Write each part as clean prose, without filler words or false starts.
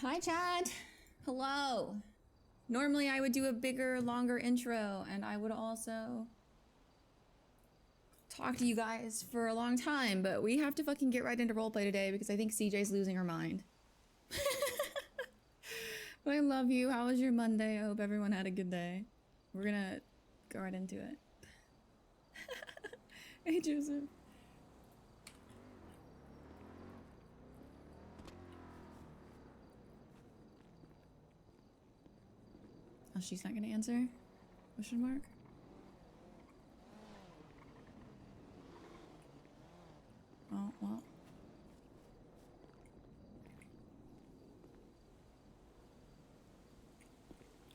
Hi, Chad. Hello. Normally I would do a bigger, longer intro, and I would also talk to you guys for a long time, but we have to fucking get right into roleplay today because I think CJ's losing her mind. But I love you. How was your Monday? I hope everyone had a good day. We're gonna go right into it. Hey, Joseph. Oh, she's not gonna answer? Question mark? Oh, well.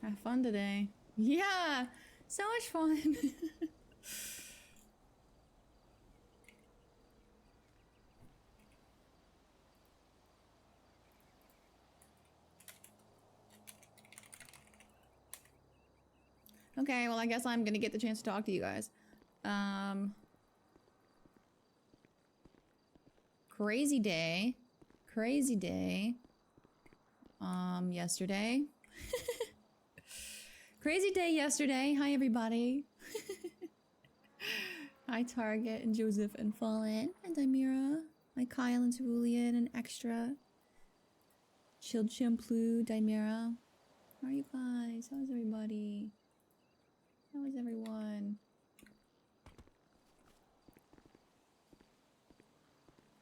Have fun today. Yeah! So much fun! Okay, well I guess I'm gonna get the chance to talk to you guys. Crazy day. Crazy day. Yesterday. Crazy day yesterday. Hi everybody. Hi Target and Joseph and Fallen and Dimira. Hi Kyle and Cerulean and Extra. Chilled Shampoo, Dimira. How are you guys? How's everybody? How is everyone?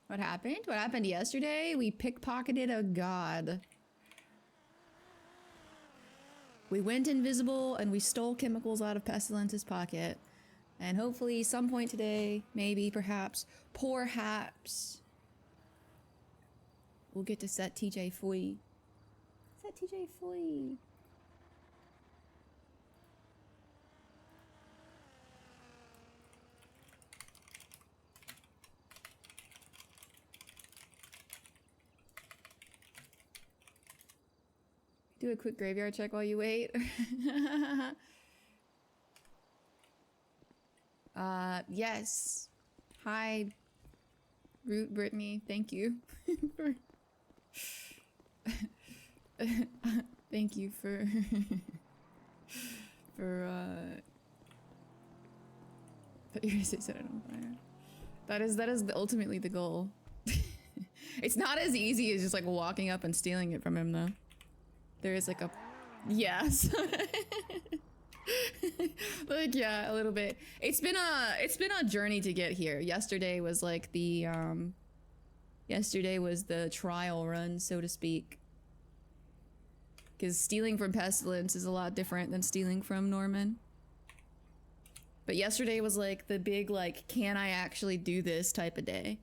What happened? What happened yesterday? We pickpocketed a god. We went invisible and we stole chemicals out of Pestilence's pocket. And hopefully some point today, maybe, perhaps, we'll get to set TJ free. Set TJ free. Do a quick graveyard check while you wait. Yes. Hi, Root Brittany. Thank you for thank you for put your set it on fire. That is ultimately the goal. It's not as easy as just like walking up and stealing it from him though. There is like a yes. Like yeah, a little bit. It's been a journey to get here. Yesterday was like the yesterday was the trial run, so to speak. Because stealing from Pestilence is a lot different than stealing from Norman. But yesterday was like the big like, can I actually do this type of day?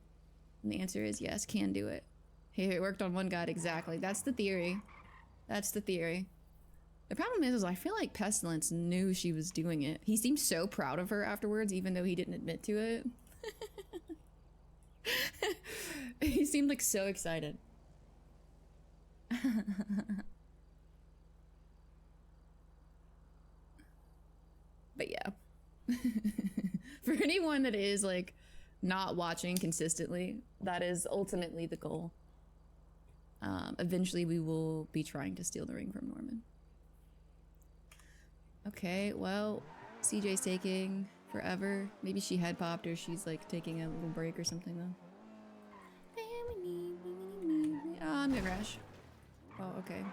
And the answer is yes, can do it. Hey, it worked on one god exactly. That's the theory. That's the theory. The problem is I feel like Pestilence knew she was doing it. He seemed so proud of her afterwards, even though he didn't admit to it. He seemed like so excited. But yeah. For anyone that is like not watching consistently, that is ultimately the goal. Eventually we will be trying to steal the ring from Norman. Okay, well, CJ's taking forever. Maybe she head popped or she's like taking a little break or something though. Oh, I'm gonna rush. Oh, okay.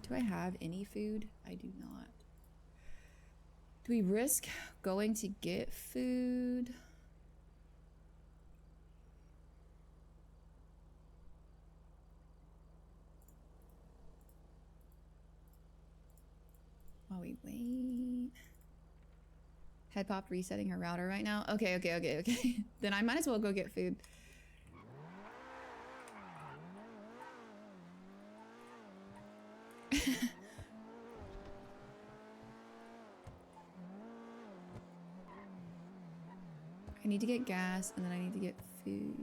Do I have any food? I do not. Do we risk going to get food? While we wait. Head pop resetting her router right now. Okay. Then I might as well go get food. I need to get gas and then I need to get food.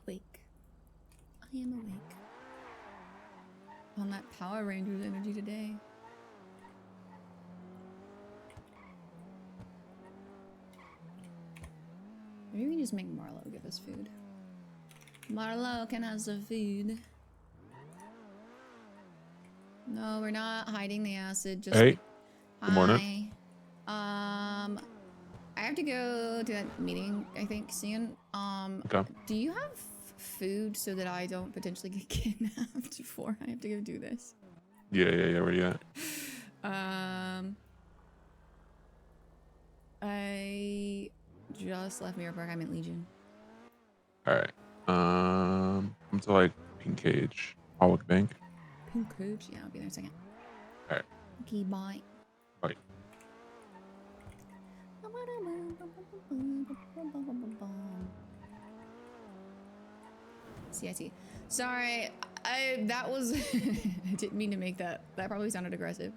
Awake. I am awake. on that Power Rangers energy today. Maybe we just make Marlo give us food. Marlo can have some food. No, we're not hiding the acid. Just Hey, hi. good morning. I have to go to that meeting, I think, soon. Okay. Do you have food so that I don't potentially get kidnapped before I have to go do this? Yeah. Where you at? I just left Mirror Park. I'm at Legion. All right. I'm to like Pink Cage, Hallwood Bank. Pink Cage? Yeah, I'll be there in a second. All right. Okay, bye. Bye. See. Sorry, that was I didn't mean to make that. That probably sounded aggressive.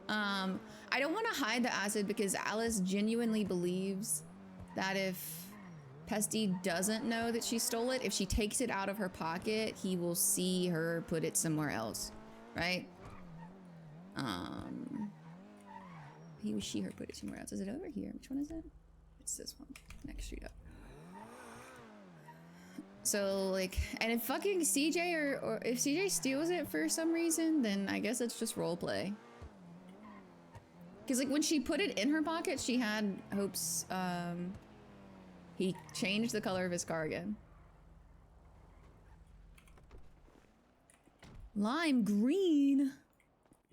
I don't want to hide the acid because Alice genuinely believes that if Pesty doesn't know that she stole it, if she takes it out of her pocket, he will see her put it somewhere else, right? She, her put it somewhere else. Is it over here? Which one is it? It's this one, next street up. So, like, and if fucking CJ or if CJ steals it for some reason, then I guess it's just roleplay. Because, like, when she put it in her pocket, she had hopes, he changed the color of his car again. Lime green?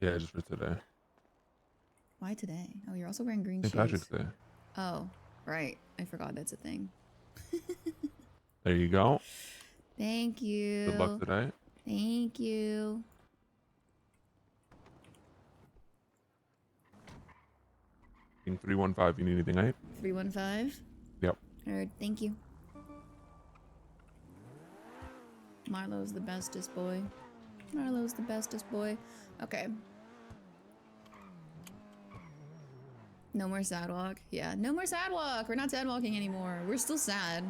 Yeah, just for today. Why today? Oh, you're also wearing green St. shoes. Patrick's Day. Oh, right. I forgot that's a thing. There you go. Thank you. Good luck today. Thank you. King 315. You need anything, right? 315? Yep. Alright, thank you. Marlo's the bestest boy. Marlo's the bestest boy. Okay. No more sad walk. Yeah, no more sad walk. We're not sad walking anymore. We're still sad,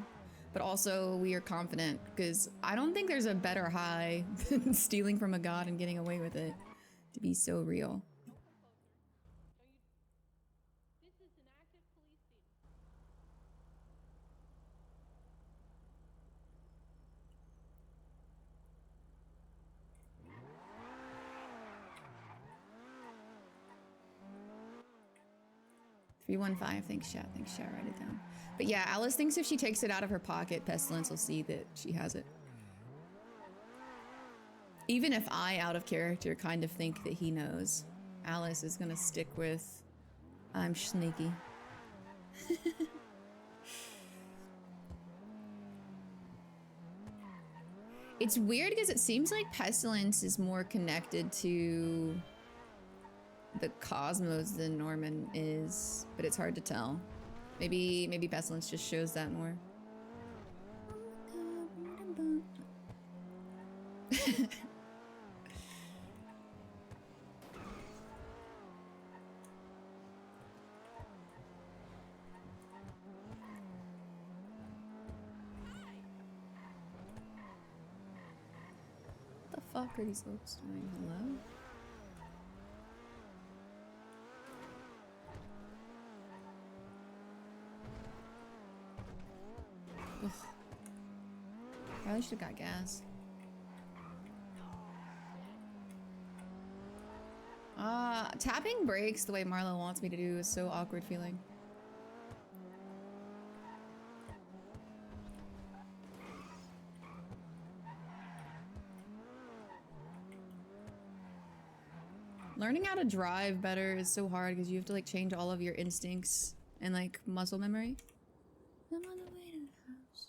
but also we are confident because I don't think there's a better high than stealing from a god and getting away with it to be so real. 315. Thanks, chat. Thanks, chat. Write it down. But yeah, Alice thinks if she takes it out of her pocket, Pestilence will see that she has it. Even if I, out of character, kind of think that he knows, Alice is gonna stick with, I'm sneaky. It's weird because it seems like Pestilence is more connected to the cosmos than Norman is, but it's hard to tell. Maybe Pestilence just shows that more. What the fuck are these folks doing? Hello? Ugh. Probably should have got gas. Tapping brakes the way Marlo wants me to do is so awkward feeling. Learning how to drive better is so hard because you have to like change all of your instincts and like muscle memory. I'm on the way to the house.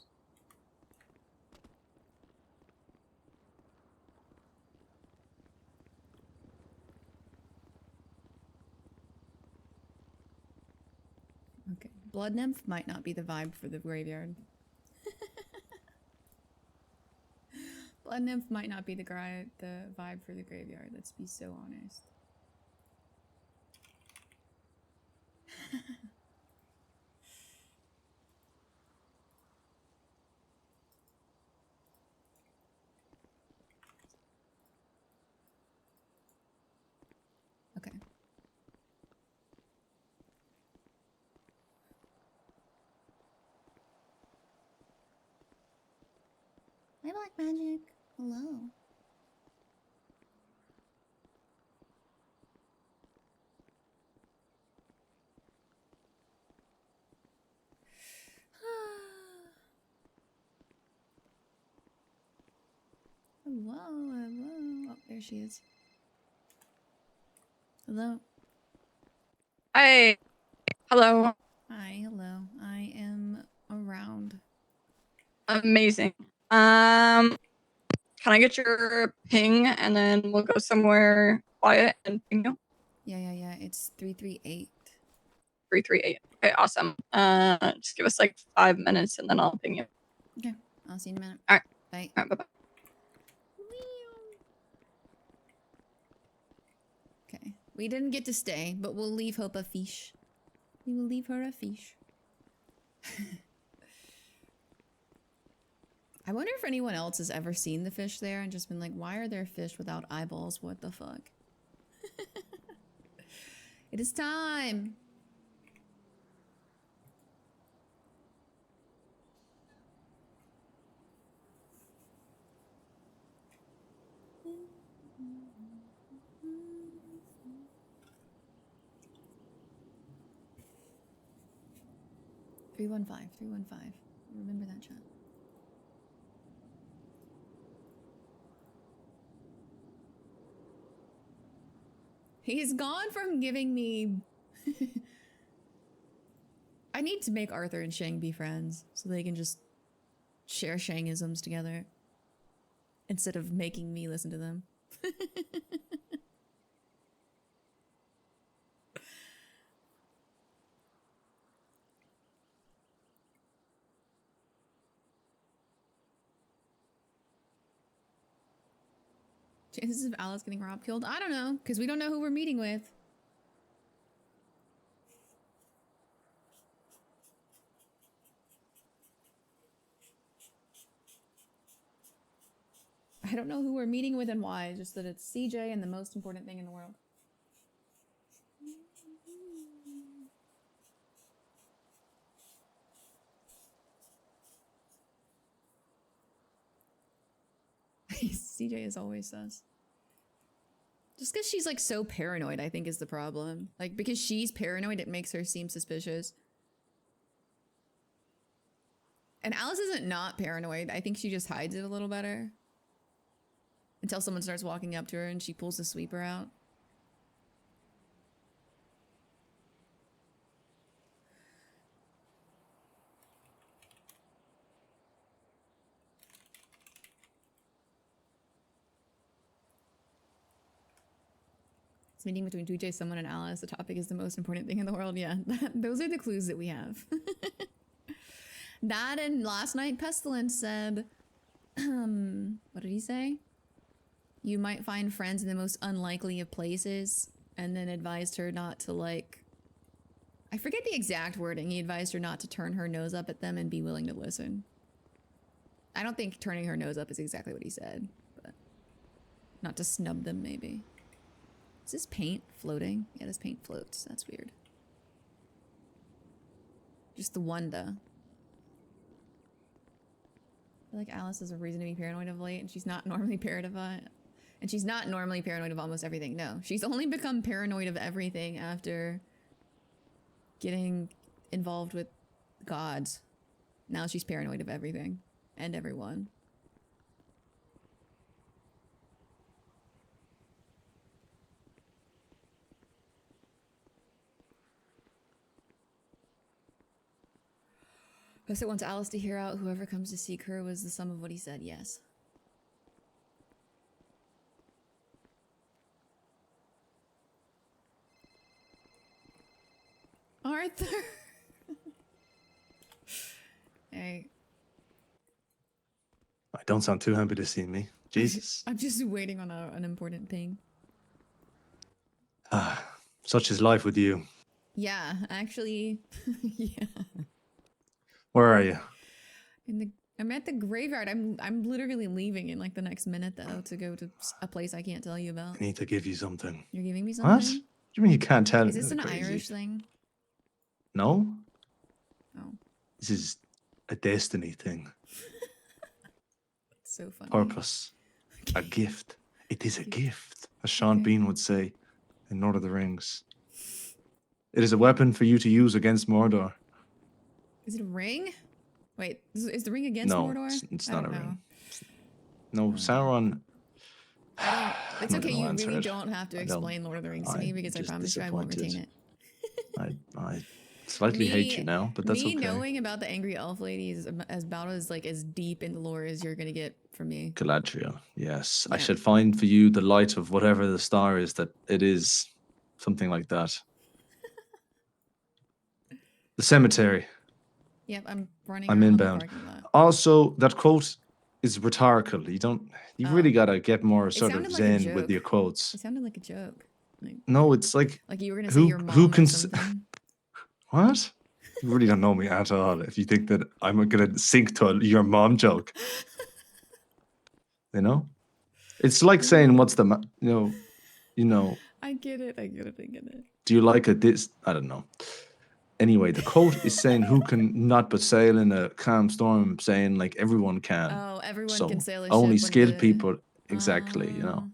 Okay, Blood Nymph might not be the vibe for the graveyard. Blood Nymph might not be the vibe for the graveyard, let's be so honest. Hi, Black Magic. Hello. Hello, hello. Oh, there she is. Hello. Hi. Hello. Hi, hello. I am around. Amazing. Can I get your ping and then we'll go somewhere quiet and ping you? Yeah. It's 338. 338. Okay, awesome. Just give us like 5 minutes and then I'll ping you. Okay, I'll see you in a minute. All right. Bye. All right, bye-bye. Okay, we didn't get to stay, but we'll leave Hope a fish. We will leave her a fish. I wonder if anyone else has ever seen the fish there and just been like, why are there fish without eyeballs? What the fuck? It is time. Three 315. Remember that, chat. He's gone from giving me... I need to make Arthur and Shang be friends so they can just share Shangisms together instead of making me listen to them. Chances of Alice getting Rob killed? I don't know, because we don't know who we're meeting with. I don't know who we're meeting with and why, just that it's CJ and the most important thing in the world. CJ is always sus. Just because she's like so paranoid, I think is the problem. Like, because she's paranoid, it makes her seem suspicious. And Alice isn't not paranoid. I think she just hides it a little better. Until someone starts walking up to her and she pulls the sweeper out. It's meeting between 2J, someone, and Alice. The topic is the most important thing in the world. Yeah, those are the clues that we have. That and last night, Pestilence said, what did he say? You might find friends in the most unlikely of places, and then advised her not to, like... I forget the exact wording. He advised her not to turn her nose up at them and be willing to listen. I don't think turning her nose up is exactly what he said, but... Not to snub them, maybe. Is this paint floating? Yeah, this paint floats. That's weird. Just the one, though. I feel like Alice has a reason to be paranoid of late, and she's not normally paranoid. And she's not normally paranoid of almost everything. No, she's only become paranoid of everything after getting involved with gods. Now she's paranoid of everything and everyone. Post-it wants Alice to hear out whoever comes to seek her was the sum of what he said. Yes. Arthur. Hey. I don't sound too happy to see me. Jesus. I'm just waiting on an important thing. Ah, such is life with you. Yeah, actually, yeah. Where are you? I'm at the graveyard. I'm literally leaving in like the next minute though to go to a place I can't tell you about. I need to give you something. You're giving me something? What? What do you mean you can't tell me? Is this an Crazy. Irish thing? No. Oh. This is a destiny thing. It's so funny. Purpose. A gift. It is a gift, as Sean Bean would say in Lord of the Rings. It is a weapon for you to use against Mordor. Is it a ring? Wait, is the ring against No, Mordor? it's I not a don't know. ring. No, Sauron. I don't. It's I'm not okay. gonna You answer really it. don't have to I don't- explain Lord of the Rings to me because I just promise you I won't retain disappointed. it. I slightly hate you now, but that's me okay. knowing about the angry elf lady is about as like as deep in the lore as you're gonna get from me. Galadriel, yes. I Yeah. should find for you the light of whatever the star is that it is. Something like that. The cemetery. Yep, I'm running I'm around inbound. the parking lot. Also, that quote is rhetorical. You Oh. really gotta get more sort of sounded like a zen with joke. your quotes. It sounded like a joke. No, it's like Like you were gonna say your mom who or can something. what? You really don't know me at all if you think that I'm gonna sink to your mom joke. You know, it's like saying, "What's the you know? I get it. I get it. I get it. Do you like a this? I don't know." Anyway, the quote is saying, "Who can not but sail in a calm storm?" Saying like everyone can. Oh, everyone So can sail a ship. only when skilled the- people, exactly. You know,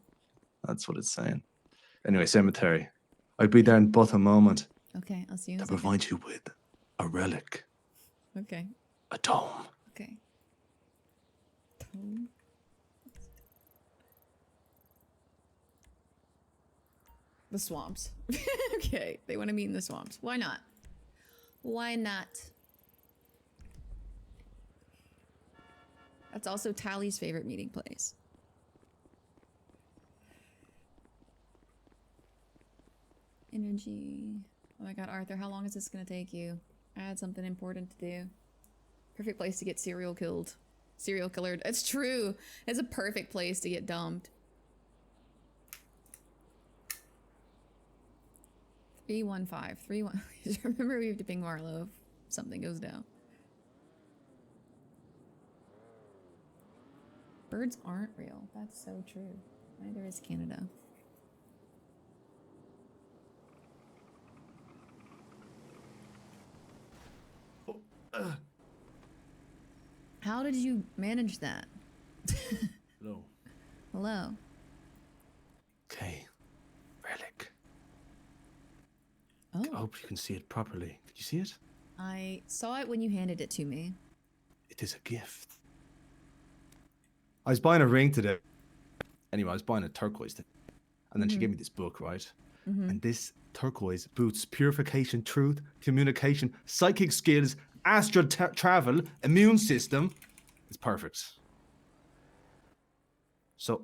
that's what it's saying. Anyway, cemetery. I'd be there in but a moment Okay, I'll see you in to a second. provide you with a relic, Okay. a tome. Okay. Tome. The swamps. Okay, they want to meet in the swamps. Why not? Why not? That's also Tally's favorite meeting place. Energy. Oh my god, Arthur, how long is this gonna take you? I had something important to do. Perfect place to get serial killed. Serial killered. It's true. It's a perfect place to get dumped. 315. 31. Remember we have to ping Marlo if something goes down. Birds aren't real. That's so true. Neither is Canada. How did you manage that? Hello. Hello. Okay. Relic. Oh, I hope you can see it properly. Can you see it? I saw it when you handed it to me. It is a gift. I was buying a ring today. Anyway, I was buying a turquoise today. And then she gave me this book, right? And this turquoise boosts purification, truth, communication, psychic skills, astral travel, immune system. It's perfect. So,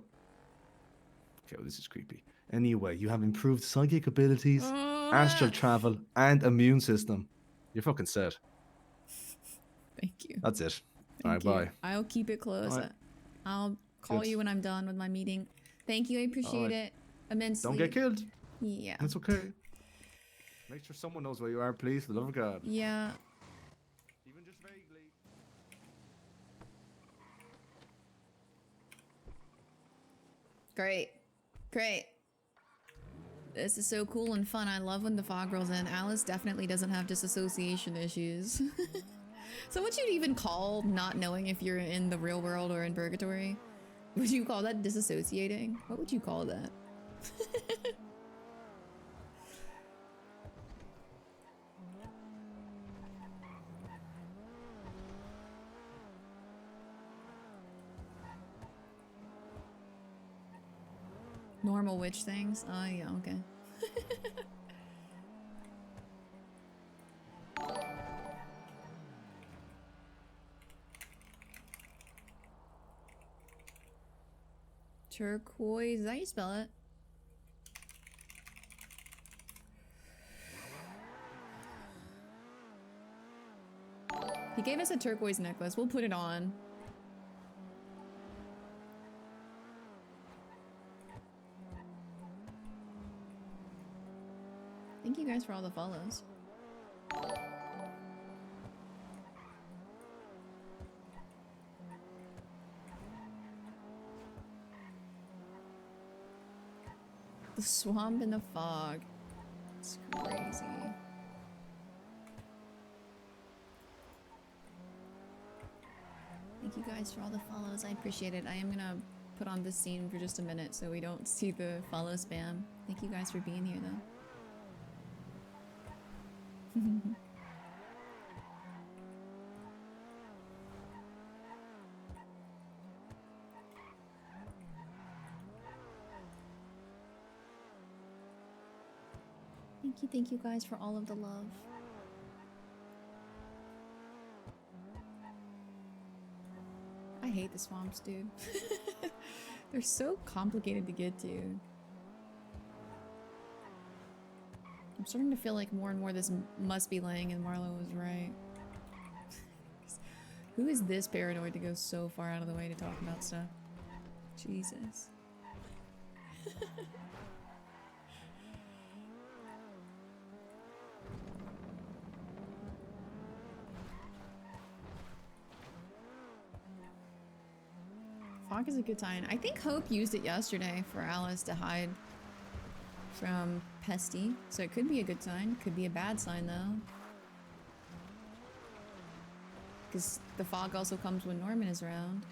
okay, well, this is creepy. Anyway, you have improved psychic abilities, astral travel, and immune system. You're fucking set. Thank you. That's it. All right, Thank you. bye. I'll keep it close. All right. I'll call Good. you when I'm done with my meeting. Thank you. I appreciate right. it immensely. Don't get killed. Yeah. That's okay. Make sure someone knows where you are, please. For the love of God. Yeah. Even just vaguely. Great. Great. This is so cool and fun. I love when the fog rolls in. Alice definitely doesn't have disassociation issues. So what you'd even call not knowing if you're in the real world or in purgatory? Would you call that disassociating? What would you call that? Normal witch things? Oh yeah, okay. Turquoise, is that how you spell it? He gave us a turquoise necklace. We'll put it on. Thank you guys for all the follows. The swamp and the fog. It's crazy. Thank Thank you guys for all the follows. I appreciate it. I am gonna put on this scene for just a minute so we don't see the follow spam. Thank you guys for being here though. Thank you guys for all of the love. I hate the swamps, dude. They're so complicated to get to. I'm starting to feel like more and more this must be Lang and Marlo was right. Who is this paranoid to go so far out of the way to talk about stuff? Jesus. Fog is a good sign. I think Hope used it yesterday for Alice to hide from Pesty, so it could be a good sign. Could be a bad sign though. Because the fog also comes when Norman is around.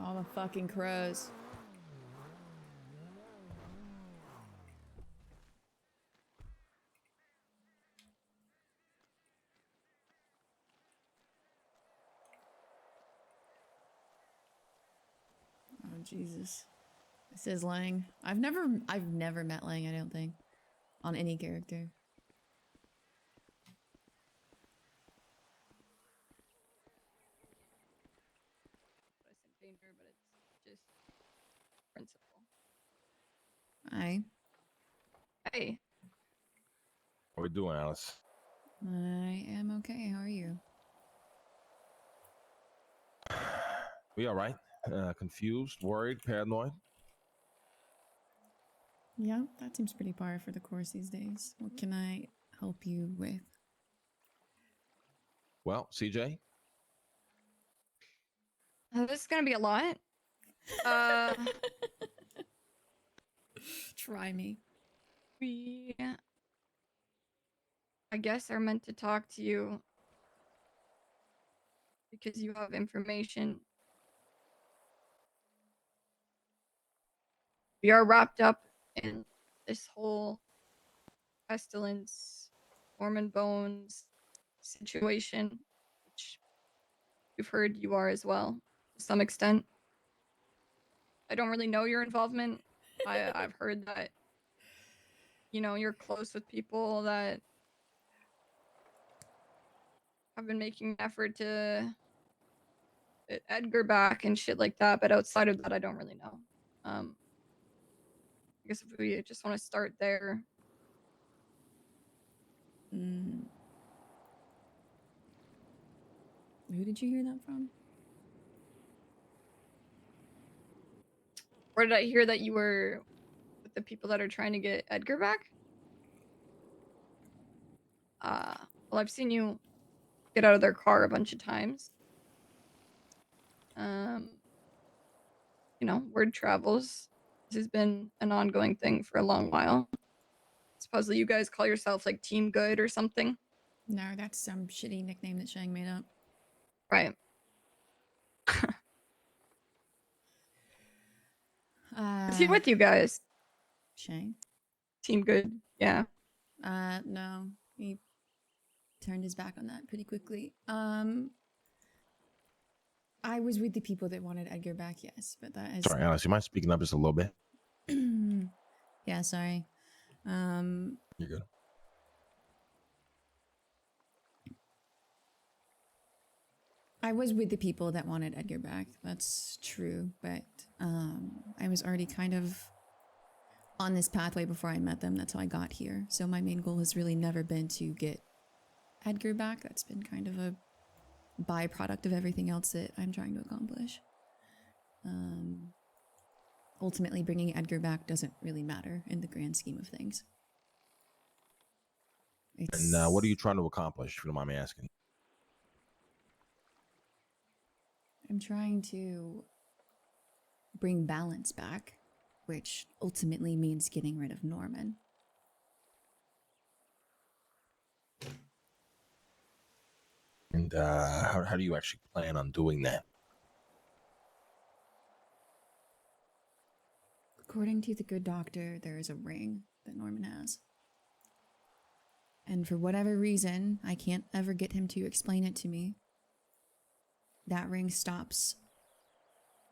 All the fucking crows. Oh Jesus. This is Lang. I've never met Lang, I don't think. On any character. It's in danger, but it's just principle. Aye. Hey, What we doing, Alice? I am okay. How are you? We all right? Confused, worried, paranoid? Yeah, that seems pretty par for the course these days. What can I help you with? Well, CJ, this is gonna be a lot. Uh, Try me. we, I guess, are meant to talk to you because you have information. We are wrapped up in this whole pestilence, Ormond Bones situation, which we've heard you are as well, to some extent. I don't really know your involvement. I've heard that, you know, you're close with people that have been making an effort to get Edgar back and shit like that, but outside of that, I don't really know. I guess if we just want to start there. Mm. Who did you hear that from? Where did I hear that you were with the people that are trying to get Edgar back? Well, I've seen you get out of their car a bunch of times. You know, word travels. This has been an ongoing thing for a long while. Supposedly you guys call yourself like Team Good or something. No, that's some shitty nickname that Shang made up. Right. Is he with you guys? Shang? Team Good. Yeah. No. He turned his back on that pretty quickly. I was with the people that wanted Edgar back, yes, but that is... sorry, Alice, you mind speaking up just a little bit? Yeah, sorry. You're good. I was with the people that wanted Edgar back. That's true, but I was already kind of on this pathway before I met them. That's how I got here. So my main goal has really never been to get Edgar back. That's been kind of a byproduct of everything else that I'm trying to accomplish. Ultimately, bringing Edgar back doesn't really matter in the grand scheme of things. And what are you trying to accomplish, if you don't mind me asking? I'm trying to bring balance back, which ultimately means getting rid of Norman. And how do you actually plan on doing that? According to the good doctor, there is a ring that Norman has. And for whatever reason, I can't ever get him to explain it to me. That ring stops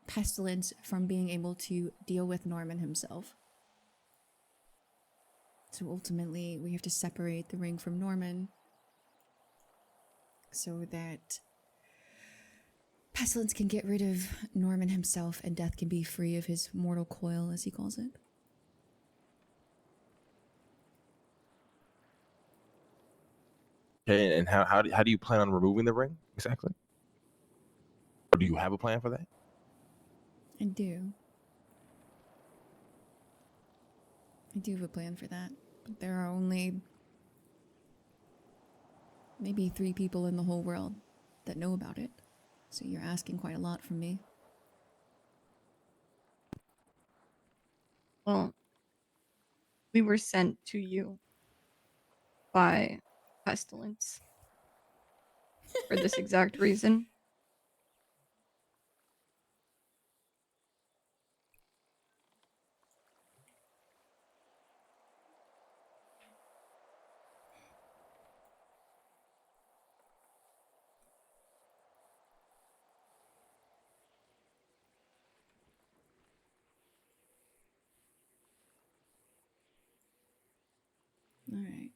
Pestilence from being able to deal with Norman himself. So ultimately, we have to separate the ring from Norman so that Pestilence can get rid of Norman himself and Death can be free of his mortal coil, as he calls it. Okay, and how do you plan on removing the ring exactly? Or do you have a plan for that? I do. I do have a plan for that. But there are only maybe 3 people in the whole world that know about it. So you're asking quite a lot from me. Well, we were sent to you by Pestilence for this exact reason. All right.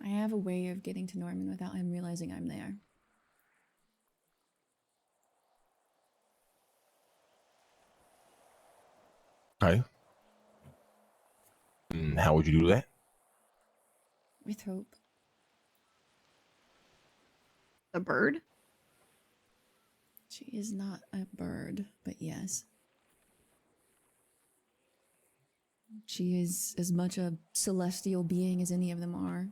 I have a way of getting to Norman without him realizing I'm there. Okay. And how would you do that? With hope. The bird? She is not a bird, but yes. She is as much a celestial being as any of them are.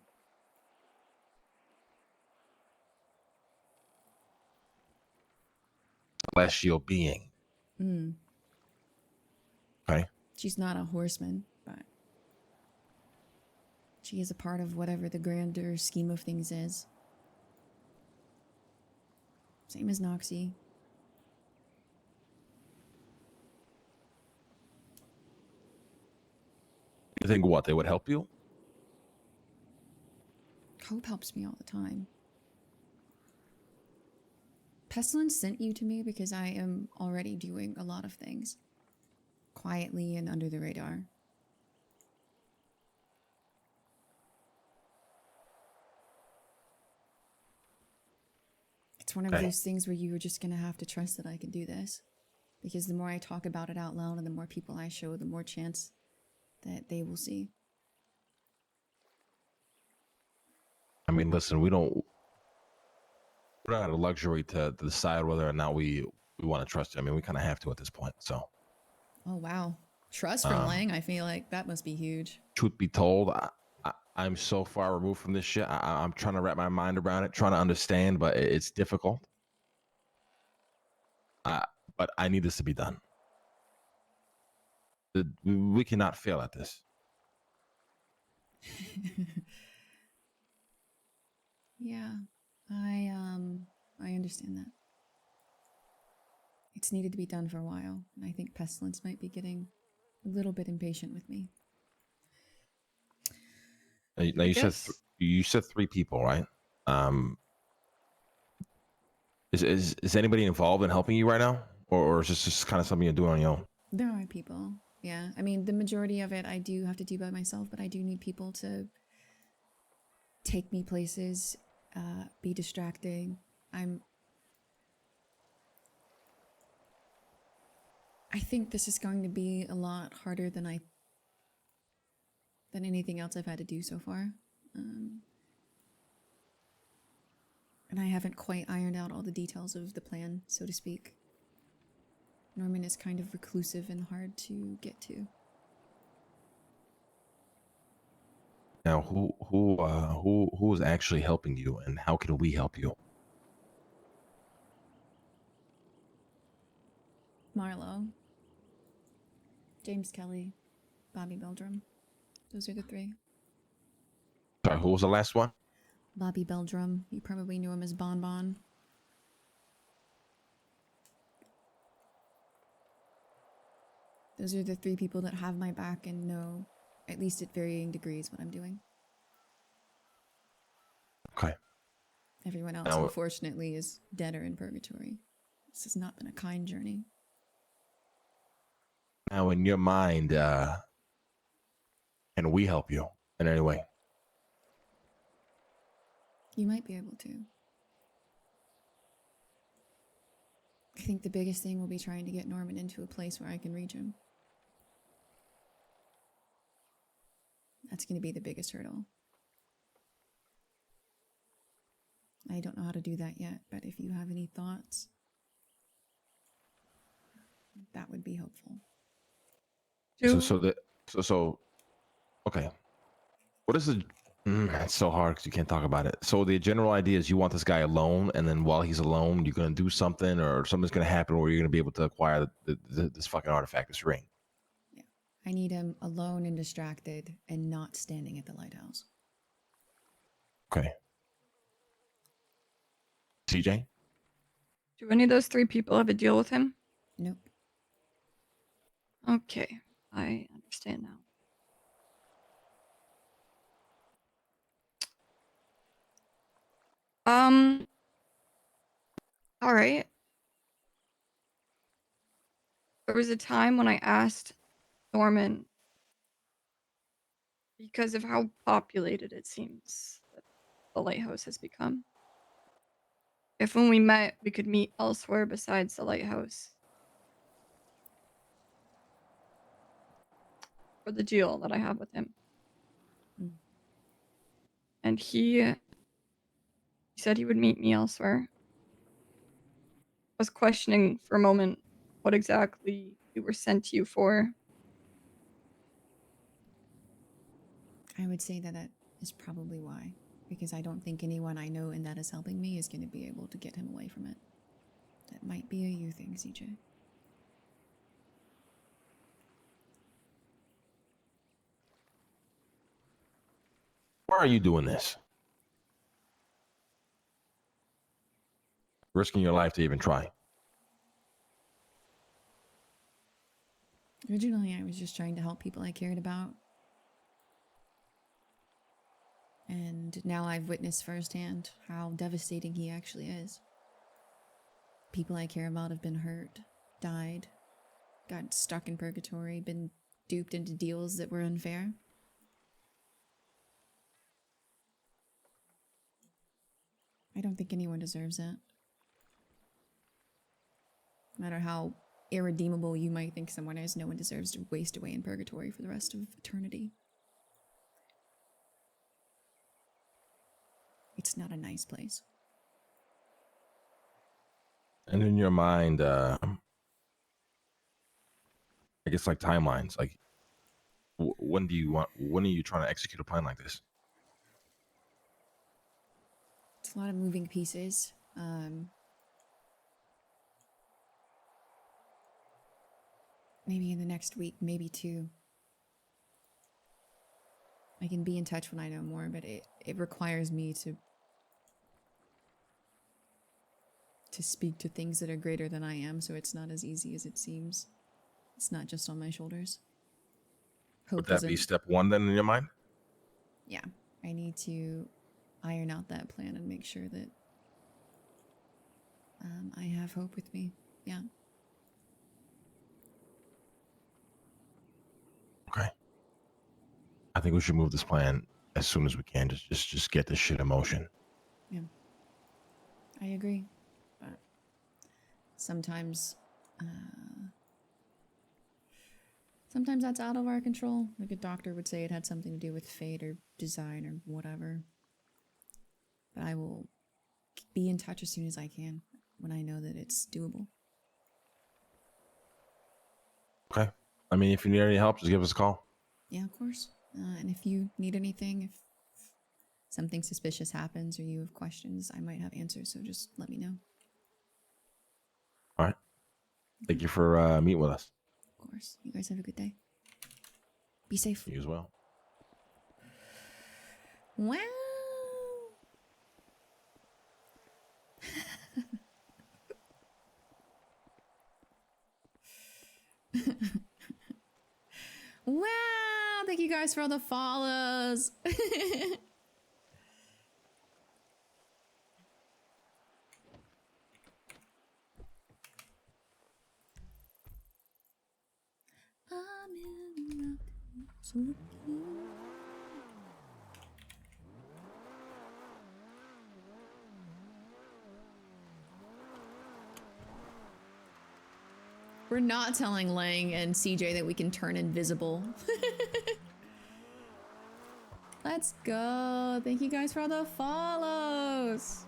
Celestial being. Mm. Okay. She's not a horseman, but she is a part of whatever the grander scheme of things is. Same as Noxie. You think what? They would help you? Hope helps me all the time. Pestilence sent you to me because I am already doing a lot of things. Quietly and under the radar. It's one of Okay. those things where you are just gonna have to trust that I can do this. Because the more I talk about it out loud and the more people I show, the more chance that they will see. I mean, listen, we don't have the luxury to decide whether or not we want to trust you. I mean, we kind of have to at this point. So, Oh wow. Trust from Lang, I feel like that must be huge. truth be told, I'm so far removed from this shit. I'm trying to wrap my mind around it, trying to understand, but it's difficult. But I need this to be done. We cannot fail at this. Yeah. I understand that. It's needed to be done for a while, and I think Pestilence might be getting a little bit impatient with me. Now you said 3 people, right? Is anybody involved in helping you right now, or is this just kind of something you're doing on your own? There are people. Yeah. I mean, the majority of it I do have to do by myself, but I do need people to take me places, be distracting. I think this is going to be a lot harder than anything else I've had to do so far. And I haven't quite ironed out all the details of the plan, so to speak. Norman is kind of reclusive and hard to get to. Now, who is actually helping you, and how can we help you? Marlowe, James Kelly, Bobby Beldrum. Those are the three. Sorry, who was the last one? Bobby Beldrum. You probably knew him as Bon Bon. Those are the three people that have my back and know, at least at varying degrees, what I'm doing. Okay. Everyone else, Now, unfortunately, is dead or in purgatory. This has not been a kind journey. now in your mind, can we help you in any way? You might be able to. I think the biggest thing will be trying to get Norman into a place where I can reach him. That's going to be the biggest hurdle. I don't know how to do that yet, but if you have any thoughts, that would be helpful. So okay. What is the? It's so hard because you can't talk about it. So the general idea is you want this guy alone, and then while he's alone, you're gonna do something, or something's gonna happen, where you're gonna be able to acquire this fucking artifact, this ring. Yeah, I need him alone and distracted, and not standing at the lighthouse. Okay. CJ? Do any of those three people have a deal with him? Nope. Okay, I understand now. All right. There was a time when I asked Norman, because of how populated it seems that the lighthouse has become, if when we met, we could meet elsewhere besides the lighthouse. For the deal that I have with him. Mm. And he said he would meet me elsewhere. I was questioning for a moment what exactly we were sent to you for. I would say that is probably why. Because I don't think anyone I know and that is helping me is going to be able to get him away from it. That might be a you thing, CJ. Why are you doing this? Risking your life to even try. Originally, I was just trying to help people I cared about. And now I've witnessed firsthand how devastating he actually is. People I care about have been hurt, died, got stuck in purgatory, been duped into deals that were unfair. I don't think anyone deserves that. No matter how irredeemable you might think someone is, no one deserves to waste away in purgatory for the rest of eternity. It's not a nice place. And in your mind, I guess like timelines, like when are you trying to execute a plan like this? It's a lot of moving pieces. Maybe in the next week, maybe two. I can be in touch when I know more, but it requires me to speak to things that are greater than I am, so it's not as easy as it seems. It's not just on my shoulders. Would that be step one then in your mind? Yeah, I need to iron out that plan and make sure that I have hope with me. Yeah. Okay. I think we should move this plan as soon as we can. Just get this shit in motion. Yeah, I agree. But sometimes, sometimes that's out of our control. Like a doctor would say it had something to do with fate or design or whatever. But I will be in touch as soon as I can when I know that it's doable. Okay. I mean, if you need any help, just give us a call. Yeah, of course. And if you need anything, if something suspicious happens or you have questions, I might have answers. So just let me know. All right. Thank you for meeting with us. Of course. You guys have a good day. Be safe. You as well. Wow. Wow. Thank you guys for all the follows. I'm in love. We're not telling Lang and CJ that we can turn invisible. Let's go. Thank you guys for all the follows.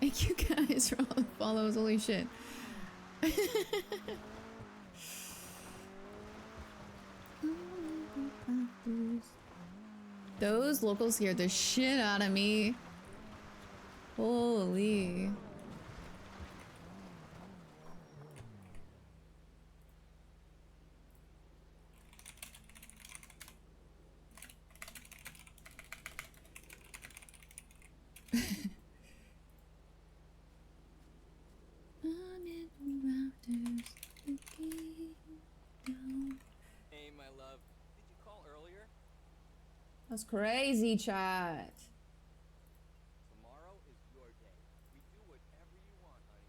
Thank you guys for all the follows. Holy shit. Those locals scared the shit out of me. Holy. I'm in the rafters, looking down. Hey, my love. Did you call earlier? That's crazy, chat. Tomorrow is your day. We do whatever you want, honey.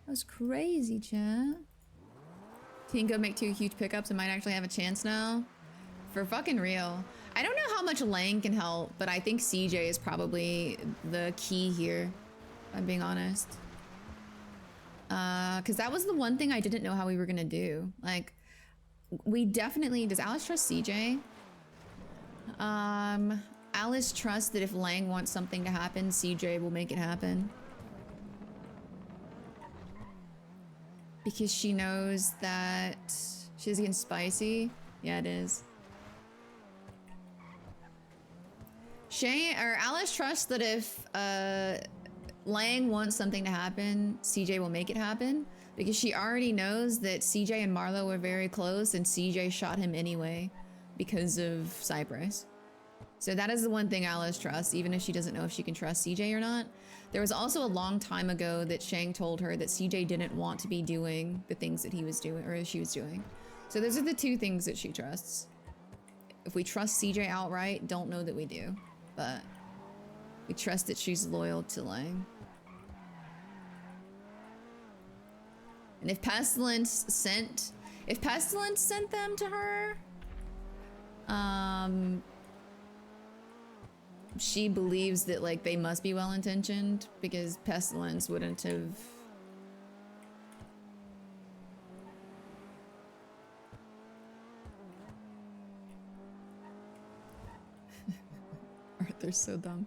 That's crazy, chat. Tinko make 2 huge pickups and might actually have a chance now. For fucking real. I don't know how much Lang can help, but I think CJ is probably the key here, if I'm being honest. Because that was the one thing I didn't know how we were gonna do. Like, we definitely... Does Alice trust CJ? Alice trusts that if Lang wants something to happen, CJ will make it happen. Because she knows that... She's getting spicy. Yeah, it is. Alice trusts that if Lang wants something to happen, CJ will make it happen. Because she already knows that CJ and Marlo were very close and CJ shot him anyway because of Cypress. So that is the one thing Alice trusts, even if she doesn't know if she can trust CJ or not. There was also a long time ago that Shang told her that CJ didn't want to be doing the things that he was doing, or she was doing. So those are the 2 things that she trusts. If we trust CJ outright, don't know that we do. But we trust that she's loyal to Lang. And if Pestilence sent them to her, she believes that like they must be well-intentioned because Pestilence wouldn't have. Arthur's so dumb.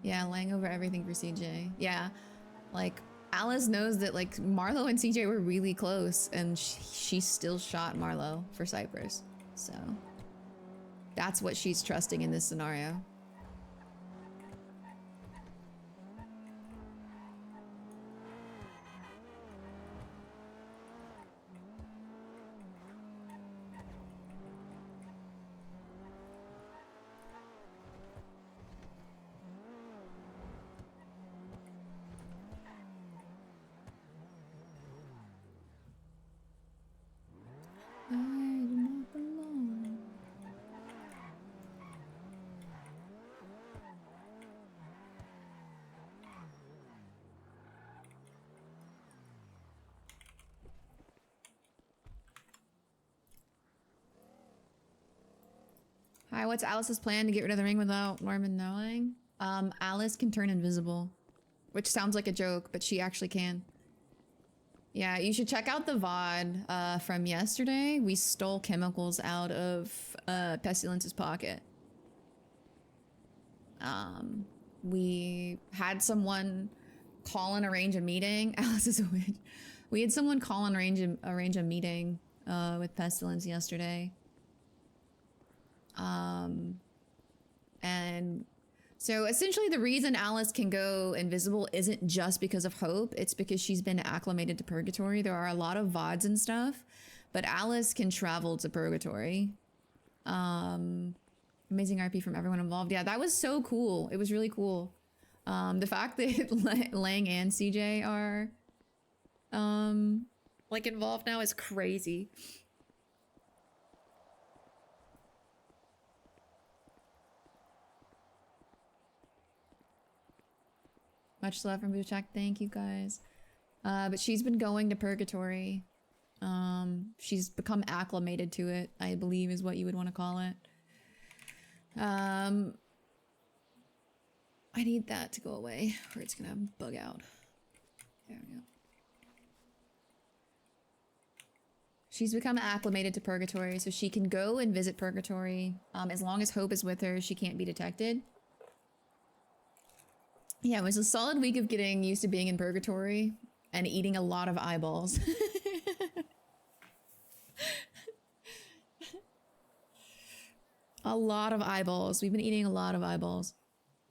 Yeah, Lang over everything for CJ. Yeah, like Alice knows that like Marlo and CJ were really close and she still shot Marlo for Cypress. So that's what she's trusting in this scenario. I do not belong. Hi, what's Alice's plan to get rid of the ring without Norman knowing? Alice can turn invisible. Which sounds like a joke, but she actually can. Yeah, you should check out the VOD from yesterday. We stole chemicals out of Pestilence's pocket. We had someone call and arrange a meeting. Alice is a witch. We had someone call and arrange a meeting with Pestilence yesterday. And so essentially the reason Alice can go invisible isn't just because of Hope, it's because she's been acclimated to Purgatory. There are a lot of VODs and stuff, but Alice can travel to Purgatory. Amazing RP from everyone involved. Yeah, that was so cool. It was really cool. The fact that Lang and CJ are like involved now is crazy. Much love from Buchak. Thank you guys. But she's been going to Purgatory. She's become acclimated to it, I believe is what you would want to call it. I need that to go away or it's gonna bug out. There we go. She's become acclimated to Purgatory, so she can go and visit Purgatory. As long as Hope is with her, she can't be detected. Yeah, it was a solid week of getting used to being in Purgatory and eating a lot of eyeballs. A lot of eyeballs. We've been eating a lot of eyeballs.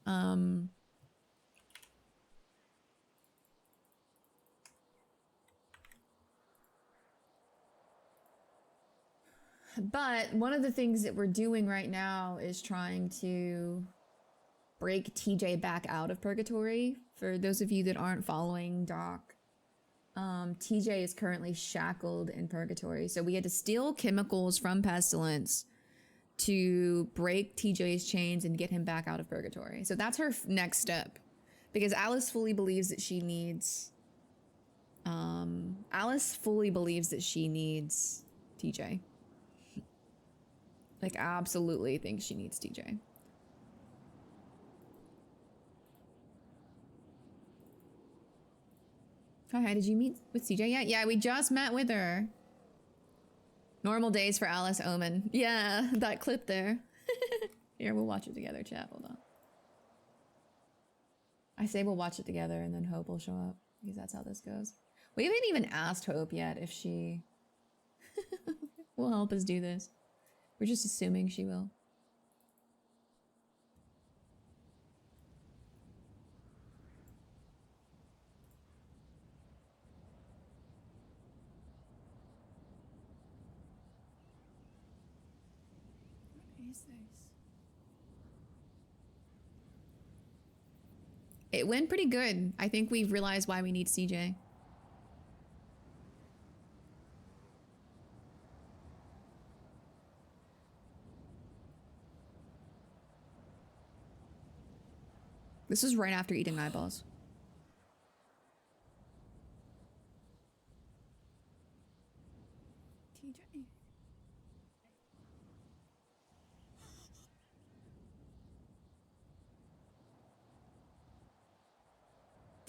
But one of the things that we're doing right now is trying to break TJ back out of Purgatory. For those of you that aren't following Doc, TJ is currently shackled in Purgatory. So we had to steal chemicals from Pestilence to break TJ's chains and get him back out of Purgatory. So that's her next step. Because Alice fully believes that she needs... Alice fully believes that she needs TJ. Like, absolutely thinks she needs TJ. Hi, did you meet with CJ yet? Yeah, we just met with her. Normal days for Alice Omen. Yeah, that clip there. Here, we'll watch it together, chat. Hold on. I say we'll watch it together and then Hope will show up. Because that's how this goes. We haven't even asked Hope yet if she will help us do this. We're just assuming she will. What is this? It went pretty good. I think we've realized why we need CJ. This was right after eating eyeballs. TJ.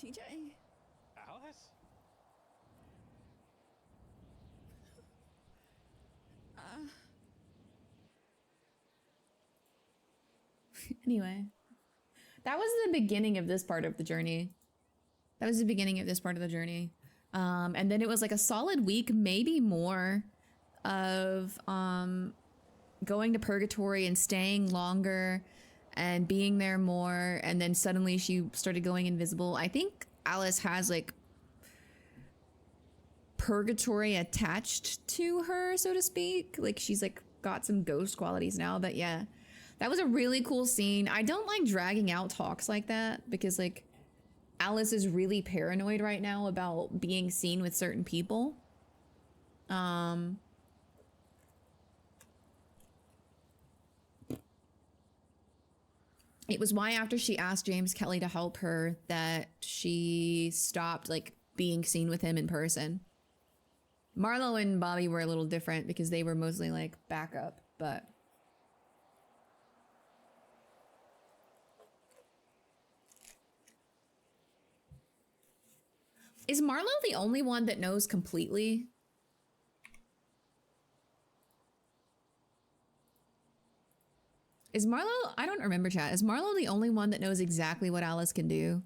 TJ. Alice? Anyway. That was the beginning of this part of the journey. That was the beginning of this part of the journey. And then it was like a solid week, maybe more, of going to Purgatory and staying longer and being there more. And then suddenly she started going invisible. I think Alice has like Purgatory attached to her, so to speak. Like she's like got some ghost qualities now, but yeah. That was a really cool scene. I don't like dragging out talks like that because like Alice is really paranoid right now about being seen with certain people. It was why after she asked James Kelly to help her that she stopped like being seen with him in person. Marlo and Bobby were a little different because they were mostly like backup, but Is Marlo the only one that knows completely? Is Marlo, I don't remember chat, is Marlo the only one that knows exactly what Alice can do?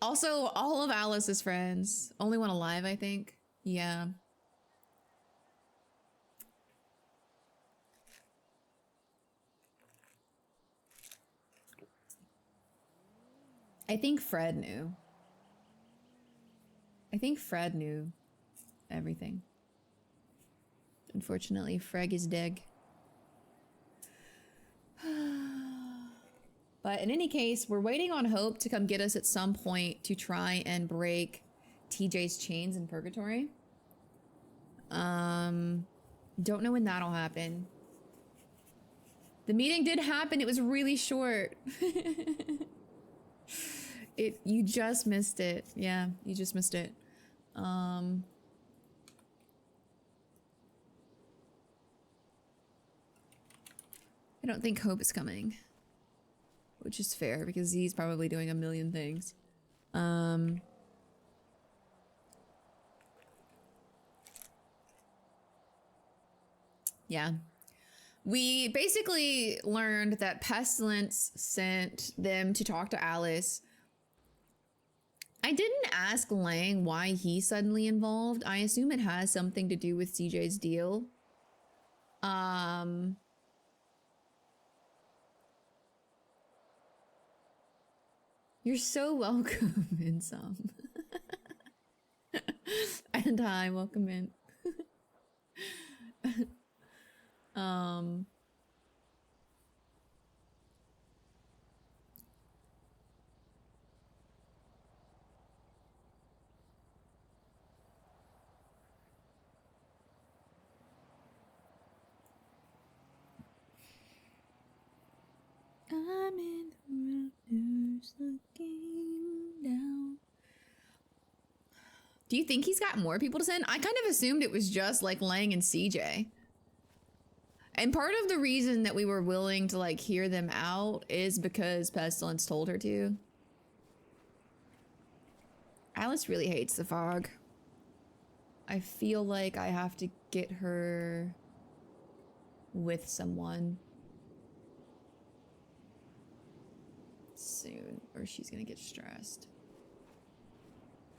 Also, all of Alice's friends. Only one alive, I think. Yeah. I think Fred knew. I think Fred knew everything. Unfortunately, Freg is dead. But in any case, we're waiting on Hope to come get us at some point to try and break TJ's chains in Purgatory. Don't know when that'll happen. The meeting did happen. It was really short. You just missed it. Yeah, you just missed it. I don't think Hope is coming. Which is fair, because he's probably doing a million things. Yeah. We basically learned that Pestilence sent them to talk to Alice. I didn't ask Lang why he's suddenly involved. I assume it has something to do with CJ's deal. You're so welcome in some. And hi, welcome in. I'm in the rafters looking down. Do you think he's got more people to send? I kind of assumed it was just like Lang and CJ. And part of the reason that we were willing to like hear them out is because Pestilence told her to. Alice really hates the fog. I feel like I have to get her with someone soon, or she's gonna get stressed.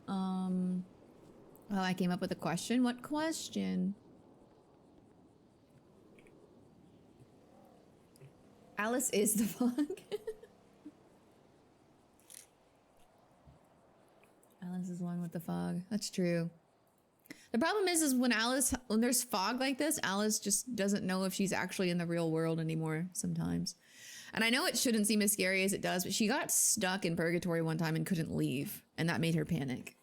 Oh, I came up with a question. What question? Alice is the fog. Alice is one with the fog. That's true. The problem is when there's fog like this, Alice just doesn't know if she's actually in the real world anymore sometimes. And I know it shouldn't seem as scary as it does, but she got stuck in Purgatory one time and couldn't leave, and that made her panic.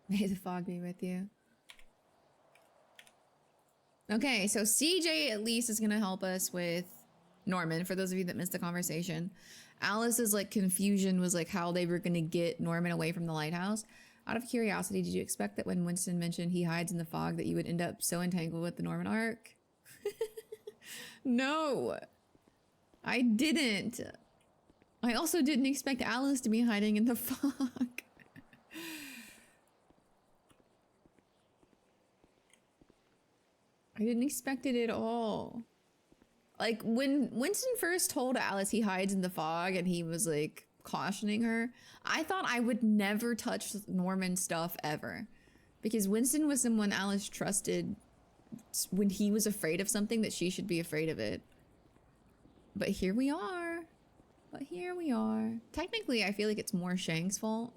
May the fog be with you. Okay, so CJ at least is gonna help us with Norman, for those of you that missed the conversation. Alice's like confusion was like how they were gonna get Norman away from the lighthouse. Out of curiosity, did you expect that when Winston mentioned he hides in the fog that you would end up so entangled with the Norman arc? No, I didn't. I also didn't expect Alice to be hiding in the fog. I didn't expect it at all. Like, when Winston first told Alice he hides in the fog and he was, like, cautioning her, I thought I would never touch Norman's stuff ever. Because Winston was someone Alice trusted when he was afraid of something that she should be afraid of it. But here we are. But here we are. Technically, I feel like it's more Shank's fault.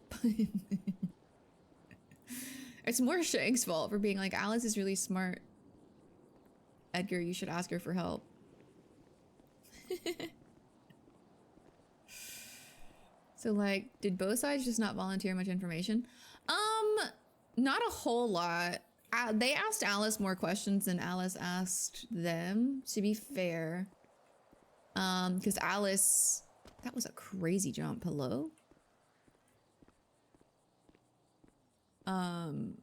It's more Shank's fault for being like, Alice is really smart. Edgar, you should ask her for help. So like, did both sides just not volunteer much information? Not a whole lot. They asked Alice more questions than Alice asked them, to be fair. Because Alice, that was a crazy jump. Hello? The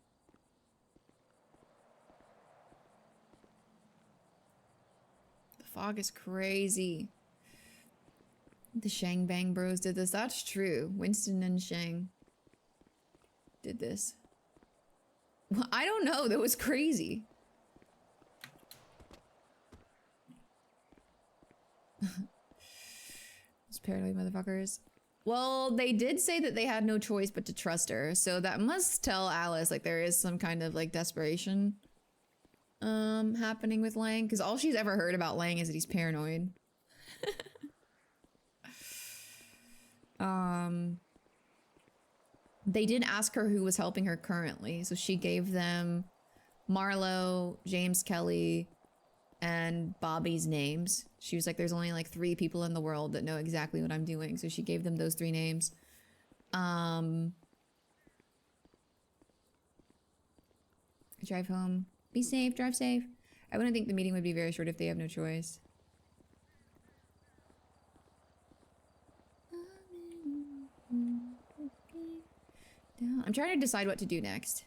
fog is crazy. The Shang Bang Bros did this. That's true. Winston and Shang did this. Well, I don't know. That was crazy. Those paranoid motherfuckers. Well, they did say that they had no choice but to trust her. So that must tell Alice like there is some kind of like desperation happening with Lang. Because all she's ever heard about Lang is that he's paranoid. They did ask her who was helping her currently, so she gave them Marlo, James Kelly, and Bobby's names. She was like, there's only like 3 people in the world that know exactly what I'm doing, so she gave them those 3 names. Drive home. Be safe, drive safe. I wouldn't think the meeting would be very short if they have no choice. I'm trying to decide what to do next.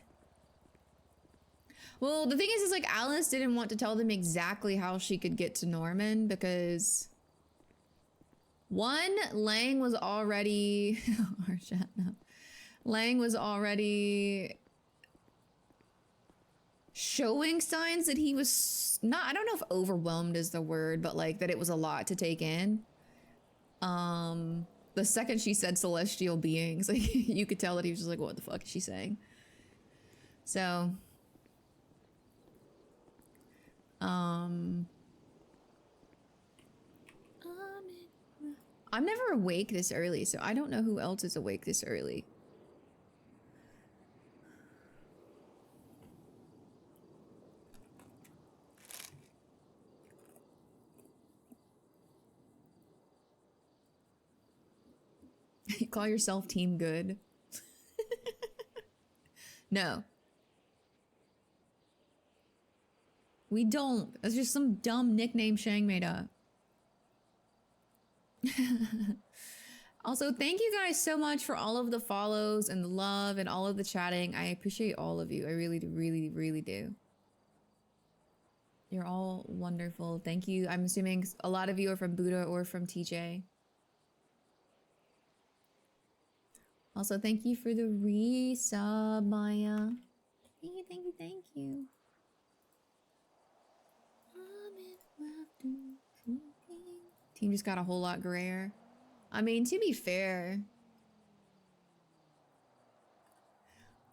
Well, the thing is like Alice didn't want to tell them exactly how she could get to Norman because one, Lang was already Lang was already showing signs that he was not, I don't know if overwhelmed is the word, but like that it was a lot to take in. The second she said celestial beings, like you could tell that he was just like, what the fuck is she saying? So, I'm never awake this early, so I don't know who else is awake this early. You call yourself Team Good? No. We don't. That's just some dumb nickname Shang made up. Also, thank you guys so much for all of the follows and the love and all of the chatting. I appreciate all of you. I really, really, really do. You're all wonderful. Thank you. I'm assuming a lot of you are from Buddha or from TJ. Also, thank you for the resub, Maya. Thank you, thank you, thank you. Team just got a whole lot grayer. I mean, to be fair,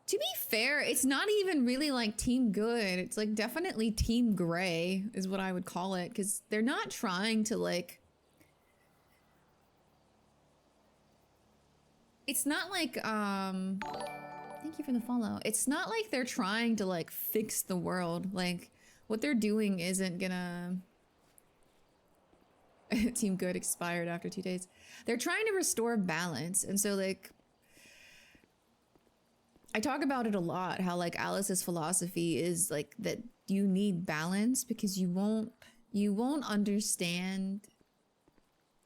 it's not even really like Team Good. It's like definitely Team Gray is what I would call it, because they're not trying to like. It's not like, thank you for the follow. It's not like they're trying to like fix the world. Like what they're doing isn't gonna, Team Good expired after 2 days. They're trying to restore balance. And so like, I talk about it a lot, how like Alice's philosophy is like that you need balance because you won't understand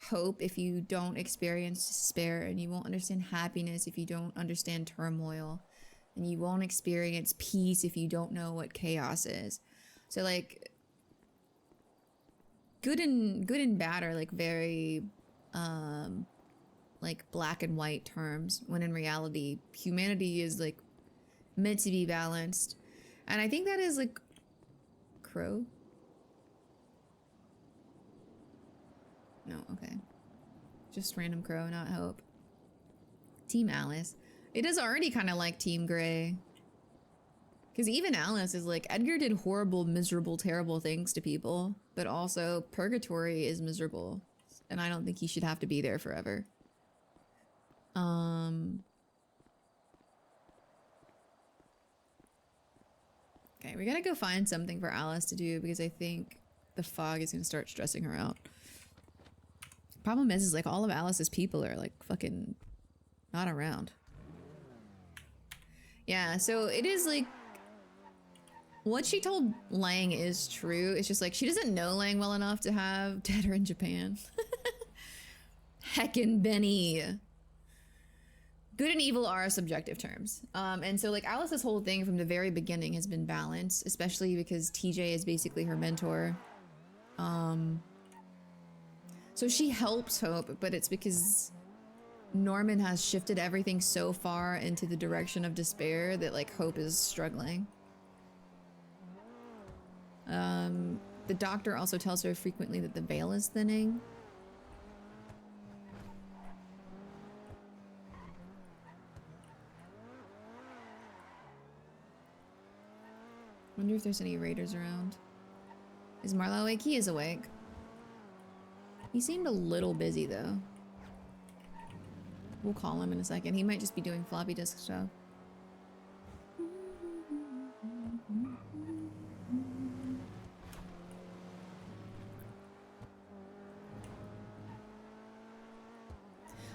hope if you don't experience despair, and you won't understand happiness if you don't understand turmoil, and you won't experience peace if you don't know what chaos is. So like good and bad are like very like black and white terms, when in reality humanity is like meant to be balanced. And I think that is like Crow. No, okay. Just random Crow, not Hope. Team Alice. It is already kind of like Team Gray. Because even Alice is like, Edgar did horrible, miserable, terrible things to people, but also Purgatory is miserable. And I don't think he should have to be there forever. Okay, we gotta go find something for Alice to do because I think the fog is gonna start stressing her out. Problem is like all of Alice's people are like fucking not around. Yeah, so it is like what she told Lang is true. It's just like she doesn't know Lang well enough to have dead her in Japan. Heckin' Benny. Good and evil are subjective terms. And so like Alice's whole thing from the very beginning has been balance, especially because TJ is basically her mentor. So she helps Hope, but it's because Norman has shifted everything so far into the direction of despair that like Hope is struggling. The doctor also tells her frequently that the veil is thinning. Wonder if there's any raiders around. Is Marlowe awake? He is awake. He seemed a little busy though. We'll call him in a second. He might just be doing floppy disk stuff.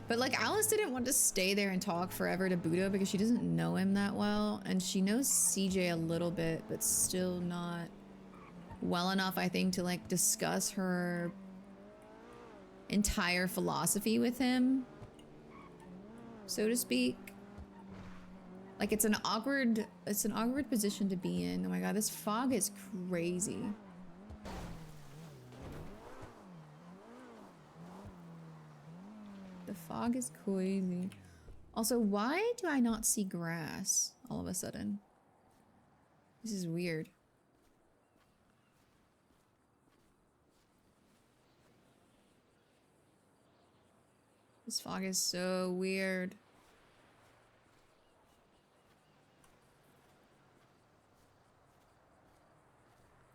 But like Alice didn't want to stay there and talk forever to Budo because she doesn't know him that well, and she knows CJ a little bit, but still not well enough, I think, to like discuss her entire philosophy with him, so to speak. Like it's an awkward position to be in. Oh my god, this fog is crazy. The fog is crazy. Also, why do I not see grass all of a sudden? This is weird. This fog is so weird.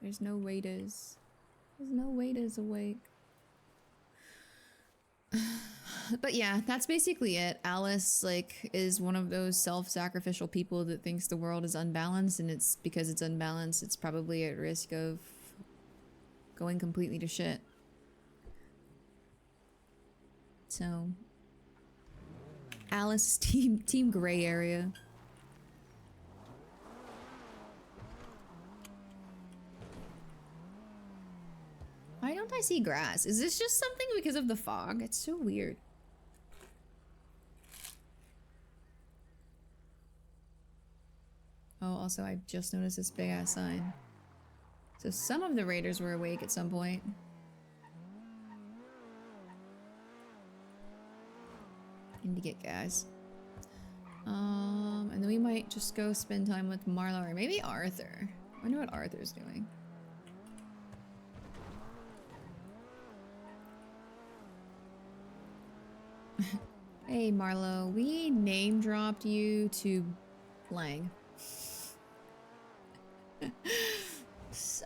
There's no waiters. There's no waiters awake. But yeah, that's basically it. Alice, like, is one of those self-sacrificial people that thinks the world is unbalanced, and it's because it's unbalanced, it's probably at risk of going completely to shit. So, Alice, team gray area. Why don't I see grass? Is this just something because of the fog? It's so weird. Oh, also, I just noticed this big ass sign. So some of the raiders were awake at some point. Need to get gas. And then we might just go spend time with Marlo or maybe Arthur. I wonder what Arthur's doing. Hey Marlo, we name dropped you to Lang. So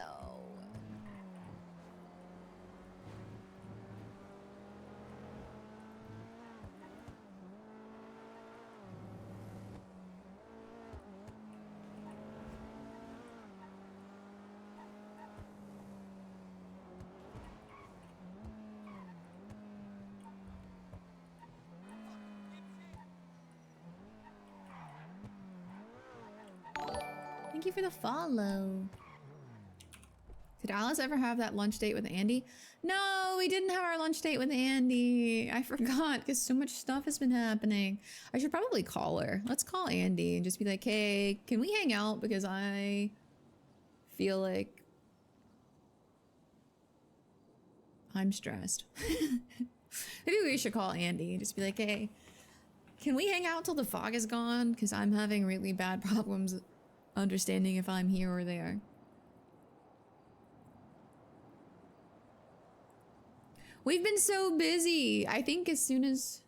thank you for the follow. Did Alice ever have that lunch date with Andy? No, we didn't have our lunch date with Andy. I forgot because so much stuff has been happening. I should probably call her. Let's call Andy and just be like, hey, can we hang out? Because I feel like I'm stressed. Maybe we should call Andy and just be like, hey, can we hang out till the fog is gone? Because I'm having really bad problems understanding if I'm here or there. We've been so busy. I think as soon as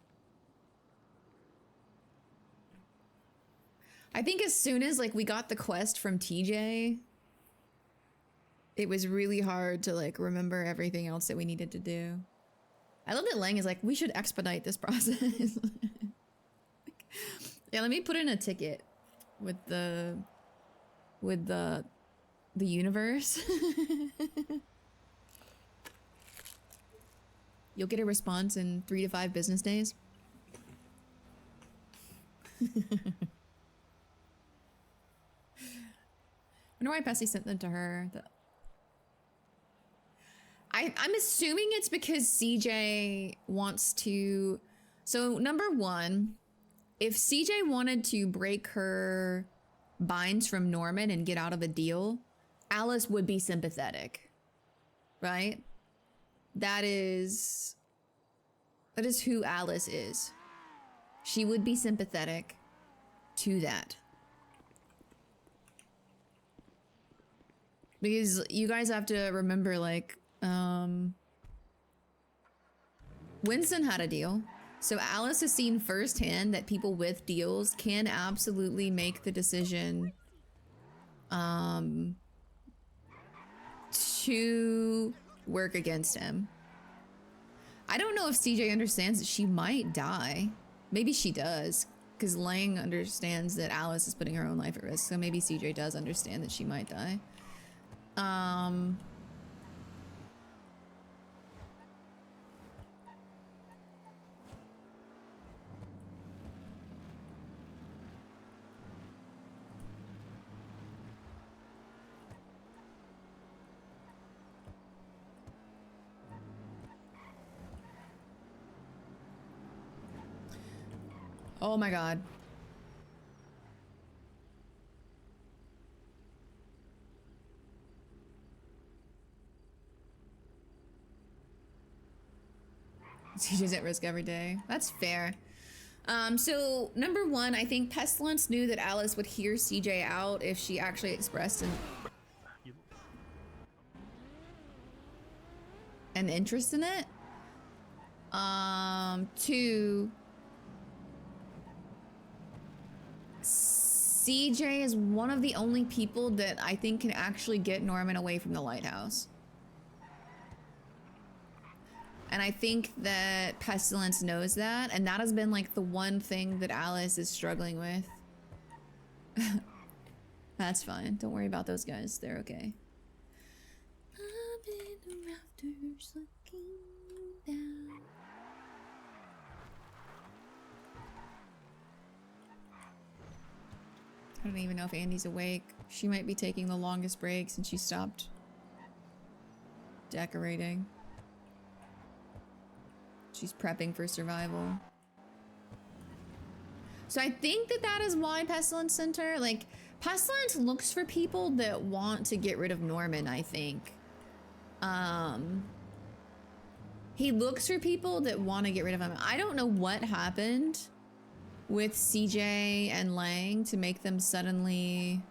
like we got the quest from TJ, it was really hard to like remember everything else that we needed to do. I love that Lang is like, we should expedite this process. Yeah, let me put in a ticket with the the universe. You'll get a response in 3 to 5 business days. Wonder why Bessie sent them to her. I'm assuming it's because CJ wants to. So number one, if CJ wanted to break her binds from Norman and get out of the deal, Alice would be sympathetic, right? That is who Alice is. She would be sympathetic to that. Because you guys have to remember, like, Winston had a deal. So Alice has seen firsthand that people with deals can absolutely make the decision to work against him. I don't know if CJ understands that she might die. Maybe she does, because Lang understands that Alice is putting her own life at risk, so maybe CJ does understand that she might die. Oh my god. CJ's at risk every day. That's fair. So number one, I think Pestilence knew that Alice would hear CJ out if she actually expressed an interest in it. Two, CJ is one of the only people that I think can actually get Norman away from the lighthouse. And I think that Pestilence knows that, and that has been like the one thing that Alice is struggling with. That's fine. Don't worry about those guys. They're okay. Up in the rafters looking down. I don't even know if Andy's awake. She might be taking the longest break since she stopped decorating. She's prepping for survival. So I think that is why Pestilence sent her. Like, Pestilence looks for people that want to get rid of Norman, I think. He looks for people that want to get rid of him. I don't know what happened with CJ and Lang to make them suddenly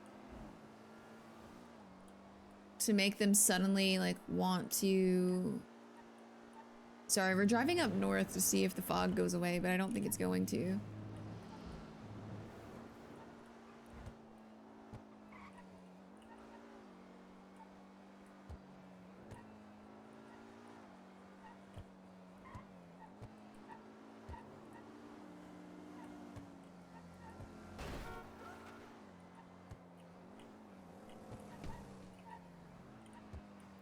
like want to. Sorry, we're driving up north to see if the fog goes away, but I don't think it's going to.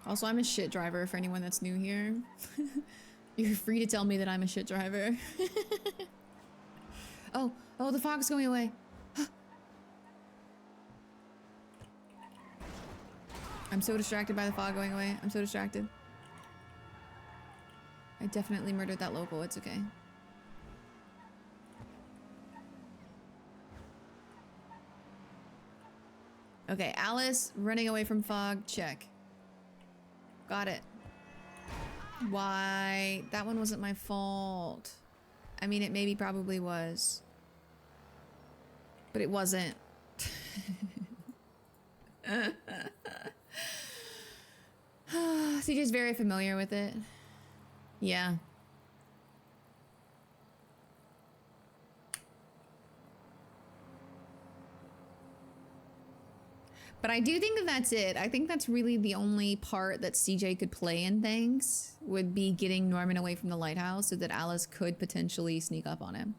Also, I'm a shit driver for anyone that's new here. You're free to tell me that I'm a shit driver. Oh, the fog's going away. I'm so distracted by the fog going away. I'm so distracted. I definitely murdered that local. It's okay. Okay, Alice running away from fog. Check. Got it. Why? That one wasn't my fault. I mean, it maybe probably was. But it wasn't. CJ's very familiar with it. Yeah. But I do think that that's it. I think that's really the only part that CJ could play in things, would be getting Norman away from the lighthouse so that Alice could potentially sneak up on him.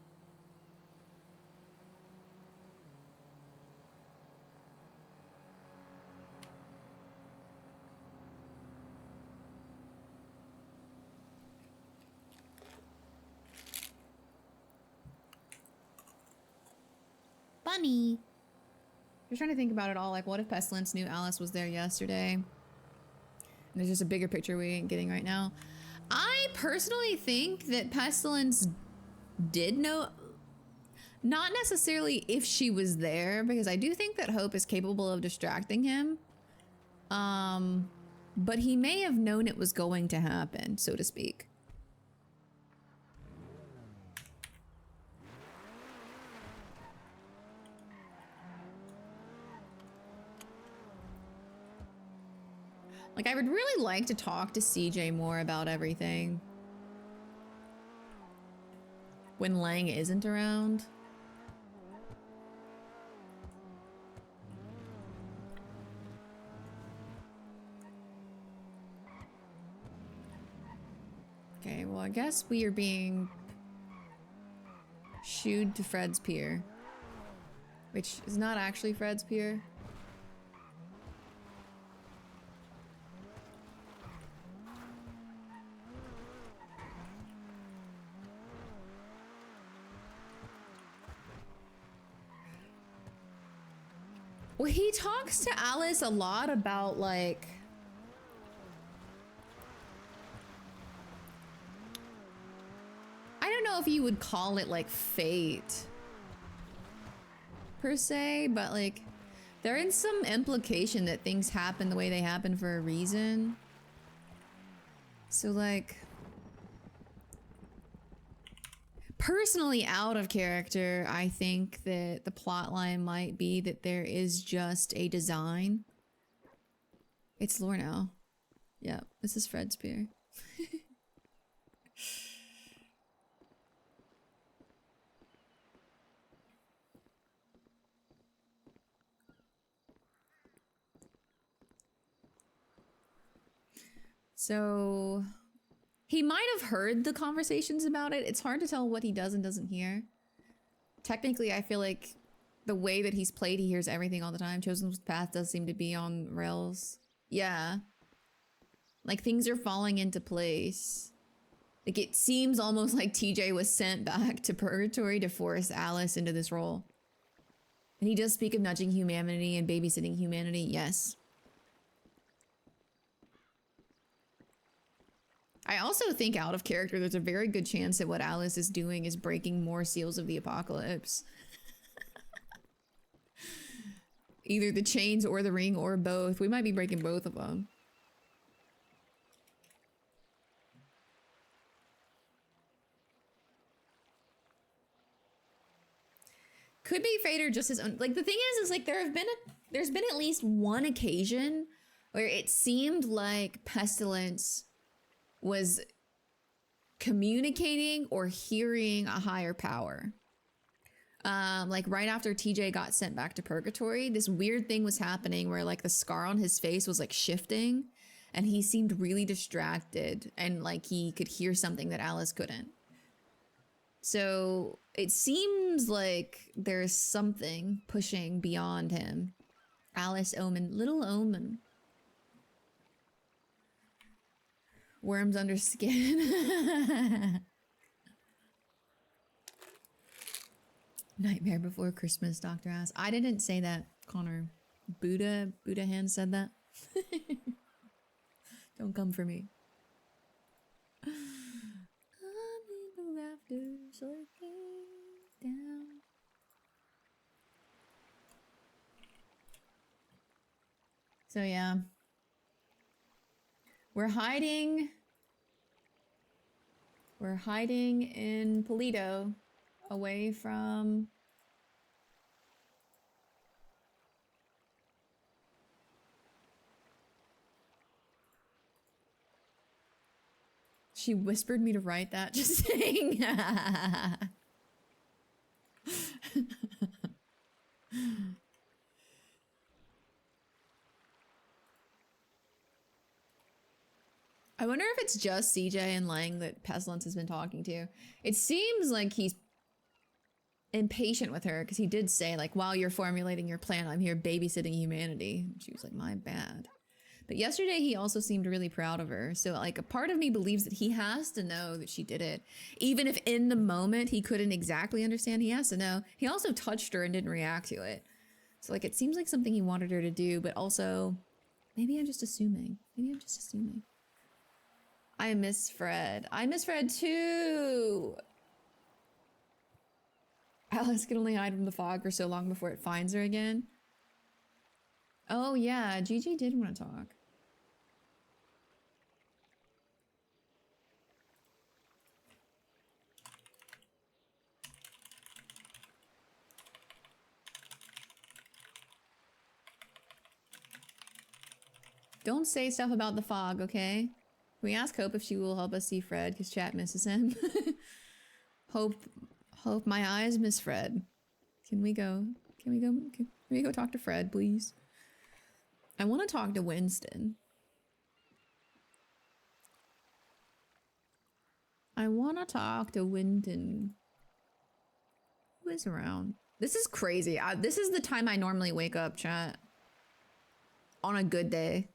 funny. Just trying to think about it all. Like, what if Pestilence knew Alice was there yesterday? And there's just a bigger picture we ain't getting right now. I personally think that Pestilence did know, not necessarily if she was there, because I do think that Hope is capable of distracting him. But he may have known it was going to happen, so to speak. Like, I would really like to talk to CJ more about everything when Lang isn't around. Okay, well, I guess we are being shooed to Fred's Pier, which is not actually Fred's Pier. Well, he talks to Alice a lot about, like, I don't know if you would call it, like, fate, per se, but, like, there is some implication that things happen the way they happen for a reason. So, like, personally, out of character, I think that the plot line might be that there is just a design. It's lore now. Yeah, this is Fred's Pier. So he might have heard the conversations about it. It's hard to tell what he does and doesn't hear. Technically, I feel like the way that he's played, he hears everything all the time. Chosen's path does seem to be on rails. Yeah. Like, things are falling into place. Like, it seems almost like TJ was sent back to Purgatory to force Alice into this role. And he does speak of nudging humanity and babysitting humanity, yes. I also think, out of character, there's a very good chance that what Alice is doing is breaking more seals of the apocalypse. Either the chains or the ring or both. We might be breaking both of them. Could be fate or just his own. Like, the thing is like, there's been at least one occasion where it seemed like Pestilence was communicating or hearing a higher power. Like, right after TJ got sent back to Purgatory, this weird thing was happening where, like, the scar on his face was, like, shifting, and he seemed really distracted, and, like, he could hear something that Alice couldn't. So it seems like there's something pushing beyond him. Alice, Omen, little Omen. Worms under skin. Nightmare Before Christmas, Dr. Ass. I didn't say that, Connor. Buddha Hand said that. Don't come for me. I'm in the rafters looking down. So yeah. We're hiding in Polito, away from She whispered me to write that, just saying. I wonder if it's just CJ and Lang that Pestilence has been talking to. It seems like he's impatient with her, because he did say, like, while you're formulating your plan, I'm here babysitting humanity. And she was like, my bad. But yesterday he also seemed really proud of her. So like a part of me believes that he has to know that she did it. Even if in the moment he couldn't exactly understand, he has to know. He also touched her and didn't react to it. So like it seems like something he wanted her to do, but also maybe I'm just assuming. Maybe I'm just assuming. I miss Fred. I miss Fred too. Alice can only hide from the fog for so long before it finds her again. Oh yeah, Gigi did want to talk. Don't say stuff about the fog, okay? Can we ask Hope if she will help us see Fred, because chat misses him. Hope my eyes miss Fred. Can we go talk to Fred, please? I want to talk to Winston. I want to talk to Winston. Who is around? This is crazy. This is the time I normally wake up, chat. On a good day.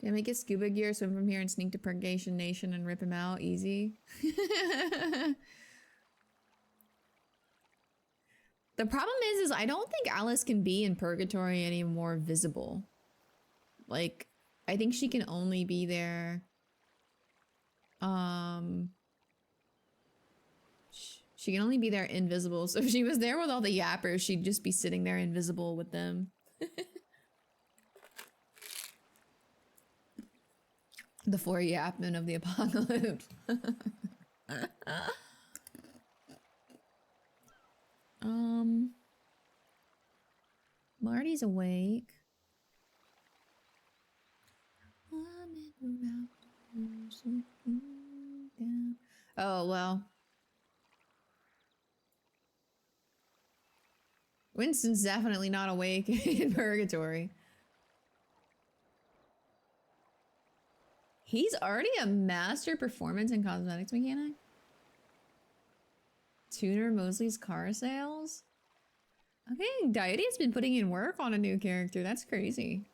Can I make a scuba gear, swim from here, and sneak to Purgation Nation and rip him out? Easy. The problem is I don't think Alice can be in Purgatory any more visible. Like, I think she can only be there. She can only be there invisible. So if she was there with all the yappers, she'd just be sitting there invisible with them. The 4 yapmen of the apocalypse. Marty's awake. Oh, well. Winston's definitely not awake in Purgatory. He's already a master performance and cosmetics mechanic? Tuner Mosley's car sales? Okay, Diety's been putting in work on a new character. That's crazy.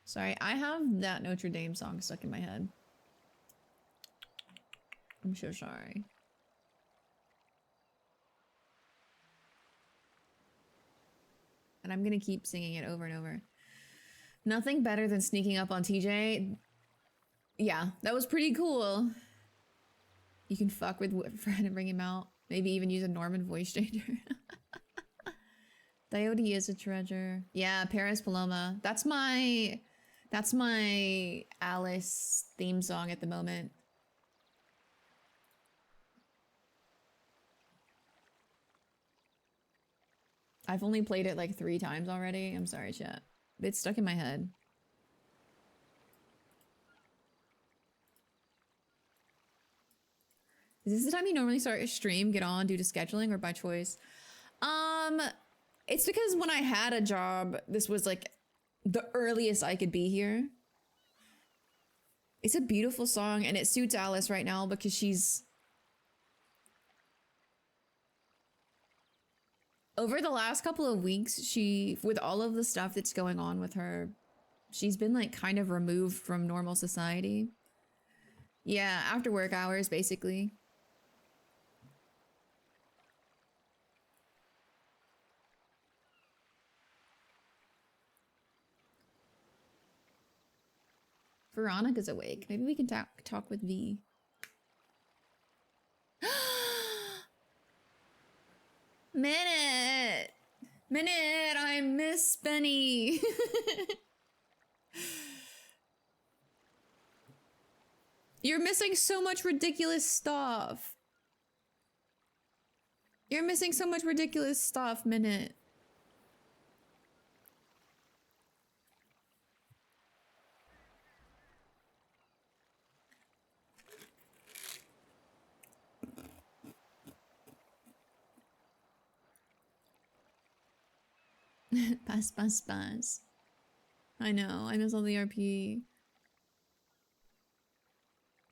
Sorry, I have that Notre Dame song stuck in my head. I'm so sorry. And I'm gonna keep singing it over and over. Nothing better than sneaking up on TJ. Yeah, that was pretty cool. You can fuck with Fred and bring him out. Maybe even use a Norman voice changer. Diode is a treasure. Yeah, Paris Paloma. That's my Alice theme song at the moment. I've only played it like 3 times already. I'm sorry, chat. It's stuck in my head. Is this the time you normally start your stream, get on due to scheduling, or by choice? It's because when I had a job, this was like the earliest I could be here. It's a beautiful song, and it suits Alice right now because she's... Over the last couple of weeks, with all of the stuff that's going on with her, she's been like kind of removed from normal society. Yeah, after work hours, basically. Veronica's awake. Maybe we can talk with V. Minute, I miss Benny. You're missing so much ridiculous stuff. You're missing so much ridiculous stuff, Minute. Pass. I know, I miss all the RP.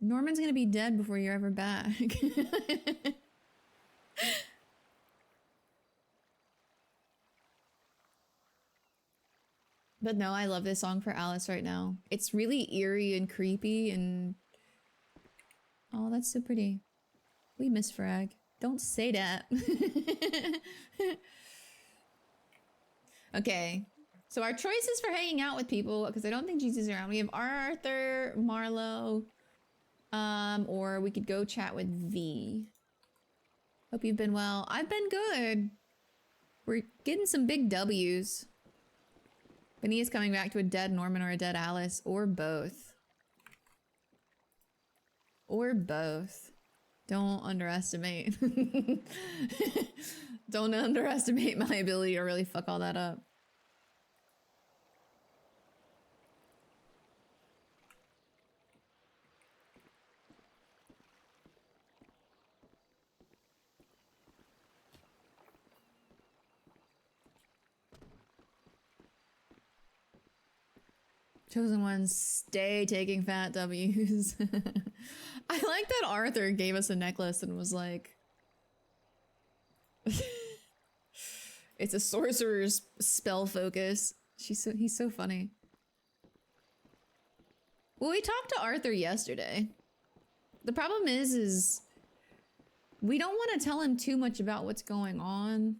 Norman's gonna be dead before you're ever back. But no, I love this song for Alice right now. It's really eerie and creepy and... Oh, that's so pretty. We miss Frag. Don't say that. Okay. So our choices for hanging out with people, because I don't think Jesus is around. We have Arthur, Marlo, or we could go chat with V. Hope you've been well. I've been good. We're getting some big W's. Benia's coming back to a dead Norman or a dead Alice, or both. Or both. Don't underestimate. Don't underestimate my ability to really fuck all that up. Chosen ones, stay taking fat W's. I like that Arthur gave us a necklace and was like... It's a sorcerer's spell focus. He's so funny. Well, we talked to Arthur yesterday. The problem is we don't want to tell him too much about what's going on.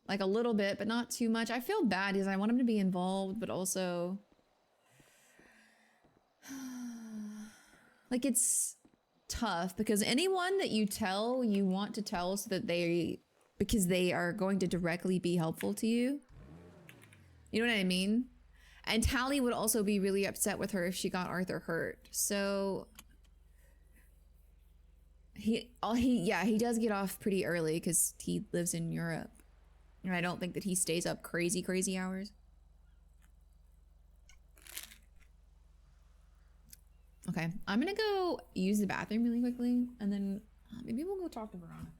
Like a little bit, but not too much. I feel bad because I want him to be involved, but also... Like, it's tough because anyone that you tell, you want to tell so that because they are going to directly be helpful to you. You know what I mean? And Tally would also be really upset with her if she got Arthur hurt. So he does get off pretty early because he lives in Europe. And I don't think that he stays up crazy hours. Okay, I'm gonna go use the bathroom really quickly, and then maybe we'll go talk to Veronica.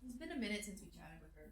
It's been a minute since we chatted with her.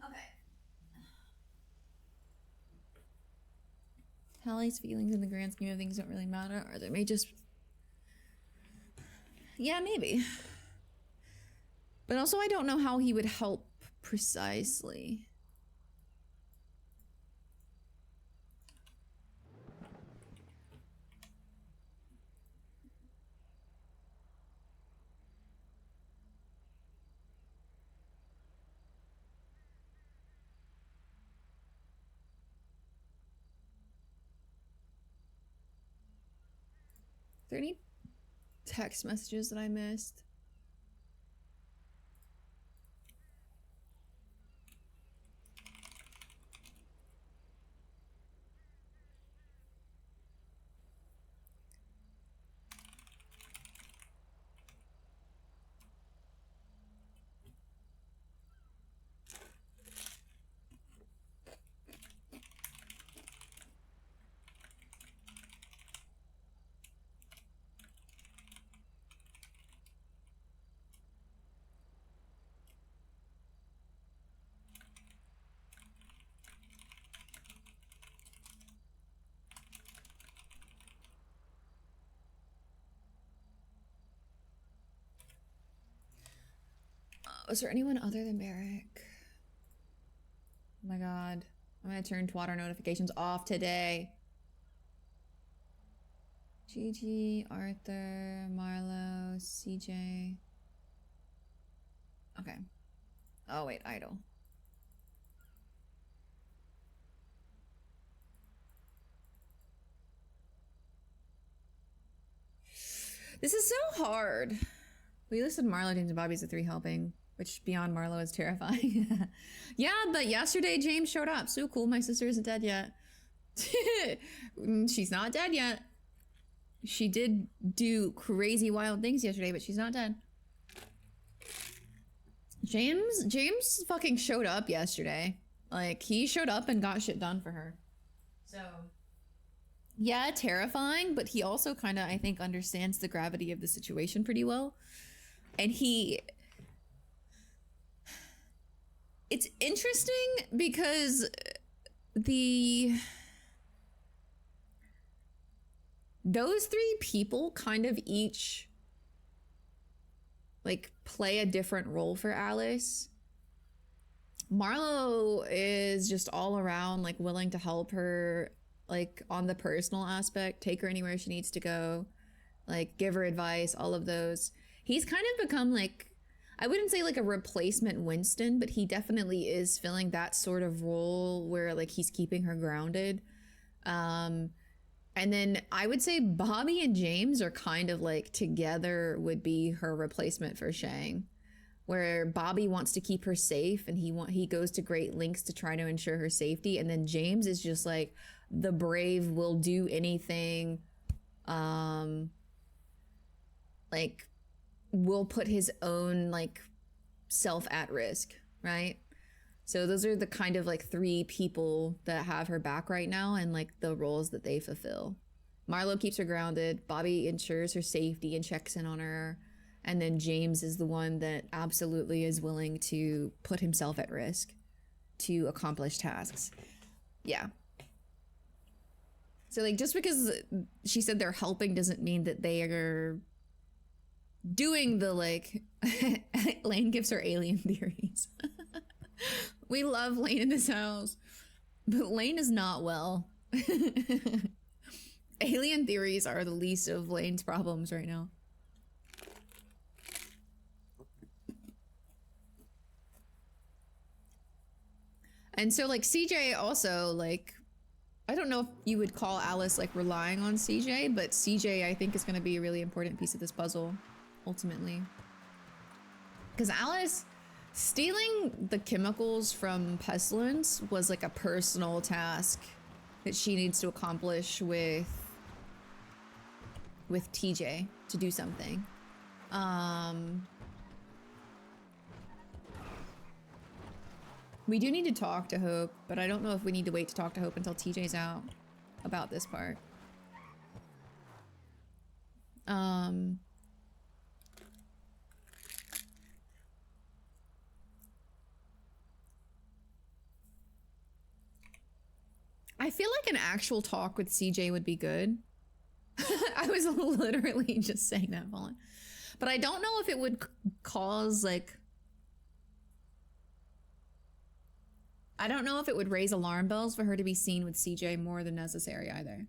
Okay. Hallie's feelings in the grand scheme of things don't really matter, or they may just... Yeah, maybe. But also I don't know how he would help precisely. Are there any text messages that I missed? Was there anyone other than Merrick? Oh my god. I'm gonna turn Twitter notifications off today. Gigi, Arthur, Marlo, CJ. Okay. Oh wait, idle. This is so hard. We listed Marlo, James, and Bobby as the 3 helping, which beyond Marlo is terrifying. Yeah, but yesterday James showed up. So cool, my sister isn't dead yet. She's not dead yet. She did do crazy wild things yesterday, but she's not dead. James fucking showed up yesterday. Like, he showed up and got shit done for her. So, yeah, terrifying, but he also kind of, I think, understands the gravity of the situation pretty well. And it's interesting because those 3 people kind of each like play a different role for Alice. Marlo is just all around like willing to help her, like on the personal aspect, take her anywhere she needs to go, like give her advice, all of those. He's kind of become like, I wouldn't say like a replacement Winston, but he definitely is filling that sort of role where like he's keeping her grounded. And then I would say Bobby and James are kind of like together would be her replacement for Shang, where Bobby wants to keep her safe and he goes to great lengths to try to ensure her safety. And then James is just like the brave, will do anything, like will put his own like self at risk, right? So those are the kind of like 3 people that have her back right now and like the roles that they fulfill. Marlo keeps her grounded, Bobby ensures her safety and checks in on her, and then James is the one that absolutely is willing to put himself at risk to accomplish tasks. Yeah. So like just because she said they're helping doesn't mean that they are doing the like Lane gives her alien theories. We love Lane in this house, but Lane is not well. Alien theories are the least of Lane's problems right now. And so like CJ also like, I don't know if you would call Alice like relying on CJ, but CJ I think is going to be a really important piece of this puzzle ultimately. Because Alice stealing the chemicals from Pestilence was like a personal task that she needs to accomplish with TJ to do something. We do need to talk to Hope, but I don't know if we need to wait to talk to Hope until TJ's out about this part. I feel like an actual talk with CJ would be good. I was literally just saying that, Vaughn. But I don't know if it would cause, like... I don't know if it would raise alarm bells for her to be seen with CJ more than necessary either.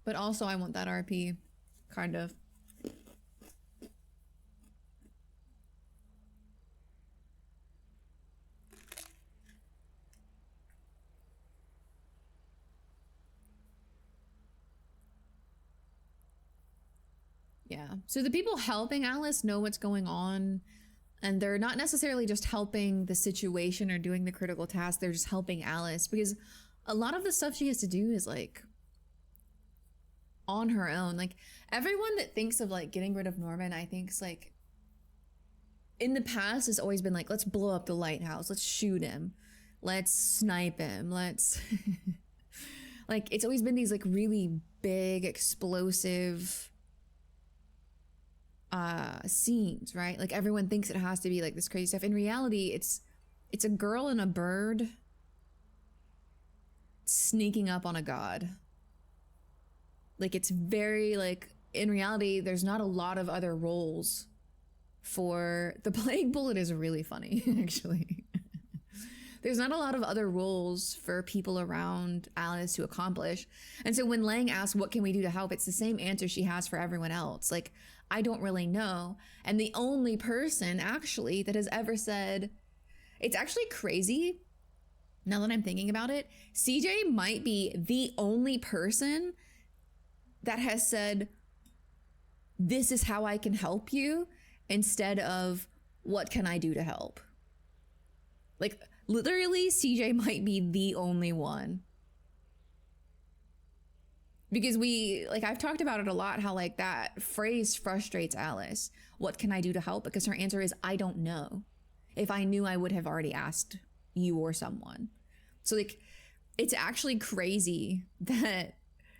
But also I want that RP, kind of. Yeah, so the people helping Alice know what's going on, and they're not necessarily just helping the situation or doing the critical task, they're just helping Alice, because a lot of the stuff she has to do is like on her own. Like everyone that thinks of like getting rid of Norman, I think's like in the past has always been like, let's blow up the lighthouse, let's shoot him, let's snipe him, let's like it's always been these like really big explosive scenes, right? Like everyone thinks it has to be like this crazy stuff. In reality, it's a girl and a bird sneaking up on a god. Like it's very like, in reality, there's not a lot of other roles for the plague bullet is really funny, actually. There's not a lot of other roles for people around Alice to accomplish. And so when Lang asks, what can we do to help? It's the same answer she has for everyone else. Like, I don't really know. And the only person actually that has ever said, it's actually crazy. Now that I'm thinking about it, CJ might be the only person that has said, this is how I can help you, instead of, what can I do to help? Like, literally, CJ might be the only one. Because I've talked about it a lot, how like that phrase frustrates Alice. What can I do to help? Because her answer is, I don't know. If I knew, I would have already asked you or someone. So like, it's actually crazy that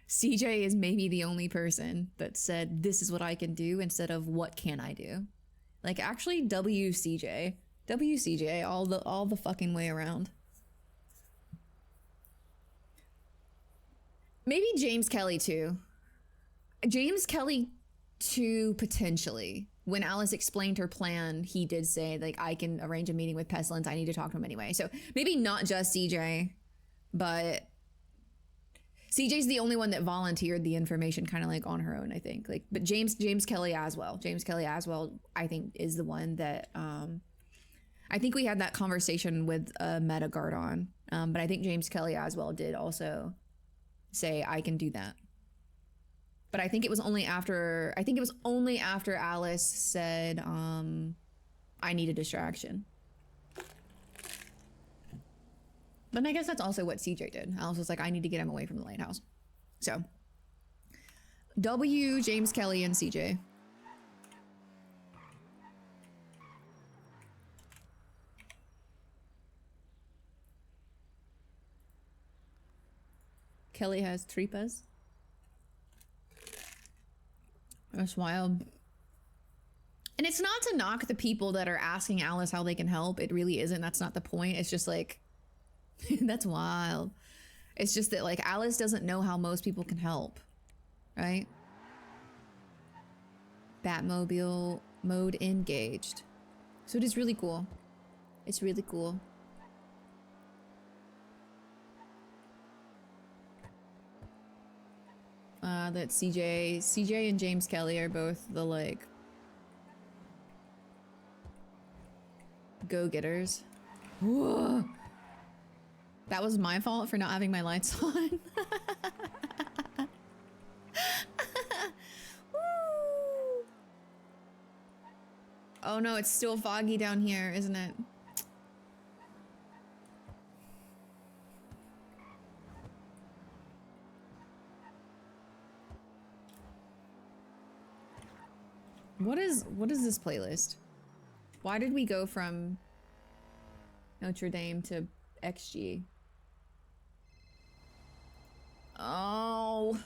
CJ is maybe the only person that said, this is what I can do, instead of what can I do? Like, actually, WCJ all the fucking way around. Maybe James Kelly too. James Kelly too, potentially. When Alice explained her plan, he did say, like, I can arrange a meeting with Pestilence. I need to talk to him anyway. So maybe not just CJ, but CJ's the only one that volunteered the information kind of like on her own, I think. Like, but James Kelly as well. James Kelly as well, I think, is the one that I think we had that conversation with Meta Guard on. But I think James Kelly as well did also say, I can do that. But I think it was only after Alice said, I need a distraction. But I guess that's also what CJ did. Alice was like, I need to get him away from the lighthouse. So, W, James Kelly, and CJ. Kelly has tripas. That's wild. And it's not to knock the people that are asking Alice how they can help. It really isn't. That's not the point. It's just like, that's wild. It's just that like Alice doesn't know how most people can help, right? Batmobile mode engaged. So it is really cool. It's really cool. That CJ and James Kelly are both the like go-getters. Whoa. That was my fault for not having my lights on. Woo. Oh no, it's still foggy down here, isn't it? What is this playlist? Why did we go from Notre Dame to XG? Oh.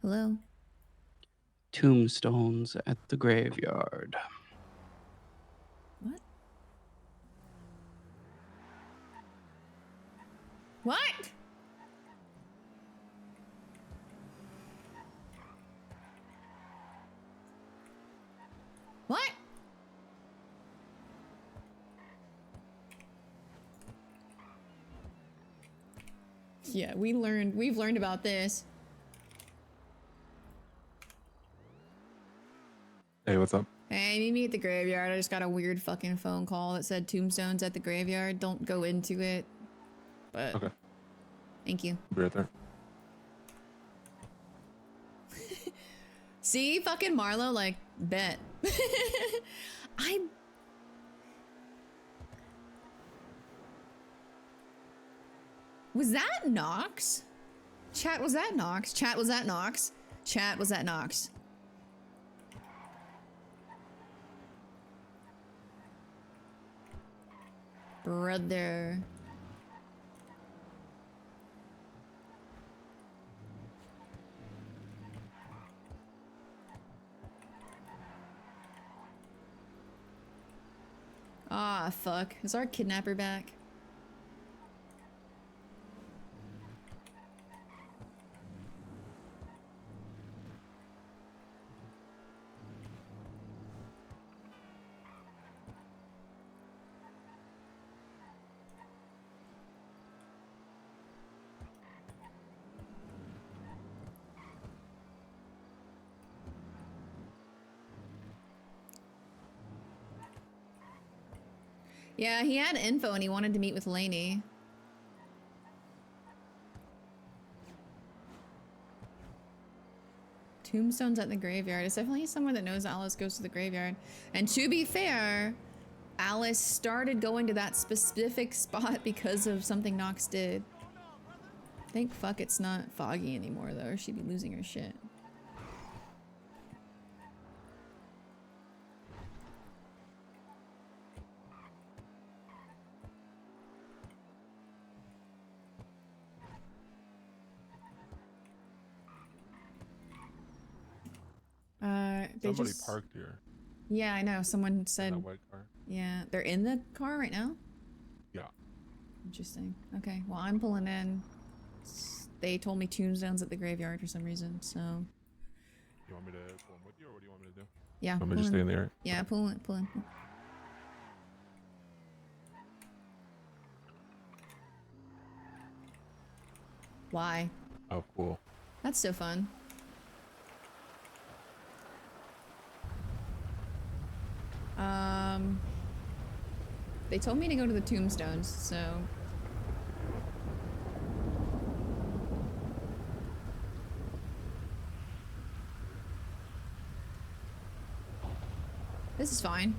Hello? Tombstones at the graveyard. What? What? What? Yeah, we've learned about this. Hey, what's up? Hey, meet me at the graveyard. I just got a weird fucking phone call that said tombstones at the graveyard. Don't go into it. But Okay. Thank you. I'll be right there. See, fucking Marlo, like, bet. Was that Nox? Chat, was that Nox? Chat, was that Nox? Chat, was that Nox? Brother. Ah, fuck. Is our kidnapper back? Yeah, he had info and he wanted to meet with Lainey. Tombstones at the graveyard. It's definitely someone that knows Alice goes to the graveyard. And to be fair, Alice started going to that specific spot because of something Nox did. Thank fuck it's not foggy anymore though, or she'd be losing her shit. They Somebody just... parked here. Yeah, I know. Someone In said... that white car. Yeah, they're in the car right now? Yeah. Interesting. Okay, well, I'm pulling in. They told me tombstones at the graveyard for some reason, so... You want me to pull him with you, or what do you want me to do? Yeah, Want me to just stay in the air? Yeah, pull in, pull in. Why? Oh, cool. That's so fun. They told me to go to the tombstones, so... This is fine.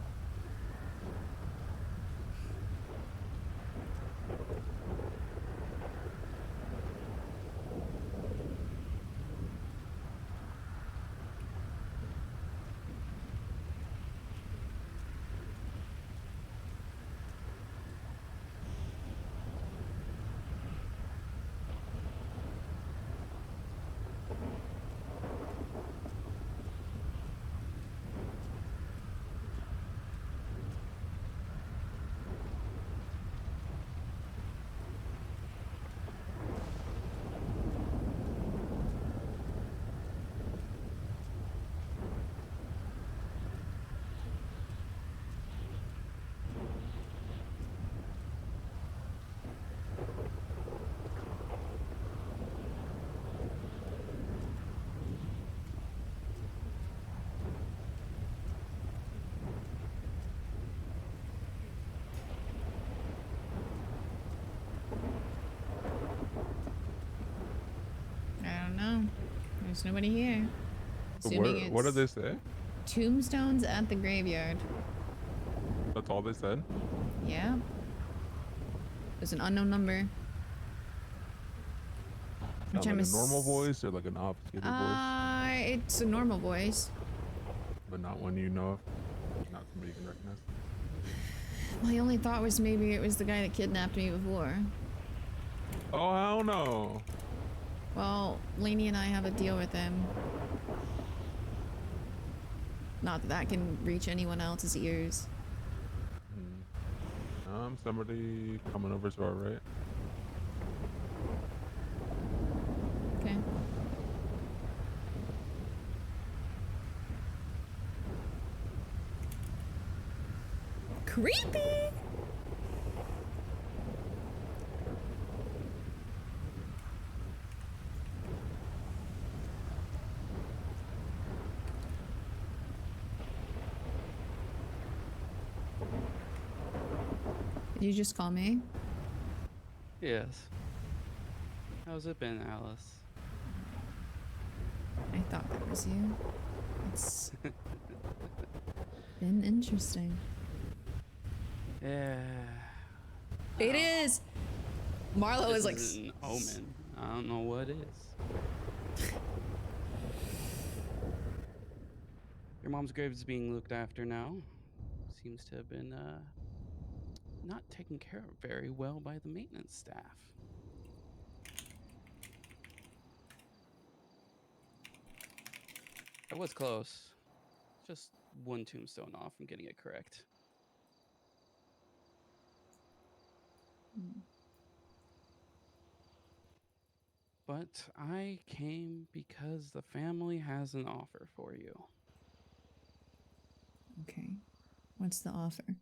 I don't know. There's nobody here. Assuming What did it's they say? tombstones at the graveyard. That's all they said? Yeah. There's an unknown number. Not like a normal voice or like an obfuscated voice? It's a normal voice. But not one you know of? Not somebody you can recognize? My only thought was maybe it was the guy that kidnapped me before. Oh, hell no. Well, Lainey and I have a deal with him. Not that that can reach anyone else's ears. Somebody coming over to our right. Okay. Creepy! Did you just call me? Yes. How's it been, Alice? I thought that was you. It's been interesting. Yeah. It is! Marlo This is like... is an omen. I don't know what is. Your mom's grave is being looked after now. Seems to have been not taken care of very well by the maintenance staff. I was close. Just one tombstone off from getting it correct. But I came because the family has an offer for you. Okay. What's the offer?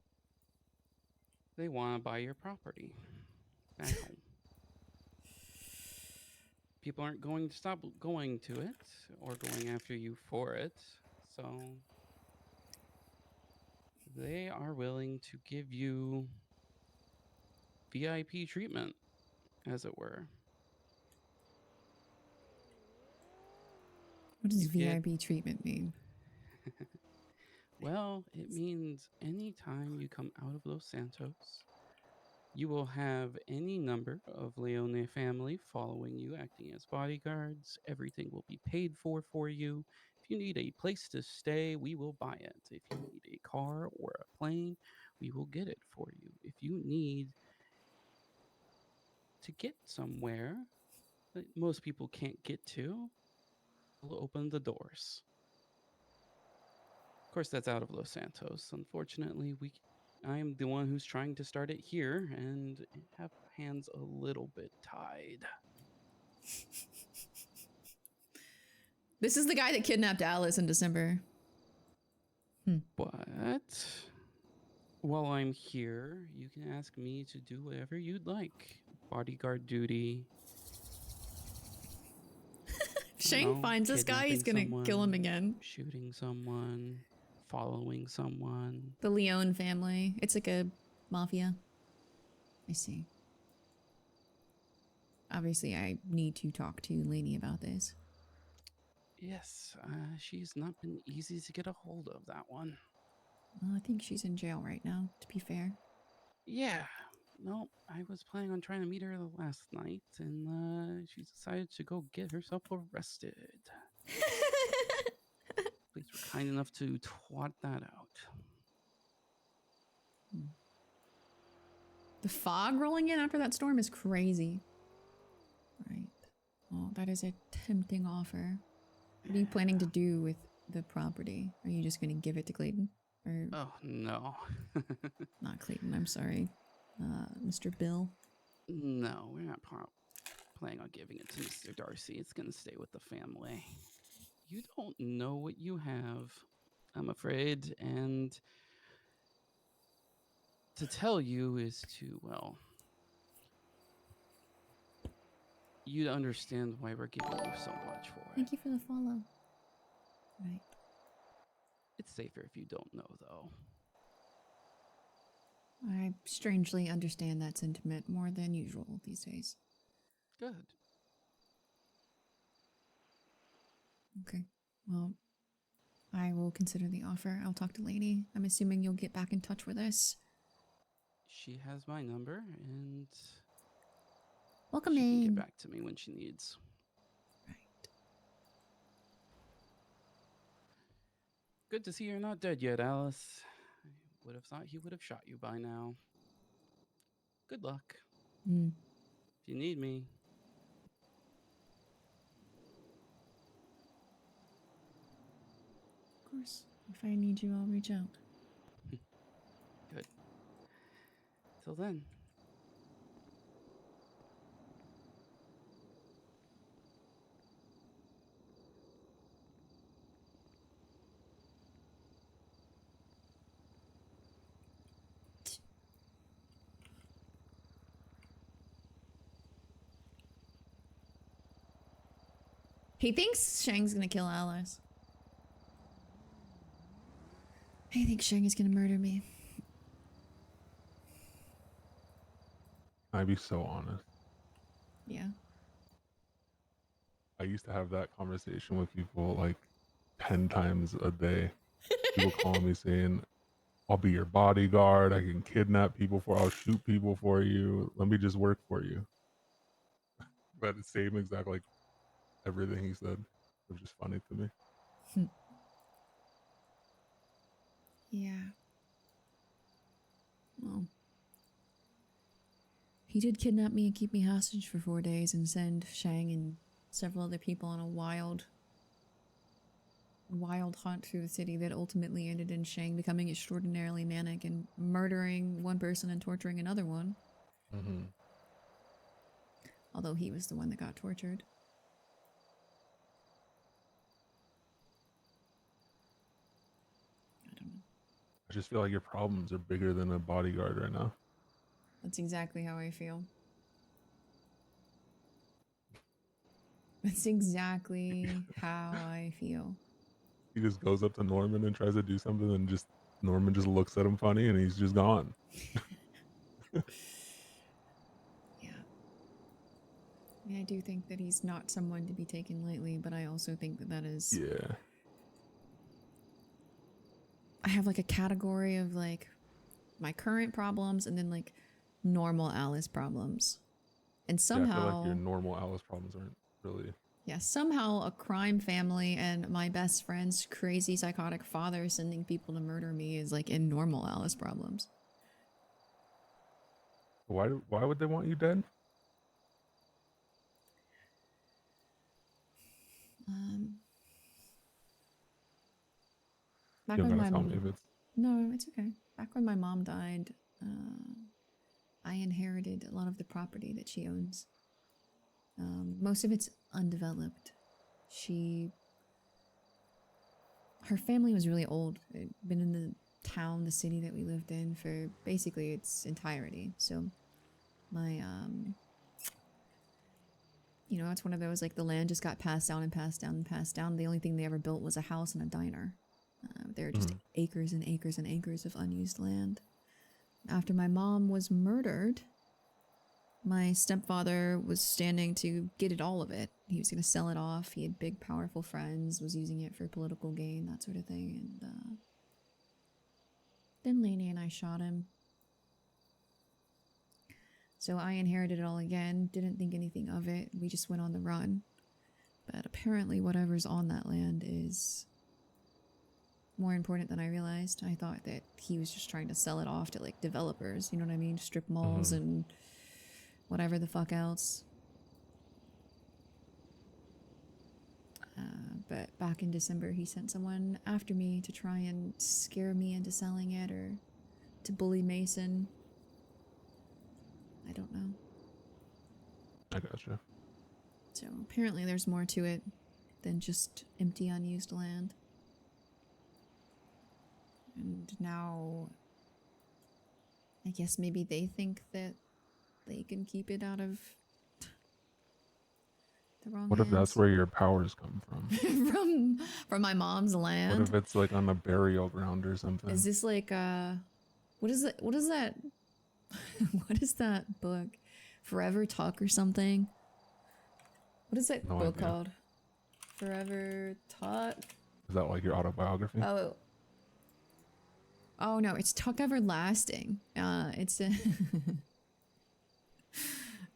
They want to buy your property back home. People aren't going to stop going to it or going after you for it, so they are willing to give you VIP treatment, as it were. What does You get- VIP treatment mean? Well, it means anytime you come out of Los Santos, you will have any number of Leone family following you, acting as bodyguards. Everything will be paid for you. If you need a place to stay, we will buy it. If you need a car or a plane, we will get it for you. If you need to get somewhere that most people can't get to, we'll open the doors. Of course, that's out of Los Santos. Unfortunately, I am the one who's trying to start it here and have hands a little bit tied. This is the guy that kidnapped Alice in December. But while I'm here, you can ask me to do whatever you'd like. Bodyguard duty. If Shang know, finds this guy, he's gonna kidnapping kill him someone. again. Shooting someone, following someone. The Leone family. It's like a mafia. I see. Obviously, I need to talk to Lainey about this. Yes, she's not been easy to get a hold of, that one. Well, I think she's in jail right now, to be fair. Yeah, no, I was planning on trying to meet her the last night, and she decided to go get herself arrested. Please were kind enough to twat that out. The fog rolling in after that storm is crazy. Right. Well, that is a tempting offer. What are you planning to do with the property? Are you just going to give it to Clayton? Or Oh, no. not Clayton, I'm sorry. Mr. Bill? No, we're not planning on giving it to Mr. Darcy. It's going to stay with the family. You don't know what you have, I'm afraid, and to tell you is to, well, you'd understand why we're giving you so much for it. Thank you for the follow. Right. It's safer if you don't know, though. I strangely understand that sentiment more than usual these days. Good. Okay. Well, I will consider the offer. I'll talk to Lainey. I'm assuming you'll get back in touch with us. She has my number, and Welcome she can in. get back to me when she needs. Right. Good to see you're not dead yet, Alice. I would have thought he would have shot you by now. Good luck. Mm. If you need me. Of course. If I need you, I'll reach out. Good. Till then. He thinks Shang's gonna kill Alice. He thinks Shang is gonna murder me. I'd be so honest. Yeah. I used to have that conversation with people like 10 times a day. People calling me saying, I'll be your bodyguard. I can kidnap people I'll shoot people for you. Let me just work for you. But the same exact, like everything he said. It was just funny to me. Yeah. Well. He did kidnap me and keep me hostage for 4 days and send Shang and several other people on a wild hunt through the city that ultimately ended in Shang becoming extraordinarily manic and murdering one person and torturing another one. Mm-hmm. Although he was the one that got tortured. I don't know. I just feel like your problems are bigger than a bodyguard right now. That's exactly how I feel. That's exactly how I feel. He just goes up to Norman and tries to do something, and just Norman just looks at him funny, and he's just gone. I do think that he's not someone to be taken lightly, but I also think that that is. Yeah. I have like a category of like my current problems and then like normal Alice problems. And Yeah, I feel like somehow, your normal Alice problems aren't really. yeah, somehow a crime family and my best friend's crazy psychotic father sending people to murder me is like in normal Alice problems. Why would they want you dead? Back You don't when gotta my tell me if it's. No, it's okay. Back when my mom died, I inherited a lot of the property that she owns. Most of it's undeveloped. Her family was really old. It'd been in the town, the city that we lived in for basically its entirety. So my, you know, it's one of those like the land just got passed down and passed down and passed down. The only thing they ever built was a house and a diner. There are just acres and acres and acres of unused land. After my mom was murdered, my stepfather was standing to get all of it. He was going to sell it off. He had big, powerful friends, was using it for political gain, that sort of thing. And then Lainey and I shot him. So I inherited it all again, didn't think anything of it. We just went on the run. But apparently whatever's on that land is more important than I realized. I thought that he was just trying to sell it off to like developers, you know what I mean? Strip malls and whatever the fuck else. But back in December, he sent someone after me to try and scare me into selling it or to bully Mason. I don't know. I gotcha. So apparently there's more to it than just empty unused land. And now I guess maybe they think that they can keep it out of the wrong What if that's hands. where your powers come from? from my mom's land? What if it's like on a burial ground or something? Is this like what is that what is that book? Forever Talk or something? What is that No book idea. called? Forever Talk? Is that like your autobiography? Oh no, it's Talk Everlasting. It's a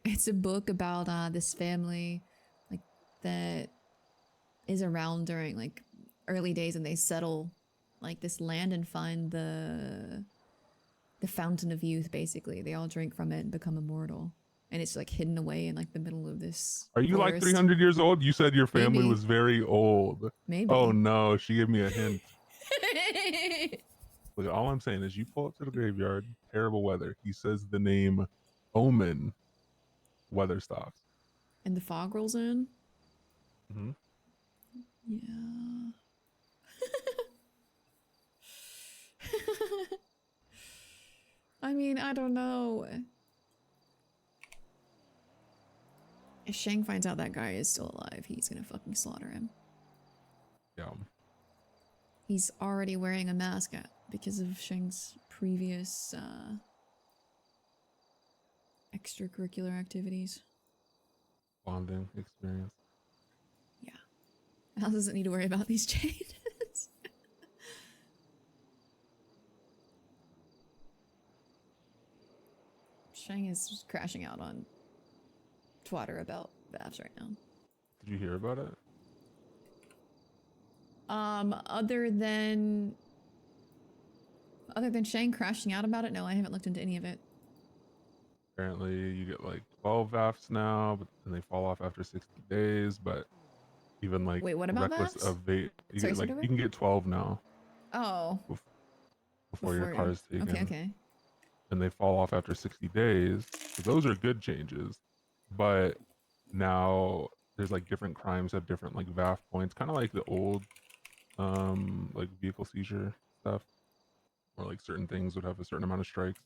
it's a book about this family like that is around during like early days, and they settle like this land and find the fountain of youth. Basically, they all drink from it and become immortal, and it's like hidden away in like the middle of this. Are you like forest. 300 years old? You said your family Maybe. was very old. Maybe. Oh no, she gave me a hint. Look, all I'm saying is you pull up to the graveyard, terrible weather. He says the name Omen. Weather stops. And the fog rolls in. Mm-hmm. Yeah. I mean, I don't know. If Shang finds out that guy is still alive, he's gonna fucking slaughter him. Yeah. He's already wearing a mask because of Shang's previous extracurricular activities. Bonding experience. Yeah. Al doesn't need to worry about these changes. Shang is just crashing out on Twitter about Vavs right now. Did you hear about it? Other than Shang crashing out about it, no, I haven't looked into any of it. Apparently, you get like 12 VAFs now, but then they fall off after 60 days. But even like Wait, what about reckless VAFs? evade, you Sorry, get like start over? you can get 12 now Oh. before your car is taken. Okay. And they fall off after 60 days. So those are good changes. But now there's like different crimes have different like VAF points, kind of like the old like vehicle seizure stuff, or like certain things would have a certain amount of strikes.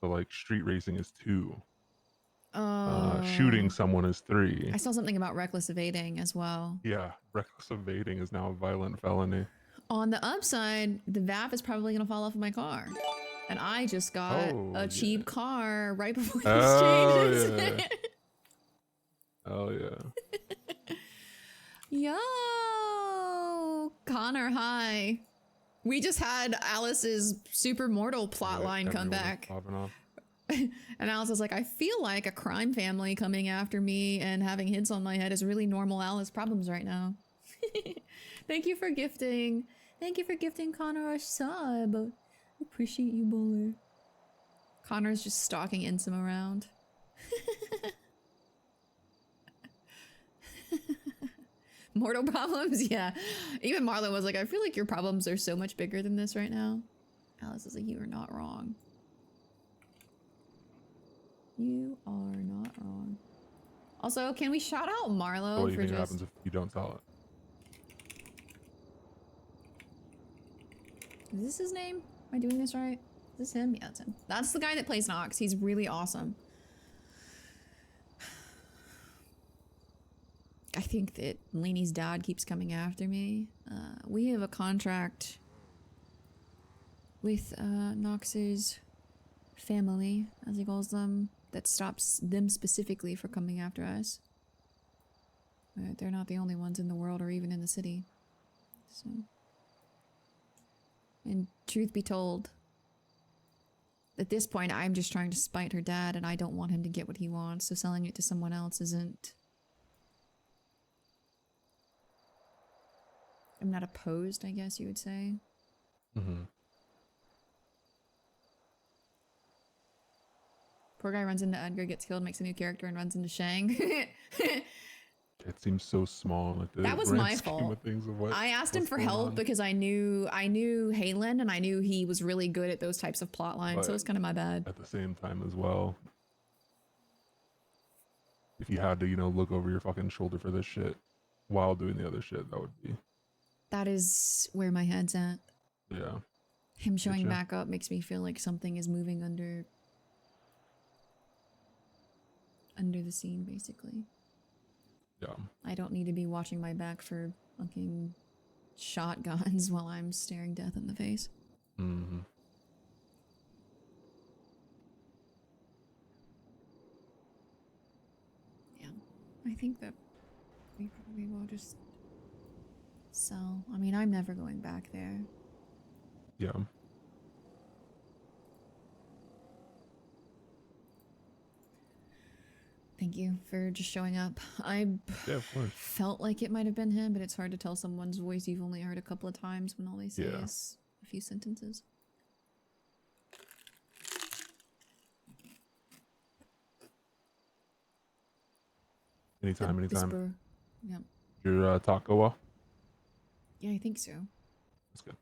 So like street racing is 2. Shooting someone is 3. I saw something about reckless evading as well. Yeah, reckless evading is now a violent felony. On the upside, the VAF is probably gonna fall off of my car. And I just got a cheap car right before these changes. Yeah. Hell yeah. Yo, Connor, hi. We just had Alice's super mortal plot line come Everyone is back. popping off. And Alice was like, I feel like a crime family coming after me and having hits on my head is really normal Alice problems right now. Thank you for gifting. Thank you for gifting Connor a sub. Appreciate you, Bowler. Connor's just stalking Insum around. Mortal problems? Yeah. Even Marlon was like, I feel like your problems are so much bigger than this right now. Alice is like, you are not wrong. You are not wrong. Also, can we shout out Marlo What do you for think just... happens if you don't sell it? Is this his name? Am I doing this right? Is this him? Yeah, it's him. That's the guy that plays Nox. He's really awesome. I think that Lainey's dad keeps coming after me. We have a contract with Nox's family, as he calls them, that stops them specifically for coming after us. They're not the only ones in the world or even in the city. So... And truth be told, at this point, I'm just trying to spite her dad, and I don't want him to get what he wants, so selling it to someone else isn't... I'm not opposed, I guess you would say. Mm-hmm. Poor guy runs into Edgar, gets killed, makes a new character, and runs into Shang. It seems so small. Like the That was grand my scheme fault. of things of what, I asked him what's for going help on. because I knew Halen, and I knew he was really good at those types of plot lines, so But it's kind of my bad. At the same time as well, if you had to, look over your fucking shoulder for this shit while doing the other shit, that would be... That is where my head's at. Yeah. Him showing Getcha. back up makes me feel like something is moving under the scene, basically. Yeah. I don't need to be watching my back for fucking shotguns while I'm staring death in the face. Mm-hmm. Yeah. I think that we probably will just sell. I mean, I'm never going back there. Yeah. Thank you for just showing up. I Yeah, of course. felt like it might have been him, but it's hard to tell someone's voice you've only heard a couple of times when all they say Yeah. is a few sentences. Anytime. Whisper. Yeah. Your taco? Yeah, I think so. That's good.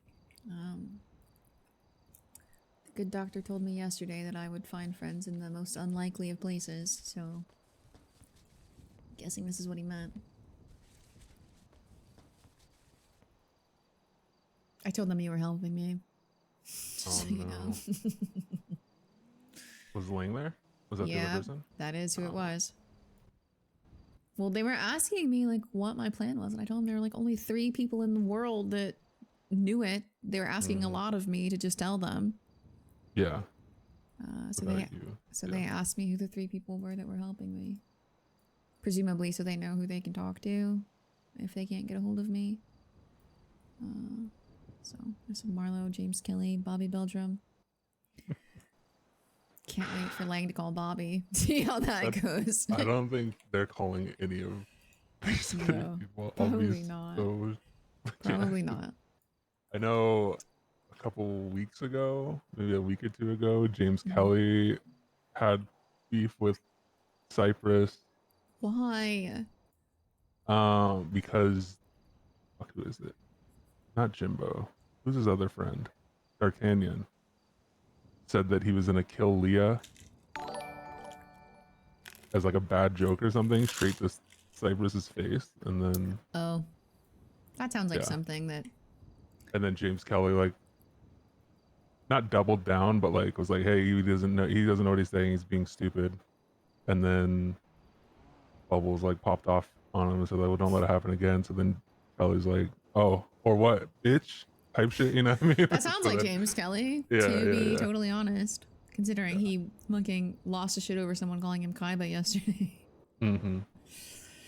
The good doctor told me yesterday that I would find friends in the most unlikely of places, so... Guessing this is what he meant. I told them you were helping me. Just Oh, so you no. know. Was Ling there? Was that the Yeah, other person? that is who it Oh. was. Well, they were asking me, like, what my plan was, and I told them there were, like, only 3 people in the world that knew it. They were asking a lot of me to just tell them. Yeah. So without you. they asked me who the 3 people were that were helping me. Presumably so they know who they can talk to if they can't get a hold of me. So there's Marlo, James Kelly, Bobby Beldrum. Can't wait for Lang to call Bobby. See how that goes. I don't think they're calling any of these No, people. probably not. So, Probably not. I know a couple weeks ago, maybe a week or 2 ago, James Mm-hmm. Kelly had beef with Cypress. Why? Because fuck, who is it? Not Jimbo. Who's his other friend? D'Artagnan. Said that he was gonna kill Leah as like a bad joke or something, straight to Cypress's face, and then Oh. That sounds like Yeah. something that... and then James Kelly like not doubled down, but like was like, hey, he doesn't know what he's saying, he's being stupid. And then Bubbles like popped off on him and said, like, well, don't let it happen again. So then Kelly's like, oh, or what, bitch? Type shit, you know what I mean? That sounds So like then- James Kelly, Yeah, to yeah, be yeah. totally honest. Considering he fucking lost a shit over someone calling him Kaiba yesterday. Mm-hmm.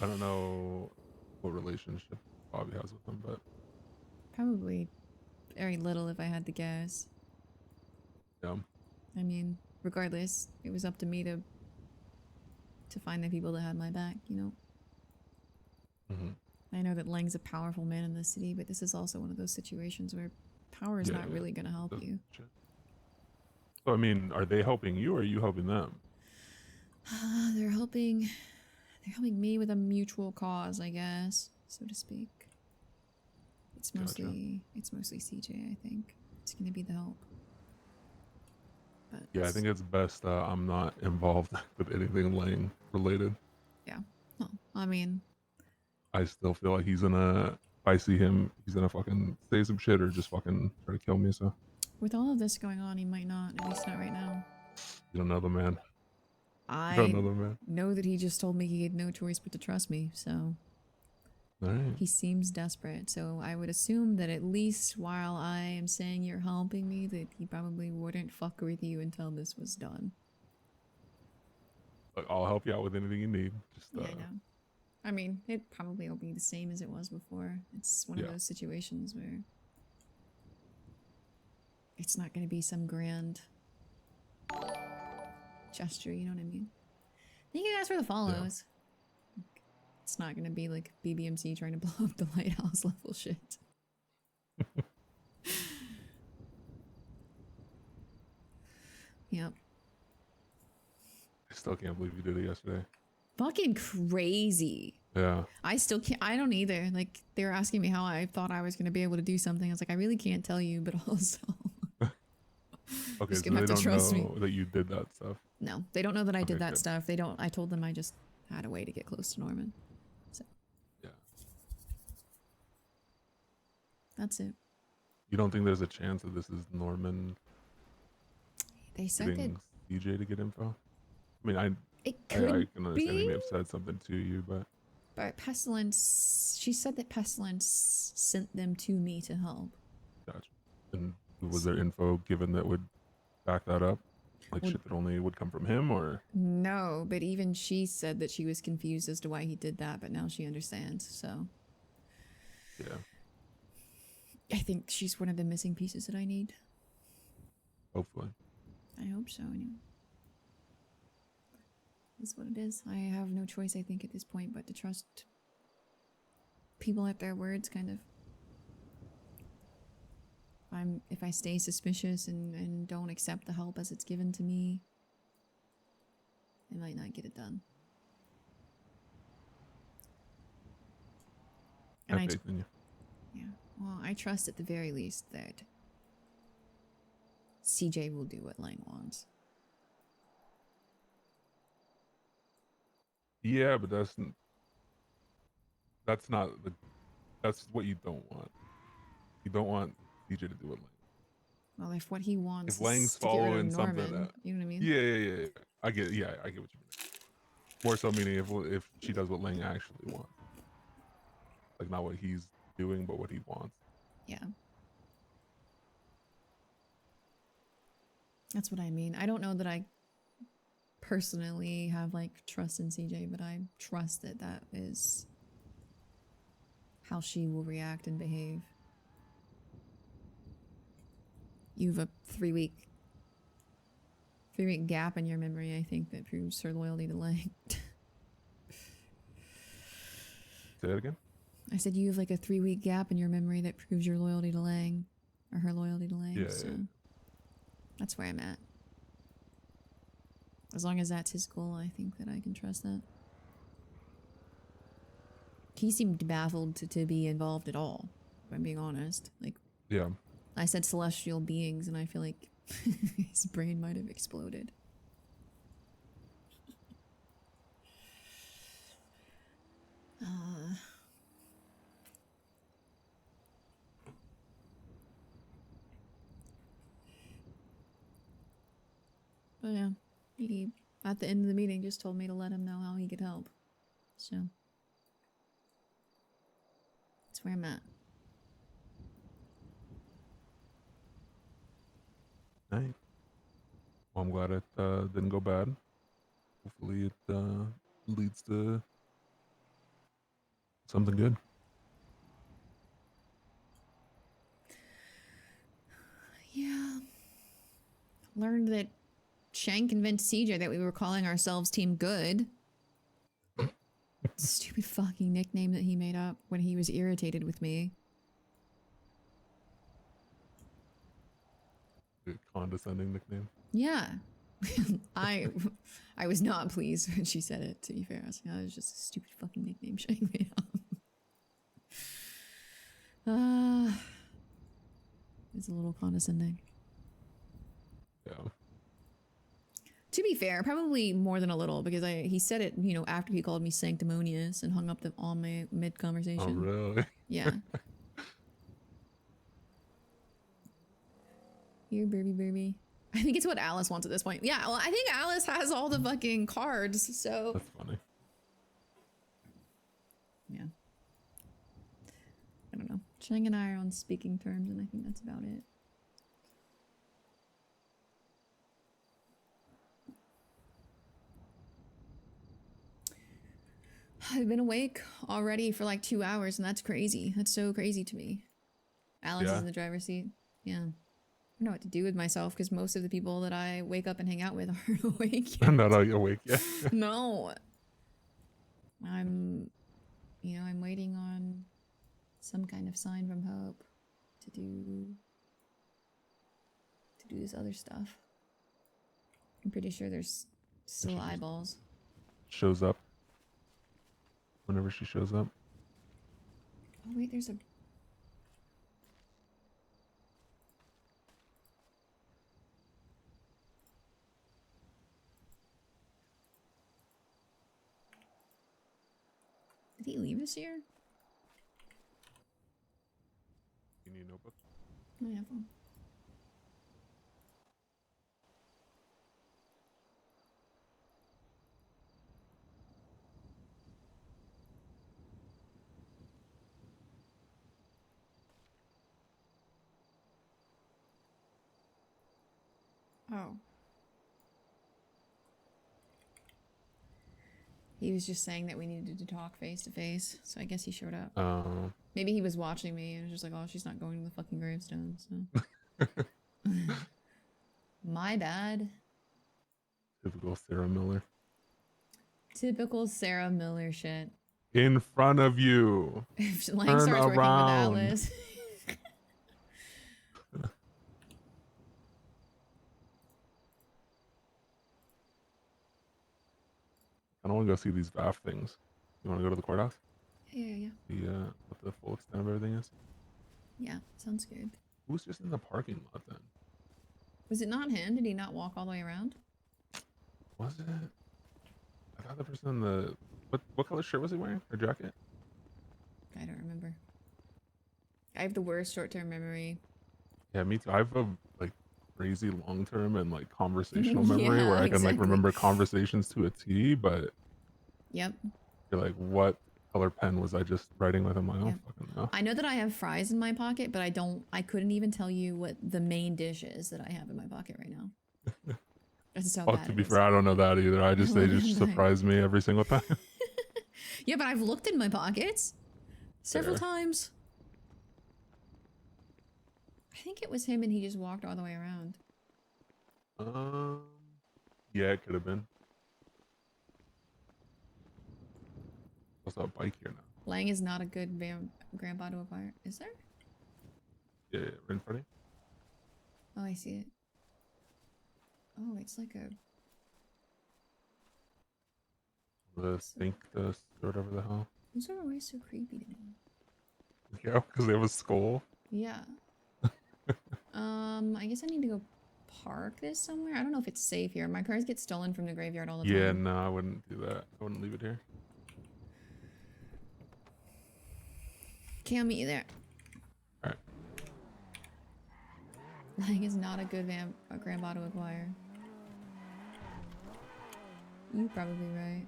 I don't know what relationship Bobby has with him, but Probably very little if I had to guess. yeah. I mean, regardless, it was up to me to find the people that had my back, you know? hmm I know that Lang's a powerful man in the city, but this is also one of those situations where power is Yeah, not really gonna help Doesn't you. shit. So I mean, are they helping you or are you helping them? They're helping me with a mutual cause, I guess, so to speak. It's Gotcha. mostly CJ, I think. It's gonna be the help. But Yeah, I think it's best I'm not involved with anything Lang related. yeah. Well, I mean, I still feel like he's gonna, if I see him, he's gonna fucking say some shit or just fucking try to kill me. So with all of this going on, he might not, at least not right now. you don't know the man. You don't I know the man. know that he just told me he had no choice but to trust me, so All right. he seems desperate. So I would assume that at least while I am saying you're helping me, that he probably wouldn't fuck with you until this was done. Look, I'll help you out with anything you need. Just Yeah, I know. I mean, it probably will be the same as it was before. It's one of Yeah. those situations where it's not going to be some grand gesture, you know what I mean? You can ask for the follows. It's not going to be like BBMC trying to blow up the lighthouse level shit. Yep. I still can't believe you did it yesterday. Fucking crazy. Yeah. I still can't. I don't either. Like, they were asking me how I thought I was going to be able to do something. I was like, I really can't tell you, but also. Okay, Just so gonna they have to don't trust me. know that you did that stuff. No, they don't know that I did Okay, that good. stuff. They don't. I told them I just had a way to get close to Norman. So Yeah. that's it. You don't think there's a chance that this is Norman They said that getting CJ to get info? I mean, it I could can understand he be, may have said something to you, but but Pestilence. She said that Pestilence sent them to me to help. gotcha. And was there info given that would back that up? Like Well, shit that only would come from him, or no, but even she said that she was confused as to why he did that, but now she understands. So yeah, I think she's one of the missing pieces that I need. hopefully. I hope so. Anyway, that's what it is. I have no choice, I think, at this point, but to trust people at their words, kind of. If I stay suspicious and don't accept the help as it's given to me, I might not get it done. I And have faith in you. yeah, well, I trust at the very least that CJ will do what Lang wants. Yeah, but that's not the that's what you don't want. You don't want CJ to do it. Well, if what he wants If Lang's is to get rid of following something, Norman, you know what I mean? yeah. I get what you mean. More so meaning if she does what Lang actually wants, like not what he's doing, but what he wants. Yeah. That's what I mean. I don't know that I personally have like trust in CJ, but I trust that that is how she will react and behave. You have a 3-week gap in your memory, I think, that proves her loyalty to Lang. Say it again. I said you have like a 3-week gap in your memory that proves your loyalty to Lang, or her loyalty to Lang. Yeah, So yeah. that's where I'm at. As long as that's his goal, I think that I can trust that. He seemed baffled to be involved at all, if I'm being honest. Like, Yeah. I said celestial beings, and I feel like his brain might have exploded. But yeah, he, at the end of the meeting, just told me to let him know how he could help. So, that's where I'm at. Nice. Well, I'm glad it didn't go bad. Hopefully it leads to Something good. Yeah. Learned that Shang convinced CJ that we were calling ourselves Team Good. Stupid fucking nickname that he made up when he was irritated with me. Good condescending nickname. Yeah. I was not pleased when she said it, to be fair. I was like, oh, it was just a stupid fucking nickname Shang made up. It's a little condescending. Yeah. To be fair, probably more than a little, because he said it, you know, after he called me sanctimonious and hung up on my mid-conversation. Oh, really? Yeah. Here, Burby. I think it's what Alice wants at this point. Yeah, well, I think Alice has all the fucking cards, so... That's funny. Yeah. I don't know. Chang and I are on speaking terms, and I think that's about it. I've been awake already for like 2 hours, and that's crazy. That's so crazy to me. Alice is in the driver's seat. Yeah. I don't know what to do with myself, because most of the people that I wake up and hang out with aren't awake yet. I'm not awake yet. No. I'm waiting on some kind of sign from Hope to do this other stuff. I'm pretty sure there's still eyeballs. Shows up. Whenever she shows up. Oh wait, there's a... Did he leave us here? You need a notebook? Oh yeah, fine. Oh. He was just saying that we needed to talk face to face, so I guess he showed up. Oh. Maybe he was watching me and was just like, oh, she's not going to the fucking gravestone, so. My bad. Typical Sarah Miller. Typical Sarah Miller shit. In front of you. If Lang Turn starts working around. with Atlas. I don't want to go see these VAF things. You want to go to the courthouse? Yeah. See what the full extent of everything is? Yeah, sounds good. Who's just in the parking lot then? Was it not him? Did he not walk all the way around? Was it? I thought the person in the... What color shirt was he wearing? Or jacket? I don't remember. I have the worst short-term memory. Yeah, me too. I have a like crazy long-term and like conversational memory Yeah, where I can exactly. like remember conversations to a T, but Yep. you're like, what color pen was I just writing with? I'm like, oh, Yep. fucking no. I know that I have fries in my pocket, but I couldn't even tell you what the main dish is that I have in my pocket right now. That's how bad To it be is. fair, I don't know that either. They just Nice. surprise me every single time. Yeah, but I've looked in my pockets several Fair. times. I think it was him and he just walked all the way around. Yeah, it could have been. Also a bike here now. Lang is not a good grandpa to acquire. Is there? Yeah, right in front of Oh, I see it. Oh, it's like a... you. The sink, or whatever the hell. Those are always so creepy to me. Yeah, because they have a skull. Yeah. I guess I need to go park this somewhere. I don't know if it's safe here. My cars get stolen from the graveyard all the Yeah, time. no, I wouldn't do that. I wouldn't leave it here. Okay, I'll meet you there. Alright. Lang is not a good grandpa to acquire. You're probably right.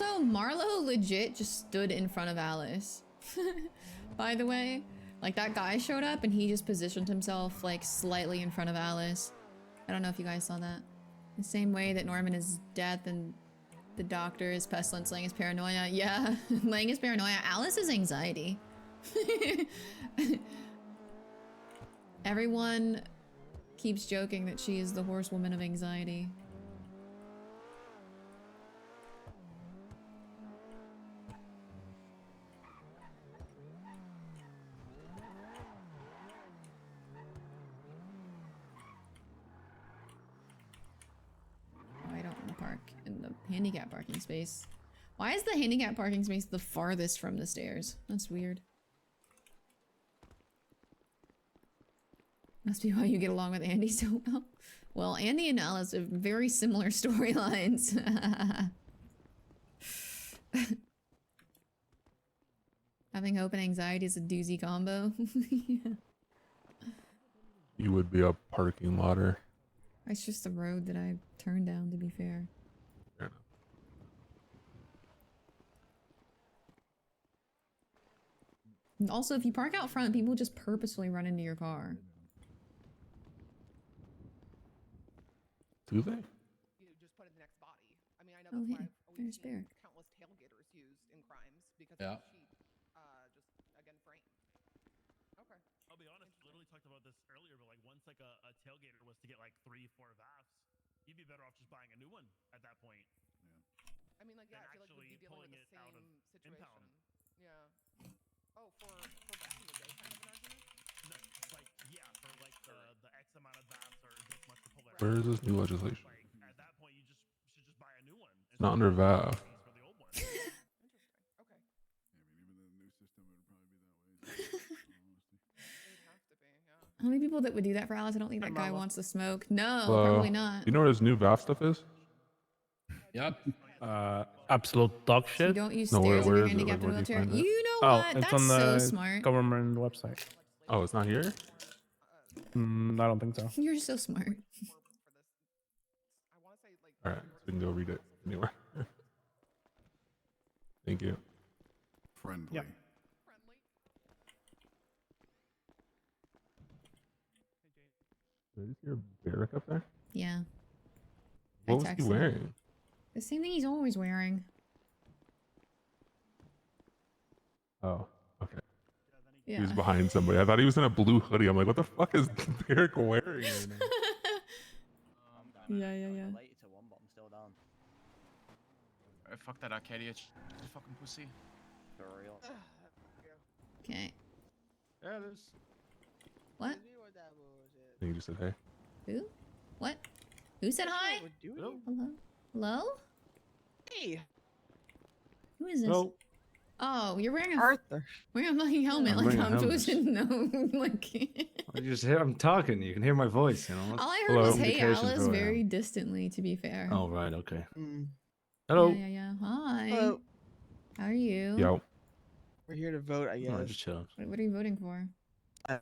Also, Marlo legit just stood in front of Alice. By the way, like that guy showed up and he just positioned himself like slightly in front of Alice. I don't know if you guys saw that. The same way that Norman is death and the doctor is pestilence, Lang is paranoia. Yeah, Lang is paranoia. Alice is anxiety. Everyone keeps joking that she is the horsewoman of anxiety. Oh, I don't want to park in the handicap parking space. Why is the handicap parking space the farthest from the stairs? That's weird. Must be why you get along with Andy so well. Well, Andy and Alice have very similar storylines. Having hope and anxiety is a doozy combo. Yeah. You would be a parking lotter. It's just the road that I turned down, to be fair. Fair enough. And also, if you park out front, people just purposefully run into your car. Do they? You just put in the next body. I mean, I know Oh, that's why hey, we've there's seen Bear. countless tailgaters used in crimes because Yeah. it's cheap. Just again frame. Okay. I'll be honest, we literally talked about this earlier, but like once like a tailgater was to get like 3-4 VAFs, you'd be better off just buying a new one at that point. I mean, like, yeah, Than I feel like we'd actually be dealing with pulling the it out same of situation. impound. Yeah. Oh, for back in the day kind of an argument? No, like yeah, for like the X amount of VAFs or this much to pull that. Where is this new legislation? Like at that point, you should just buy a new one. It's not under VAF. For the old one. Interesting. Okay. It would have to be, yeah. How many people that would do that for Alice? I don't think that guy wants to smoke. No, Hello? probably not. You know what his new VAF stuff is? Yep. Absolute dog So you shit. don't use No, stairs if where you're is it? Like, handicapped in a where do you wheelchair. find it? You know Oh, what? it's That's on so the smart. government website. Oh, it's not here? I don't think so. You're so smart. For this, I want to say like. Alright, so we can go read it anywhere. Thank you. Friendly. Yep. Friendly. Did I just hear Barrick up there? Yeah. What was he texted him. wearing? The same thing he's always wearing. Oh, okay. Yeah. He was behind somebody. I thought he was in a blue hoodie. I'm like, what the fuck is Barrick wearing right now? Yeah. Related to one, but I'm still down. Fuck that Arcadia, fucking pussy. For real. Okay. Yeah, it is. What? And he just said, hey. Who? What? Who said hi? Hello? Hello? Hello? Hey. Who is this? No. Oh, you're wearing a Arthur. wearing a fucking helmet I'm like wearing a I'm helmet. supposed to know. Like I just hear I'm talking. You can hear my voice. You know. all I heard Hello. was "Hey Indications Alice" who I am. very distantly. To be fair. Oh right, okay. Hello. Yeah. Hi. Hello. How are you? Yo. We're here to vote, I No, guess. just chilling. What are you voting for? I'm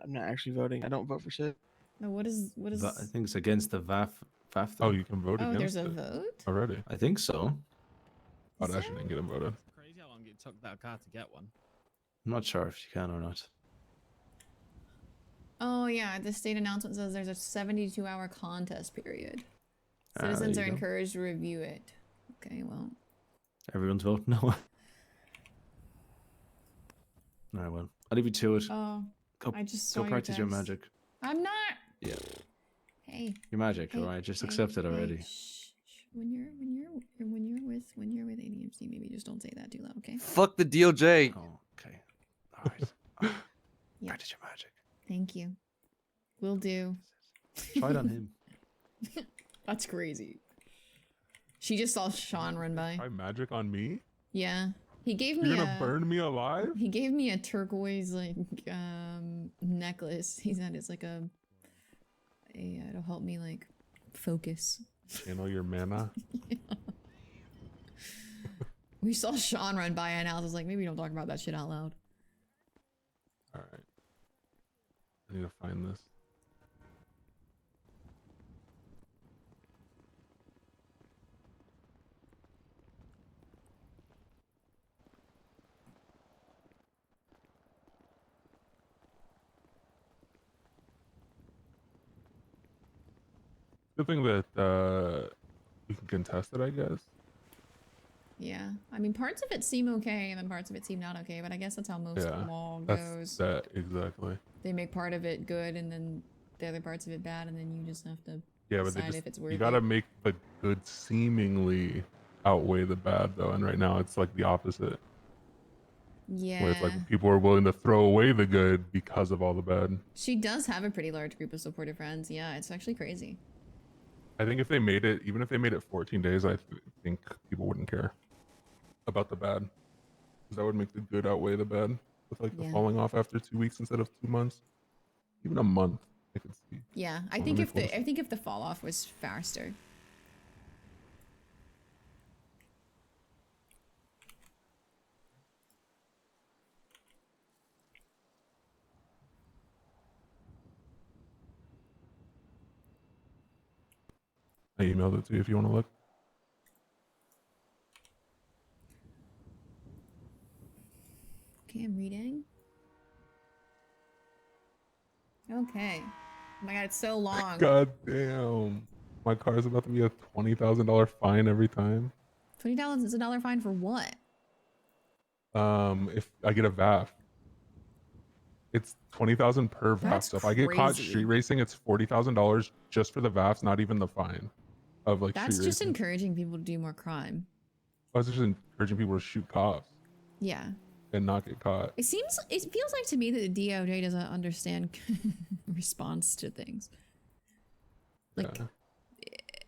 not actually voting. I don't vote for shit. No. What is? I think it's against the VAF. VAF Oh, thing. you can vote Oh, against there's a it vote. already. I think so. Oh, Is I there? actually didn't get him voted. Crazy how long it took that car to get one. I'm not sure if you can or not. Oh yeah, the state announcement says there's a 72-hour contest period. There Citizens you are go. encouraged to review it. Okay, well. Everyone's voting no. All right, well, I'll leave you to it. Oh, Go, I just saw go your practice your text. magic. I'm not. Yeah, Hey. your magic. Hey, all right, just hey, accept it hey, already. shh. When you're with ADMC, maybe just don't say that too loud, okay? Fuck the DOJ. Oh, okay. All right. All right. Yeah. Practice your magic. Thank you. Will do. Try it on him. That's crazy. She just saw Sean run by. Try magic on me? Yeah. He gave You're me gonna burn me alive? He gave me a turquoise like necklace. He said it's like it'll help me like focus. Channel your mana. We saw Sean run by and I was like, maybe don't talk about that shit out loud. Alright. I need to find this. Good thing that you can contest it, I guess. Yeah, I mean, parts of it seem okay, and then parts of it seem not okay. But I guess that's how most Yeah, law that's goes. that exactly. They make part of it good, and then the other parts of it bad, and then you just have to Yeah, but they decide just if it's worth you gotta it. make the good seemingly outweigh the bad though, and right now it's like the opposite. Where it's like Yeah, people are willing to throw away the good because of all the bad. she does have a pretty large group of supportive friends. Yeah, it's actually crazy. I think if they made it, even if they made it 14 days, I think people wouldn't care about the bad. Because that would make the good outweigh the bad. With like the Yeah. falling off after 2 weeks instead of 2 months. Even a month, I could see. Yeah, I Well, think let me if pull the this- fall off was faster. I emailed it to you if you want to look. Okay, I'm reading. Okay. Oh my god, it's so long. God damn. My car is about to be a $20,000 fine every time. $20 is a dollar fine for what? If I get a VAF. It's 20,000 per VAF. That's So if I get caught crazy. street racing, it's $40,000 just for the VAFs, not even the fine of like That's street just racing. encouraging people to do more crime. I was just encouraging people to shoot cops Yeah. and not get caught. It feels like to me that the DOJ doesn't understand response to things. Like, Yeah.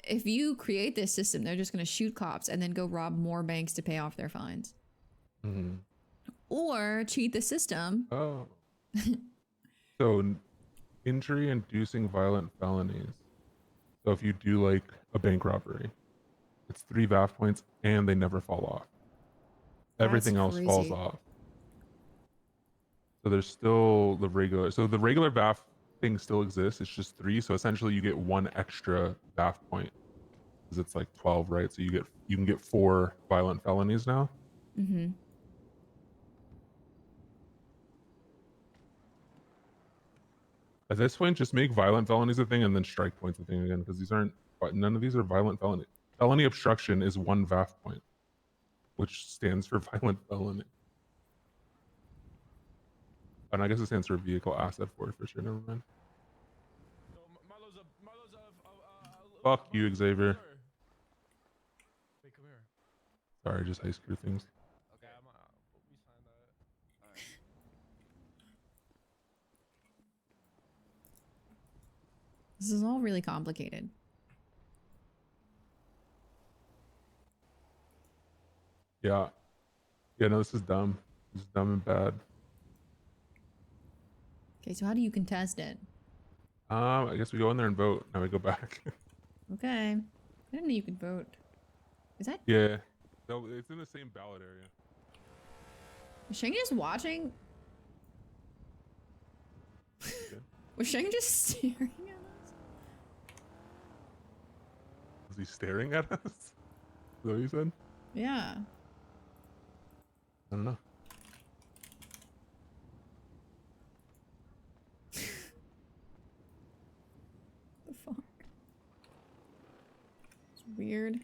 if you create this system, they're just going to shoot cops and then go rob more banks to pay off their fines. Mm-hmm. Or cheat the system. Oh. So, injury-inducing violent felonies. So if you do like a bank robbery, it's 3 VAF points and they never fall off. Everything else falls crazy. off. So there's still the regular. So the regular VAF thing still exists. It's just 3. So essentially, you get 1 extra VAF point because it's like 12, right? So you can get 4 violent felonies now. Mm-hmm. At this point, just make violent felonies a thing and then strike points a thing again because none of these are violent felony. Felony obstruction is 1 VAF point, which stands for violent felony. And I guess it stands for vehicle asset forfeiture. Never mind. Fuck you, Xavier. Wait, come here. Sorry, just high school things. Okay, we signed that. Alright. This is all really complicated. Yeah. Yeah, no, this is dumb. This is dumb and bad. Okay, so how do you contest it? I guess we go in there and vote. Now we go back. Okay. I didn't know you could vote. Is that... Yeah. No, it's in the same ballot area. Was Shang just watching? Was Shang just staring at us? Was he staring at us? Is that what you said? Yeah. I don't know. The fuck? It's weird.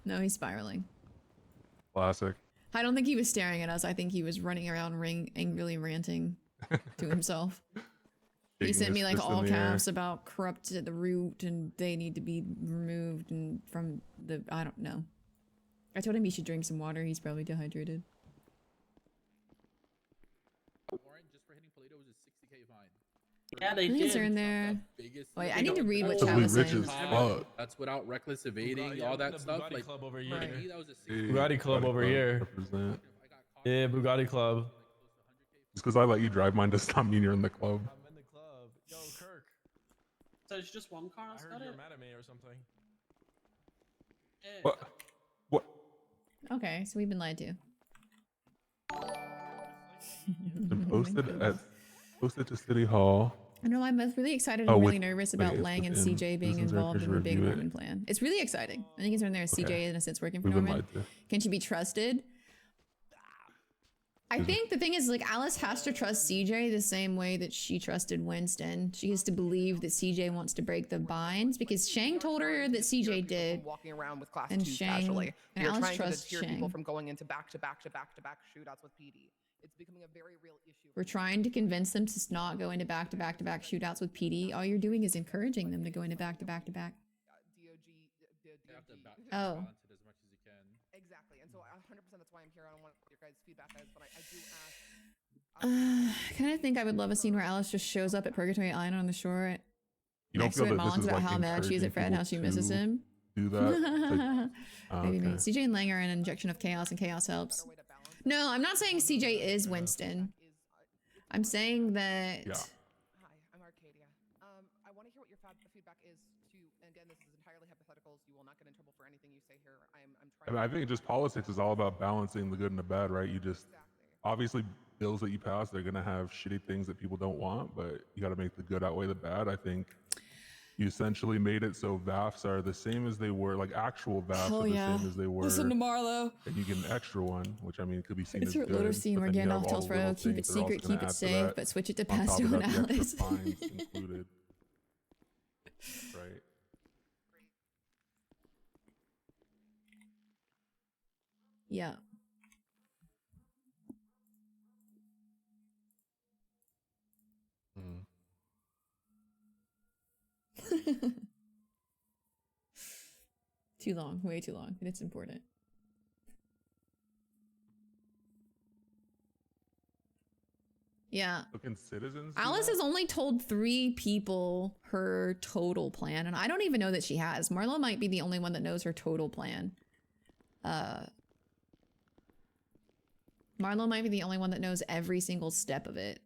No, he's spiraling. Classic. I don't think he was staring at us. I think he was running around angrily ranting to himself. He Shaking sent his me like fist in all the air. caps about corrupt at the root and they need to be removed and from the I don't know. I told him he should drink some water. He's probably dehydrated. Warrant just for hitting Polito was a 60K fine. Yeah, they I think it's did. in there. Wait, I need to read what Probably Chalice rich saying. as fuck. That's without reckless evading, all that stuff. Like Club over for here. me, that was a Hey, Bugatti Club over here. Represent. Yeah, Bugatti Club. Just because I let you drive mine does not mean you're in the club. I'm in the club. Yo, Kirk. So it's just one car. I heard you're mad at me or something. What? What? Okay, so we've been lied to. Been posted to City Hall. I know I'm really excited Oh, and really with- nervous wait, about it's Lang and within CJ being Citizens involved in Records the big review it. Norman plan. It's really exciting. I think it's in there. CJ Okay. in a sense working for We've been Norman. lied to. Can she be trusted? I think the thing is, like, Alice has to trust CJ the same way that she trusted Winston. She has to believe that CJ wants to break the binds because Shang told her that CJ did. Walking around with class And twos Shang- casually. and We are Alice trying to trusts deter people Shang. from going into back-to-back shootouts with PD. It's becoming a very real issue. We're trying to convince them to not go into back-to-back shootouts with PD. All you're doing is encouraging them to go into back-to-back. Oh. Exactly, and so 100% that's why I'm here. I don't want your guys' feedback is, but I do ask. I kind of think I would love a scene where Alice just shows up at Purgatory Island on the shore. You don't Next feel to it, that this Mullins is about like how mad she is at Fred, encouraging how she people misses to him. do that? Maybe me. Okay. CJ and Lang are an injection of chaos, and chaos helps. No, I'm not saying CJ is Winston. I'm saying that. Yeah. Hi, I'm Arcadia. I want to hear what your feedback is to. And again, this is entirely hypotheticals. You will not get in trouble for anything you say here. I'm I mean, I think just politics is all about balancing the good and the bad, right? You just obviously bills that you pass, they're gonna have shitty things that people don't want, but you got to make the good outweigh the bad. I think you essentially made it so VAFs are the same as they were, like actual VAFs Hell are the yeah. same as they were. Listen to Marlo. And you get an extra one, which I mean could be seen as Insert good. loader scene but where then you have Gandalf all tells the little Frodo, keep it things that are also secret, gonna keep it add to safe, that, but switch it to on top Pesto of and that, the extra Alice. fines included. Right. Yeah. Too long, way too long, and it's important. Yeah. So can citizens do Alice that? has only told 3 people her total plan, and I don't even know that she has. Marlo might be the only one that knows her total plan. Marlo might be the only one that knows every single step of it.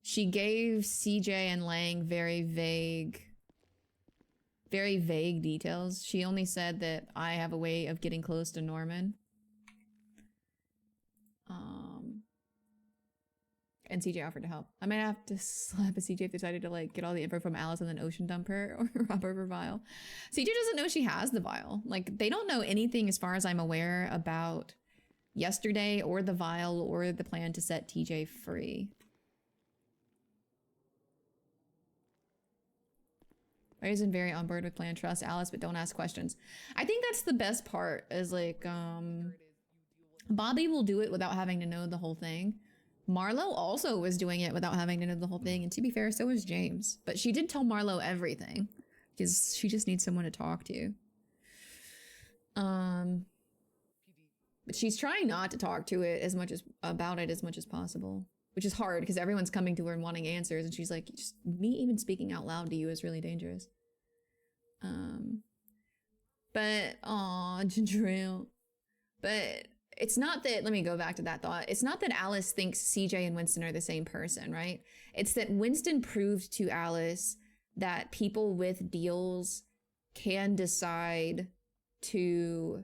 She gave CJ and Lang very vague details. She only said that I have a way of getting close to Norman. And CJ offered to help. I might have to slap a CJ if they decided to like get all the info from Alice and then ocean dump her or rob her of her vial. CJ doesn't know she has the vial. Like, they don't know anything as far as I'm aware about yesterday or the vial or the plan to set TJ free. I isn't very on board with plan. Trust Alice, but don't ask questions. I think that's the best part is like, Bobby will do it without having to know the whole thing. Marlo also was doing it without having to know the whole thing. And to be fair, so was James. But she did tell Marlo everything because she just needs someone to talk to. But she's trying not to talk to it as much as possible, which is hard because everyone's coming to her and wanting answers. And she's like, just me even speaking out loud to you is really dangerous. But ginger ale. But it's not that, let me go back to that thought. It's not that Alice thinks CJ and Winston are the same person, right? It's that Winston proved to Alice that people with deals can decide to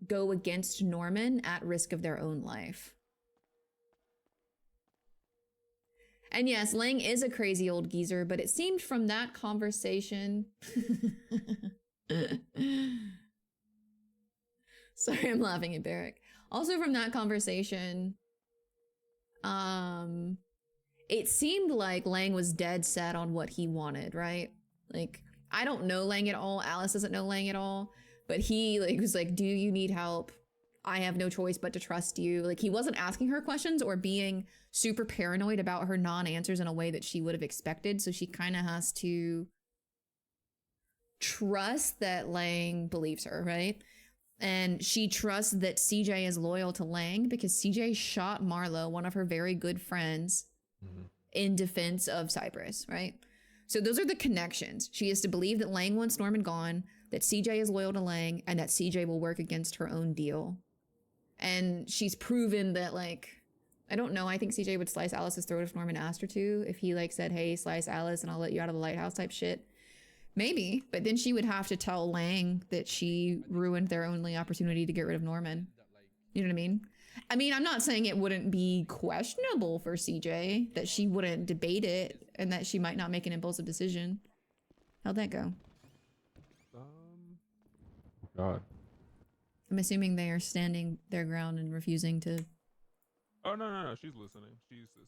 go against Norman at risk of their own life. And yes, Lang is a crazy old geezer, but it seemed from that conversation... Sorry, I'm laughing at Barrick. Also from that conversation, it seemed like Lang was dead set on what he wanted, right? Like, I don't know Lang at all. Alice doesn't know Lang at all. But he like was like, do you need help? I have no choice but to trust you. Like, he wasn't asking her questions or being super paranoid about her non-answers in a way that she would have expected. So she kind of has to trust that Lang believes her, right? And she trusts that CJ is loyal to Lang because CJ shot Marlo, one of her very good friends, in defense of Cypress, right? So those are the connections. She is to believe that Lang wants Norman gone, that CJ is loyal to Lang, and that CJ will work against her own deal. And she's proven that, like, I don't know, I think CJ would slice Alice's throat if Norman asked her to, if he, like, said, hey, slice Alice and I'll let you out of the lighthouse type shit. Maybe, but then she would have to tell Lang that she ruined their only opportunity to get rid of Norman. You know what I mean? I'm not saying it wouldn't be questionable for CJ, that she wouldn't debate it, and that she might not make an impulsive decision. How'd that go? God. I'm assuming they are standing their ground and refusing to... Oh, no. She's listening.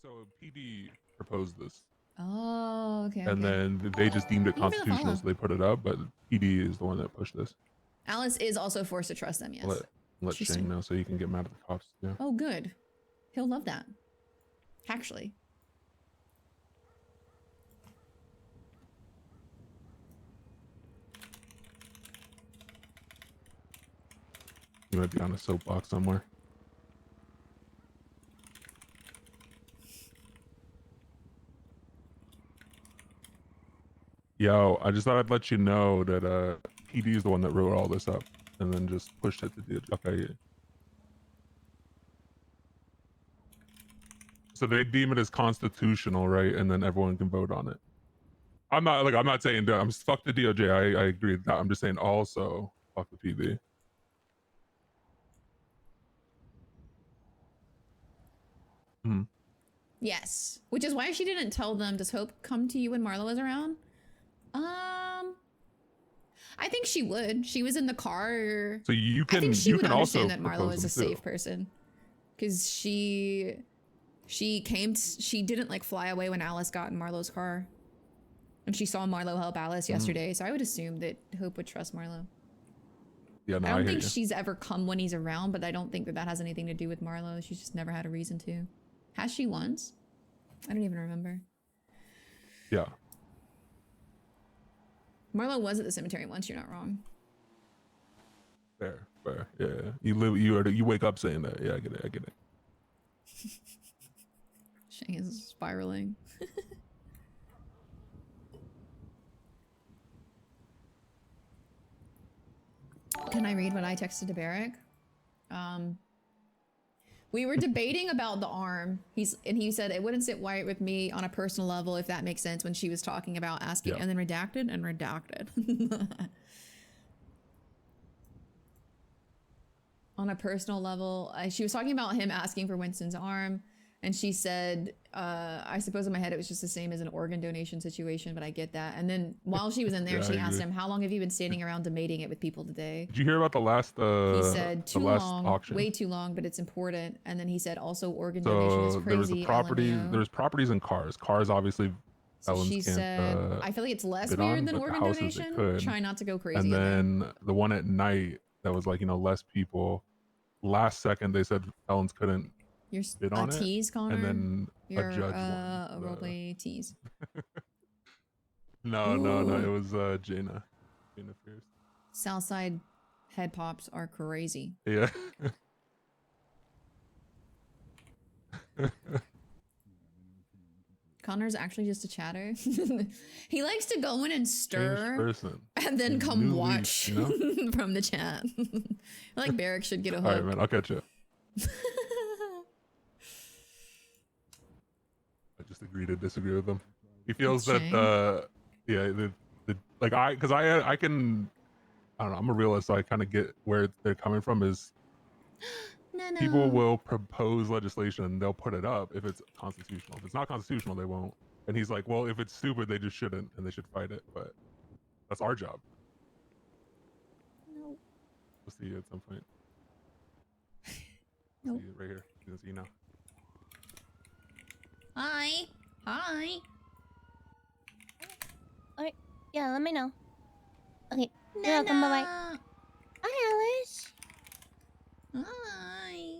So PD proposed this. Oh, okay, And then they just deemed it Thank you for the constitutional, so follow. they put it up, but PD is the one that pushed this. Alice is also forced to trust them, yes. Let Shane know so you can get mad at the cops. Yeah. Oh, good. He'll love that. Actually. You might be on a soapbox somewhere. Yo, I just thought I'd let you know that PD is the one that wrote all this up and then just pushed it to the... Okay. So they deem it as constitutional, right? And then everyone can vote on it. I'm not saying that. I'm fuck the DOJ. I agree with that. I'm just saying also fuck the PD. Hmm. Yes. Which is why she didn't tell them, does Hope come to you when Marlo was around? I think she would. She was in the car. So you I can think she you would can also understand that Marlo propose is a them, too. safe person. Because she didn't like fly away when Alice got in Marlo's car. And she saw Marlo help Alice yesterday. So I would assume that Hope would trust Marlo. Yeah, no, I don't hear think you. she's ever come when he's around, but I don't think that that has anything to do with Marlo. She's just never had a reason to. Has she once? I don't even remember. Yeah. Marlo was at the cemetery once, you're not wrong. Fair. Yeah. You wake up saying that. Yeah, I get it. Shang is spiraling. Can I read what I texted to Barrick? We were debating about the arm. He said it wouldn't sit right with me on a personal level, if that makes sense, when she was talking about asking, and then redacted and redacted. On a personal level, she was talking about him asking for Winston's arm, and she said, I suppose in my head it was just the same as an organ donation situation, but I get that. And then while she was in there, Yeah, she I asked agree. him, how long have you been standing around debating it with people today? Did you hear about the last He said, too long, auction? way too long, but it's important. And then he said, also organ donation is So there was crazy. the properties. LMAO. There was properties and cars. Cars obviously, So felons she can't said, I feel like it's less bid weird on, than but the organ houses they donation. could. Try not to go crazy And in there. then the one at night that was like, less people. Last second they said felons couldn't You're bid on it. tease, Connor. And then You're a judge won. a roleplay tease. No, it was Jaina. Jaina Fierce. Southside head pops are crazy. Yeah. Connor's actually just a chatter. He likes to go in and stir person. and then come New watch leaf, from the chat. I like Barrick should get a hook. All right, man. I'll catch you. I just agree to disagree with him. He feels That's that because I can, I don't know, I'm a realist, so I kind of get where they're coming from. Is people will propose legislation and they'll put it up if it's constitutional. If it's not constitutional, they won't. And he's like, well, if it's stupid, they just shouldn't, and they should fight it. But that's our job. No. We'll see you at some point. Nope. See you right here. You can see you now. Hi. Hi. Alright, yeah, let me know. Okay, you're welcome, bye-bye. Hi, Alice. Hi.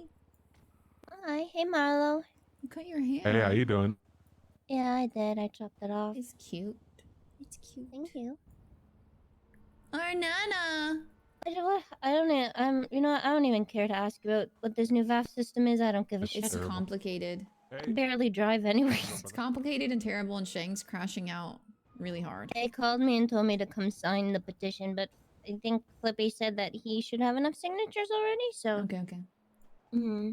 Hi, hey, Marlo. You cut your hair. Hey, how you doing? Yeah, I did. I chopped it off. It's cute. It's cute. Thank you. Our Nana. I don't even, you know what, I don't even care to ask about what this new VAF system is. I don't give a It's shit. It's terrible. complicated. I barely drive anyways. It's complicated and terrible, and Shang's crashing out really hard. They called me and told me to come sign the petition, but I think Flippy said that he should have enough signatures already, so... Okay. Mm-hmm.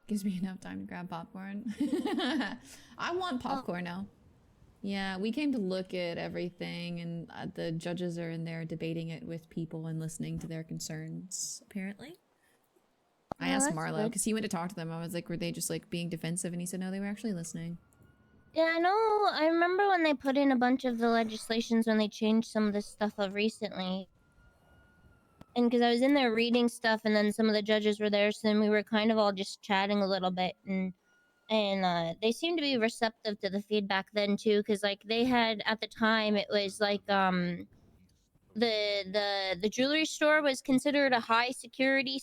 Gives me enough time to grab popcorn. I want popcorn now. Yeah, we came to look at everything, and the judges are in there debating it with people and listening to their concerns, apparently. I asked that's Marlo, good. because he went to talk to them. I was like, were they just like being defensive? And he said, no, they were actually listening. Yeah, I know. I remember when they put in a bunch of the legislations when they changed some of this stuff up recently. And because I was in there reading stuff, and then some of the judges were there, so then we were kind of all just chatting a little bit, and they seemed to be receptive to the feedback then too, because like they had at the time it was like the jewelry store was considered a high security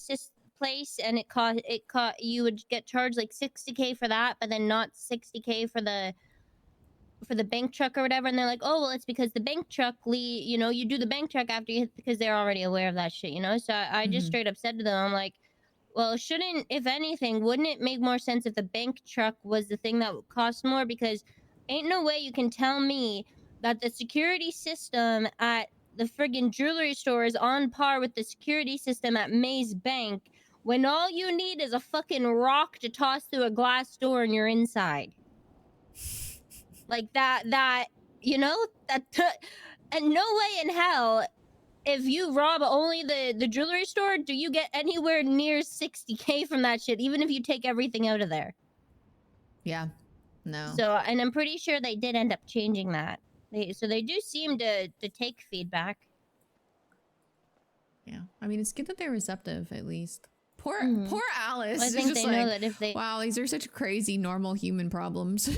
place, and it cost you would get charged like 60K for that, but then not 60K for the bank truck or whatever. And they're like, oh well, it's because the bank truck you know, you do the bank truck after you hit, because they're already aware of that shit, you know. So I just straight up said to them, I'm like, well, shouldn't, if anything, wouldn't it make more sense if the bank truck was the thing that would cost more? Because ain't no way you can tell me that the security system at the friggin' jewelry store is on par with the security system at Maze Bank when all you need is a fucking rock to toss through a glass door and you're inside. Like that, you know, and no way in hell, if you rob only the jewelry store, do you get anywhere near 60K from that shit, even if you take everything out of there. Yeah. No. So, and I'm pretty sure they did end up changing that. So they do seem to take feedback. Yeah. I mean, it's good that they're receptive, at least. Poor Alice. I is think just they know like, that if they... wow, these are such crazy, normal human problems.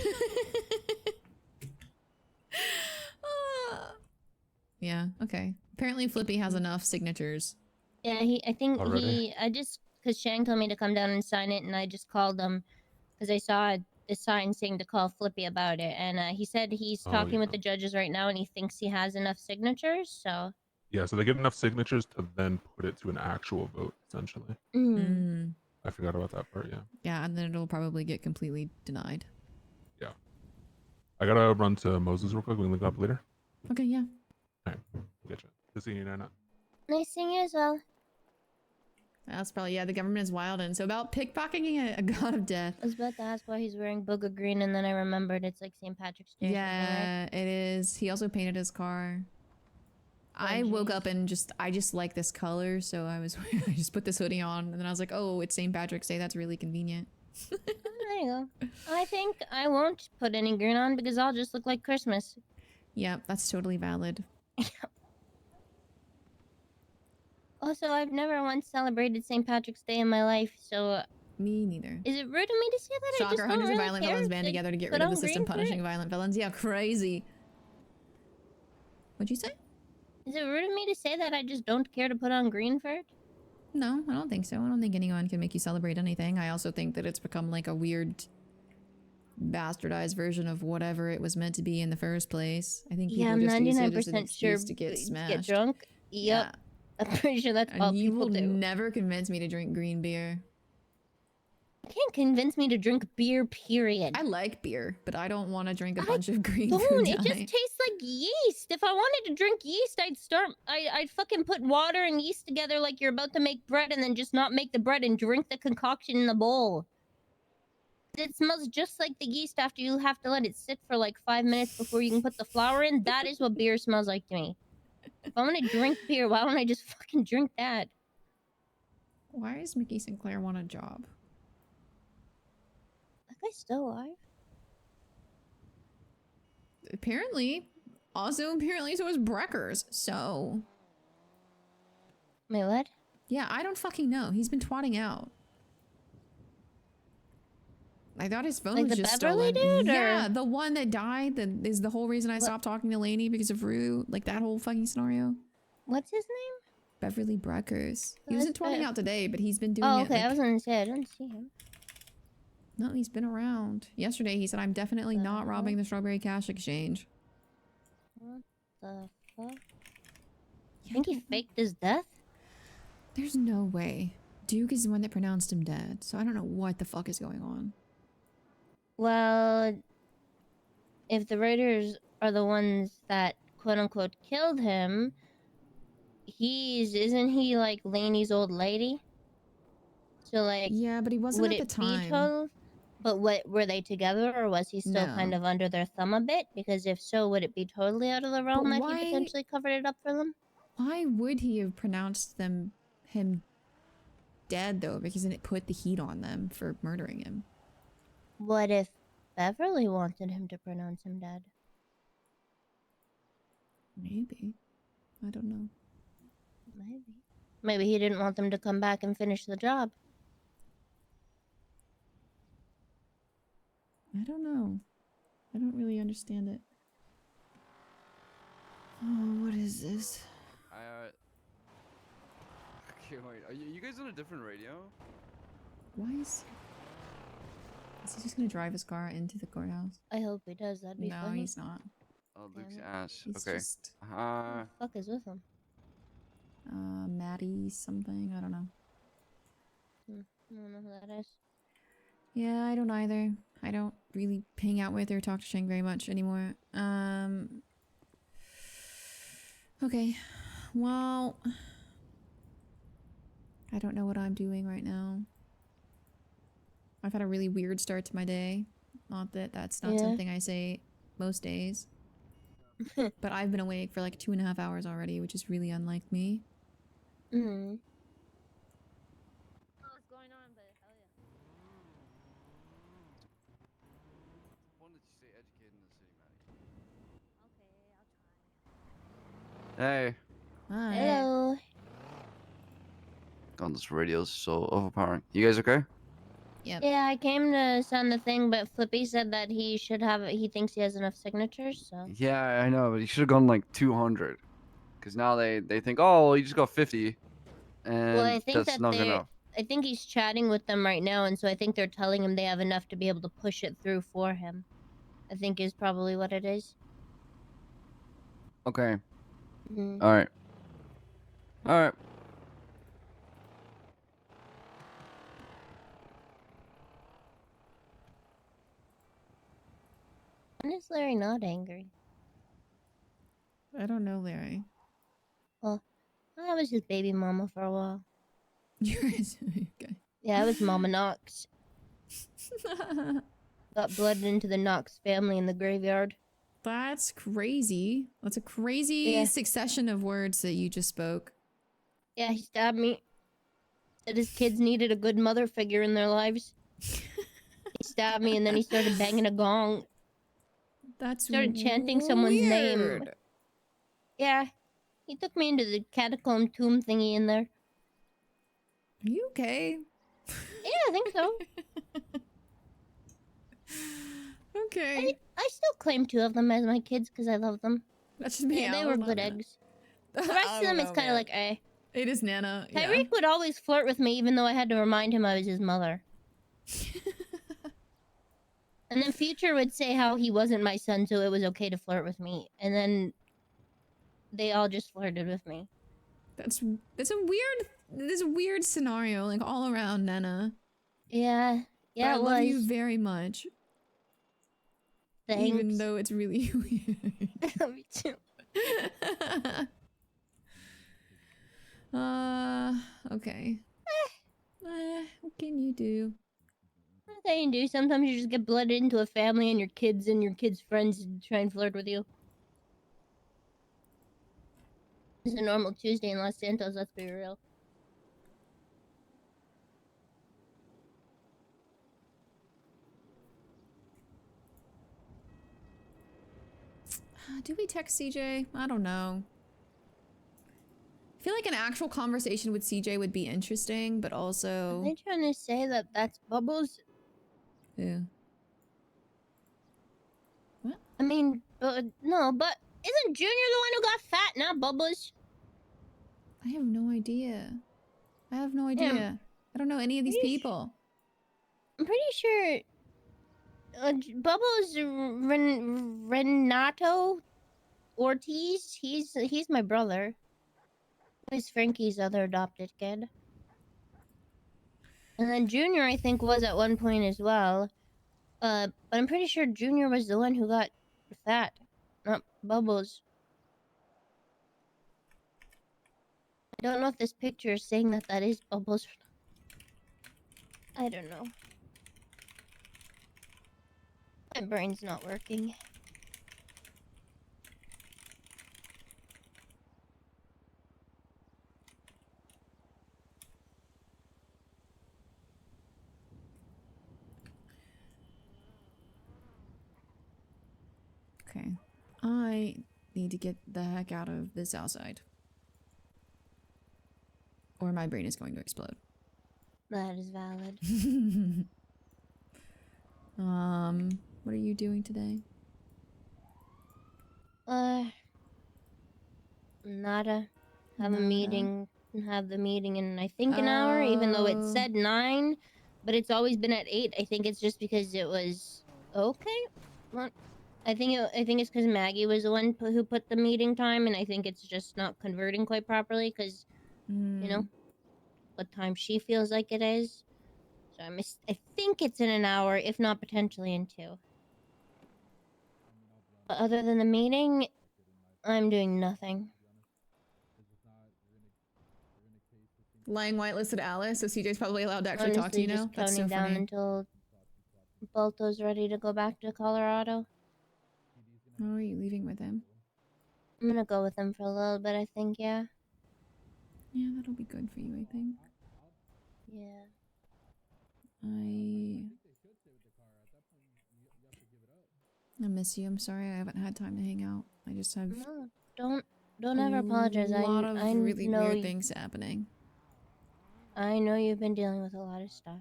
Yeah, okay. Apparently Flippy has enough signatures. Yeah, I just, because Shang told me to come down and sign it, and I just called them, because I saw the sign saying to call Flippy about it, and he said he's talking with the judges right now, and he thinks he has enough signatures, so... Yeah, so they get enough signatures to then put it to an actual vote, essentially. I forgot about that part, yeah. Yeah, and then it'll probably get completely denied. Yeah. I gotta run to Moses real quick. We can link up later. Okay, yeah. Alright, get you. Good seeing you, Nana. Nice seeing you as well. That's probably, yeah, the government is wild, and so about pickpocketing a god of death. I was about to ask why he's wearing booger green, and then I remembered it's like St. Patrick's Day. Yeah, it is. He also painted his car. I woke up and I just like this color, so I just put this hoodie on, and then I was like, oh, it's St. Patrick's Day. That's really convenient. There you go. I think I won't put any green on because I'll just look like Christmas. Yeah, that's totally valid. Also, I've never once celebrated St. Patrick's Day in my life, so... Me neither. Is it rude of me to say that? I just Shocker, don't hundreds really of violent care villains if band they together to get put rid of on the system green for punishing it. violent villains. Yeah, crazy. What'd you say? Is it rude of me to say that I just don't care to put on green for it? No, I don't think so. I don't think anyone can make you celebrate anything. I also think that it's become like a weird bastardized version of whatever it was meant to be in the first place. I think people Yeah, I'm just use it as an 99% sure excuse to get smashed. get drunk. Yep. I'm pretty sure that's all And you people will do. never convince me to drink green beer. You can't convince me to drink beer, period. I like beer, but I don't want to drink a bunch of green Don't. food. It just tastes like yeast. If I wanted to drink yeast, I'd fucking put water and yeast together like you're about to make bread, and then just not make the bread and drink the concoction in the bowl. It smells just like the yeast after you have to let it sit for like 5 minutes before you can put the flour in. That is what beer smells like to me. If I want to drink beer, why don't I just fucking drink that? Why does Mickey Sinclair want a job? That guy's still alive. Apparently. Also, apparently, so is Breckers. So. Wait, what? Yeah, I don't fucking know. He's been twatting out. I thought his phone Like was the just Beverly stolen. dude, Yeah, or- the one that died. That is the whole reason I stopped talking to Lainey because of Rue. Like that whole fucking scenario. What's his name? Beverly Breckers. He wasn't twatting out today, but he's been doing Oh, it. okay. Like, I was gonna say I didn't see him. no, he's been around. Yesterday, he said, "I'm definitely not robbing the Strawberry Cash Exchange." What the fuck? You think he faked his death? There's no way. Duke is the one that pronounced him dead, so I don't know what the fuck is going on. Well, if the raiders are the ones that quote unquote killed him, isn't he like Lainey's old lady? So like, yeah, but he wasn't would at the it be time. total? But what, were they together, or was he still kind No. of under their thumb a bit? Because if so, would it be totally out of the realm that he why- potentially covered it up for them? Why would he have pronounced him dead though? Because then it put the heat on them for murdering him. What if Beverly wanted him to pronounce him dead? Maybe. I don't know. Maybe. Maybe he didn't want them to come back and finish the job. I don't know. I don't really understand it. Oh, what is this? Okay, wait. Are you guys on a different radio? Why is he just gonna drive his car into the courthouse? I hope he does. That'd be No, funny. he's not. Oh, Luke's Damn it. ass. He's Okay. just Who the fuck is with him? Maddie something. I don't know. I don't know who that is. Yeah, I don't either. I don't really hang out with or talk to Shang very much anymore. Okay. Well, I don't know what I'm doing right now. I've had a really weird start to my day. Not that that's not Yeah. something I say most days. But I've been awake for like 2.5 hours already, which is really unlike me. Mm-hmm. What's going on, but hell yeah. One that you stay educated in the city, Maddie. Okay, I'll try. Hey. Hi. Hello. God, this radio's so overpowering. You guys okay? Yep. Yeah, I came to send the thing, but Flippy said that he thinks he has enough signatures, so. Yeah, I know, but you should have gone like 200. Because now they think, oh, well, you just got 50. And Well, I think that's that not enough. I think he's chatting with them right now, and so I think they're telling him they have enough to be able to push it through for him. I think is probably what it is. Okay. Mhm. All right. All right. When is Larry not angry? I don't know, Larry. Well, I was his baby mama for a while. You're okay. Yeah, I was Mama Knox. Got blooded into the Knox family in the graveyard. That's crazy. That's a crazy Yeah. succession of words that you just spoke. Yeah, he stabbed me. Said his kids needed a good mother figure in their lives. He stabbed me and then he started banging a gong. That's Started chanting someone's name. weird. Yeah. He took me into the catacomb tomb thingy in there. Are you okay? Yeah, I think so. Okay. I still claim 2 of them as my kids because I love them. That's just me. Yeah, they I were was not good gonna- eggs. The rest of them is kind of like, eh. It is Nana. Yeah. Tyreek would always flirt with me even though I had to remind him I was his mother. And then Future would say how he wasn't my son, so it was okay to flirt with me. And then they all just flirted with me. That's a weird scenario, like all around, Nana. Yeah. Yeah, But I it love was. you very much. Thanks. Even though it's really weird. Me too. Okay. What can you do? What can you do? Sometimes you just get blooded into a family and your kids' friends try and flirt with you. It's a normal Tuesday in Los Santos, let's be real. Do we text CJ? I don't know. I feel like an actual conversation with CJ would be interesting, but also... Are they trying to say that that's Bubbles? Yeah. What? I mean, no, but isn't Junior the one who got fat, not Bubbles? I have no idea. I have no idea. Yeah. I don't know any of these people. I'm pretty sure Bubbles Renato Ortiz. He's my brother. Who's Frankie's other adopted kid? And then Junior, I think, was at one point as well. But I'm pretty sure Junior was the one who got fat, not Bubbles. I don't know if this picture is saying that that is Bubbles. I don't know. My brain's not working. Okay. I need to get the heck out of this outside. Or my brain is going to explode. That is valid. What are you doing today? Nada. Have a Nada? meeting. Have the meeting in, I think, an hour, even though it Oh. said 9. But it's always been at 8. I think it's just because it was... Okay. Well, I think it's because Maggie was the one who put the meeting time, and I think it's just not converting quite properly, because, you know, what time she feels like it is. So I think it's in an hour, if not potentially in 2. But other than the meeting, I'm doing nothing. Lying whitelisted Alice, so CJ's probably allowed to actually talk to Honestly, you now? just That's so counting down funny. until Balto's ready to go back to Colorado. Oh, are you leaving with him? I'm gonna go with him for a little bit, I think, yeah. Yeah, that'll be good for you, I think. Yeah. I miss you. I'm sorry I haven't had time to hang out. I just have No, don't ever apologize. a lot of I really know weird things happening. I know you've been dealing with a lot of stuff.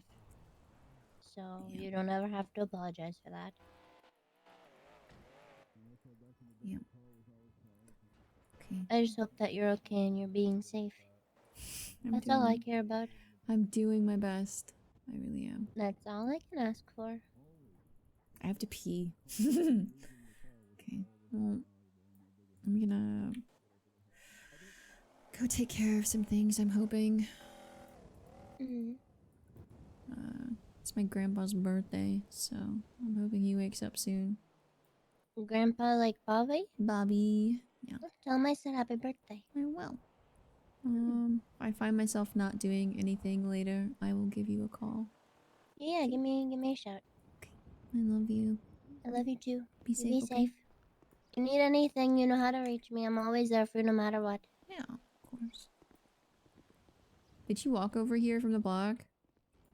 So you don't ever have to apologize for that. Yep. Okay. I just hope that you're okay and you're being safe. That's all I care about. I'm doing my best. I really am. That's all I can ask for. I have to pee. Okay. Well, I'm gonna go take care of some things, I'm hoping. It's my grandpa's birthday, so I'm hoping he wakes up soon. Grandpa like Bobby? Bobby. Yeah. Tell him I said happy birthday. I will. If I find myself not doing anything later, I will give you a call. Yeah, give me a shout. I love you. I love you too. Be You safe, be okay? safe. If you need anything, you know how to reach me. I'm always there for you no matter what. Yeah, of course. Did you walk over here from the block?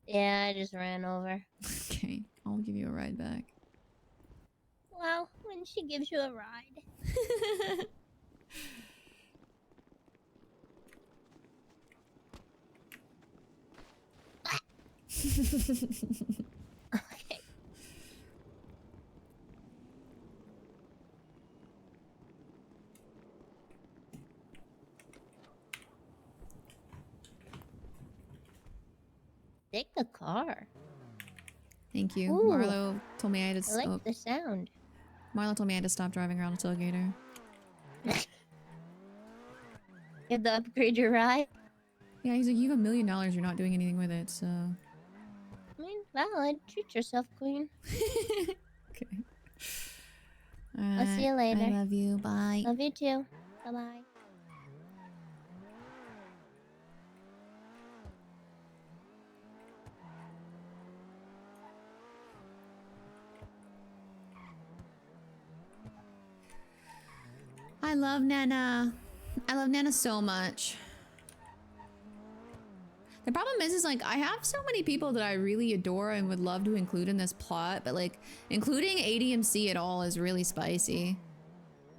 Yeah, I just ran over. Okay, I'll give you a ride back. Well, when she gives you a ride. Okay. Take the car. Thank you. Ooh, Marlo told me I had to. I like the sound. Marlo told me I had to stop driving around a tailgater. You have to upgrade your ride? Yeah, he's like, you have $1 million. You're not doing anything with it, so. I mean, valid. Treat yourself, queen. Okay. I'll see you later. I love you. Bye. Love you too. Bye-bye. I love Nana. I love Nana so much. The problem is like, I have so many people that I really adore and would love to include in this plot, but like, including ADMC at all is really spicy.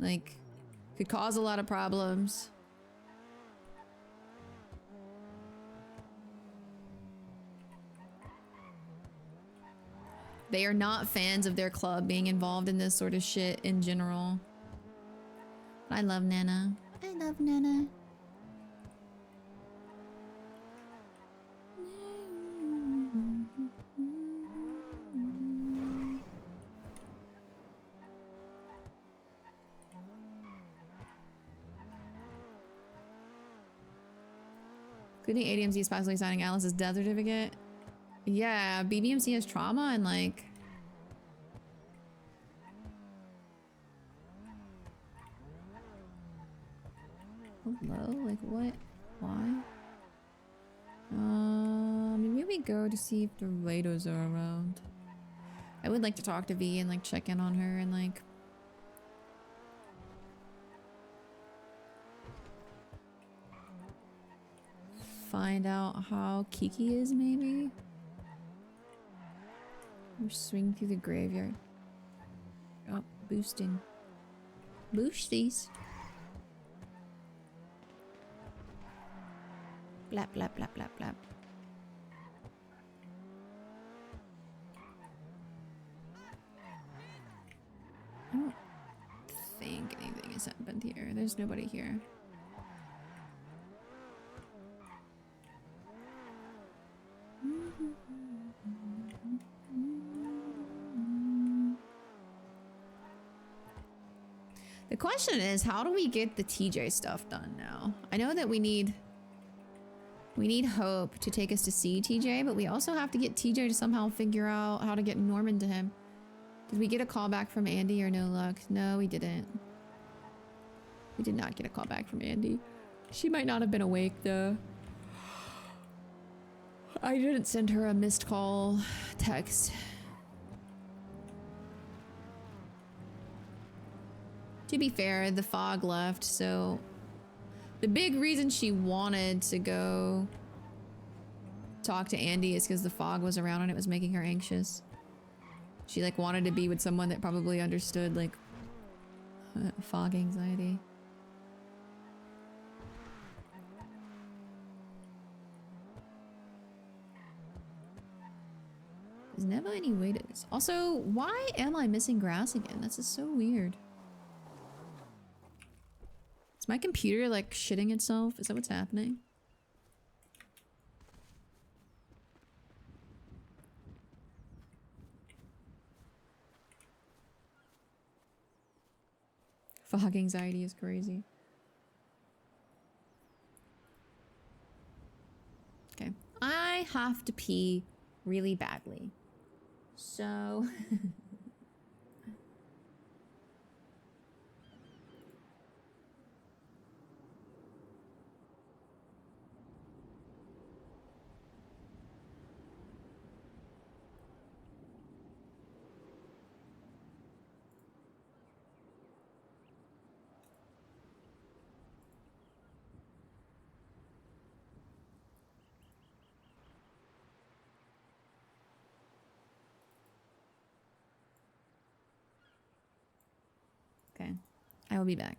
Like, could cause a lot of problems. They are not fans of their club being involved in this sort of shit in general. I love Nana. I love Nana. Including ADMZ is possibly signing Alice's death certificate. Yeah, BBMC has trauma and like... Hello? Like what? Why? Maybe we go to see if the Lados are around. I would like to talk to V and like check in on her and like... find out how Kiki is maybe? Or swing through the graveyard. Oh, boosting. Boosties. Blap, blap, blap, blap, blap. I don't think anything has happened here. There's nobody here. The question is, how do we get the TJ stuff done now? I know that we need Hope to take us to see TJ, but we also have to get TJ to somehow figure out how to get Norman to him. Did we get a call back from Andy or no luck? No, we didn't. We did not get a call back from Andy. She might not have been awake though. I didn't send her a missed call text. To be fair, the fog left, so the big reason she wanted to go talk to Andy is because the fog was around and it was making her anxious. She like wanted to be with someone that probably understood like fog anxiety. There's never any way to this. Also, why am I missing grass again? That's just so weird. Is my computer like shitting itself? Is that what's happening? Fog anxiety is crazy. Okay. I have to pee really badly. So... Okay. I will be back.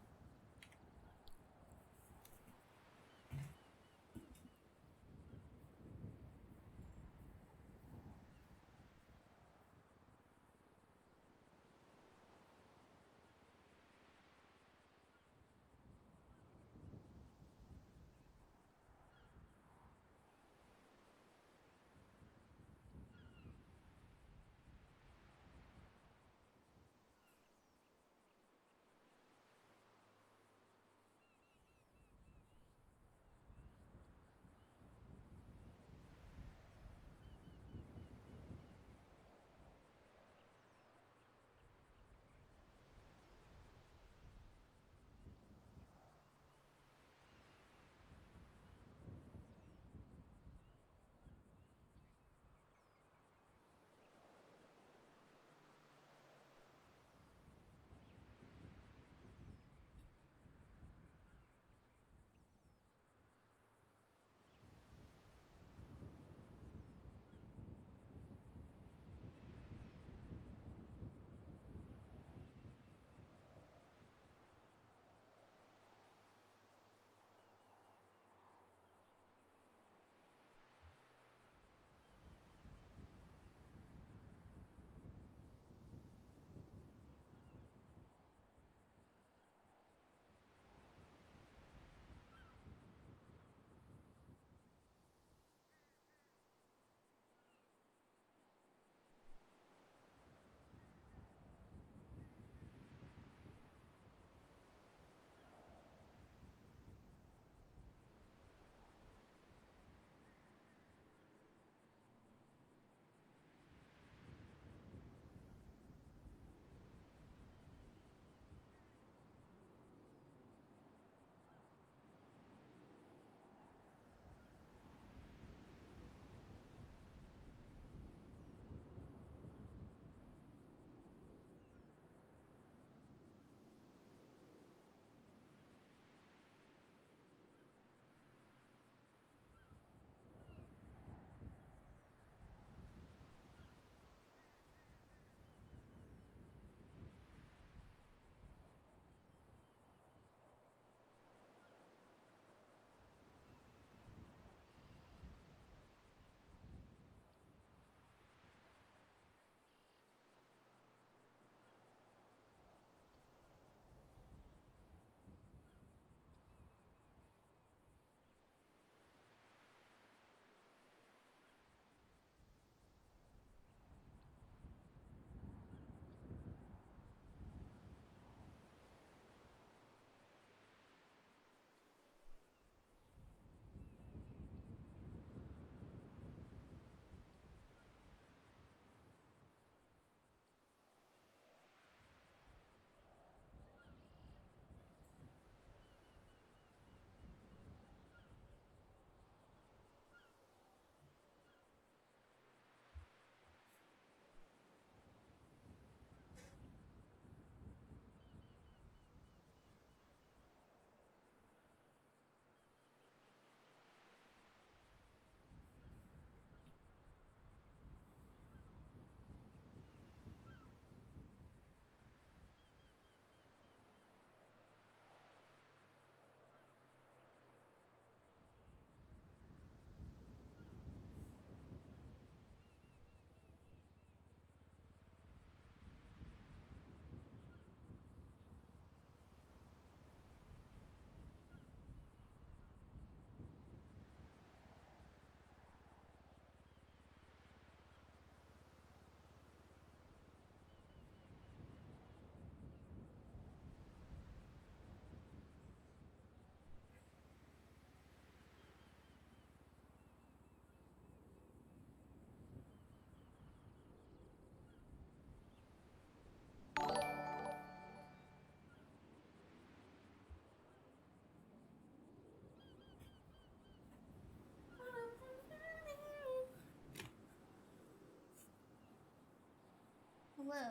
Hello.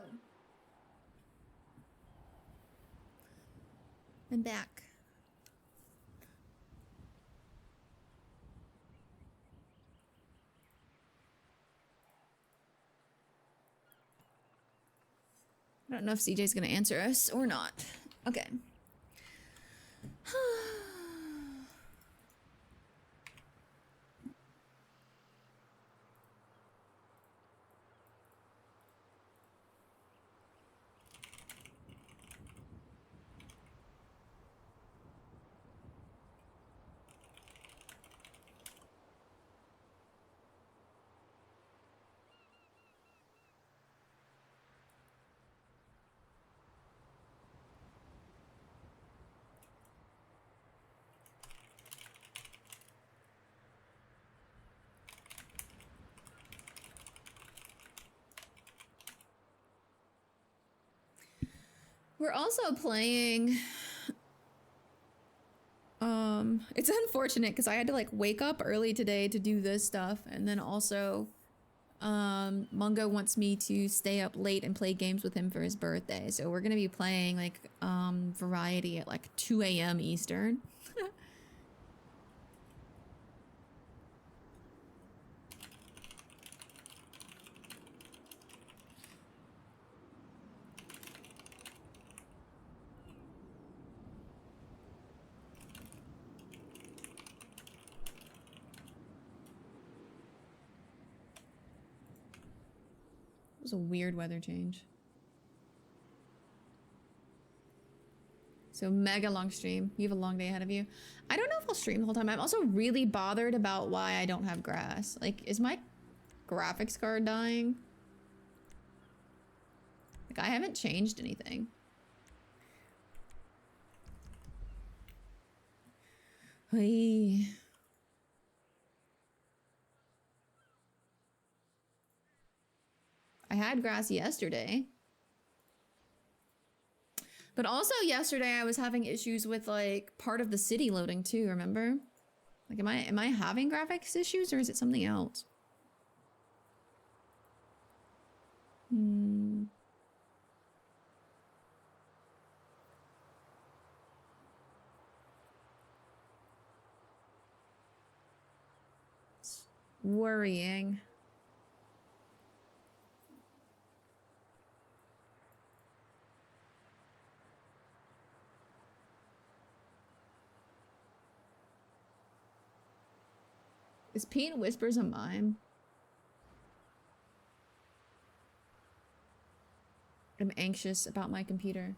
I'm back. I don't know if CJ's gonna answer us or not. Okay. We're also playing. It's unfortunate because I had to like wake up early today to do this stuff, and then also, Mungo wants me to stay up late and play games with him for his birthday. So we're gonna be playing like Variety at like 2 a.m. Eastern. It was a weird weather change. So mega long stream. You have a long day ahead of you. I don't know if I'll stream the whole time. I'm also really bothered about why I don't have grass. Like, is my graphics card dying? Like, I haven't changed anything. Hey. I had grass yesterday. But also yesterday I was having issues with like part of the city loading too, remember? Like am I having graphics issues or is it something else? It's worrying. Is Pete Whispers a mime? I'm anxious about my computer.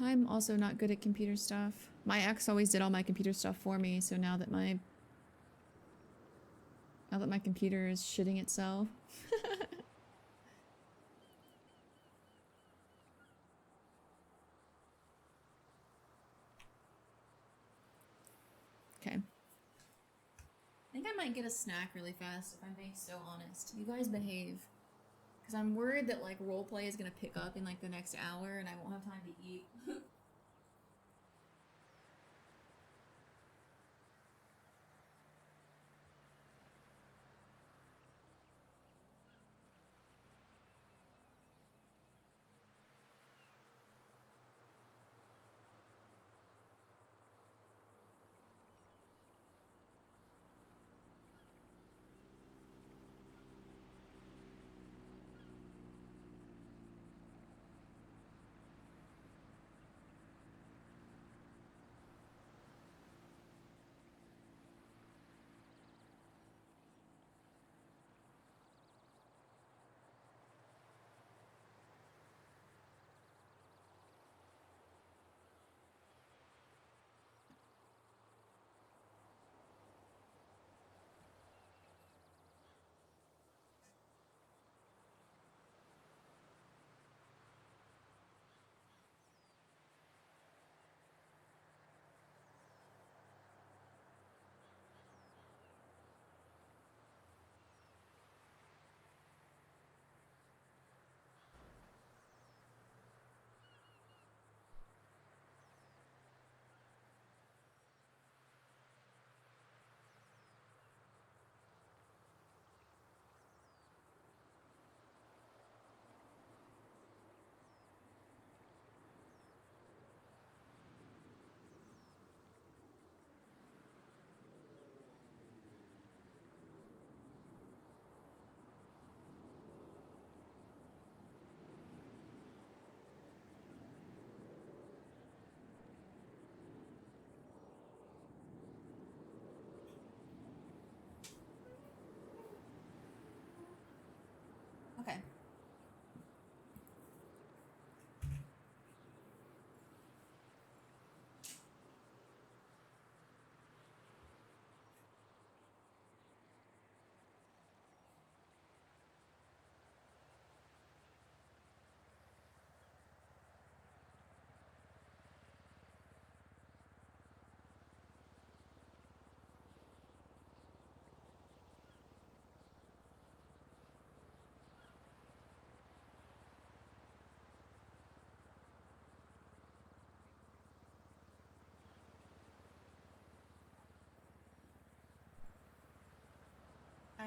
I'm also not good at computer stuff. My ex always did all my computer stuff for me, so now that my computer is shitting itself. Okay. I think I might get a snack really fast if I'm being so honest. You guys behave. Because I'm worried that like roleplay is gonna pick up in like the next hour and I won't have time to eat.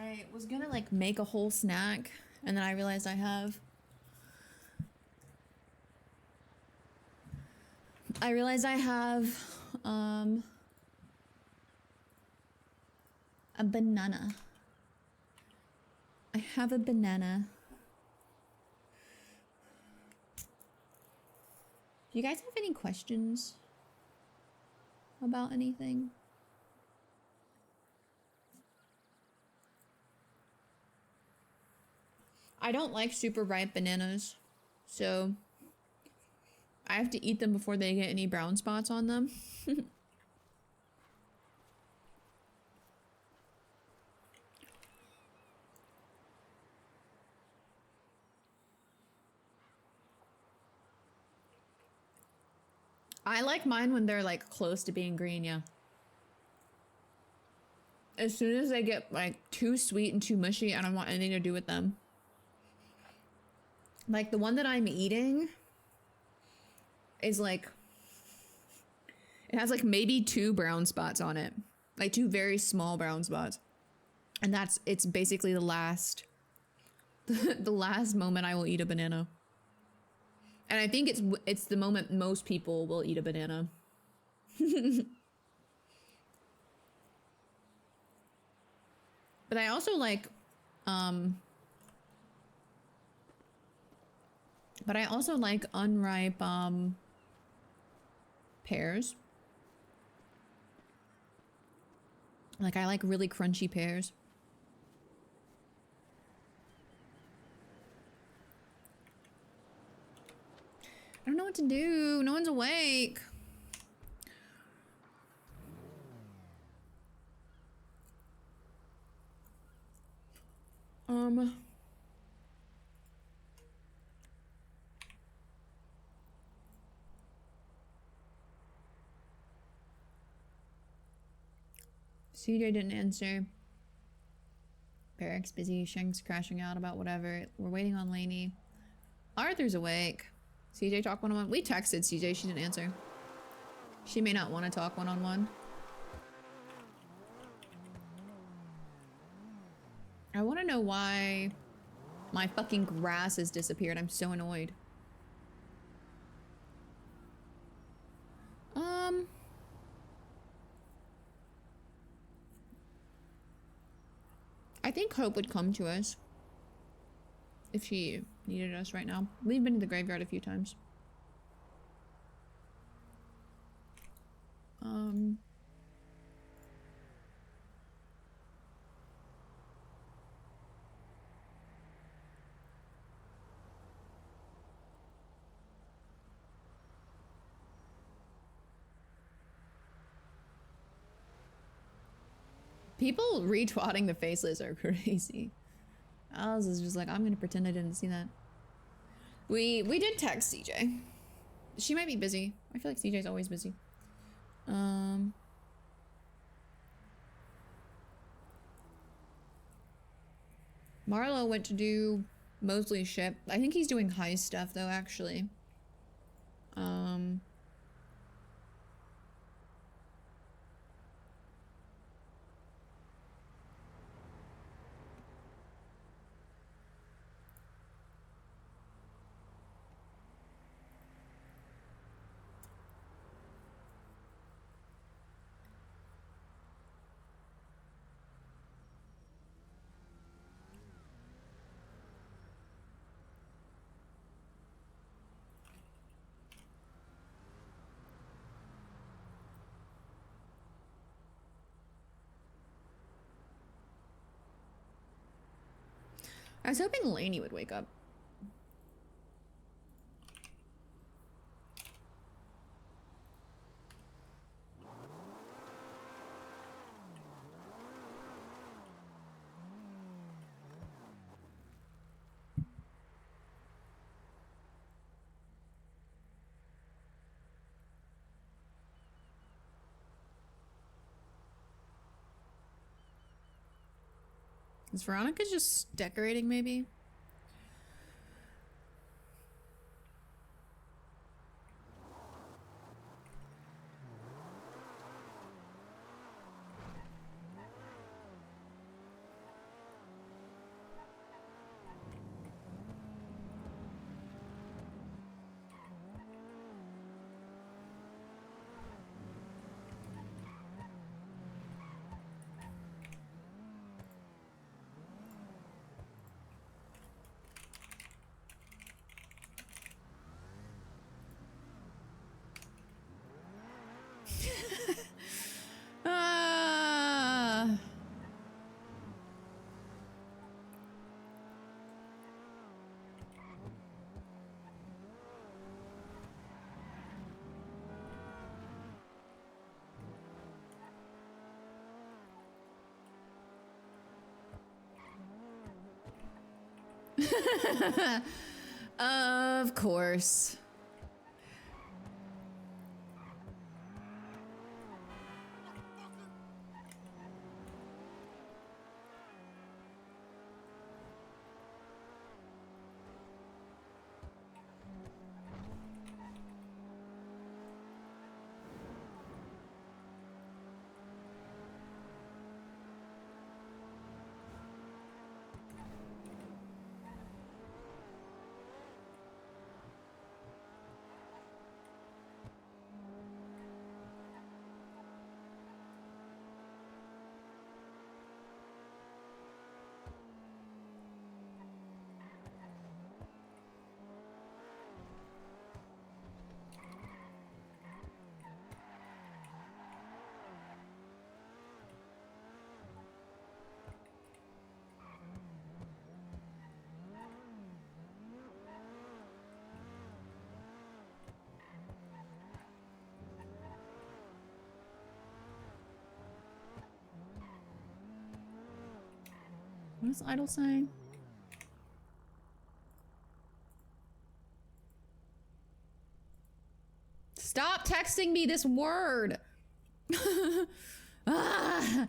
I was gonna like make a whole snack, and then I realized I have a banana. I have a banana. Do you guys have any questions about anything? I don't like super ripe bananas, so I have to eat them before they get any brown spots on them. I like mine when they're like close to being green, yeah. As soon as they get like too sweet and too mushy, I don't want anything to do with them. Like the one that I'm eating is like, it has like maybe 2 brown spots on it. Like 2 very small brown spots. And it's basically the last, the last moment I will eat a banana. And I think it's the moment most people will eat a banana. But I also like, unripe, pears. Like, I like really crunchy pears. I don't know what to do. No one's awake. CJ didn't answer. Barrack's busy. Shank's crashing out about whatever. We're waiting on Lainey. Arthur's awake. CJ talk one-on-one. We texted CJ. She didn't answer. She may not want to talk one-on-one. I want to know why my fucking grass has disappeared. I'm so annoyed. I think Hope would come to us if she needed us right now. We've been to the graveyard a few times. People retwatting the faceless are crazy. Alice is just like, I'm gonna pretend I didn't see that. We did text CJ. She might be busy. I feel like CJ's always busy. Marlo went to do Mosley's ship. I think he's doing high stuff though, actually. I was hoping Lainey would wake up. Is Veronica just decorating, maybe? Of course. What is idle saying? Stop texting me this word. Ah!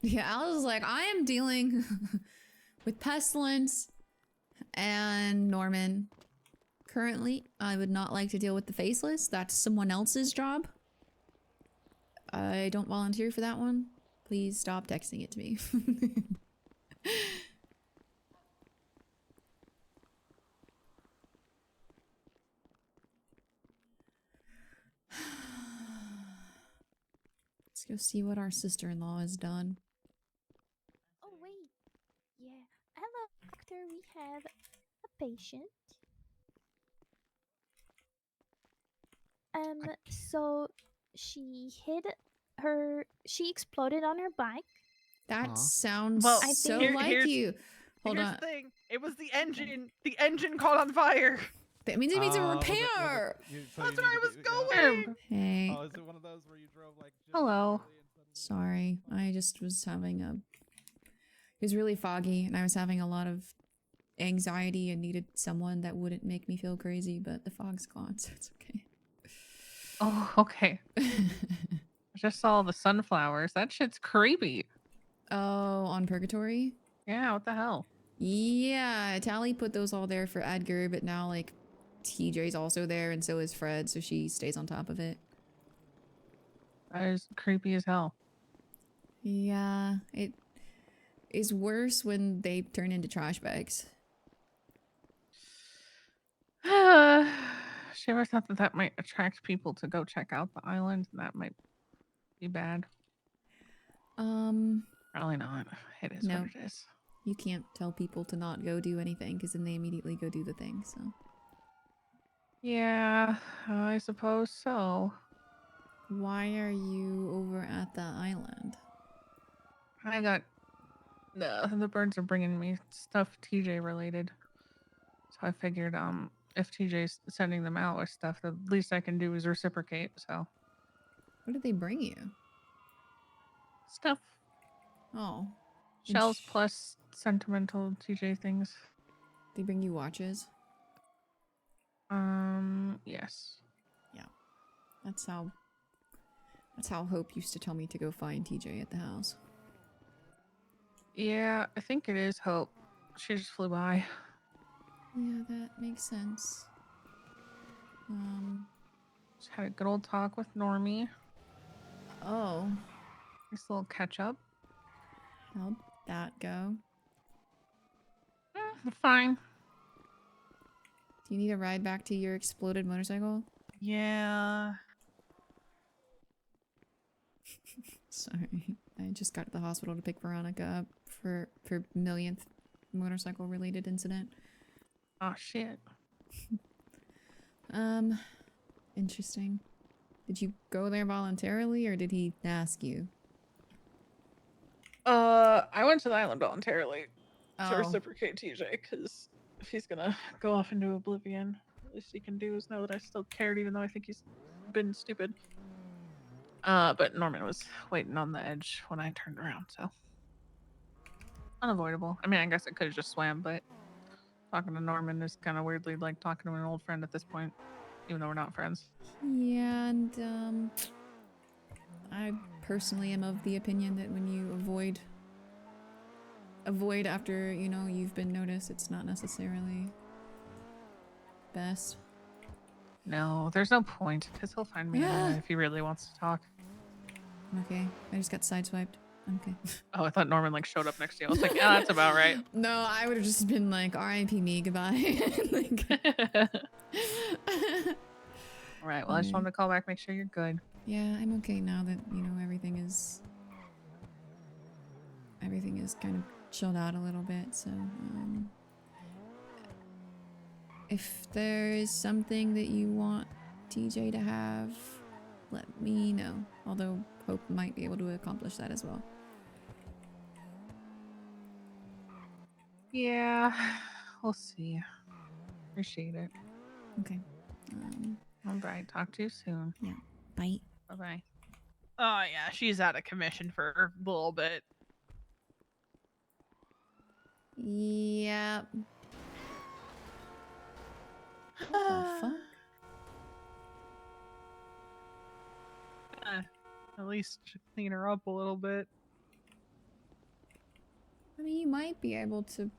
Yeah, Alice is like, I am dealing with Pestilence and Norman. Currently, I would not like to deal with the Faceless. That's someone else's job. I don't volunteer for that one. Please stop texting it to me. Let's go see what our sister-in-law has done. Oh wait, yeah. Hello, doctor. We have a patient. So she she exploded on her bike. That sounds Well, so here- like here's- you. Hold Here's on. the thing. It was the engine. The engine caught on fire. That means it needs a repair. That's where I was going. Hey. Oh, is it one of those where you drove like just Hello. Sorry, I just was having a... It was really foggy, and I was having a lot of anxiety and needed someone that wouldn't make me feel crazy, but the fog's gone, so it's okay. Oh, okay. I just saw the sunflowers. That shit's creepy. Oh, on Purgatory? Yeah, what the hell? Yeah, Tally put those all there for Edgar, but now, like, TJ's also there, and so is Fred, so she stays on top of it. That is creepy as hell. Yeah, it is worse when they turn into trash bags. She ever thought that that might attract people to go check out the island? That might be bad. Probably not. It is No. what it is. You can't tell people to not go do anything, because then they immediately go do the thing, so... Yeah, I suppose so. Why are you over at the island? I got the birds are bringing me stuff TJ related, so I figured if TJ's sending them out with stuff, the least I can do is reciprocate. So What did they bring you? stuff, Oh. shells plus sentimental TJ things. They bring you watches? Yes. Yeah. That's how Hope used to tell me to go find TJ at the house. Yeah, I think it is Hope. She just flew by. Yeah, that makes sense. Just had a good old talk with Normie. Oh, Nice little catch up. how'd that go? Fine. Do you need a ride back to your exploded motorcycle? Yeah. Sorry, I just got to the hospital to pick Veronica up for millionth motorcycle related incident. Oh shit. Interesting. Did you go there voluntarily or did he ask you? I went to the island voluntarily to Oh. reciprocate TJ because if he's gonna go off into oblivion, at least he can do is know that I still cared, even though I think he's been stupid. But Norman was waiting on the edge when I turned around, so unavoidable. I mean, I guess I could have just swam, but talking to Norman is kind of weirdly like talking to an old friend at this point, even though we're not friends. Yeah, and I personally am of the opinion that when you avoid after, you know, you've been noticed, it's not necessarily best. No, there's no point, because he'll find me anyway if he really wants to talk. Okay, I just got sideswiped. Okay. Oh, I thought Norman like showed up next to you. I was like, yeah, that's about right. No, I would have just been like, R.I.P. me, goodbye. Like, All right, well, I just wanted to call back, make sure you're good. yeah, I'm okay now that, you know, everything is kind of chilled out a little bit, so, if there is something that you want TJ to have, let me know. Although Hope might be able to accomplish that as well. Yeah, we'll see. Appreciate it. Okay. All right, talk to you soon. Yeah. Bye. Bye-bye. Oh, yeah, she's out of commission for a little bit. Yep. What the fuck? At least clean her up a little bit. I mean, you might be able to.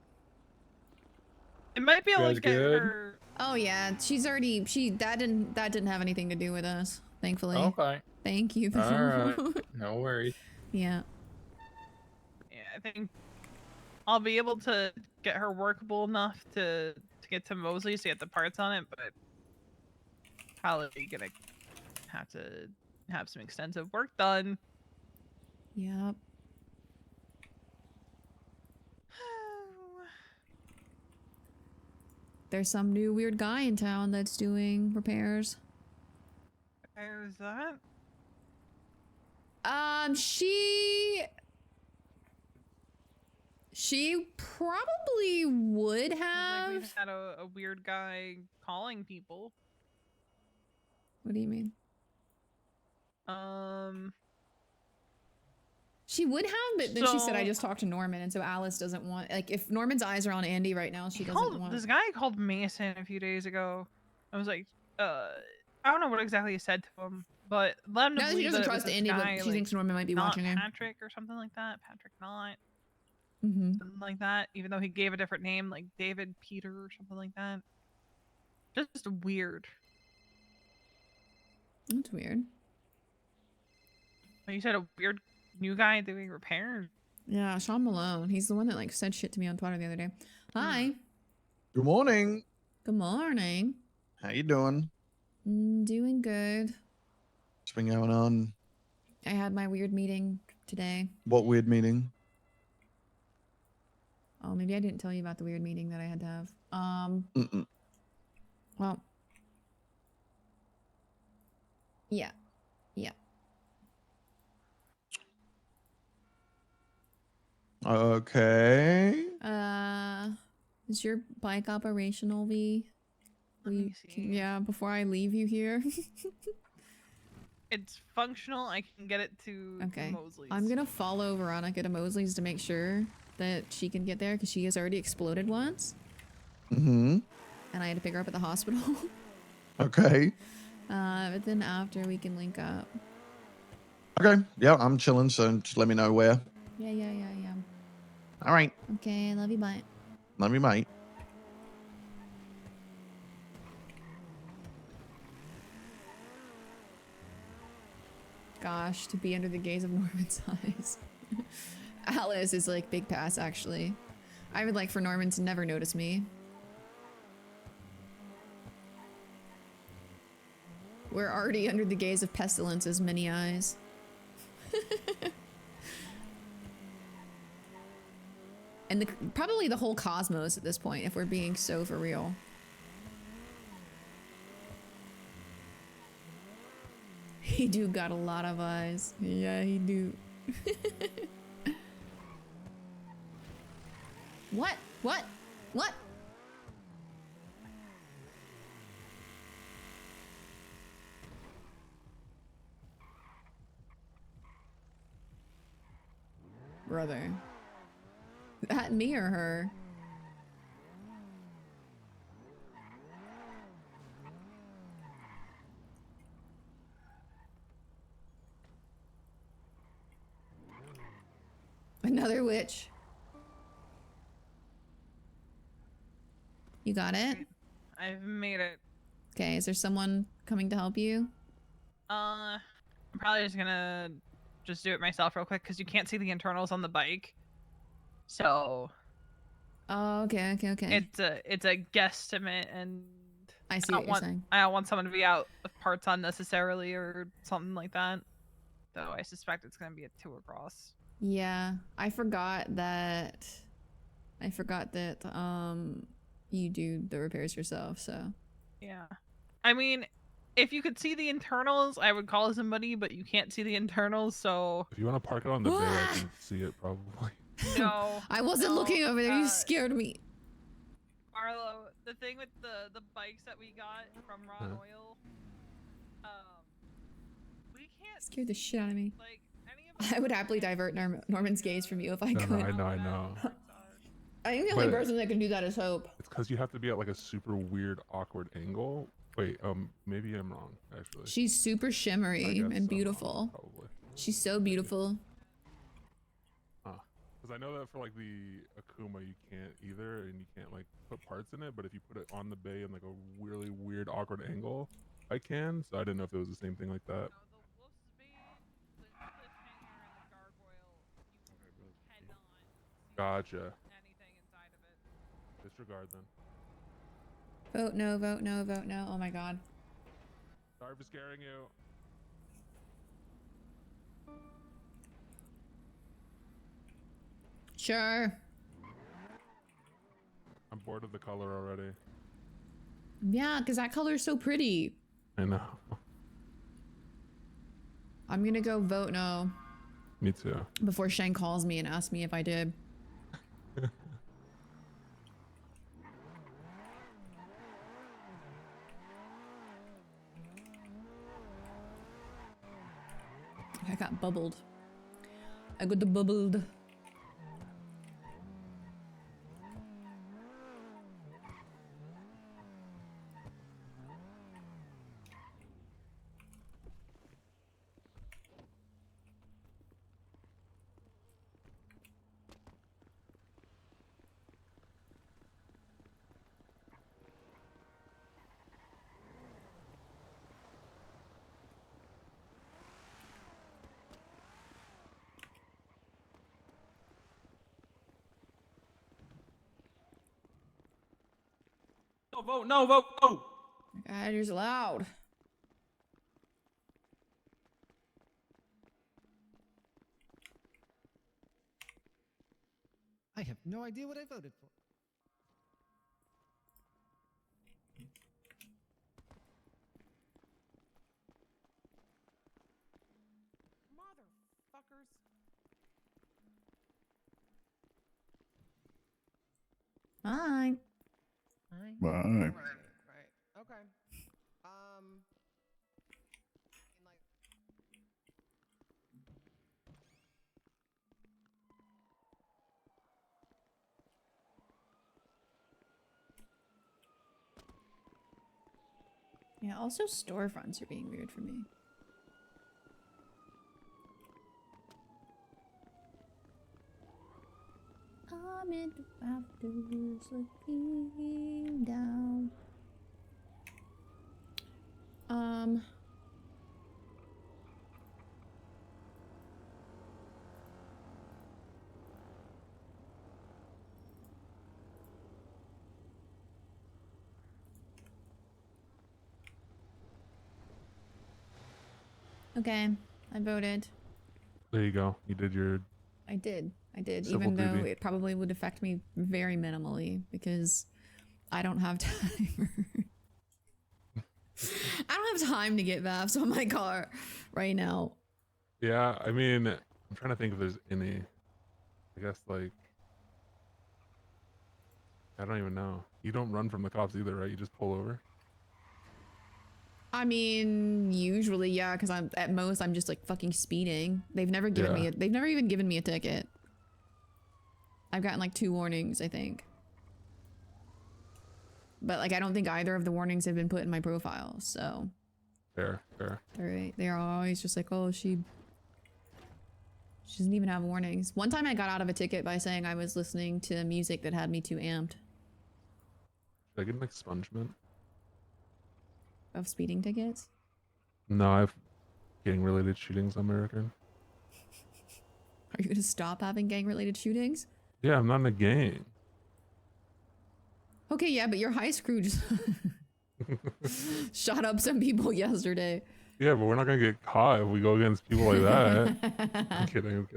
It might be able to guys get good? her. Oh yeah, she's already. That didn't have anything to do with us, thankfully. Okay. Thank you. All right. No worries. Yeah. Yeah, I think I'll be able to get her workable enough to get to Mosley's to get the parts on it, but probably gonna have to have some extensive work done. Yep. There's some new weird guy in town that's doing repairs. Who's that? She probably would Like have. we've had a weird guy calling people. What do you mean? She would have, but then she said, "I just talked to Norman," and so Alice doesn't want. Like, if Norman's eyes are on Andy right now, she doesn't want. This guy called Mason a few days ago. I was like, I don't know what exactly he said to him, but let him No, she believe doesn't that it was trust this Andy, but guy, she like, thinks Norman might be not watching her. Patrick or something like that. Patrick not. Mm-hmm. Something like that. Even though he gave a different name, like David Peter or something like that. Just weird. That's weird. Like you said, a weird new guy doing repairs. Yeah, Sean Malone. He's the one that like said shit to me on Twitter the other day. Hi. Good morning. Good morning. How you doing? Doing good. What's been going on? I had my weird meeting today. What weird meeting? Oh, maybe I didn't tell you about the weird meeting that I had to have. Mm-mm. Well. Yeah. Yeah. Okay. Is your bike operational, V? Yeah, before I leave you here. It's functional. I can get it to Mosley's. I'm gonna follow Veronica to Mosley's to make sure that she can get there because she has already exploded once. Mm-hmm. And I had to pick her up at the hospital. Okay. But then after we can link up. Okay. Yeah, I'm chilling, so just let me know where. Yeah. All right. Okay, I love you, bye. Love you, mate. Gosh, to be under the gaze of Norman's eyes. Alice is like big pass, actually. I would like for Norman to never notice me. We're already under the gaze of Pestilence's many eyes. And probably the whole cosmos at this point, if we're being so for real. He do got a lot of eyes. Yeah, he do. What? What? What? Brother. That me or her? Another witch. You got it? I've made it. Okay, is there someone coming to help you? I'm probably just gonna just do it myself real quick because you can't see the internals on the bike. So. Oh, okay. It's a guesstimate, and I see what you're saying. I don't want someone to be out of parts unnecessarily or something like that. Though I suspect it's gonna be a 2 across. Yeah, I forgot that you do the repairs yourself, so. Yeah. I mean, if you could see the internals, I would call somebody, but you can't see the internals, so. If you want to park it on the bay, I can see it probably. No. I wasn't looking over there, you scared me. Marlo, the thing with the bikes that we got from Ron Oil, we can't Scared the shit out of me. like I would happily divert Norman's gaze from you if I No, could. I know. I think the only But person that can do that is Hope. It's because you have to be at like a super weird, awkward angle. Wait, maybe I'm wrong, actually. She's super shimmery and beautiful. Probably. She's so beautiful. Because I know that for like the Akuma, you can't either, and you can't like put parts in it. But if you put it on the bay in like a really weird, awkward angle, I can. So I didn't know if it was the same thing like that. Gotcha. Disregard then. Vote no, vote no, vote no. Oh my god. Sorry for scaring you. Sure. I'm bored of the color already. Yeah, because that color is so pretty. I know. I'm gonna go vote no. Me too. Before Shane calls me and asks me if I did. I got bubbled. I got the bubbled. No vote, no vote, no. God, you're loud. I have no idea what I voted for. Motherfuckers. Fine. Bye. Right. Okay. Yeah, also storefronts are being weird for me. I'm in the rafters looking down. Okay, I voted. There you go. You did your. I did. Civil Even though duty. it probably would affect me very minimally because I don't have time. I don't have time to get VAFs on my car right now. Yeah, I mean, I'm trying to think if there's any. I guess like. I don't even know. You don't run from the cops either, right? You just pull over. I mean, usually, yeah, because I'm at most I'm just like fucking speeding. They've never given me they've never even given me a ticket. I've gotten like 2 warnings, I think. But like I don't think either of the warnings have been put in my profile, so. Fair. They're always just like, oh, she doesn't even have warnings. One time I got out of a ticket by saying I was listening to music that had me too amped. Should I get an expungement? Of speeding tickets? No, I've gang-related shootings on my record. Are you gonna stop having gang-related shootings? Yeah, I'm not in a gang. Okay, yeah, but your high screw just shot up some people yesterday. Yeah, but we're not gonna get caught if we go against people like that. I'm kidding.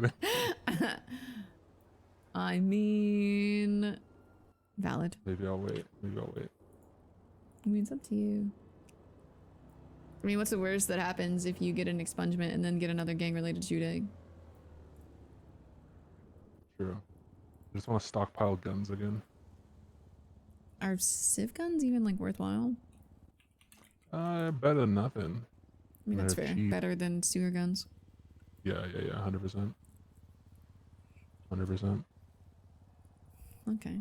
I mean, valid. Maybe I'll wait. I mean, it's up to you. I mean, what's the worst that happens if you get an expungement and then get another gang-related shooting? True. I just want to stockpile guns again. Are civ guns even like worthwhile? Better than nothing. I mean, that's They're fair. cheap. Better than sewer guns. Yeah, 100%. 100%. Okay.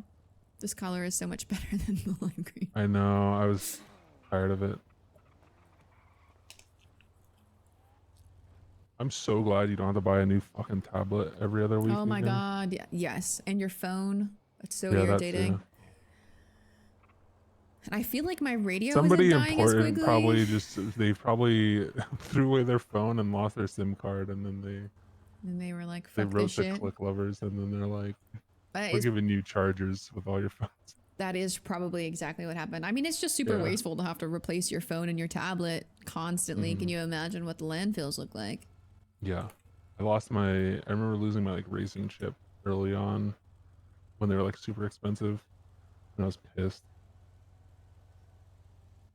This color is so much better than the lime green. I know. I was tired of it. I'm so glad you don't have to buy a new fucking tablet every other week. Oh my again. god, yeah, yes. And your phone. It's so Yeah, that irritating. too. And I feel like my radio Somebody isn't dying as important quickly. probably they probably threw away their phone and lost their SIM card, and then And they were like, they fuck wrote this the shit. click lovers, and then they're like, That we're is- giving you chargers with all your phones. That is probably exactly what happened. I mean, it's just super Yeah. wasteful to have to replace your phone and your tablet constantly. Can Mhm. you imagine what the landfills look like? Yeah, I remember losing my like racing chip early on when they were like super expensive, and I was pissed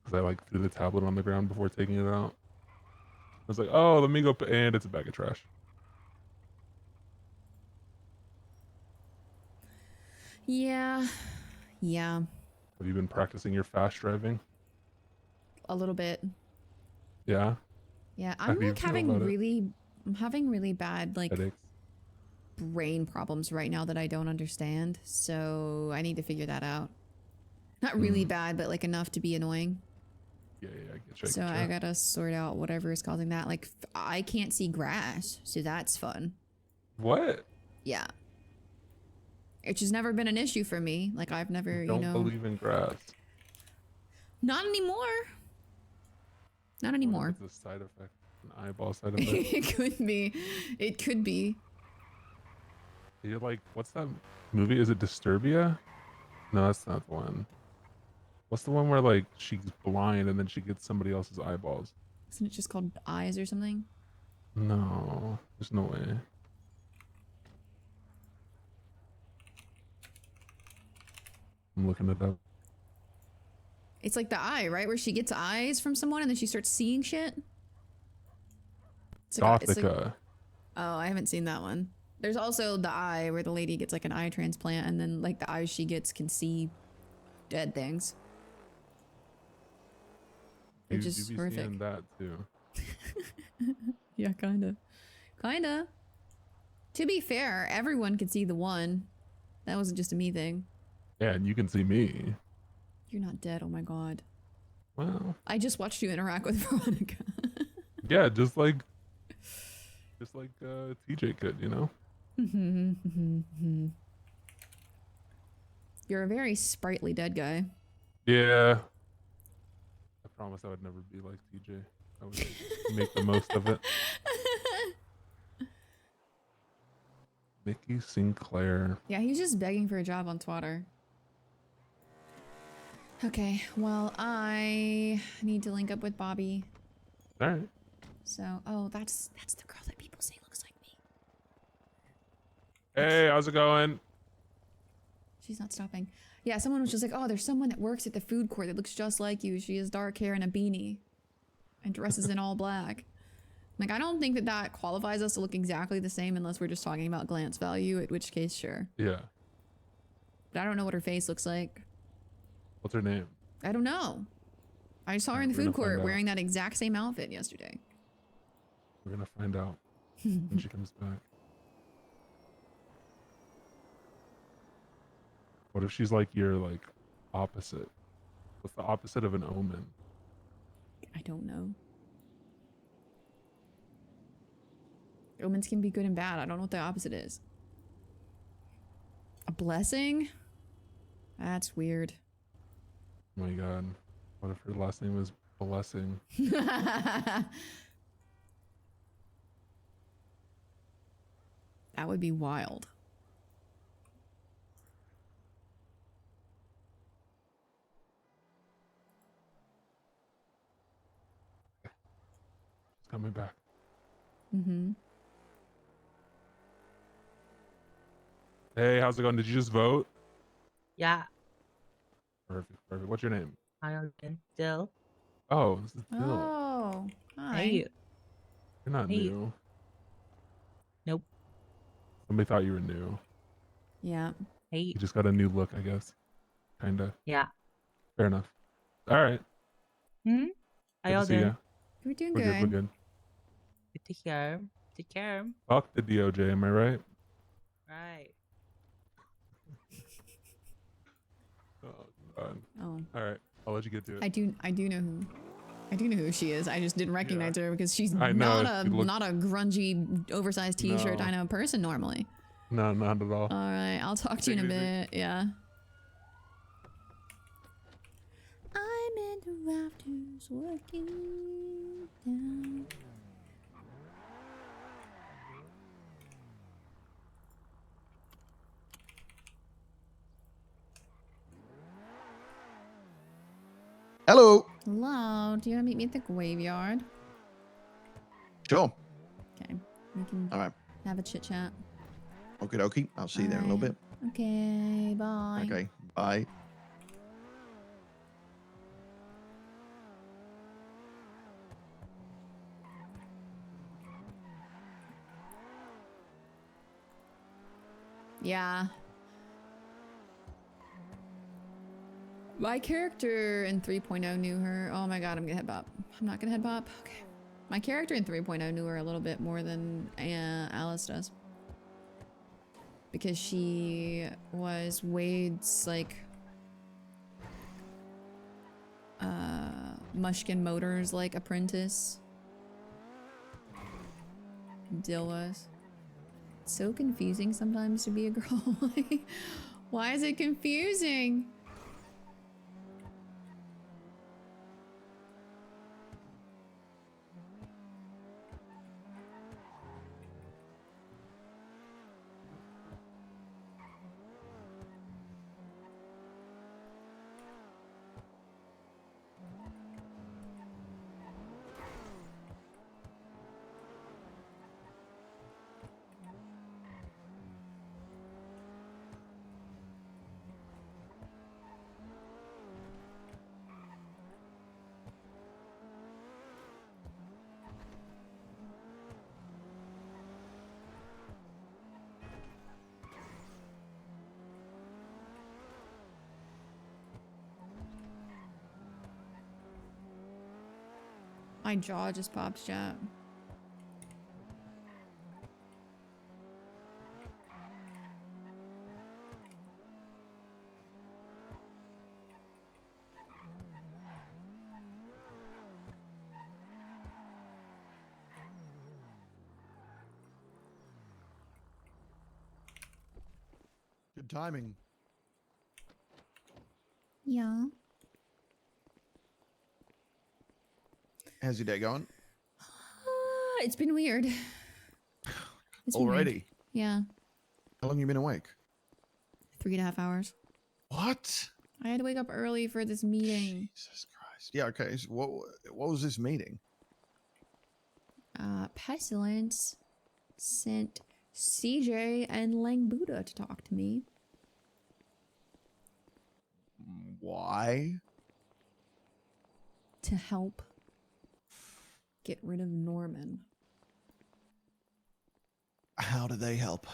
because I like threw the tablet on the ground before taking it out. I was like, oh, let me go, and it's a bag of trash. Yeah. Yeah. Have you been practicing your fast driving? A little bit. Yeah. Yeah. How I'm do you like feel having about it? I'm having really bad like Headaches. brain problems right now that I don't understand. So I need to figure that out. Not really bad, but like enough to be annoying. Yeah, I get you. So I gotta sort out whatever is causing that. Like I can't see grass, so that's fun. What? Yeah. It's just never been an issue for me. Like I've never, Don't you know. believe in grass. Not anymore. Not anymore. It's a side effect, an eyeball side effect. It could be. It could be. You're like, what's that movie? Is it Disturbia? No, that's not the one. What's the one where like she's blind and then she gets somebody else's eyeballs? Isn't it just called eyes or something? No, there's no way. I'm looking it up. It's like the eye, right? Where she gets eyes from someone and then she starts seeing shit. It's like Gothica. oh, I haven't seen that one. There's also the eye where the lady gets like an eye transplant and then like the eyes she gets can see dead things. Which is be horrific. seeing that too. Yeah, kinda. Kinda. To be fair, everyone could see the one. That wasn't just a me thing. Yeah, and you can see me. You're not dead, oh my god. Well, I just watched you interact with Veronica. yeah, just like TJ could, you know. You're a very sprightly dead guy. Yeah. I promise I would never be like TJ. I would make the most of it. Mickey Sinclair. Yeah, he's just begging for a job on Twitter. Okay, well, I need to link up with Bobby. All right. So, oh, that's the girl that people say looks like me. Hey, how's it going? She's not stopping. Yeah, someone was just like, oh, there's someone that works at the food court that looks just like you. She has dark hair and a beanie and dresses in all black. Like, I don't think that that qualifies us to look exactly the same unless we're just talking about glance value, in which case, sure. Yeah. But I don't know what her face looks like. What's her name? I don't know. I saw her Alright, in the we're food gonna find court out. wearing that exact same outfit yesterday. We're gonna find out when she comes back. What if she's like your like opposite? What's the opposite of an omen? I don't know. Omens can be good and bad. I don't know what the opposite is. A blessing? That's weird. Oh my god. What if her last name is Blessing? That would be wild. She's coming back. Mm-hmm. Hey, how's it going? Did you just vote? Yeah, Perfect, perfect. What's your name? I am still. Oh, this is Bill. Oh, hi. Hey. You're not Hey. new. Nope. Somebody thought you were new. Yeah. Hey. You just got a new look, I guess. Kinda. Yeah. Fair enough. All right. Hmm? Good How to y'all see doing? ya. We're doing We're good. We're good. Good to hear. Take care. Fuck the DOJ, am I right? Right. Oh, God. Oh. All right. I'll let you get to it. I do know who she is. I just didn't recognize her because she's I know, not a she looked- not a grungy oversized t-shirt No. I know person normally. No, not at all. All right, I'll talk to you in a Take it bit. Yeah. I'm in the rafters working down. Hello. Hello, do you want to meet me at the graveyard? Sure. Okay, we can All right. have a chit chat. Okie dokie. I'll see you there in a little bit. Okay, bye. Okay. Bye. Yeah. My character in 3.0 knew her. Oh my god, I'm gonna head bop. I'm not gonna head bop. Okay. My character in 3.0 knew her a little bit more than Alice does. Because she was Wade's, like, Mushkin Motors, like, apprentice. Dill was. It's so confusing sometimes to be a girl. Why is it confusing? My jaw just popped shut. Good timing. Yeah. How's your day going? It's been weird. It's been weird. Already? Yeah. How long you been awake? 3.5 hours. What? I had to wake up early for this meeting. Jesus Christ. Yeah, okay. So what was this meeting? Pestilence sent CJ and Lang Buddha to talk to me. Why? To help get rid of Norman. How do they help?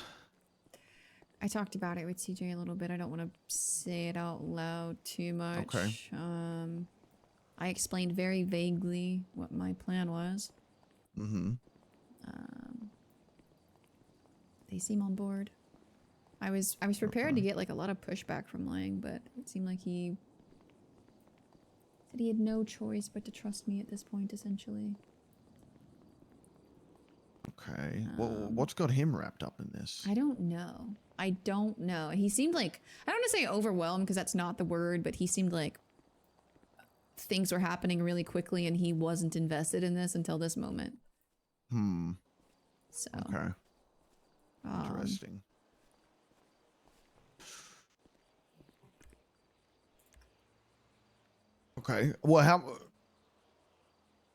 I talked about it with CJ a little bit. I don't want to say it out loud too much. Okay. I explained very vaguely what my plan was. Mm-hmm. They seem on board. I was prepared to get like a lot of pushback from Lang, but it seemed like he said he had no choice but to trust me at this point, essentially. Okay. Well, what's got him wrapped up in this? I don't know. I don't know. He seemed like, I don't want to say overwhelmed because that's not the word, but he seemed like things were happening really quickly and he wasn't invested in this until this moment. So. Okay. Interesting. Okay. Well,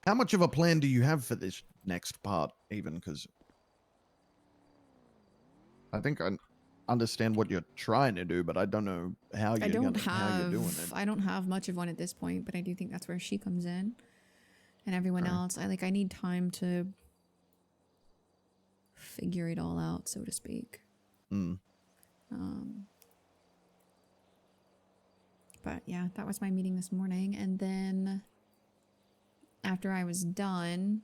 how much of a plan do you have for this next part, even? Because I think I understand what you're trying to do, but I don't know how you're doing it. I don't have much of one at this point, but I do think that's where she comes in, and everyone else. I need time to figure it all out, so to speak. But yeah, that was my meeting this morning, and then after I was done,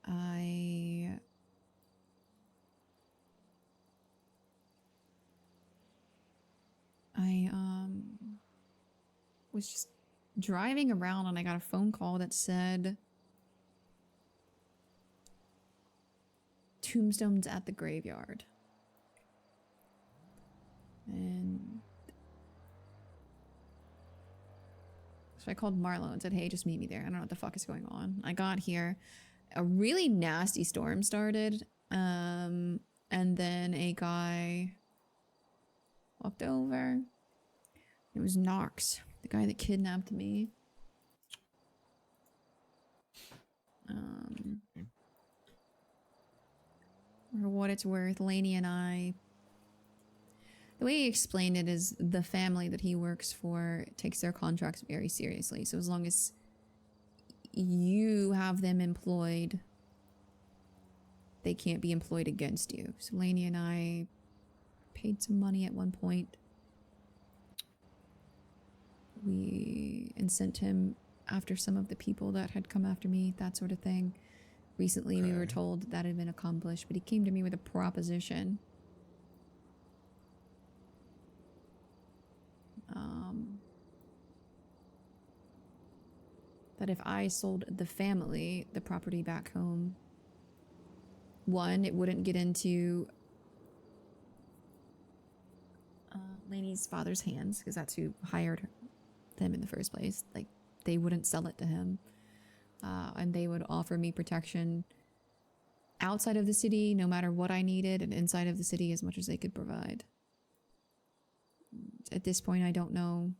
I was just driving around and I got a phone call that said tombstones at the graveyard. And so I called Marlo and said, hey, just meet me there. I don't know what the fuck is going on. I got here. A really nasty storm started. And then a guy walked over. It was Knox, the guy that kidnapped me. For what it's worth, Lainey and I, the way he explained it is the family that he works for takes their contracts very seriously. So as long as you have them employed, they can't be employed against you. So Lainey and I paid some money at one point. And sent him after some of the people that had come after me, that sort of thing. Recently, we were told that had been accomplished, but he came to me with a proposition. That if I sold the family the property back home, one, it wouldn't get into Lainey's father's hands, because that's who hired them in the first place. Like, they wouldn't sell it to him. And they would offer me protection outside of the city, no matter what I needed, and inside of the city as much as they could provide. At this point, I don't know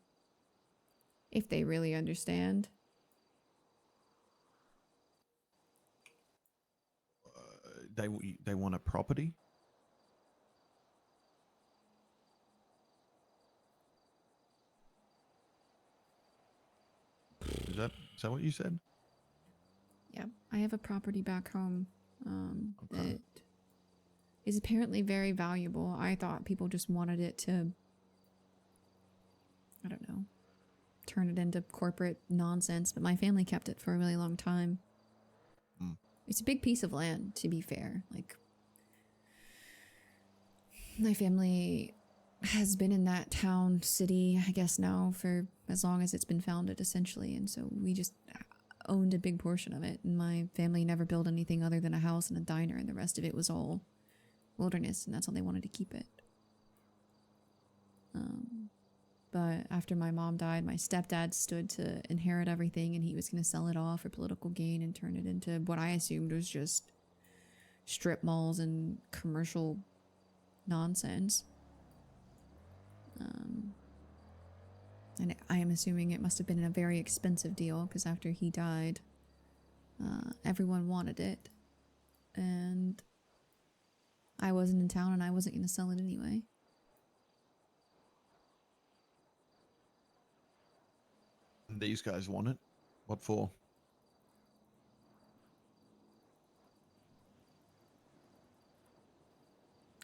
if they really understand. They want a property? Is that what you said? Yeah, I have a property back home that is apparently very valuable. I thought people just wanted it to, I don't know, turn it into corporate nonsense, but my family kept it for a really long time. It's a big piece of land, to be fair. Like, my family has been in that town, city, I guess now, for as long as it's been founded, essentially. And so we just owned a big portion of it. And my family never built anything other than a house and a diner, and the rest of it was all wilderness, and that's how they wanted to keep it. But after my mom died, my stepdad stood to inherit everything, and he was going to sell it off for political gain and turn it into what I assumed was just strip malls and commercial nonsense. And I am assuming it must have been a very expensive deal, because after he died, Everyone wanted it, and I wasn't in town, and I wasn't gonna sell it anyway. These guys want it. What for?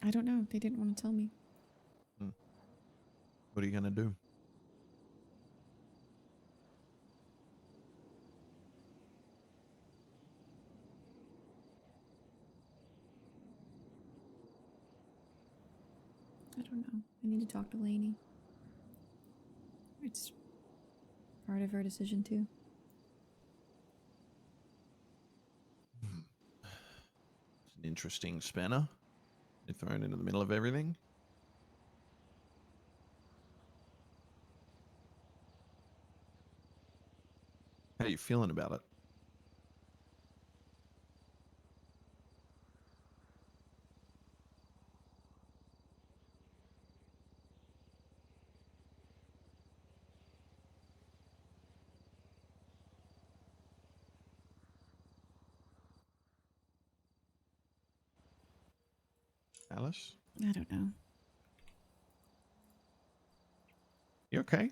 I don't know. They didn't want to tell me. What are you gonna do? I don't know. I need to talk to Lainey. It's part of her decision too. It's an interesting spanner. You're thrown into the middle of everything. How are you feeling about it? Alice? I don't know. You okay?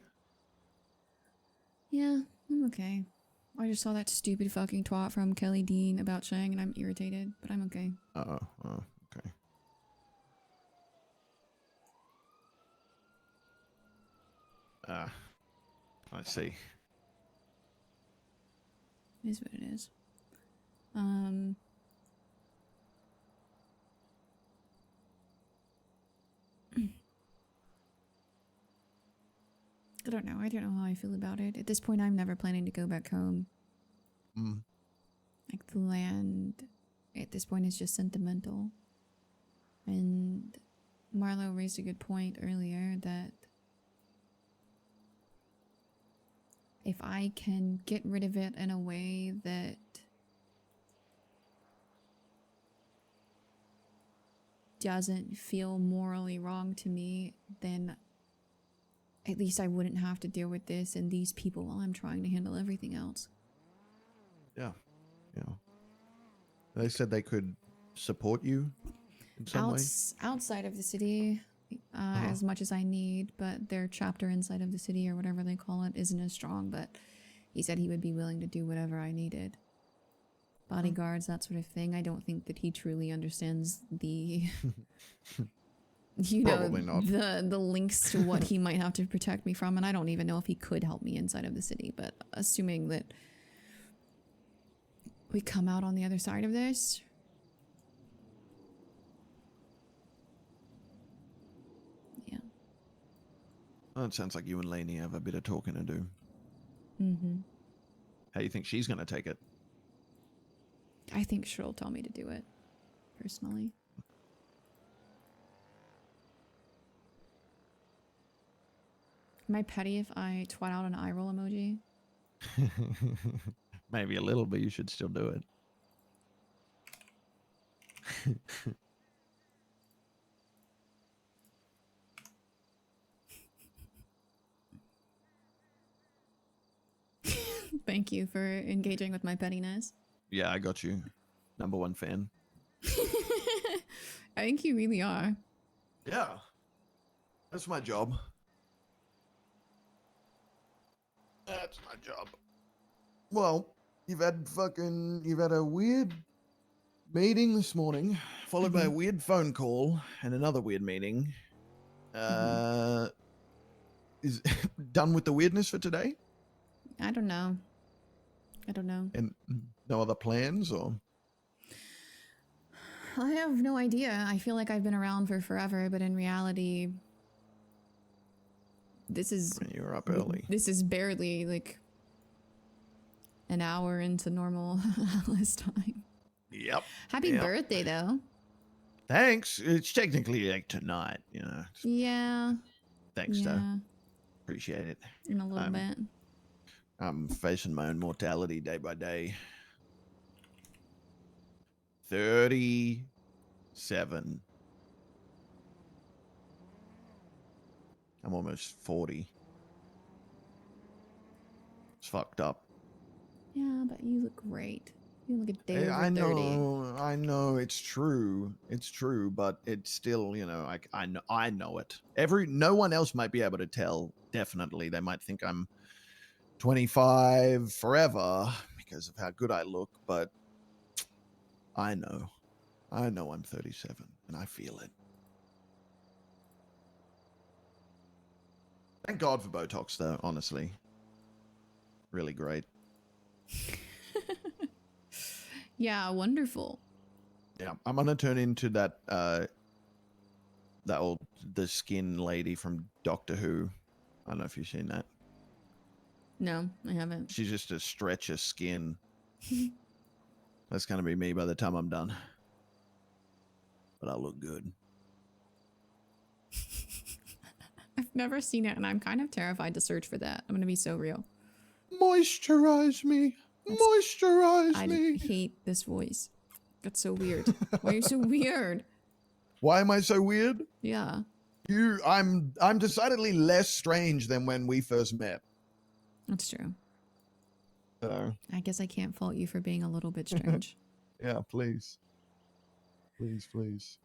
Yeah, I'm okay. I just saw that stupid fucking twat from Kelly Dean about Shang, and I'm irritated, but I'm okay. Oh, okay. I see. It is what it is. I don't know. I don't know how I feel about it. At this point, I'm never planning to go back home. Like, the land, at this point, is just sentimental. And Marlo raised a good point earlier that if I can get rid of it in a way that doesn't feel morally wrong to me, then at least I wouldn't have to deal with this and these people while I'm trying to handle everything else. Yeah. They said they could support you in some way. Outside of the city, as much as I need, but their chapter inside of the city, or whatever they call it, isn't as strong, but he said he would be willing to do whatever I needed. Bodyguards, that sort of thing. I don't think that he truly understands the Probably not. the links to what he might have to protect me from, and I don't even know if he could help me inside of the city, but assuming that we come out on the other side of this, yeah. Well, it sounds like you and Lainey have a bit of talking to do. Mm-hmm. How do you think she's going to take it? I think she'll tell me to do it, personally. Am I petty if I twat out an eye roll emoji? Maybe a little, but you should still do it. Thank you for engaging with my pettiness. Yeah, I got you. #1 fan. I think you really are. Yeah. That's my job. That's my job. Well, you've had a weird meeting this morning, followed by a weird phone call and another weird meeting. Is done with the weirdness for today? I don't know. And no other plans, or? I have no idea. I feel like I've been around for forever, but in reality, this is... You were up early. This is barely, like, an hour into normal Alice time. Yep. Happy birthday, though. Thanks. It's technically like tonight, Yeah. Thanks, though. Yeah. Appreciate it. In a little bit. I'm facing my own mortality day by day. 37. I'm almost 40. It's fucked up. Yeah, but you look great. You look a day over 30. I know, it's true. It's true, but it's still, you know, I know it. No one else might be able to tell. Definitely, they might think I'm 25 forever because of how good I look, but I know I'm 37, and I feel it. Thank God for Botox, though. Honestly, really great. Yeah, wonderful. Yeah, I'm gonna turn into that the skin lady from Doctor Who. I don't know if you've seen that. No, I haven't. She's just a stretch of skin. That's gonna be me by the time I'm done. But I'll look good. I've never seen it, and I'm kind of terrified to search for that. I'm gonna be so real. Moisturize me. Moisturize me. I hate this voice. That's so weird. Why are you so weird? Why am I so weird? Yeah. I'm decidedly less strange than when we first met. That's true. So, I guess I can't fault you for being a little bit strange. yeah, please. Please, please.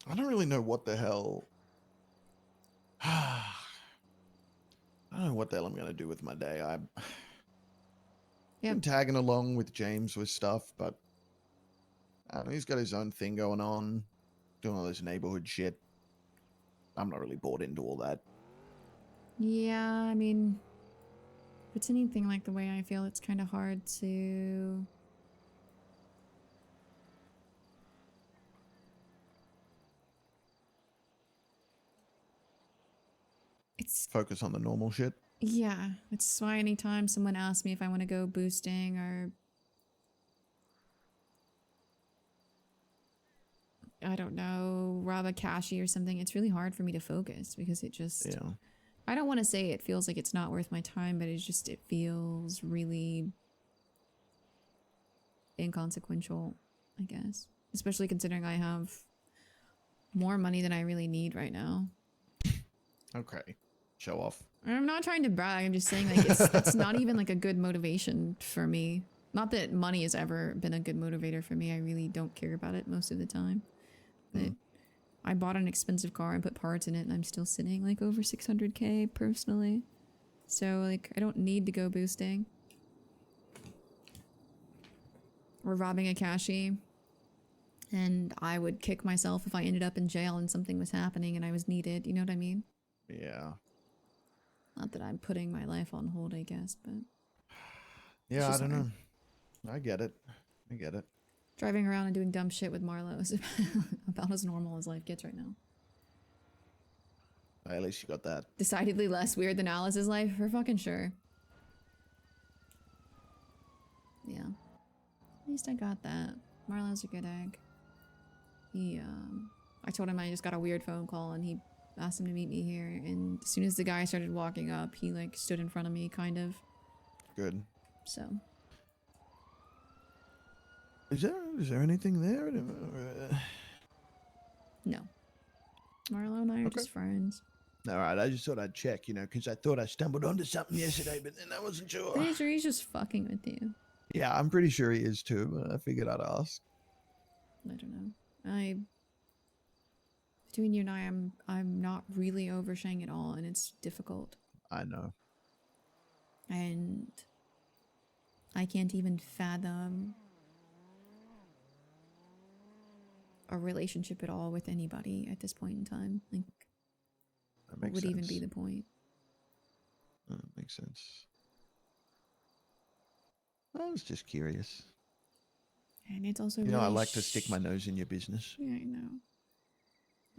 I don't really know what the hell. I don't know what the hell I'm going to do with my day. I've been tagging along with James with stuff, but I don't know, he's got his own thing going on, doing all this neighborhood shit. I'm not really bought into all that. Yeah, I mean, if it's anything like the way I feel, it's kind of hard to... Focus on the normal shit. Yeah, it's why anytime someone asks me if I want to go boosting or... I don't know, rob a cashier or something, it's really hard for me to focus because it just... Yeah. I don't want to say it feels like it's not worth my time, but it feels really inconsequential, I guess. Especially considering I have more money than I really need right now. Okay. Show off. I'm not trying to brag, I'm just saying like it's not even like a good motivation for me. Not that money has ever been a good motivator for me, I really don't care about it most of the time. But I bought an expensive car and put parts in it and I'm still sitting like over 600k personally. So like I don't need to go boosting. Or robbing a cashier. And I would kick myself if I ended up in jail and something was happening and I was needed, you know what I mean? Yeah. Not that I'm putting my life on hold, I guess, but... Yeah, I don't know. I get it. I get it. Driving around and doing dumb shit with Marlo is about as normal as life gets right now. At least you got that. Decidedly less weird than Alice's life, for fucking sure. Yeah. At least I got that. Marlo's a good egg. I told him I just got a weird phone call and he asked him to meet me here, and as soon as the guy started walking up, he like stood in front of me, kind of. Good. So. Is there anything there? No. Marlo and I are just friends. All right, I just thought I'd check, you know, because I thought I stumbled onto something yesterday, but then I wasn't sure. Pretty sure he's just fucking with you. Yeah, I'm pretty sure he is too, but I figured I'd ask. I don't know. Between you and I'm not really oversharing at all, and it's difficult. I know. And I can't even fathom a relationship at all with anybody at this point in time. Like, what would even be the point? That makes sense. I was just curious. And it's also you know, I really like to stick my nose in your business. Yeah, I know.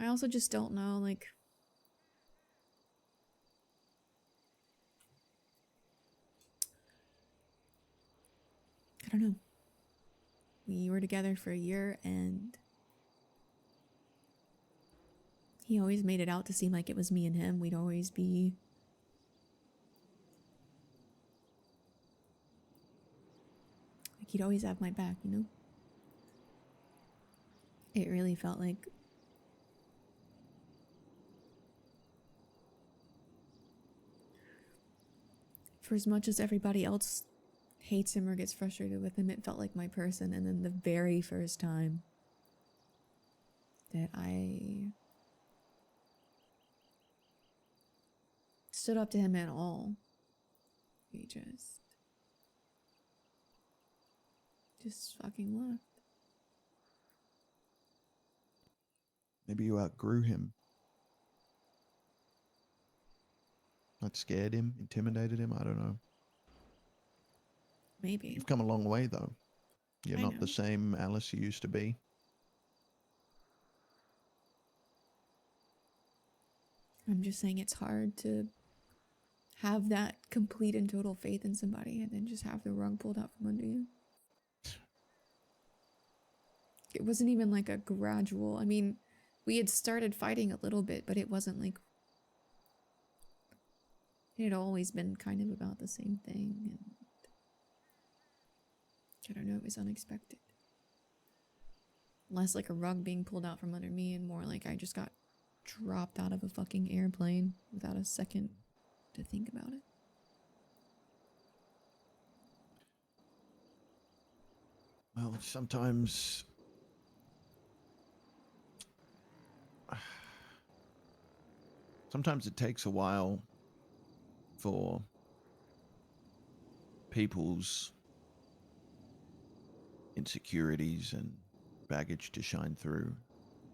I also just don't know, like... I don't know. We were together for a year and... he always made it out to seem like it was me and him. We'd always be... like, he'd always have my back, you know? It really felt like... for as much as everybody else hates him or gets frustrated with him, it felt like my person. And then the very first time that I stood up to him at all, he just fucking left. Maybe you outgrew him. That scared him, intimidated him. I don't know. Maybe. You've come a long way, though. You're I not know. the same Alice you used to be. I'm just saying it's hard to have that complete and total faith in somebody and then just have the rug pulled out from under you. It wasn't even like a gradual. I mean, we had started fighting a little bit, but it wasn't like it had always been kind of about the same thing, and I don't know, it was unexpected. Less like a rug being pulled out from under me and more like I just got dropped out of a fucking airplane without a second to think about it. Well, sometimes it takes a while for people's insecurities and baggage to shine through.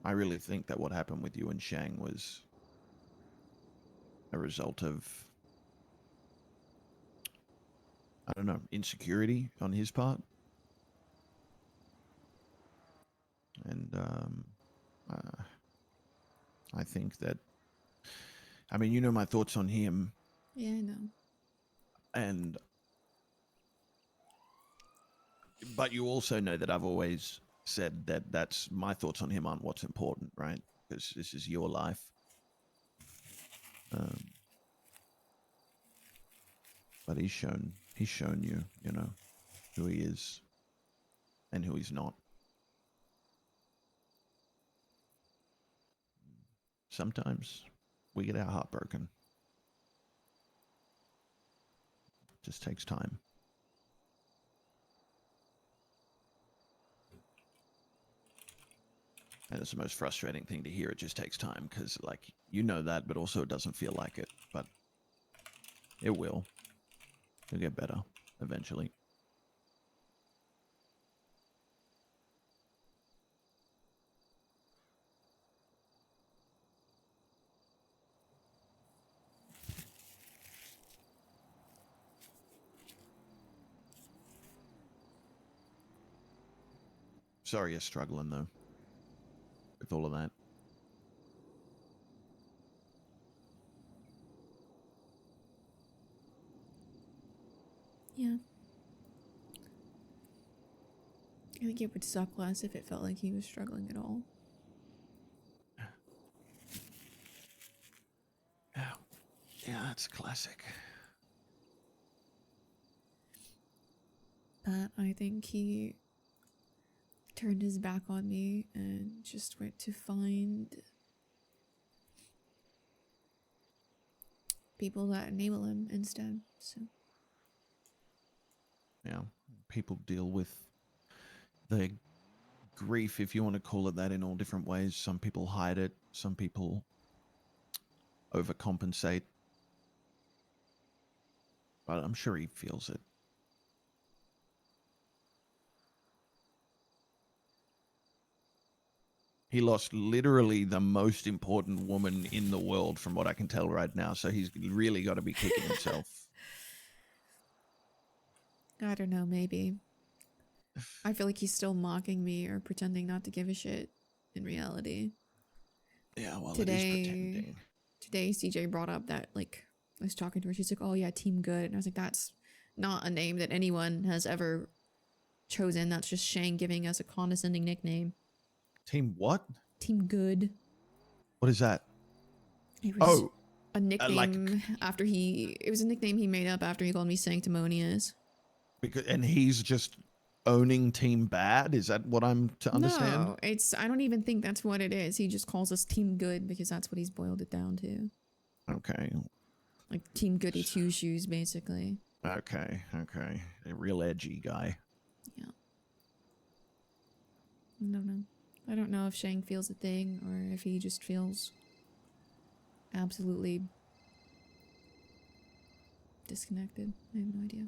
I really think that what happened with you and Shang was a result of, I don't know, insecurity on his part. And I think that, I mean, you know my thoughts on him. Yeah, I know. But you also know that I've always said that that's my thoughts on him aren't what's important, right? Because this is your life. But he's shown you, you know, who he is and who he's not. Sometimes we get our heart broken. It just takes time. And it's the most frustrating thing to hear. It just takes time because, like, you know that, but also it doesn't feel like it. But it will. It'll get better eventually. Sorry you're struggling, though, with all of that. Yeah. I think it would suck less if it felt like he was struggling at all. Yeah, that's classic. But I think he turned his back on me and just went to find people that enable him instead. So Yeah, people deal with their grief, if you want to call it that, in all different ways. Some people hide it. Some people overcompensate. But I'm sure he feels it. He lost literally the most important woman in the world, from what I can tell right now. So he's really got to be kicking himself. I don't know, maybe. I feel like he's still mocking me or pretending not to give a shit in reality. Yeah, well, it is pretending. Today, CJ brought up that, like, I was talking to her. She's like, oh, yeah, Team Good. And I was like, that's not a name that anyone has ever chosen. That's just Shang giving us a condescending nickname. Team what? Team Good. What is that? It was a nickname after it was a nickname he made up after he called me sanctimonious. And he's just owning Team Bad? Is that what I'm to understand? No, I don't even think that's what it is. He just calls us Team Good because that's what he's boiled it down to. Okay. Like Team Goody Two Shoes, basically. Okay, okay. A real edgy guy. I don't know. I don't know if Shang feels a thing or if he just feels absolutely disconnected. I have no idea.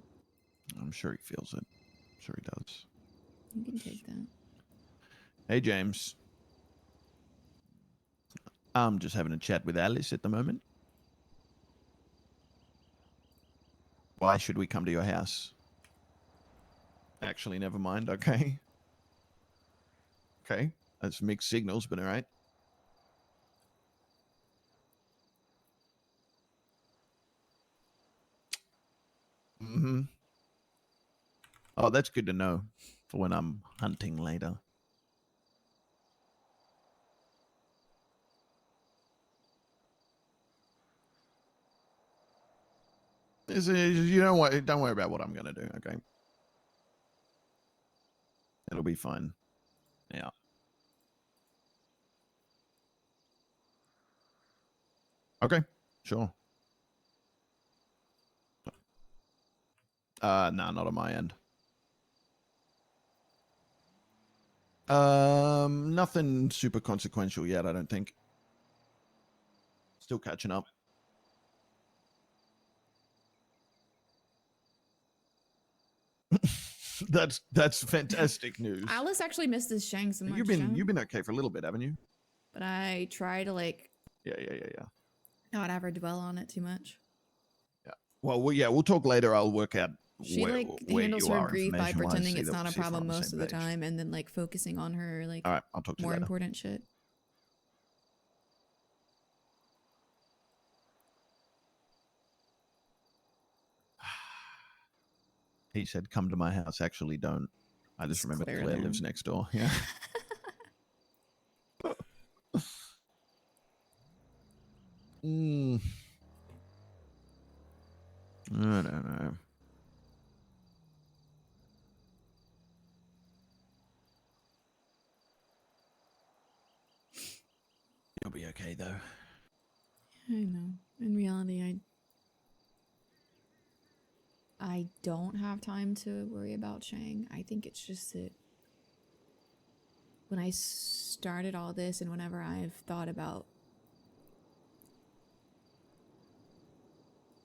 I'm sure he feels it. I'm sure he does. You can take that. Hey, James. I'm just having a chat with Alice at the moment. Why should we come to your house? Actually, never mind. Okay. Okay. That's mixed signals, but all right. Mm-hmm. Oh, that's good to know for when I'm hunting later. You know what? Don't worry about what I'm gonna do. Okay. It'll be fine. Yeah. Okay. Sure. No, not on my end. Nothing super consequential yet, I don't think. Still catching up. That's fantastic news. Alice actually misses Shang so much. You've been okay for a little bit, haven't you? But I try to like Yeah. not ever dwell on it too much. Yeah. Well, we'll talk later. I'll work out She where handles you her are grief by information-wise, pretending see it's that- not a see if we're problem on the most same of the page. time, and then like focusing on her like All right, I'll talk to you more later. important shit. He said, "Come to my house." Actually, don't. I just remembered Claire Claire there. lives next door. Yeah. Mm. I don't know. You'll be okay though. I know. In reality, I don't have time to worry about Shang. I think it's just that when I started all this and whenever I've thought about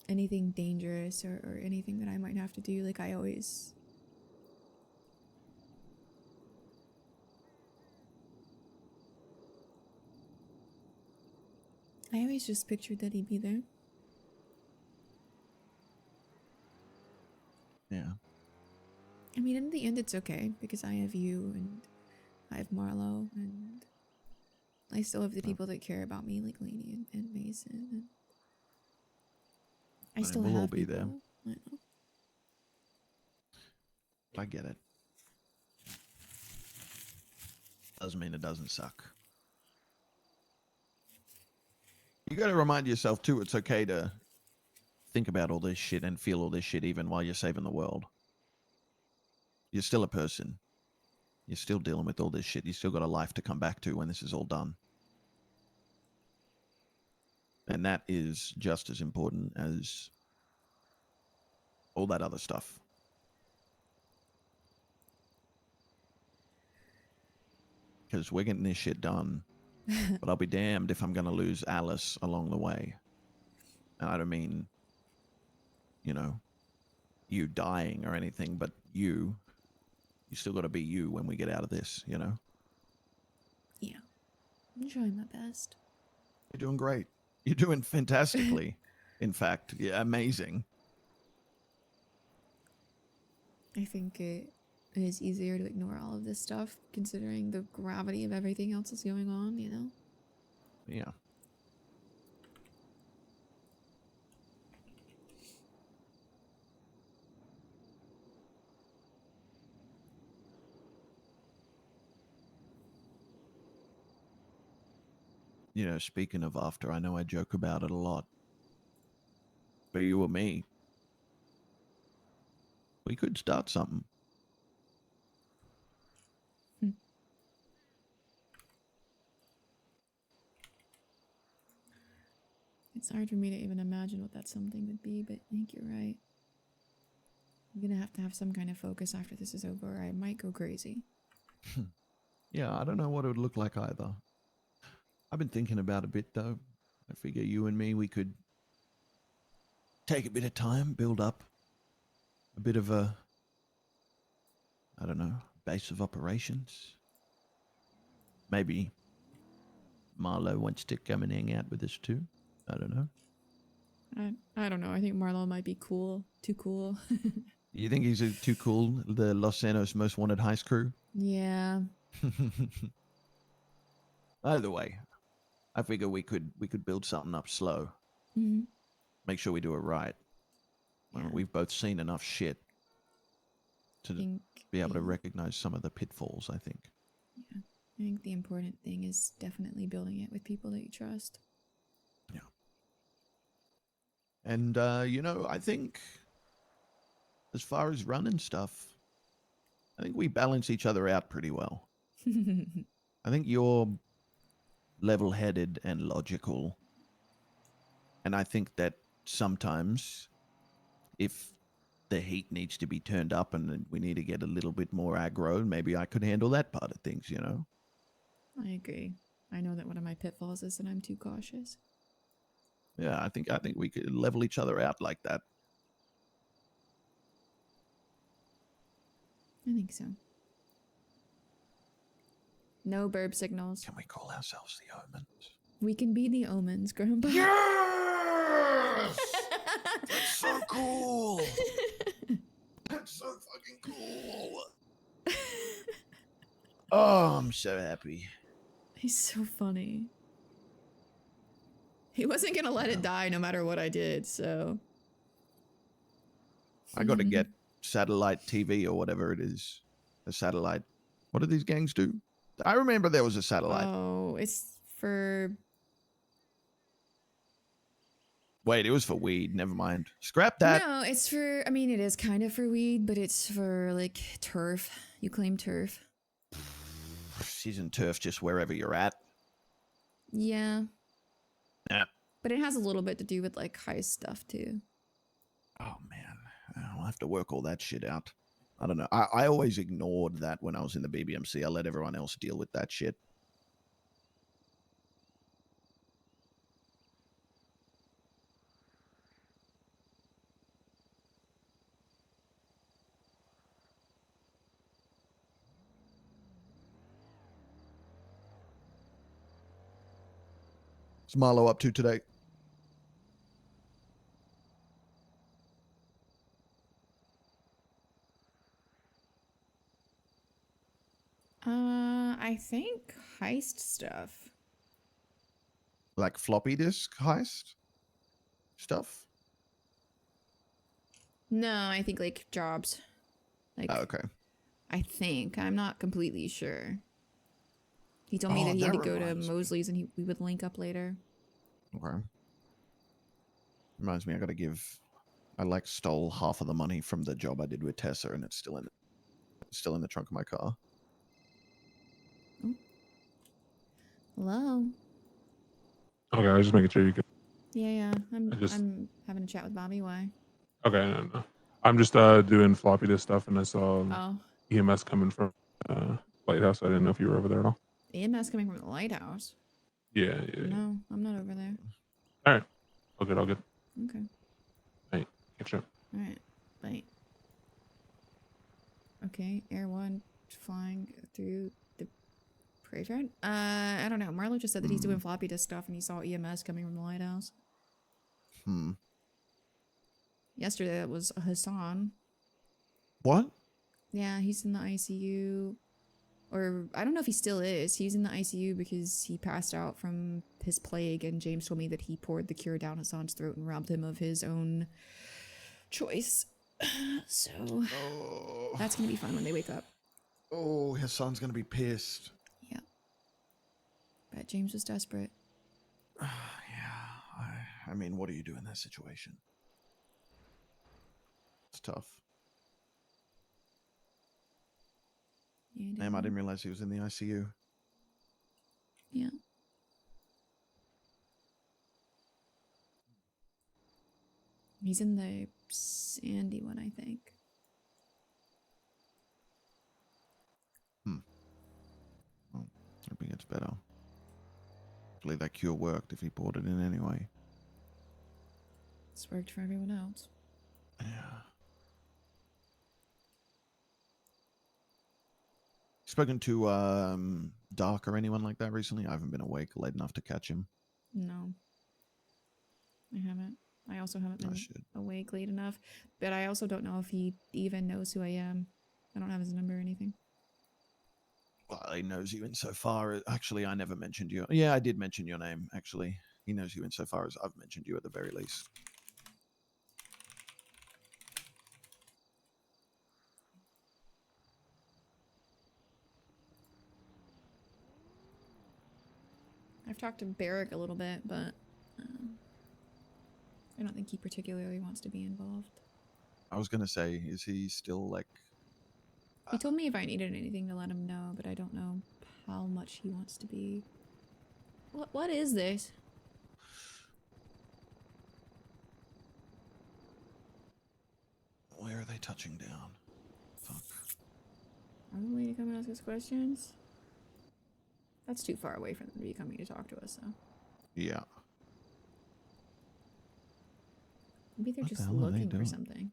anything dangerous or anything that I might have to do, like I always just pictured that he'd be there. Yeah. I mean, in the end, it's okay because I have you and I have Marlo and I still have the people that care about me, like Lainey and Mason. And I still we'll have all be people. there. I know. I get it. Doesn't mean it doesn't suck. You got to remind yourself too, it's okay to think about all this shit and feel all this shit even while you're saving the world. You're still a person. You're still dealing with all this shit. You still got a life to come back to when this is all done. And that is just as important as all that other stuff. Because we're getting this shit done. But I'll be damned if I'm going to lose Alice along the way. And I don't mean, you dying or anything, but you still got to be you when we get out of this, Yeah. I'm trying my best. You're doing great. You're doing fantastically. In fact, yeah, amazing. I think it is easier to ignore all of this stuff considering the gravity of everything else that's going on, you know? Yeah. Speaking of after, I know I joke about it a lot. But you or me, we could start something. It's hard for me to even imagine what that something would be, but I think you're right. I'm gonna have to have some kind of focus after this is over, or I might go crazy. Yeah, I don't know what it would look like either. I've been thinking about a bit though. I figure you and me, we could take a bit of time, build up a bit of a, I don't know, base of operations. Maybe Marlo wants to come and hang out with us too. I don't know. I don't know. I think Marlo might be cool. Too cool. You think he's too cool? The Los Santos Most Wanted heist crew? Yeah. Either way, I figure we could build something up slow. Hmm. Make sure we do it right. Well, we've both seen enough shit to be able to recognize some of the pitfalls, I think. Yeah. I think the important thing is definitely building it with people that you trust. And, I think as far as running stuff, I think we balance each other out pretty well. I think you're level-headed and logical. And I think that sometimes if the heat needs to be turned up and we need to get a little bit more aggro, maybe I could handle that part of things, I agree. I know that one of my pitfalls is that I'm too cautious. Yeah, I think we could level each other out like that. I think so. No burb signals. Can we call ourselves the Omens? We can be the Omens, Grandpa. Yes! That's so cool! That's so fucking cool! Oh, I'm so happy. He's so funny. He wasn't gonna let it die no matter what I did, so. I got to get satellite TV or whatever it is. A satellite. What do these gangs do? I remember there was a satellite. Oh, it's for. Wait, it was for weed. Never mind. Scrap that. No, it's for. I mean, it is kind of for weed, but it's for like turf. You claim turf. Season turf just wherever you're at. Yeah. Yeah. But it has a little bit to do with like heist stuff too. Oh man, I'll have to work all that shit out. I don't know. I always ignored that when I was in the BBMC. I let everyone else deal with that shit. What's Marlo up to today? I think heist stuff. Like floppy disk heist stuff? No, I think like jobs. Like. Oh, okay. I think. I'm not completely sure. He told me Oh, that he had to that go to reminds me. Mosley's and we would link up later. Okay. Reminds me, I stole half of the money from the job I did with Tessa, and it's still in the trunk of my car. Hello. Okay, I was just making sure you could. Yeah. I'm having a chat with Bobby. Why? Okay, no. I'm just doing floppy disk stuff, and I saw Oh. EMS coming from Lighthouse. I didn't know if you were over there at all. EMS coming from the lighthouse. Yeah. No, I'm not over there. All right. All good. Okay. All right. Catch up. All right. Bye. Okay. Air 1 flying through the graveyard. I don't know. Marlo just said that he's doing floppy disk stuff and he saw EMS coming from the lighthouse. Yesterday that was Hassan. What? Yeah, he's in the ICU. Or I don't know if he still is. He's in the ICU because he passed out from his plague, and James told me that he poured the cure down Hassan's throat and robbed him of his own choice. So that's gonna be fun when they wake up. Oh, his son's gonna be pissed. Yeah. But James was desperate. Yeah. I mean, what do you do in that situation? It's tough. Yeah, Damn, I didn't realize he was in the ICU. Yeah. He's in the Sandy one, I think. hoping it's better. Hopefully that cure worked if he poured it in anyway. It's worked for everyone else. Yeah. Spoken to Dark or anyone like that recently? I haven't been awake late enough to catch him. No. I haven't. I also haven't I been should. awake late enough. But I also don't know if he even knows who I am. I don't have his number or anything. Well, he knows you insofar as... Actually, I never mentioned you. Yeah, I did mention your name, actually. He knows you insofar as I've mentioned you at the very least. I've talked to Barrick a little bit, but I don't think he particularly wants to be involved. I was going to say, is he still like... He told me if I needed anything to let him know, but I don't know how much he wants to be. What is this? Where are they touching down? Fuck. Probably to come and ask us questions? That's too far away from them to be coming to talk to us, so. Yeah. Maybe they're What the just hell are they looking for doing? something.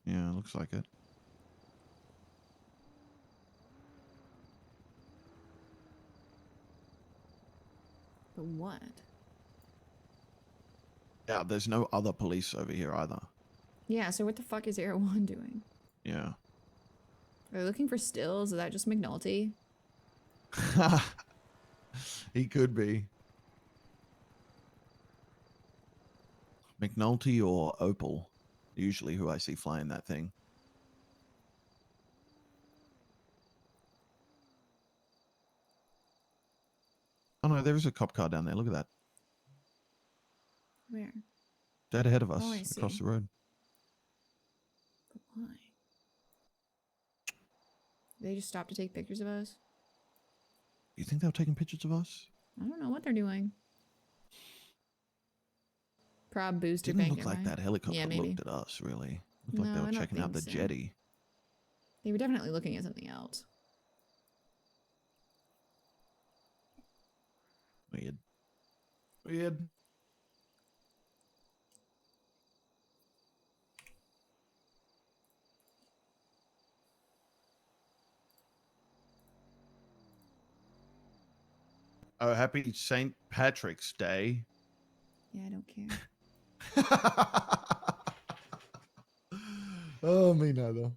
Yeah, looks like it. But what? Yeah, there's no other police over here either. Yeah, so what the fuck is Air 1 doing? Yeah. Are they looking for stills? Is that just McNulty? He could be. McNulty or Opal, usually who I see flying that thing. Oh no, there is a cop car down there. Look at that. Where? Dead ahead of us, Oh, I across see. the road. But why? They just stopped to take pictures of us? You think they were taking pictures of us? I don't know what they're doing. Prob booster Didn't bank. look like that helicopter Yeah, maybe. looked at us, really. Looked like No, they I were don't checking out the think so. jetty. They were definitely looking at something else. Weird. Weird. Oh, happy St. Patrick's Day. Yeah, I don't care. Oh, me neither.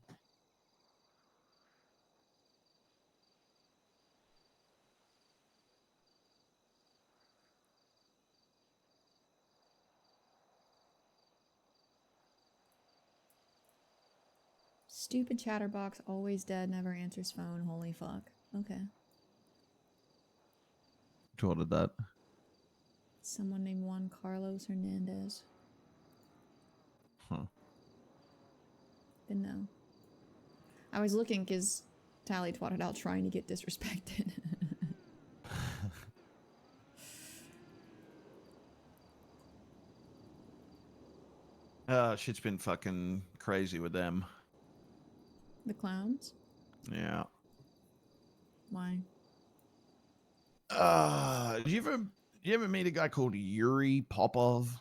Stupid chatterbox, always dead, never answers phone. Holy fuck. Okay. Who ordered that? Someone named Juan Carlos Hernandez. Huh. Didn't know. I was looking because Tally twatted out trying to get disrespected. Shit's been fucking crazy with them. The clowns? Yeah. Why? Do you ever meet a guy called Yuri Popov?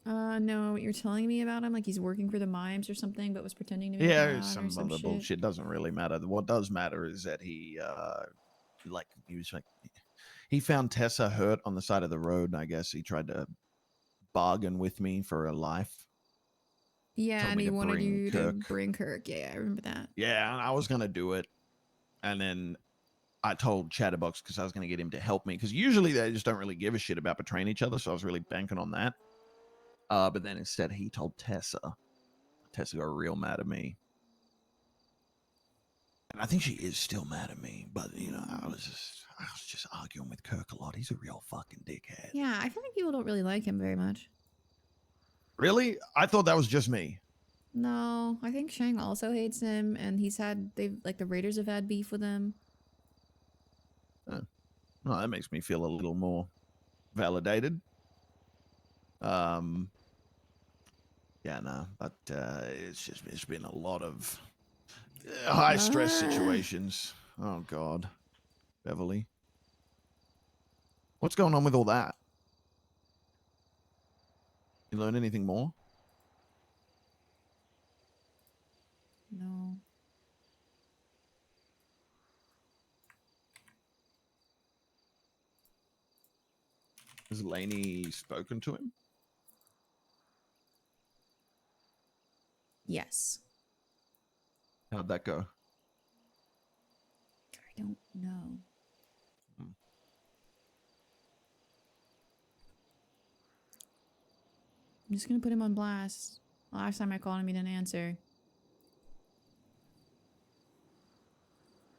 No, you're telling me about him like he's working for the mimes or something, but was pretending to be a Yeah, clown some or some other shit. bullshit. Doesn't really matter. What does matter is that he he found Tessa hurt on the side of the road, and I guess he tried to bargain with me for her life. Yeah, Told and me he to wanted bring you to Kirk. bring Kirk. Yeah, I remember that. Yeah, and I was gonna do it, and then I told Chatterbox because I was gonna get him to help me, because usually they just don't really give a shit about betraying each other, so I was really banking on that. But then instead he told Tessa. Tessa got real mad at me. And I think she is still mad at me, but you know, I was just arguing with Kirk a lot. He's a real fucking dickhead. Yeah, I feel like people don't really like him very much. Really? I thought that was just me. No, I think Shang also hates him, and the Raiders have had beef with him. Well, that makes me feel a little more validated. Yeah, no, but it's been a lot of high stress situations. Oh God, Beverly. What's going on with all that? You learn anything more? No. Has Lainey spoken to him? Yes. How'd that go? I don't know. I'm just gonna put him on blast. Last time I called him, he didn't answer.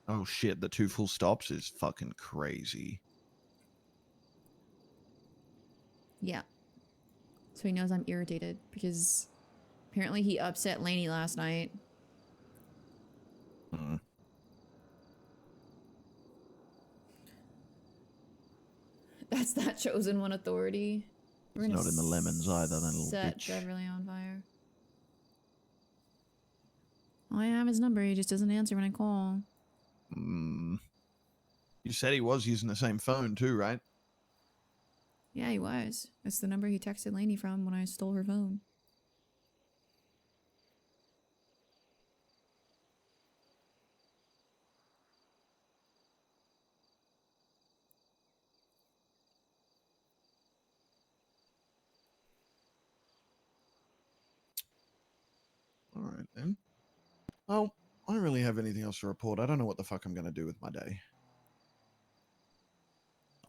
Oh shit, the 2 full stops is fucking crazy. Yeah. So he knows I'm irritated because apparently he upset Lainey last night. That's that chosen one authority. We're It's gonna not in the lemons either, that little set bitch. Beverly on fire. I have his number, he just doesn't answer when I call. You said he was using the same phone too, right? Yeah, he was. That's the number he texted Lainey from when I stole her phone. All right then. Well, I don't really have anything else to report. I don't know what the fuck I'm going to do with my day.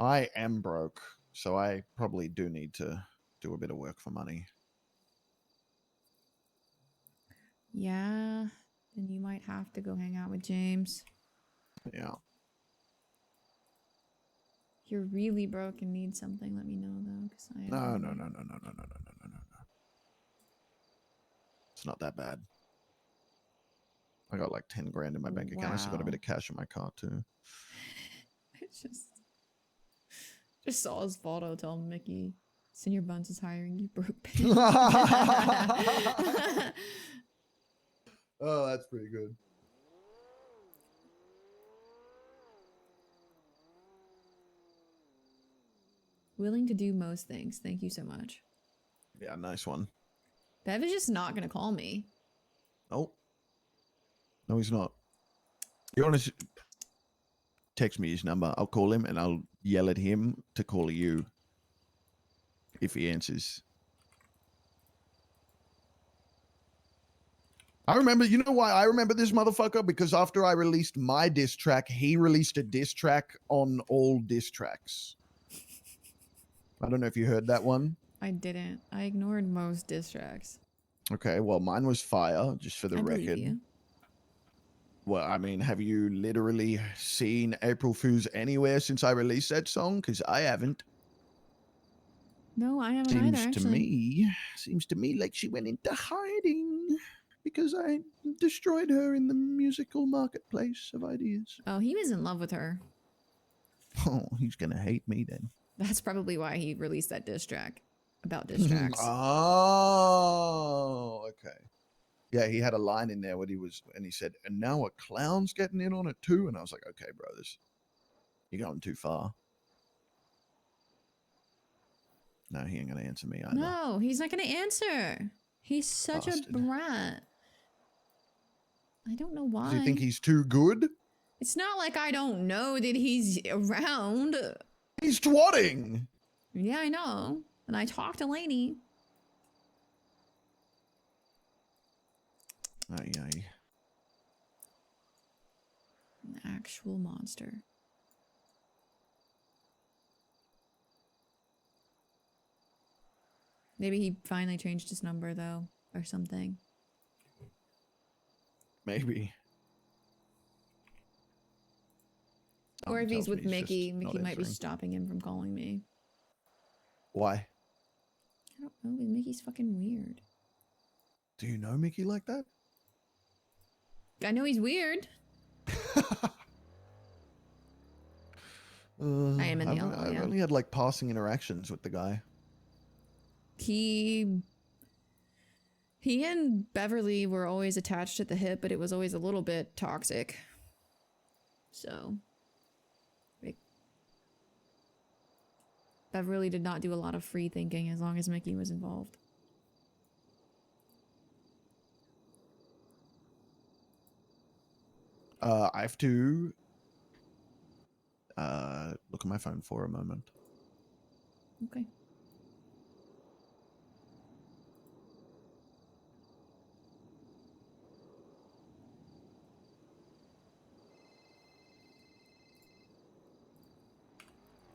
I am broke, so I probably do need to do a bit of work for money. Yeah, then you might have to go hang out with James. Yeah. If you're really broke and need something, let me know though, because I No. am. It's not that bad. I got like 10 grand in my bank account. I still got a bit Wow. of cash in my car too. It's just saw his photo. Tell Mickey, Senior Buns is hiring you, broke bitch. Oh, that's pretty good. Willing to do most things. Thank you so much. Yeah, nice one. Bev is just not gonna call me. Oh. No, he's not. You want to text me his number? I'll call him and I'll yell at him to call you if he answers. I remember, you know why I remember this motherfucker? Because after I released my diss track, he released a diss track on all diss tracks. I don't know if you heard that one. I didn't. I ignored most diss tracks. Okay, well, mine was fire, just for the I believe record. you. Well, I mean, have you literally seen April Fools anywhere since I released that song? Because I haven't. No, I haven't either, actually. Seems to me like she went into hiding because I destroyed her in the musical marketplace of ideas. Oh, he was in love with her. Oh, he's gonna hate me then. That's probably why he released that diss track about diss tracks. Oh, okay. Yeah, he had a line in there when he said, and now a clown's getting in on it too. And I was like, okay, brothers, you're going too far. No, he ain't gonna answer me either. No, he's not gonna answer. He's such a brat. I don't know why. Does he think he's too good? It's not like I don't know that he's around. He's twatting. Yeah, I know. And I talked to Lainey. Aye. An actual monster. Maybe he finally changed his number though, or something. Maybe. Or Something if he's tells me with he's Mickey, just Mickey not might be answering. stopping him from calling me. Why? I don't know, but Mickey's fucking weird. Do you know Mickey like that? I know he's weird. I am in the yellow, I've yeah. only had like passing interactions with the guy. He and Beverly were always attached at the hip, but it was always a little bit toxic. So, like, Beverly did not do a lot of free thinking as long as Mickey was involved. I have to look at my phone for a moment. Okay.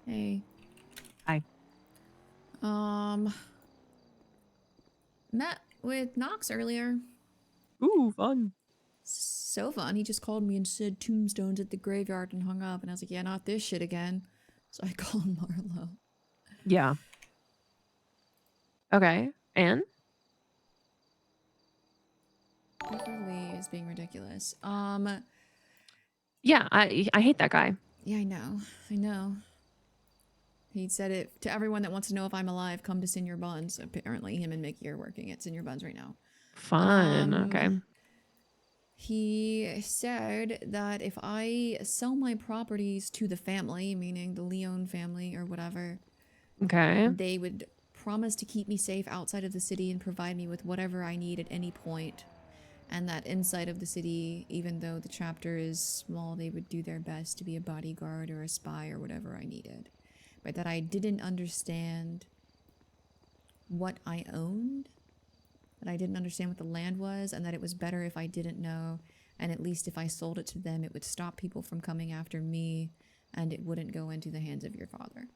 Hey. Hi. Met with Knox earlier. Ooh, fun. So fun. He just called me and said tombstones at the graveyard and hung up. And I was like, yeah, not this shit again. So I called Marlo. Yeah. Okay. And? Beverly is being ridiculous. Yeah, I hate that guy. Yeah, I know. I know. He said it to everyone that wants to know if I'm alive, come to Senior Buns. Apparently him and Mickey are working at Senior Buns right now. Fun. Okay. He said that if I sell my properties to the family, meaning the Leone family or whatever, Okay. they would promise to keep me safe outside of the city and provide me with whatever I need at any point. And that inside of the city, even though the chapter is small, they would do their best to be a bodyguard or a spy or whatever I needed. But that I didn't understand what I owned, that I didn't understand what the land was, and that it was better if I didn't know, and at least if I sold it to them, it would stop people from coming after me, and it wouldn't go into the hands of your father.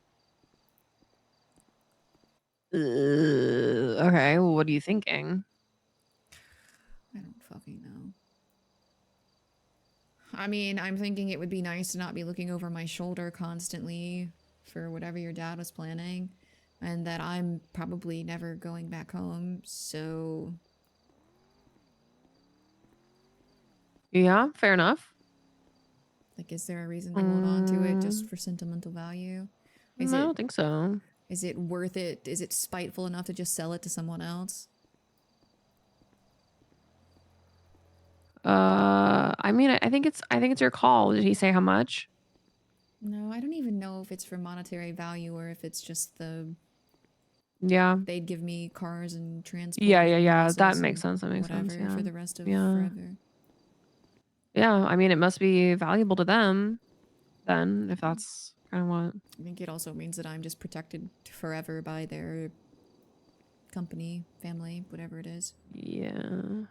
Okay, well, what are you thinking? I don't fucking know. I mean, I'm thinking it would be nice to not be looking over my shoulder constantly for whatever your dad was planning, and that I'm probably never going back home, so... Yeah, fair enough. Like, is there a reason to hold on to it just for sentimental value? I don't think so. Is it worth it? Is it spiteful enough to just sell it to someone else? I mean, I think it's your call. Did he say how much? No, I don't even know if it's for monetary value or if it's just the... Yeah. They'd give me cars and transport. Yeah. and That houses makes and sense. That makes sense. whatever Yeah. for the rest of Yeah. forever. Yeah. I mean, it must be valuable to them then, if that's kind of what. I think it also means that I'm just protected forever by their company, family, whatever it is. Yeah.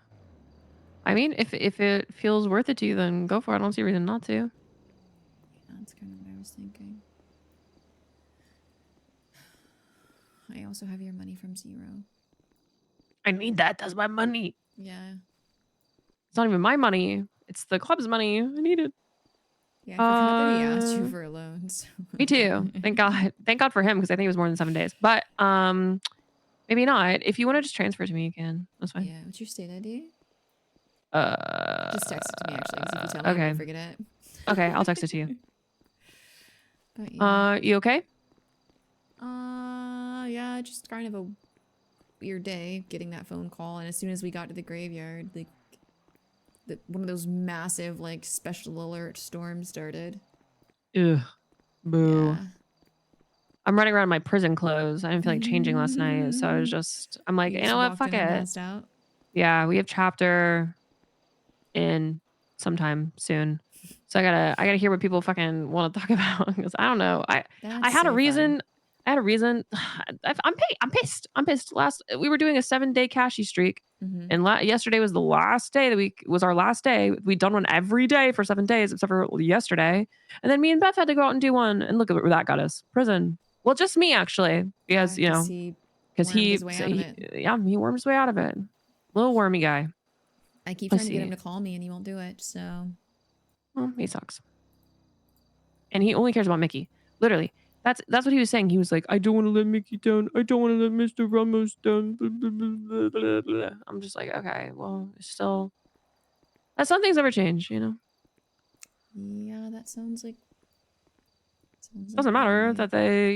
I mean, if it feels worth it to you, then go for it. I don't see a reason not to. Yeah, that's kind of what I was thinking. I also have your money from Zero. I need that. That's my money. Yeah. It's not even my money. It's the club's money. I need it. Yeah, I forgot that he asked you for a loan. So. Me too. Thank God. Thank God for him, because I think it was more than 7 days. But maybe not. If you want to just transfer it to me, you can. That's fine. Yeah, what's your state ID? Uh. Just text it to me, actually, because if you tell me, I Okay. won't forget it. Okay, I'll text it to you. But yeah. You okay? Yeah, just kind of a weird day getting that phone call, and as soon as we got to the graveyard, like, one of those massive, like, special alert storms started. Ugh. Boo. Yeah. I'm running around in my prison clothes. I didn't feel like changing last night, so I'm like, you just know what? walked Fuck in and it. passed out? Yeah, we have chapter in sometime soon, so I gotta hear what people fucking want to talk about, because I don't know. I had a reason. I had a reason. I'm pissed. I'm pissed. We were doing a 7-day cashy streak, and yesterday was the last day was our last day. We'd done one every day for 7 days except for yesterday, and then me and Beth had to go out and do one, and look at where that got us. Prison. Well, just me actually, because Yeah, because wormed his way out of it. yeah, he wormed his way out of it. Little wormy guy. I keep Let's trying to get see. him to call me, and he won't do it, so... Well, he sucks. And he only cares about Mickey. Literally. That's what he was saying. He was like, I don't want to let Mickey down. I don't want to let Mr. Ramos down. Blah, blah, blah, blah, blah. I'm just like, okay, well, still... That's some things never change, you know? Yeah, that sounds like... Doesn't matter that they,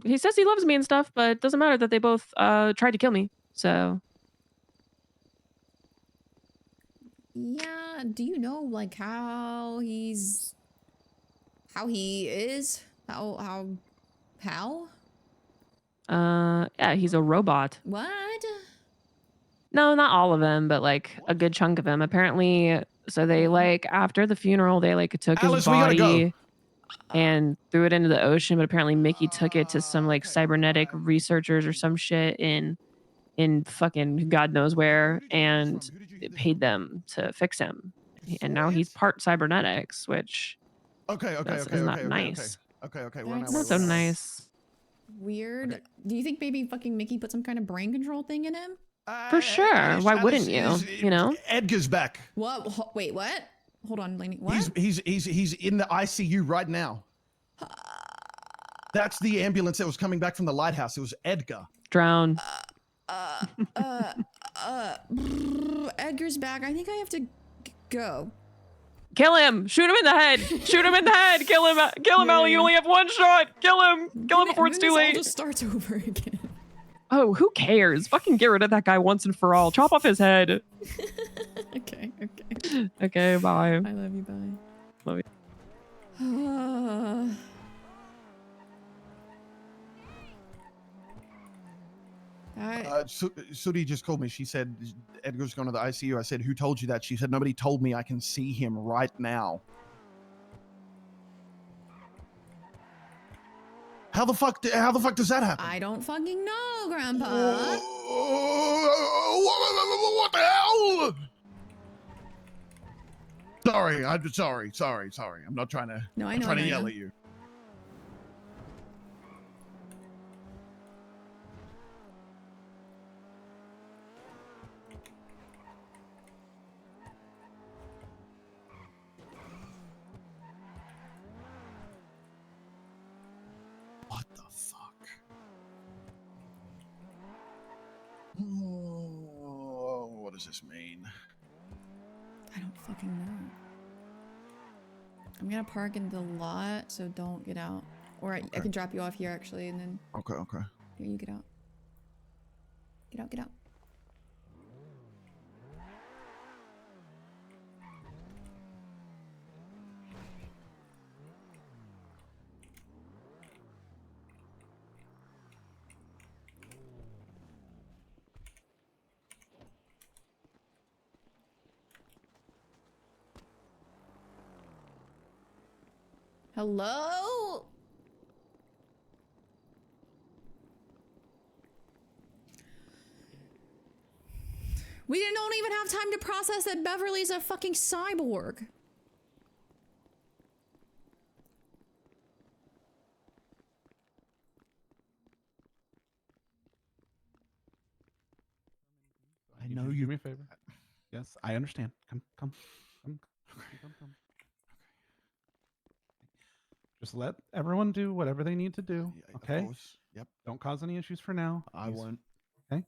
he says he loves me and stuff, but it doesn't matter that they both tried to kill me. So... Yeah, do you know, like, how he is? How? Yeah, he's a robot. What? No, not all of them, but like a good chunk of them. Apparently, so they like after the funeral, they like took his Alice, we gotta go. body and threw it into the ocean. But apparently, Mickey took it to some like cybernetic researchers or some shit in fucking God knows where, and it paid them to fix him. And now he's part cybernetics, which Okay. isn't that nice? Okay. We're on our That's way. Not so nice. Weird. Do you think maybe fucking Mickey put some kind of brain control thing in him? For sure. Why wouldn't you? You know? Edgar's back. What? Wait, what? Hold on, Lainey. What? He's in the ICU right now. That's the ambulance that was coming back from the lighthouse. It was Edgar. Drown. Edgar's back. I think I have to go. Kill him! Shoot him in the head! Shoot him in the head! Kill him! Kill him, Ellie! You only have one shot! Kill him! Kill him before it's too late! All just starts over again. Oh, who cares? Fucking get rid of that guy once and for all. Chop off his head. Okay. Okay, bye. I love you, bye. Love you. Sudi just called me. She said Edgar's gone to the ICU. I said, who told you that? She said, nobody told me. I can see him right now. How the fuck does that happen? I don't fucking know, Grandpa. What the hell? Sorry. I'm sorry. I'm not trying to. No, I I'm know. trying to yell at you. What the fuck? Oh, what does this mean? I don't fucking know. I'm gonna park in the lot, so don't get out. Or I can drop you off here actually, and then. Okay. Here, you get out. Get out. Hello? We don't even have time to process that Beverly's a fucking cyborg. I know you. Do me a favor. Yes, I understand. Come. Just let everyone do whatever they need to do. Okay. Of course. Yep. Don't cause any issues for now. I won't. Okay.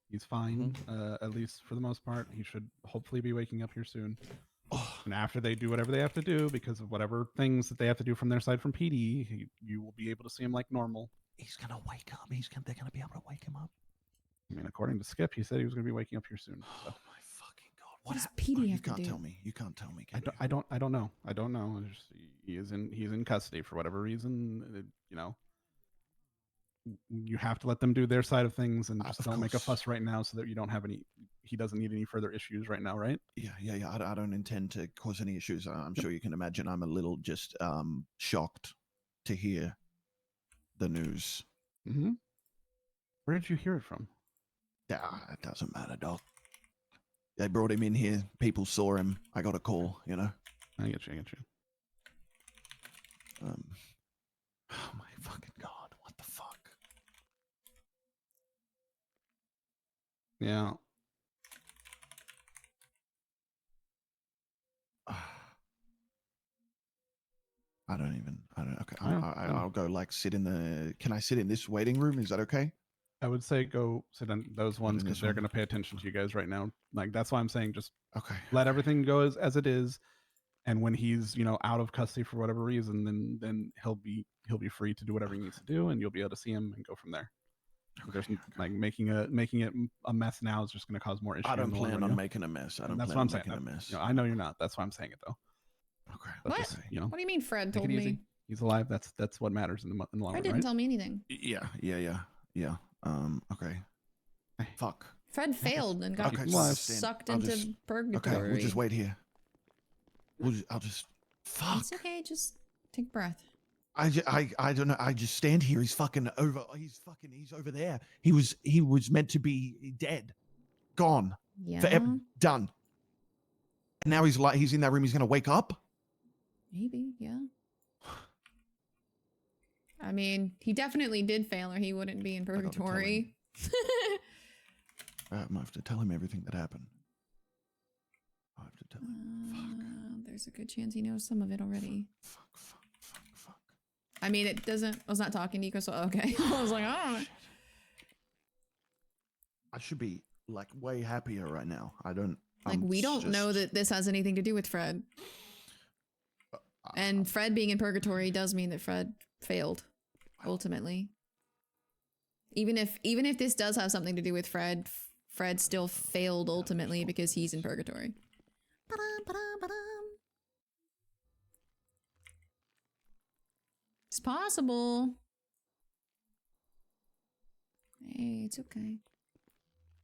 He's fine, at least for the most part. He should hopefully be waking up here soon. And after they do whatever they have to do, because of whatever things that they have to do from their side from PD, you will be able to see him like normal. He's gonna wake up. They're gonna be able to wake him up. I mean, according to Skip, he said he was going to be waking up here soon. So. Oh my fucking god! What does PD have to do? You can't tell me. I don't know. It's just, he's in custody for whatever reason. You know, you have to let them do their side of things and just don't make a fuss right now, so that you don't have any. He doesn't need any further issues right now, right? Yeah. I don't intend to cause any issues. I'm sure you can imagine. I'm a little just shocked to hear the news. Mm-hmm. Where did you hear it from? It doesn't matter, Doc. They brought him in here. People saw him. I got a call, you know? I get you. Oh my fucking god. What the fuck? Yeah. Okay. I'll go like sit in the. Can I sit in this waiting room? Is that okay? I would say go sit in those ones because they're going to pay attention to you guys right now. Like, that's why I'm saying just let everything go as it is. And when he's, out of custody for whatever reason, then he'll be free to do whatever he needs to do, and you'll be able to see him and go from there. There's like making it a mess now is just going to cause more issues. I don't plan on making a mess. That's what I'm saying. I know you're not. That's why I'm saying it though. Okay. What? Just, What do you mean Fred take told it easy. me? He's alive. That's what matters in the long run. Fred didn't right? tell me anything. Yeah. Yeah. Okay. Fuck. Fred failed and got Okay, sucked into Okay, purgatory. we'll just wait here. I'll just. Fuck. It's okay. Just take a breath. I don't know. I just stand here. He's fucking over. He's over there. He was meant to be dead, gone, forever, done. And now he's in that room. He's gonna wake up. Maybe, yeah. I mean, he definitely did fail, or he wouldn't be in purgatory. I might have to tell him everything that happened. I have to tell him. There's a good chance he knows some of it already. Fuck. I mean, it doesn't. I was not talking to you, Crystal. Okay. I was like, oh. I should be like way happier right now. I don't. Like, we don't know that this has anything to do with Fred. And Fred being in purgatory does mean that Fred failed, ultimately. Even if this does have something to do with Fred, Fred still failed ultimately because he's in purgatory. It's possible. Hey, it's okay.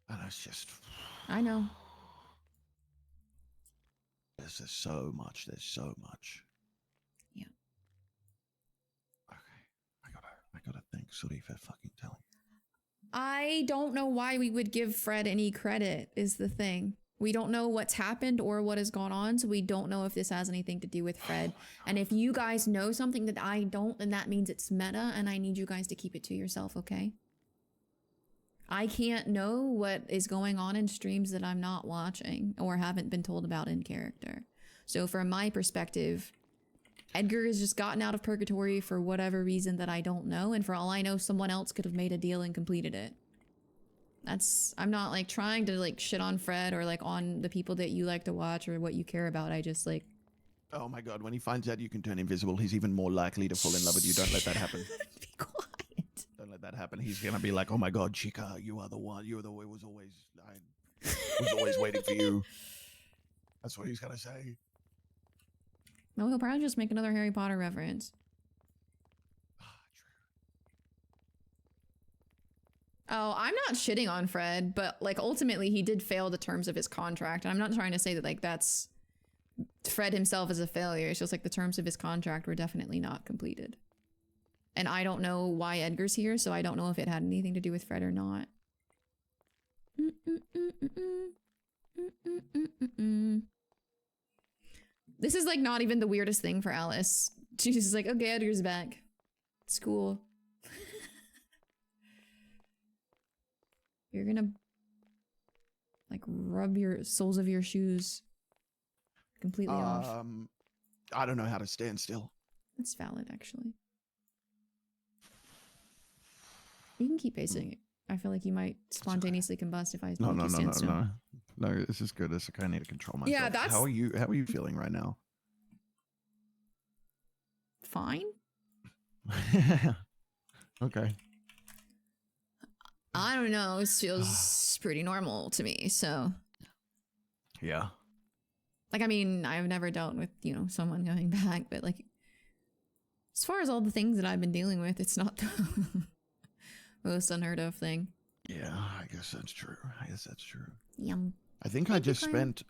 And it's just. I know. There's just so much. There's so much. Yeah. Okay. I gotta thank Suri for fucking telling me. I don't know why we would give Fred any credit, is the thing. We don't know what's happened or what has gone on, so we don't know if this has anything to do with Fred. And if you guys know something that I don't, then that means it's meta, and I need you guys to keep it to yourself, okay? I can't know what is going on in streams that I'm not watching or haven't been told about in character. So from my perspective, Edgar has just gotten out of purgatory for whatever reason that I don't know, and for all I know, someone else could have made a deal and completed it. I'm not like trying to like shit on Fred or like on the people that you like to watch or what you care about. I just like... Oh my god, when he finds out you can turn invisible, he's even more likely to fall in love with you. Don't let that happen. Be quiet. Don't let that happen. He's gonna be like, oh my god, Chica, you are the one. I was always waiting for you. That's what he's gonna say. No, he'll probably just make another Harry Potter reference. Oh, I'm not shitting on Fred, but like ultimately he did fail the terms of his contract. And I'm not trying to say that like that's Fred himself as a failure. It's just like the terms of his contract were definitely not completed. And I don't know why Edgar's here, so I don't know if it had anything to do with Fred or not. This is like not even the weirdest thing for Alice. She's just like, okay, Edgar's back. It's cool. You're gonna like rub your soles of your shoes completely off. I don't know how to stand still. That's valid, actually. You can keep pacing it. I feel like you might spontaneously combust if I make you stand still. No, this is good. This I kind of need to control myself. Yeah, that's... How are you feeling right now? Fine. Okay. I don't know. This feels pretty normal to me, so... Yeah. Like, I mean, I've never dealt with, you know, someone coming back, but like... As far as all the things that I've been dealing with, it's not the most unheard of thing. Yeah, I guess that's true. Yum. I think I just spent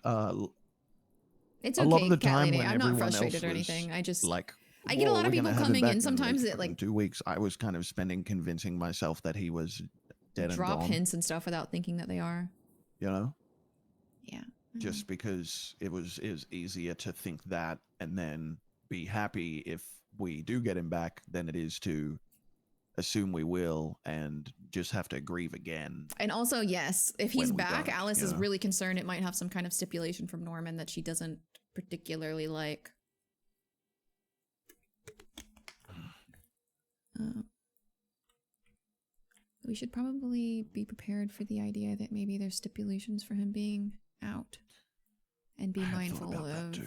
it's a okay, lot of the Cat time Lady. when I'm not everyone frustrated else or was anything. I just like, I get a lot of we're people gonna have him coming back in. in, Sometimes like, it like 2 weeks. I was kind of spending convincing myself that he was dead and drop gone. hints and stuff without thinking that they are. You know? Yeah. Just because it was easier to think that and then be happy if we do get him back than it is to assume we will and just have to grieve again. And also, yes, if he's when we back, don't, Alice you is know? really concerned it might have some kind of stipulation from Norman that she doesn't particularly like. We should probably be prepared for the idea that maybe there's stipulations for him being out and be mindful of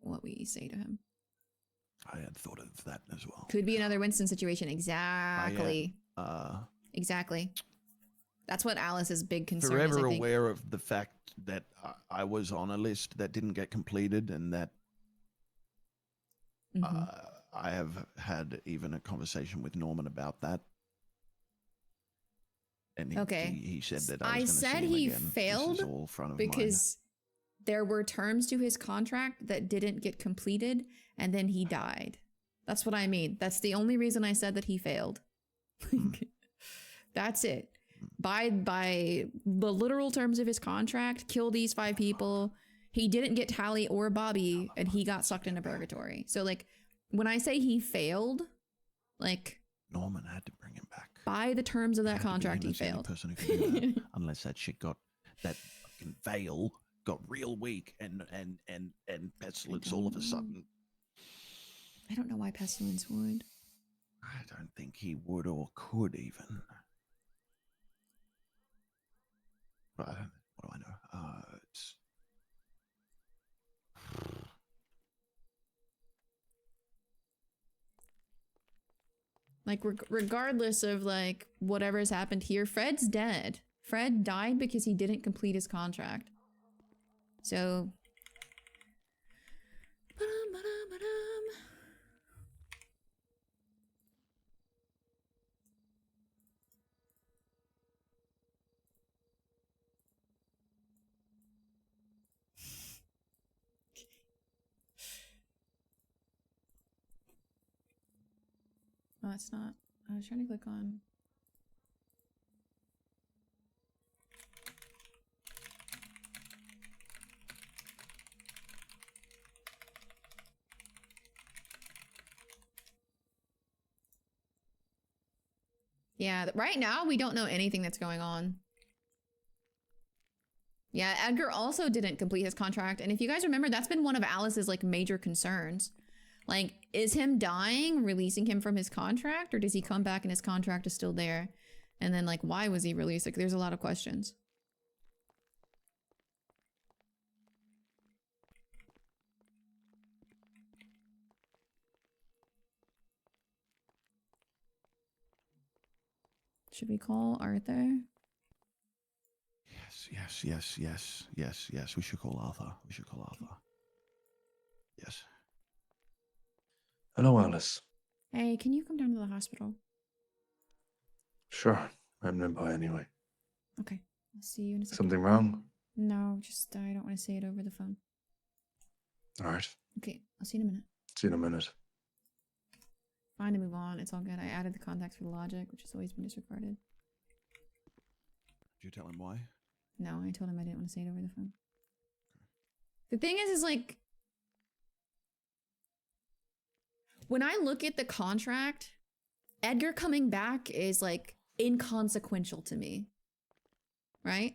what we say to him. I had thought of that as well. Could be another Winston situation. Exactly. Exactly. That's what Alice's big concern is, Forever I think. aware of the fact that I was on a list that didn't get completed and that I have had even a conversation with Norman about that. And Okay. he said that I was gonna said see him he again. failed This is all front of mind. because there were terms to his contract that didn't get completed, and then he died. That's what I mean. That's the only reason I said that he failed. That's it. By the literal terms of his contract, kill these 5 people. He didn't get Tally or Bobby, and he got sucked into purgatory. So, like, when I say he failed, like, Norman had to bring him back. by the terms of that Had to be contract, him. he That's the only failed. person who could do that, unless that shit got that fucking veil got real weak and pestilence all of a sudden. I don't know why Pestilence would. I don't think he would or could even. But what do I know? It's Like, regardless of, like, whatever's happened here, Fred's dead. Fred died because he didn't complete his contract. So... No, it's not. I was trying to click on... Yeah, right now we don't know anything that's going on. Yeah, Edgar also didn't complete his contract. And if you guys remember, that's been one of Alice's, like, major concerns. Like, is him dying releasing him from his contract, or does he come back and his contract is still there? And then, like, why was he released? Like, there's a lot of questions. Should we call Arthur? Yes. We should call Arthur. Yes. Hello, Alice. Hey, can you come down to the hospital? Sure, I'm nearby anyway. Okay, I'll see you in a second. Something wrong? No, just I don't want to say it over the phone. All right. Okay, I'll see you in a minute. See you in a minute. Fine to move on. It's all good. I added the contacts for the logic, which has always been disregarded. Did you tell him why? No, I told him I didn't want to say it over the phone. The thing is like, when I look at the contract, Edgar coming back is like inconsequential to me, right?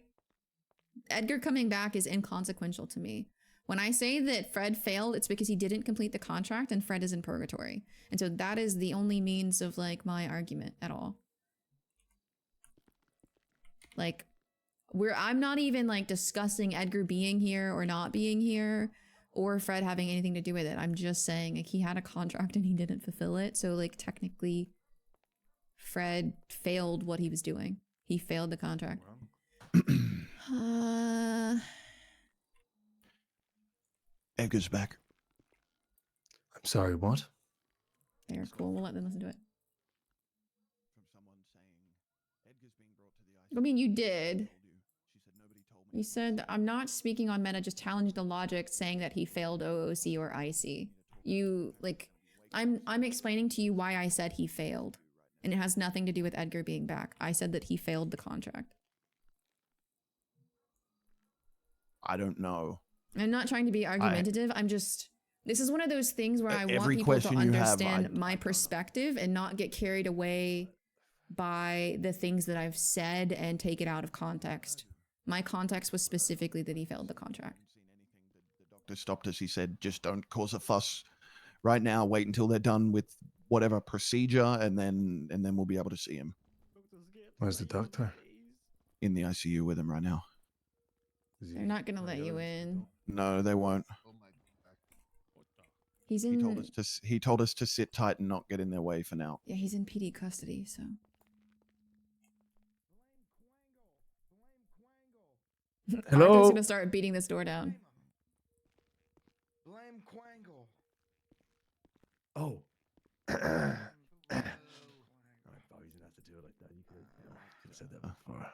Edgar coming back is inconsequential to me. When I say that Fred failed, it's because he didn't complete the contract and Fred is in purgatory. And so that is the only means of like my argument at all. Like, I'm not even like discussing Edgar being here or not being here or Fred having anything to do with it. I'm just saying like he had a contract and he didn't fulfill it. So like technically Fred failed what he was doing. He failed the contract. Edgar's back. I'm sorry, what? They're cool. We'll let them listen to it. I mean, you did. You said, I'm not speaking on meta, just challenge the logic saying that he failed OOC or IC. You, like, I'm explaining to you why I said he failed. And it has nothing to do with Edgar being back. I said that he failed the contract. I don't know. I'm not trying to be argumentative. I'm just, this is one of those things where I want Every people to question you have, understand my perspective and not get carried away by the things that I've said and take it out of context. My context was specifically that he failed the contract. Doctor stopped us. He said, just don't cause a fuss right now. Wait until they're done with whatever procedure and then we'll be able to see him. Where's the doctor? In the ICU with him right now. They're not gonna let you in. No, they won't. He's in. He told us to sit tight and not get in their way for now. Yeah, he's in PD custody, so. Hello? Arthur's gonna start beating this door down. Blame Quangle. Oh. said that before.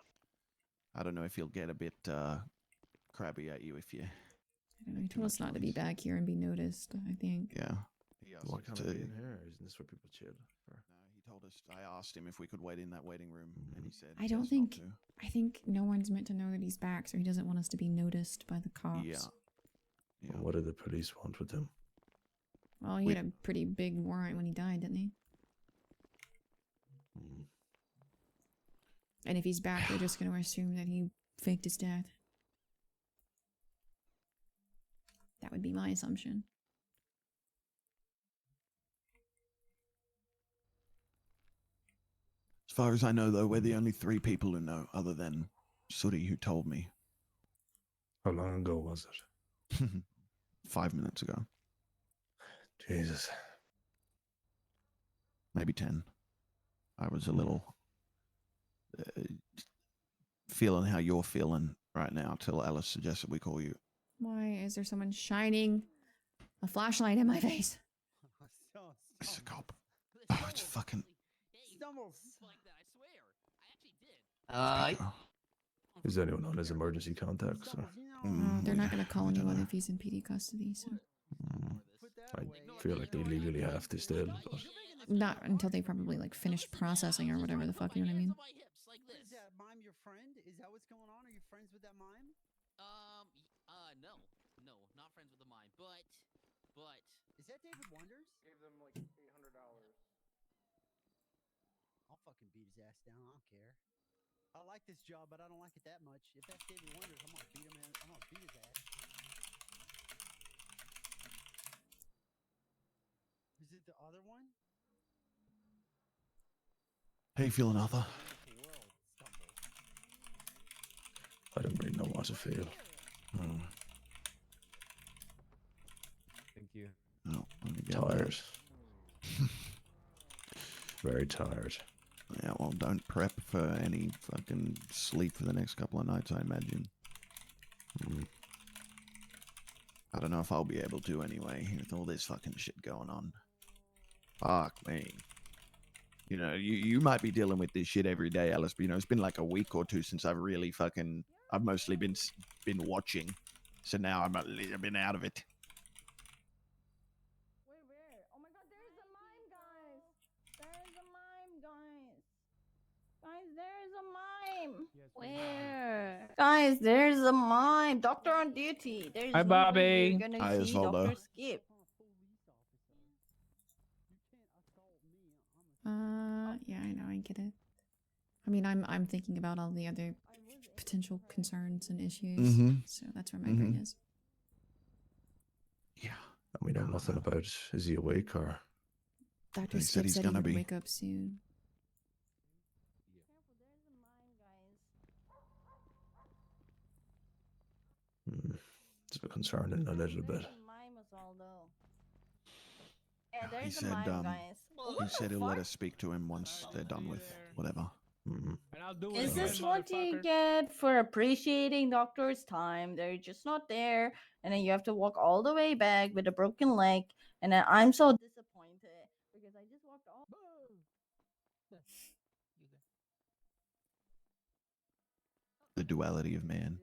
I don't know if he'll get a bit crabby at you if you. I don't know. He told us not to be back here and be noticed, I think. Yeah. Why can't I be in here? Isn't this where people chill? No, he told us. I asked him if we could wait in that waiting room, and he said. I don't best think. not to. I think no one's meant to know that he's back, so he doesn't want us to be noticed by the cops. Yeah. And what did the police want with him? Well, he had a pretty big warrant when he died, didn't he? And if he's back, they're just going to assume that he faked his death. That would be my assumption. As far as I know, though, we're the only 3 people who know, other than Sooty, who told me. How long ago was it? 5 minutes ago. Jesus. Maybe 10. I was a little feeling how you're feeling right now till Alice suggested we call you. Why is there someone shining a flashlight in my face? It's a cop. Oh, it's fucking. Is anyone on his emergency contacts? Or? They're not going to call anyone if he's in PD custody, so. I feel like they legally have to still, but Not until they probably like finished processing or whatever the fuck, you know what I mean? Is that mime your friend? Is that what's going on? Are you friends with that mime? No, not friends with the mime, but. Is that David Wonders? Gave them like $800. I'll fucking beat his ass down. I don't care. I like this job, but I don't like it that much. If that's David Wonders, I'm gonna beat him. I'm gonna beat his ass. Is it the other one? How you feeling, Arthur? I don't really know what to feel. Thank you. No, Tired. Very tired. Yeah, well, don't prep for any fucking sleep for the next couple of nights, I imagine. I don't know if I'll be able to anyway, with all this fucking shit going on. Fuck me. You know, you might be dealing with this shit every day, Alice, but you know, it's been like a week or 2 since I've really fucking... I've mostly been watching. So now I've been out of it. Where? Oh my god, there's a mime, guys! There's a mime, guys! Guys, there's a mime! Where? Guys, there's a mime! Doctor on duty! There's Hi, no way Bobby. you're gonna Hi, see Osvaldo. Dr. Skip. Yeah, I know, I get it. I mean, I'm thinking about all the other potential concerns and issues, so that's where my brain is. And we know nothing about, is he awake or? Dr. He Skip said he's said he gonna would be. wake up soon. It's a bit concerning a little bit. Mime, Osvaldo. Yeah, He there's a said, mime, guys. he said he'll let us speak to him once they're done with whatever. And I'll do Is it this again, what you motherfucker. get for appreciating doctor's time? They're just not there, and then you have to walk all the way back with a broken leg, and then I'm so disappointed because I just walked all. The duality of man.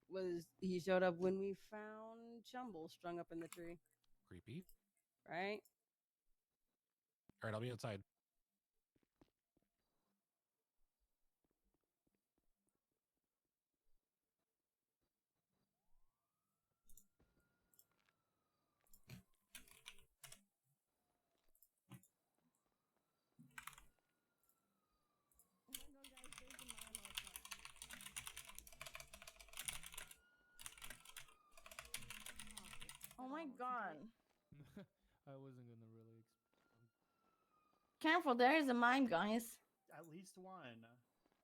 Was he showed up when we found Chumble strung up in the tree, Creepy. right? All right, I'll be outside. Oh my god! I wasn't gonna really. Careful, there is a mime, guys. At least one.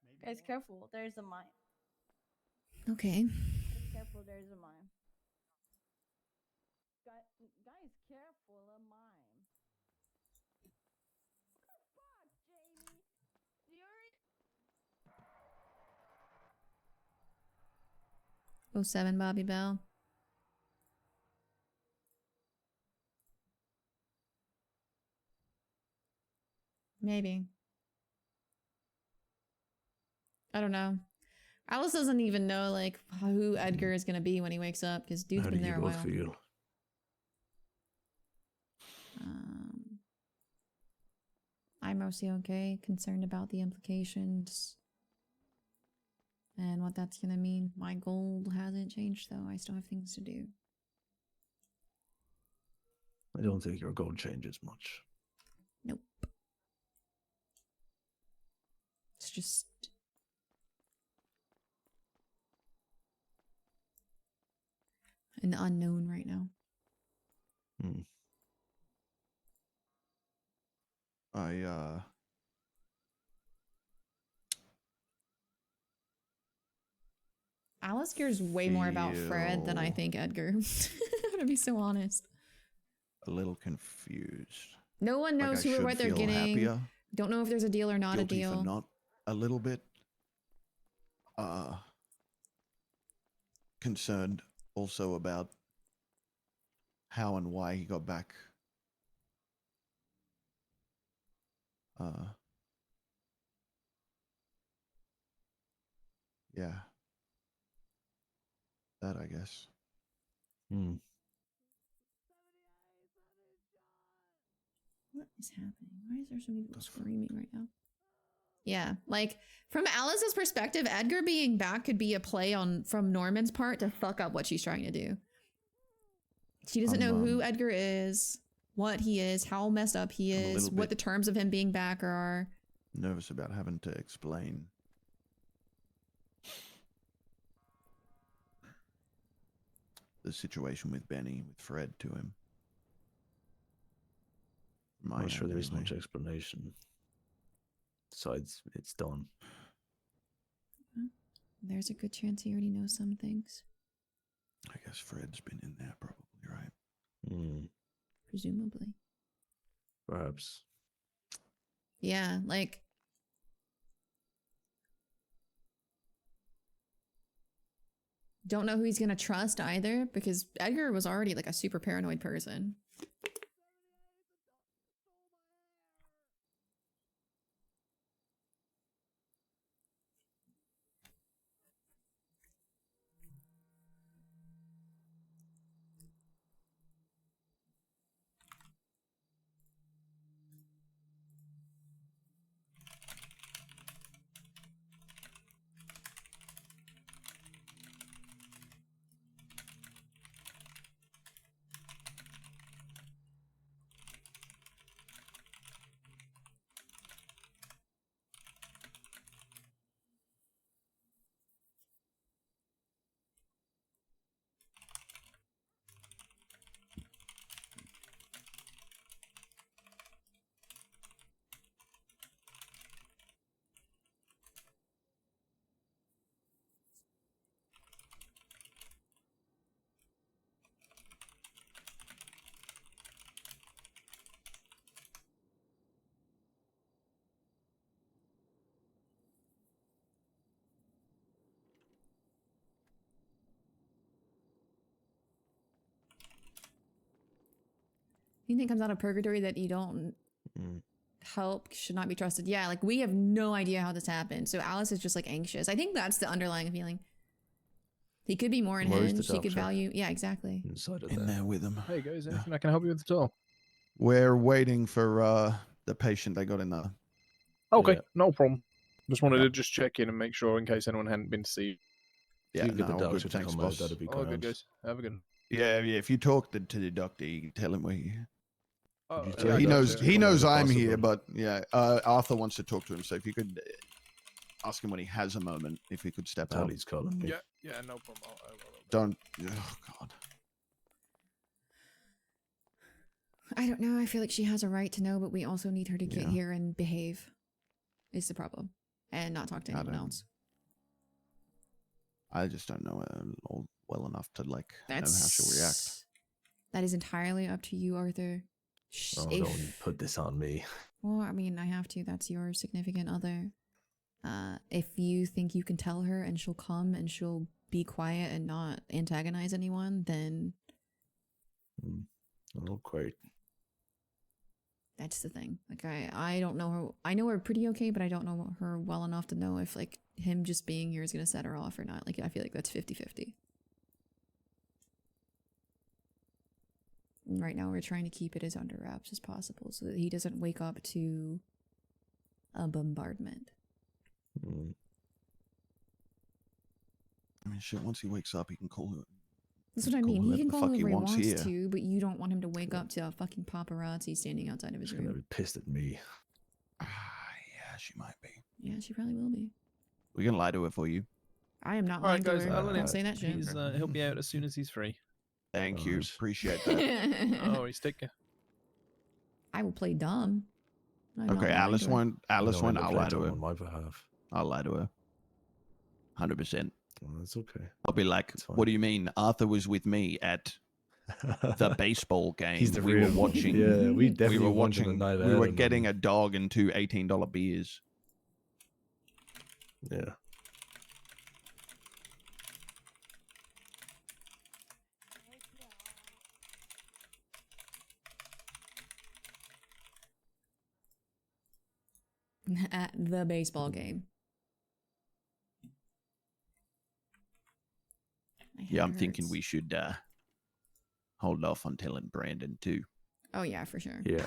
Maybe Guys, careful, there's a mime. Okay. Guys, careful, there's a mime. Guys, careful, a mime. What the fuck, Jamie? You're 07 Bobby Bell. Maybe. I don't know. Alice doesn't even know like who Edgar is gonna be when he wakes up because dude's How been do you there a both while. feel? I'm mostly okay. Concerned about the implications and what that's gonna mean. My goal hasn't changed though. I still have things to do. I don't think your goal changes much. Nope. It's just an unknown right now. Hmm. Alice cares way more about Fred than I Feel think Edgar. I'm gonna be so honest. a little confused. No one Like knows I who or should what they're feel getting. happier, Don't know if there's a deal or not guilty a for deal. not a little bit. Concerned also about how and why he got back. Yeah. That I guess. Hmm. What is happening? Why is there so many people screaming right now? Yeah, like from Alice's perspective, Edgar being back could be a play on from Norman's part to fuck up what she's trying to do. She doesn't know who Edgar is, what he is, how messed up he I'm a is, little what bit the terms of him being back are. nervous about having to explain the situation with Benny, with Fred to him. I'm not sure there is much explanation. Besides, it's done. There's a good chance he already knows some things. I guess Fred's been in there probably, right? Hmm. Presumably. Perhaps. Yeah, like don't know who he's gonna trust either because Edgar was already like a super paranoid person. Anything comes out of purgatory that you don't help should not be trusted. Yeah, like we have no idea how this happened. So Alice is just like anxious. I think that's the underlying feeling. He could be more unhinged. He could value. Yeah, exactly. Inside of in there with him. Hey guys, anything I can help you with at all? We're waiting for the patient they got in the. Okay, no problem. Just wanted Yeah. to just check in and make sure in case anyone hadn't been to see. Yeah, you get the all doctor good. to Thanks, come boss. out, that'd be All good, grand. guys. Have a good. Yeah. If you talk to the doctor, you tell him we. Oh, Yeah, yeah, he I knows. gotcha. He knows Whenever I'm here, possible. but yeah, Arthur wants to talk to him. So if you could ask him when he has a moment, if he could step out. Tally's calling me. Yeah, no problem. I will. Don't. Oh God. I don't know. I feel like she has a right to know, but we also need her to get Yeah. here and behave. Is the problem, and not talk to anyone else. I just don't know her all well enough to like know how she'll react. That is entirely up to you, Arthur. Oh, don't put this on me. Well, I mean, I have to. That's your significant other. If you think you can tell her and she'll come and she'll be quiet and not antagonize anyone, then Oh, great. That's the thing. Like I don't know her. I know her pretty okay, but I don't know her well enough to know if like him just being here is gonna set her off or not. Like I feel like that's 50-50. Right now we're trying to keep it as under wraps as possible so that he doesn't wake up to a bombardment. I mean, shit. Once he wakes up, he can call her. That's what I Call mean. He whoever can the call fuck whoever he wants wants here. to, but you don't want him to wake up to a fucking paparazzi standing outside of his She's gonna room. be pissed at me. Yeah, she might be. Yeah, she probably will be. We can lie to her for you. I am not All right, lying to guys. her. I'll let Don't him. say that shit. He'll be out as soon as he's free. Thank you. Appreciate that. Oh, he's taking. I will play dumb. I'm not Okay, lying Alice to her. won't. Alice No, won't. I'll I'll play lie to dumb her. on my behalf. I'll lie to her. 100%. Well, that's okay. I'll be like, It's fine. what do you mean? Arthur was with me at the baseball game. He's the we real. were watching. Yeah, we definitely we were wanted watching. a night We out were and getting then- a dog and two $18 beers. Yeah. At the baseball game. My Yeah, I'm head thinking hurts. we should hold off on telling Brandon too. Oh yeah, for sure. Yeah.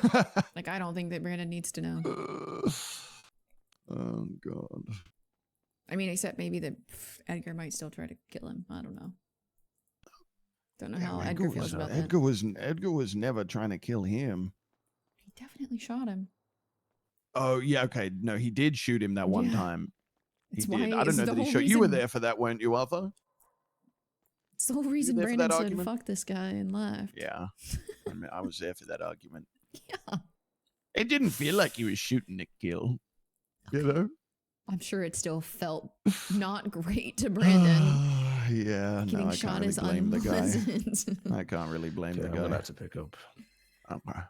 Like I don't think that Brandon needs to know. Oh God. I mean, except maybe that Edgar might still try to kill him. I don't know. Don't know how Edgar feels about that. Edgar was never trying to kill him. He definitely shot him. Oh yeah, okay. No, he did shoot him that one Yeah. time. He It's did. why- I don't it's know the that he whole shot. You were reason- there for that, weren't you, Arthur? It's the whole reason there for Brandon that said argument? fuck this guy and left. Yeah. I mean, I was there for that argument. Yeah. It didn't feel like he was shooting to kill. You know? I'm sure it still felt not great to Brandon. Yeah, Getting no, I shot can't really is blame the guy. unpleasant. I can't really blame Okay, the I'm guy. gonna have to pick up. Okay.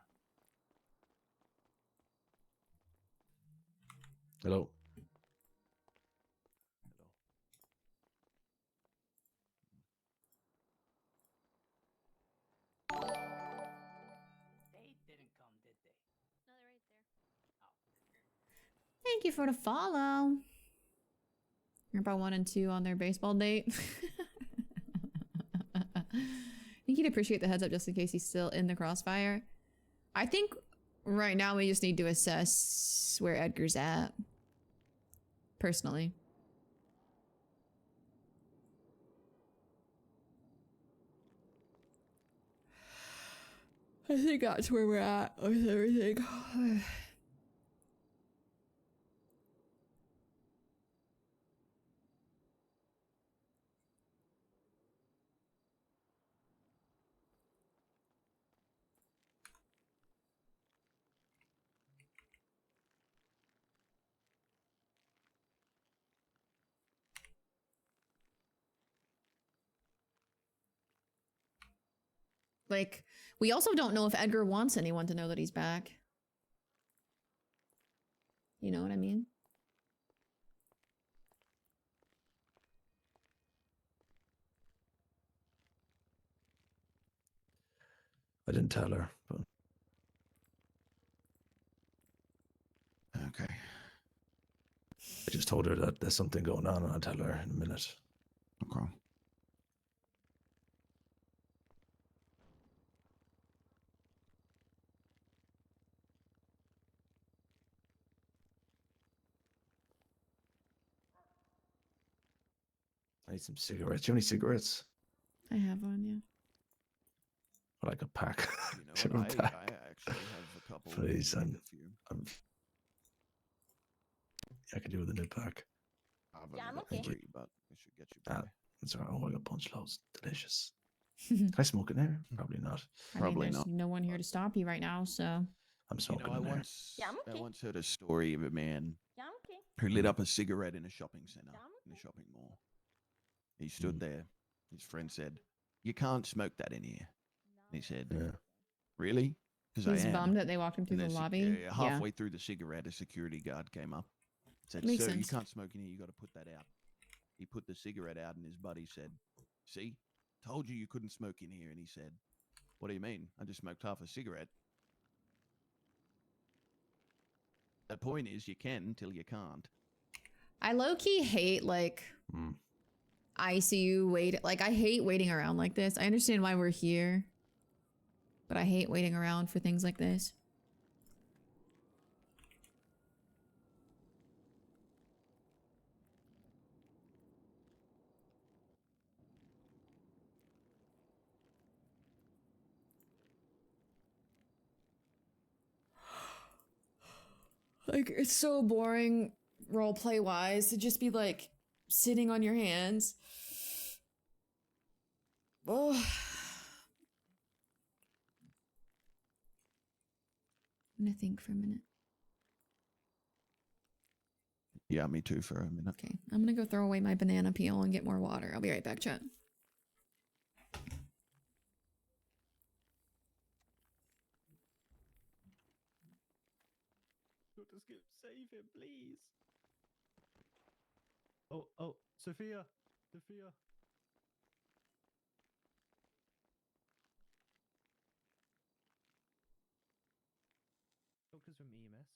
Hello. Thank you for the follow. You're about 1 and 2 on their baseball date. I think he'd appreciate the heads up just in case he's still in the crossfire. I think right now we just need to assess where Edgar's at. Personally. I think that's where we're at with everything. Like, we also don't know if Edgar wants anyone to know that he's back. You know what I mean? I didn't tell her, but Okay. I just told her that there's something going on, and I'll tell her in a minute. Okay. I need some cigarettes. Do you have any cigarettes? I have one, yeah. Or like a pack? You know Do you what? have a I pack? actually have a couple. Please, Maybe I'm, a few. I could do with a new pack. I've Yeah, I'm only got okay. 3, but I should get you by. That's all right. Oh, I got punch loads. Delicious. Can I smoke in there? Probably not. I mean, there's no one here to stop you right now, so. I'm You smoking know, I in there. once, Yeah, I'm I okay. once heard a story of a man Yeah, I'm okay. who lit up a cigarette in a shopping center, Yeah, I'm in a shopping mall. He stood there. His friend said, "You can't smoke that in here." And he said, Yeah. "Really?" Because I He's am. bummed that they walked him through And the the lobby. halfway through the cigarette, a security guard came up. Said, Makes "Sir, you sense. can't smoke in here. You got to put that out." He put the cigarette out, and his buddy said, "See, told you you couldn't smoke in here." And he said, "What do you mean? I just smoked half a cigarette." The point is, you can until you can't. I low key hate like ICU wait. Like I hate waiting around like this. I understand why we're here, but I hate waiting around for things like this. Like it's so boring roleplay wise to just be like sitting on your hands. Oh. I'm gonna think for a minute. Yeah, me too for a minute. Okay, I'm gonna go throw away my banana peel and get more water. I'll be right back, chat. Dr. Skip, save him, please. Oh, Sophia. Sophia. Doctors from EMS.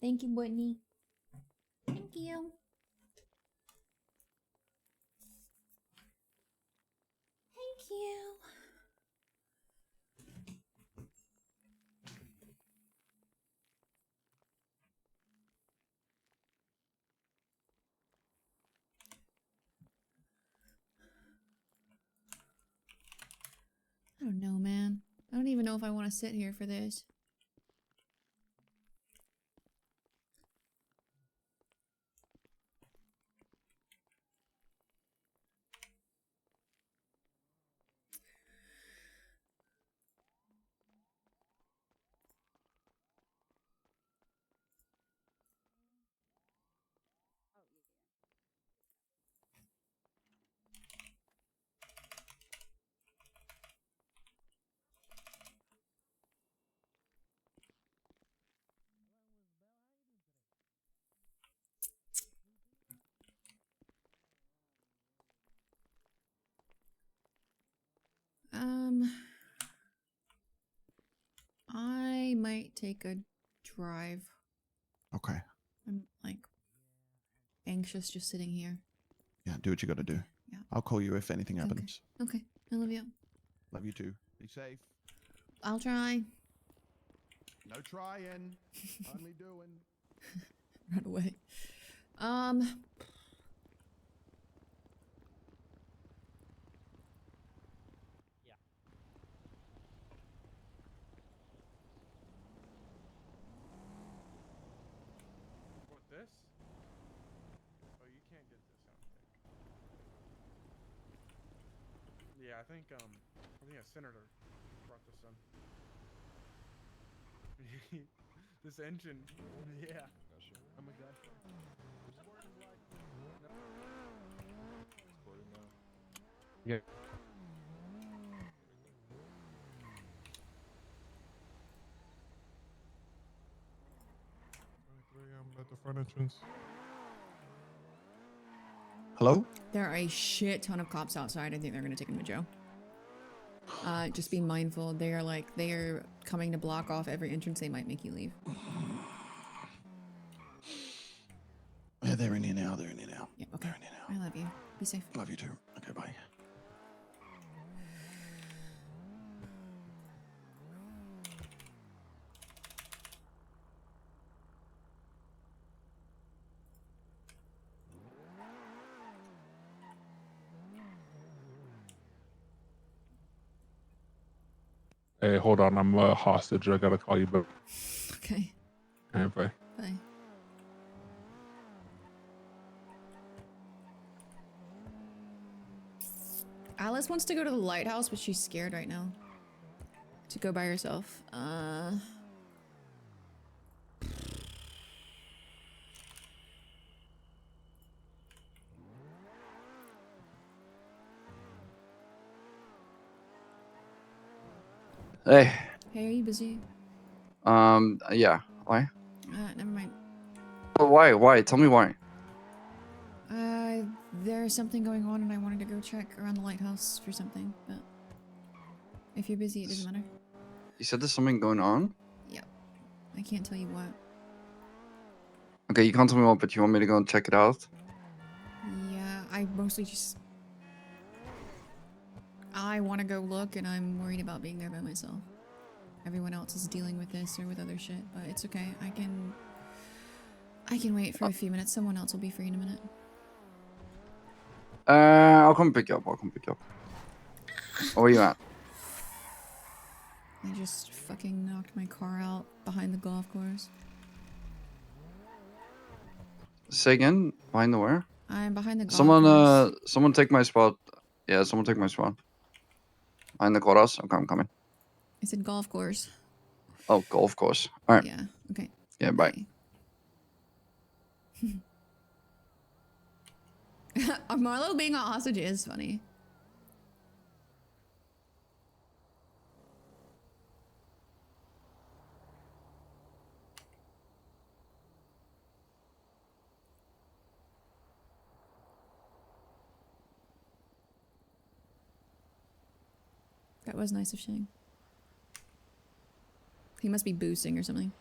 Thank you, Whitney. Thank you. Thank you. I don't know, man. I don't even know if I want to sit here for this. I might take a drive. Okay. I'm like anxious just sitting here. Yeah, do what you got to do. Yeah. I'll call you if anything happens. Okay. I love you. Love you too. Be safe. I'll try. No trying. Only doing. Run away. What, this? Oh, you can't get this, I don't think. Yeah, I think a senator brought this in. This engine, yeah. I'm a gusher. Yeah. At the front entrance. Hello? There are a shit ton of cops outside. I think they're gonna take him to jail. Just be mindful. They are coming to block off every entrance. They might make you leave. Yeah, they're in here now. They're in here now. Yeah, okay. I love you. Be safe. Love you too. Okay, bye. Hey, hold on. I'm a hostage. I gotta call you back. Okay. All right, bye. Bye. Alice wants to go to the lighthouse, but she's scared right now. To go by herself. Hey. Hey, are you busy? Yeah. Why? Never mind. Oh, why? Why? Tell me why. There's something going on and I wanted to go check around the lighthouse for something, but if you're busy, it doesn't matter. You said there's something going on? Yep. I can't tell you what. Okay, you can't tell me what, but you want me to go and check it out? Yeah, I mostly just... I want to go look and I'm worried about being there by myself. Everyone else is dealing with this or with other shit, but it's okay. I can wait for a few minutes. Someone else will be free in a minute. I'll come pick you up. I'll come pick you up. Where you at? I just fucking knocked my car out behind the golf course. Say again? Behind the where? I'm behind the golf Someone, course. someone take my spot. Yeah, someone take my spot. Behind the chorus. Okay, I'm coming. I said golf course. Oh, golf course. All right. Yeah, okay. Yeah, bye. Marlo being a hostage is funny. That was nice of Shang. He must be boosting or something.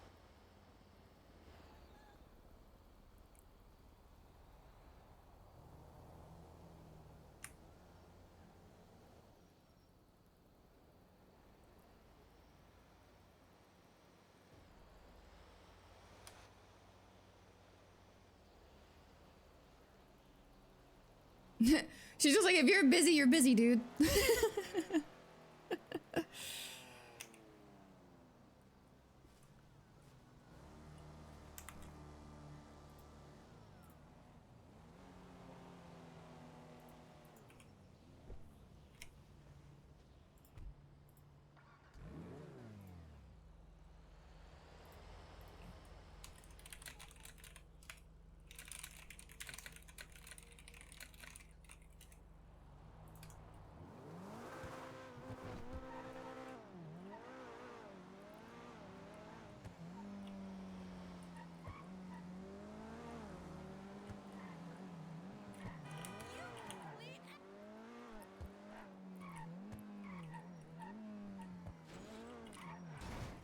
She's just like, if you're busy, you're busy, dude.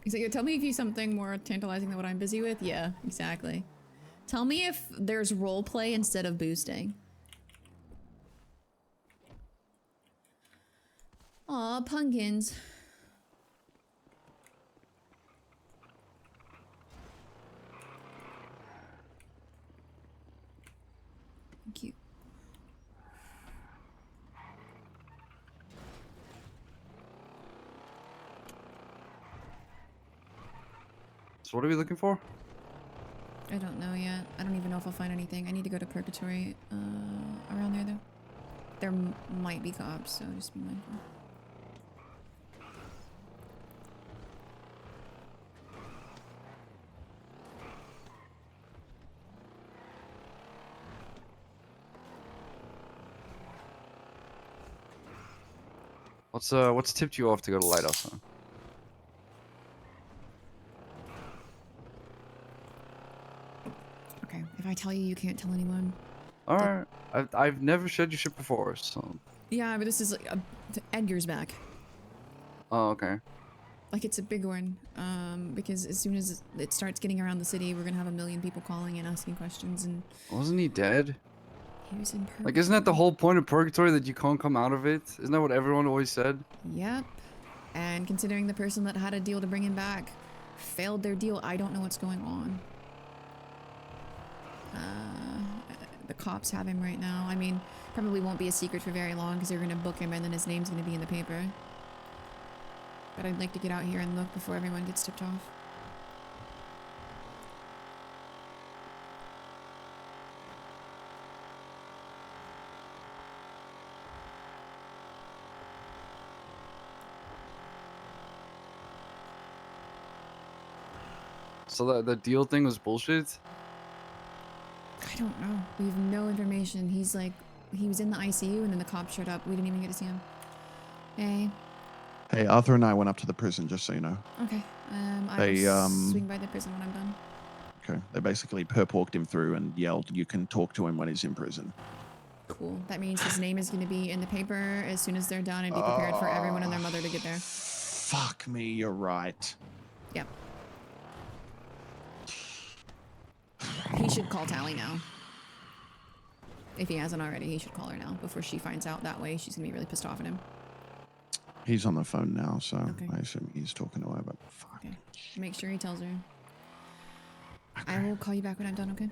He's like, tell me if you something more tantalizing than what I'm busy with. Yeah, exactly. Tell me if there's role play instead of boosting. Aw, pumpkins. Thank you. So what are we looking for? I don't know yet. I don't even know if I'll find anything. I need to go to Purgatory around there, though. There might be cops, so just be mindful. What's tipped you off to go to Lighthouse, huh? Okay, if I tell you, you can't tell anyone. Alright. I've never shed your shit before, so. Yeah, but this is like Edgar's back. Oh, okay. Like, it's a big one. Because as soon as it starts getting around the city, we're gonna have a million people calling and asking questions, and Wasn't he dead? he was in Purgatory. Like, isn't that the whole point of purgatory, that you can't come out of it? Isn't that what everyone always said? Yep. And considering the person that had a deal to bring him back failed their deal, I don't know what's going on. The cops have him right now. I mean, probably won't be a secret for very long because they're gonna book him and then his name's gonna be in the paper. But I'd like to get out here and look before everyone gets tipped off. So the deal thing was bullshit? I don't know. We have no information. He's like, he was in the ICU and then the cops showed up. We didn't even get to see him. Hey. Hey, Arthur and I went up to the prison, just so you know. Okay. I They, will swing by the prison when I'm done. Okay. They basically perp-walked him through and yelled, "You can talk to him when he's in prison." Cool. That means his name is going to be in the paper as soon as they're done and be prepared for everyone and their mother to get there. Fuck me, you're right. Yep. He should call Tally now. If he hasn't already, he should call her now before she finds out. That way she's going to be really pissed off at him. He's on the phone now, so Okay. I assume he's talking to her, but fuck. Okay. Make sure he tells her. I will call you back when I'm done, okay?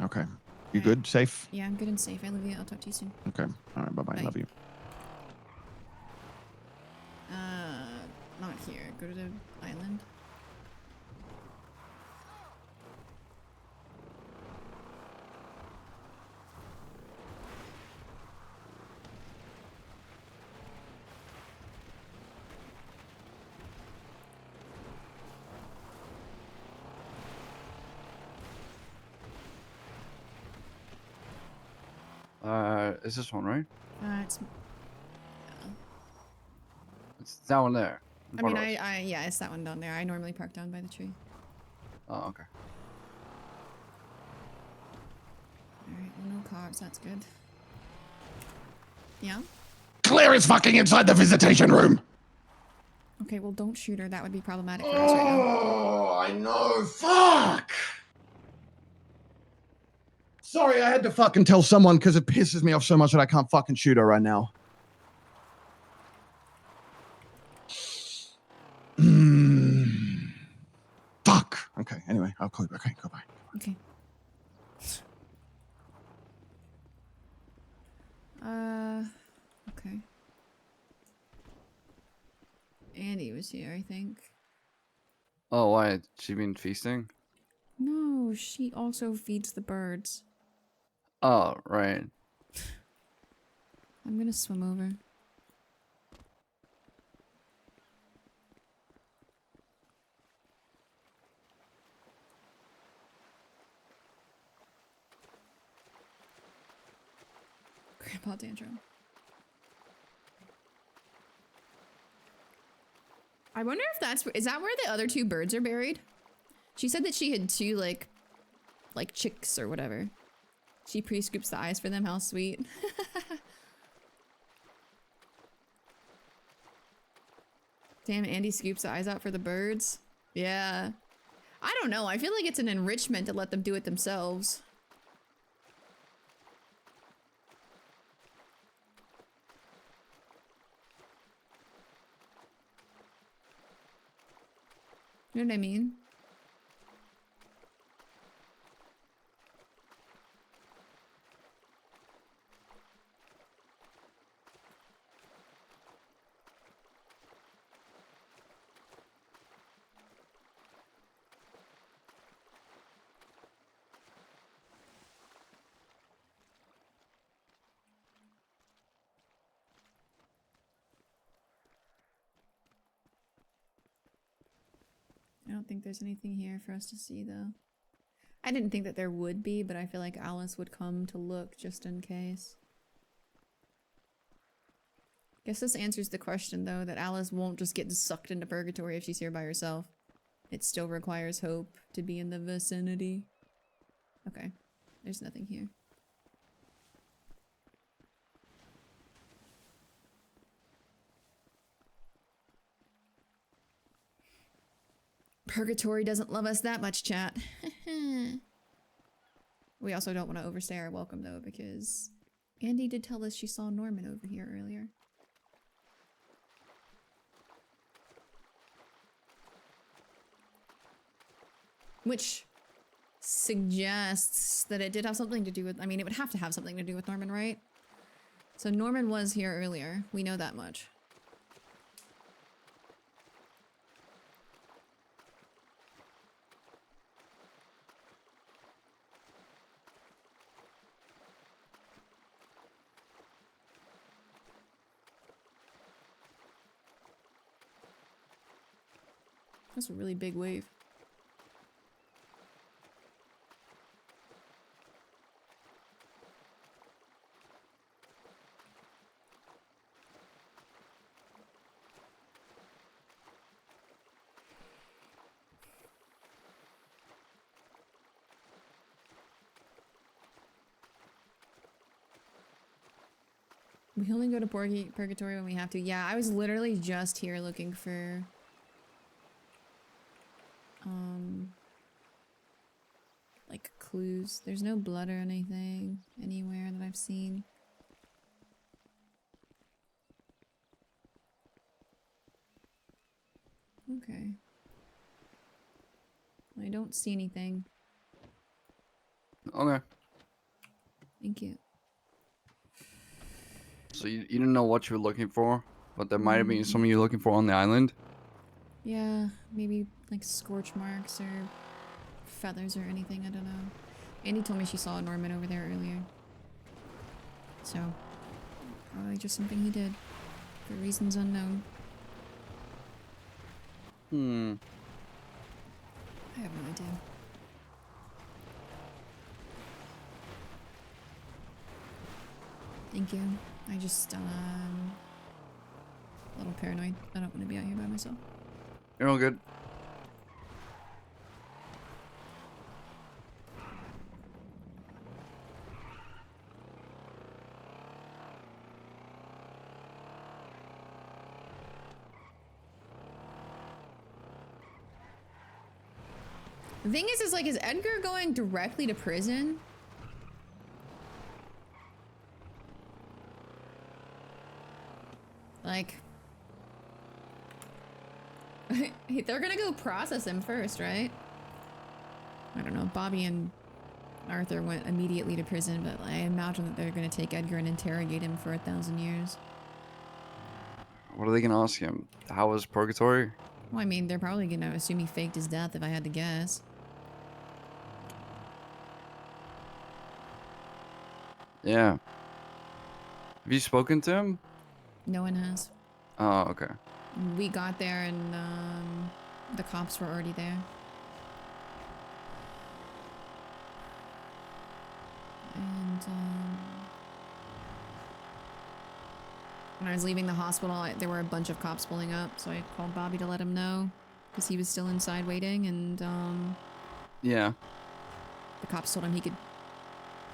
Okay. You good? Safe? Yeah, I'm good and safe. I love you. I'll talk to you soon. Okay. All right. Bye-bye. Bye. Love you. Not here. Go to the island. Is this one, right? It's It's that one there. I mean, yeah, it's that one down there. I normally park down by the tree. Oh, okay. Alright, well, no cops. That's good. Yeah? Claire is fucking inside the visitation room! Okay, well, don't shoot her. That would be problematic for us right now. Oh, I know. Fuck! Sorry, I had to fucking tell someone because it pisses me off so much that I can't fucking shoot her right now. Fuck. Okay, anyway, I'll call you back. Okay, goodbye. Okay. was here, I think. Oh, why? She been feasting? No, she also feeds the birds. Oh, right. I'm gonna swim over. Grandpa tantrum. I wonder if is that where the other two birds are buried? She said that she had two like chicks or whatever. She pre-scoops the eyes for them. How sweet. Damn, Andy scoops the eyes out for the birds. Yeah. I don't know. I feel like it's an enrichment to let them do it themselves. You know what I mean? I don't think there's anything here for us to see, though. I didn't think that there would be, but I feel like Alice would come to look just in case. Guess this answers the question, though, that Alice won't just get sucked into purgatory if she's here by herself. It still requires hope to be in the vicinity. Okay, there's nothing here. Purgatory doesn't love us that much, chat. We also don't want to overstay our welcome, though, because Andy did tell us she saw Norman over here earlier. Which suggests that it did have something to do with... I mean, it would have to have something to do with Norman, right? So Norman was here earlier. We know that much. That's a really big wave. We only go to Purgatory when we have to. Yeah, I was literally just here looking for... like clues. There's no blood or anything anywhere that I've seen. Okay. I don't see anything. Okay. Thank you. So you didn't know what you were looking for, but there might have been something you're looking for on the island? Yeah, maybe like scorch marks or feathers or anything, I don't know. Andy told me she saw Norman over there earlier. So, probably just something he did for reasons unknown. I have no idea. Thank you. I just, a little paranoid. I don't want to be out here by myself. You're all good. The thing is like, is Edgar going directly to prison? Like... they're gonna go process him first, right? I don't know, Bobby and Arthur went immediately to prison, but I imagine that they're gonna take Edgar and interrogate him for 1,000 years. What are they gonna ask him? How was purgatory? Well, I mean, they're probably gonna assume he faked his death if I had to guess. Yeah. Have you spoken to him? No one has. Oh, okay. We got there and the cops were already there. And when I was leaving the hospital, there were a bunch of cops pulling up, so I called Bobby to let him know because he was still inside waiting, and Yeah. the cops told him he could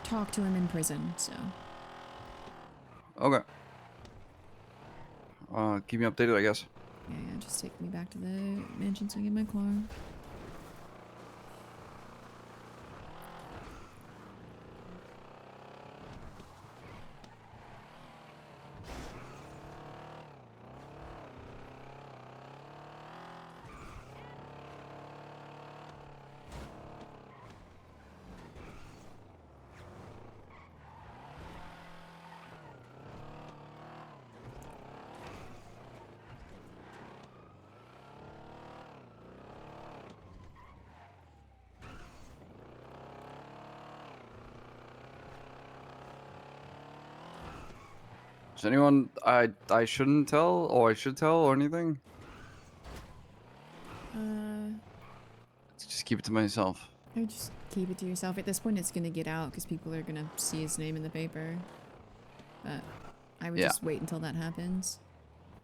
talk to him in prison, so. Okay. Keep me updated, I guess. Yeah, just take me back to the mansion so I get my car. Is anyone I shouldn't tell or I should tell or anything? Just keep it to myself. Or just keep it to yourself. At this point, it's gonna get out because people are gonna see his name in the paper. But I would Yeah. just wait until that happens.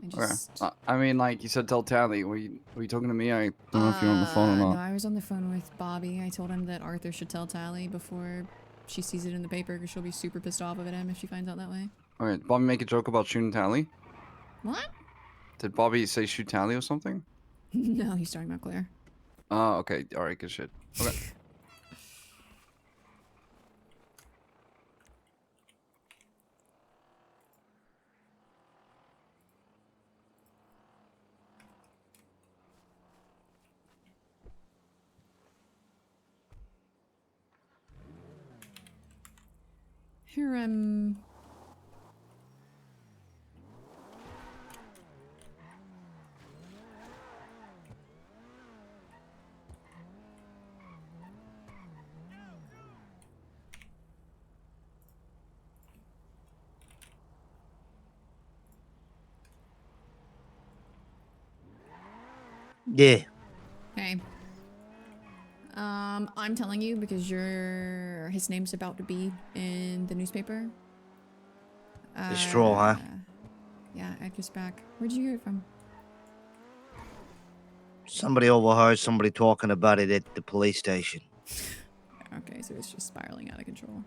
I Okay. just... I mean, like you said, tell Tally. Were you talking to me? I don't know if you're on the phone or No, not. I was on the phone with Bobby. I told him that Arthur should tell Tally before she sees it in the paper because she'll be super pissed off at him if she finds out that way. Alright, did Bobby make a joke about shooting Tally? What? Did Bobby say shoot Tally or something? No, he's talking about Claire. Oh, okay. Alright, good shit. Okay. Here, Yeah. Hey. I'm telling you because his name's about to be in the newspaper. The straw, huh? Yeah, Edgar's back. Where'd you hear it from? Somebody overheard somebody talking about it at the police station. Okay, so it's just spiraling out of control.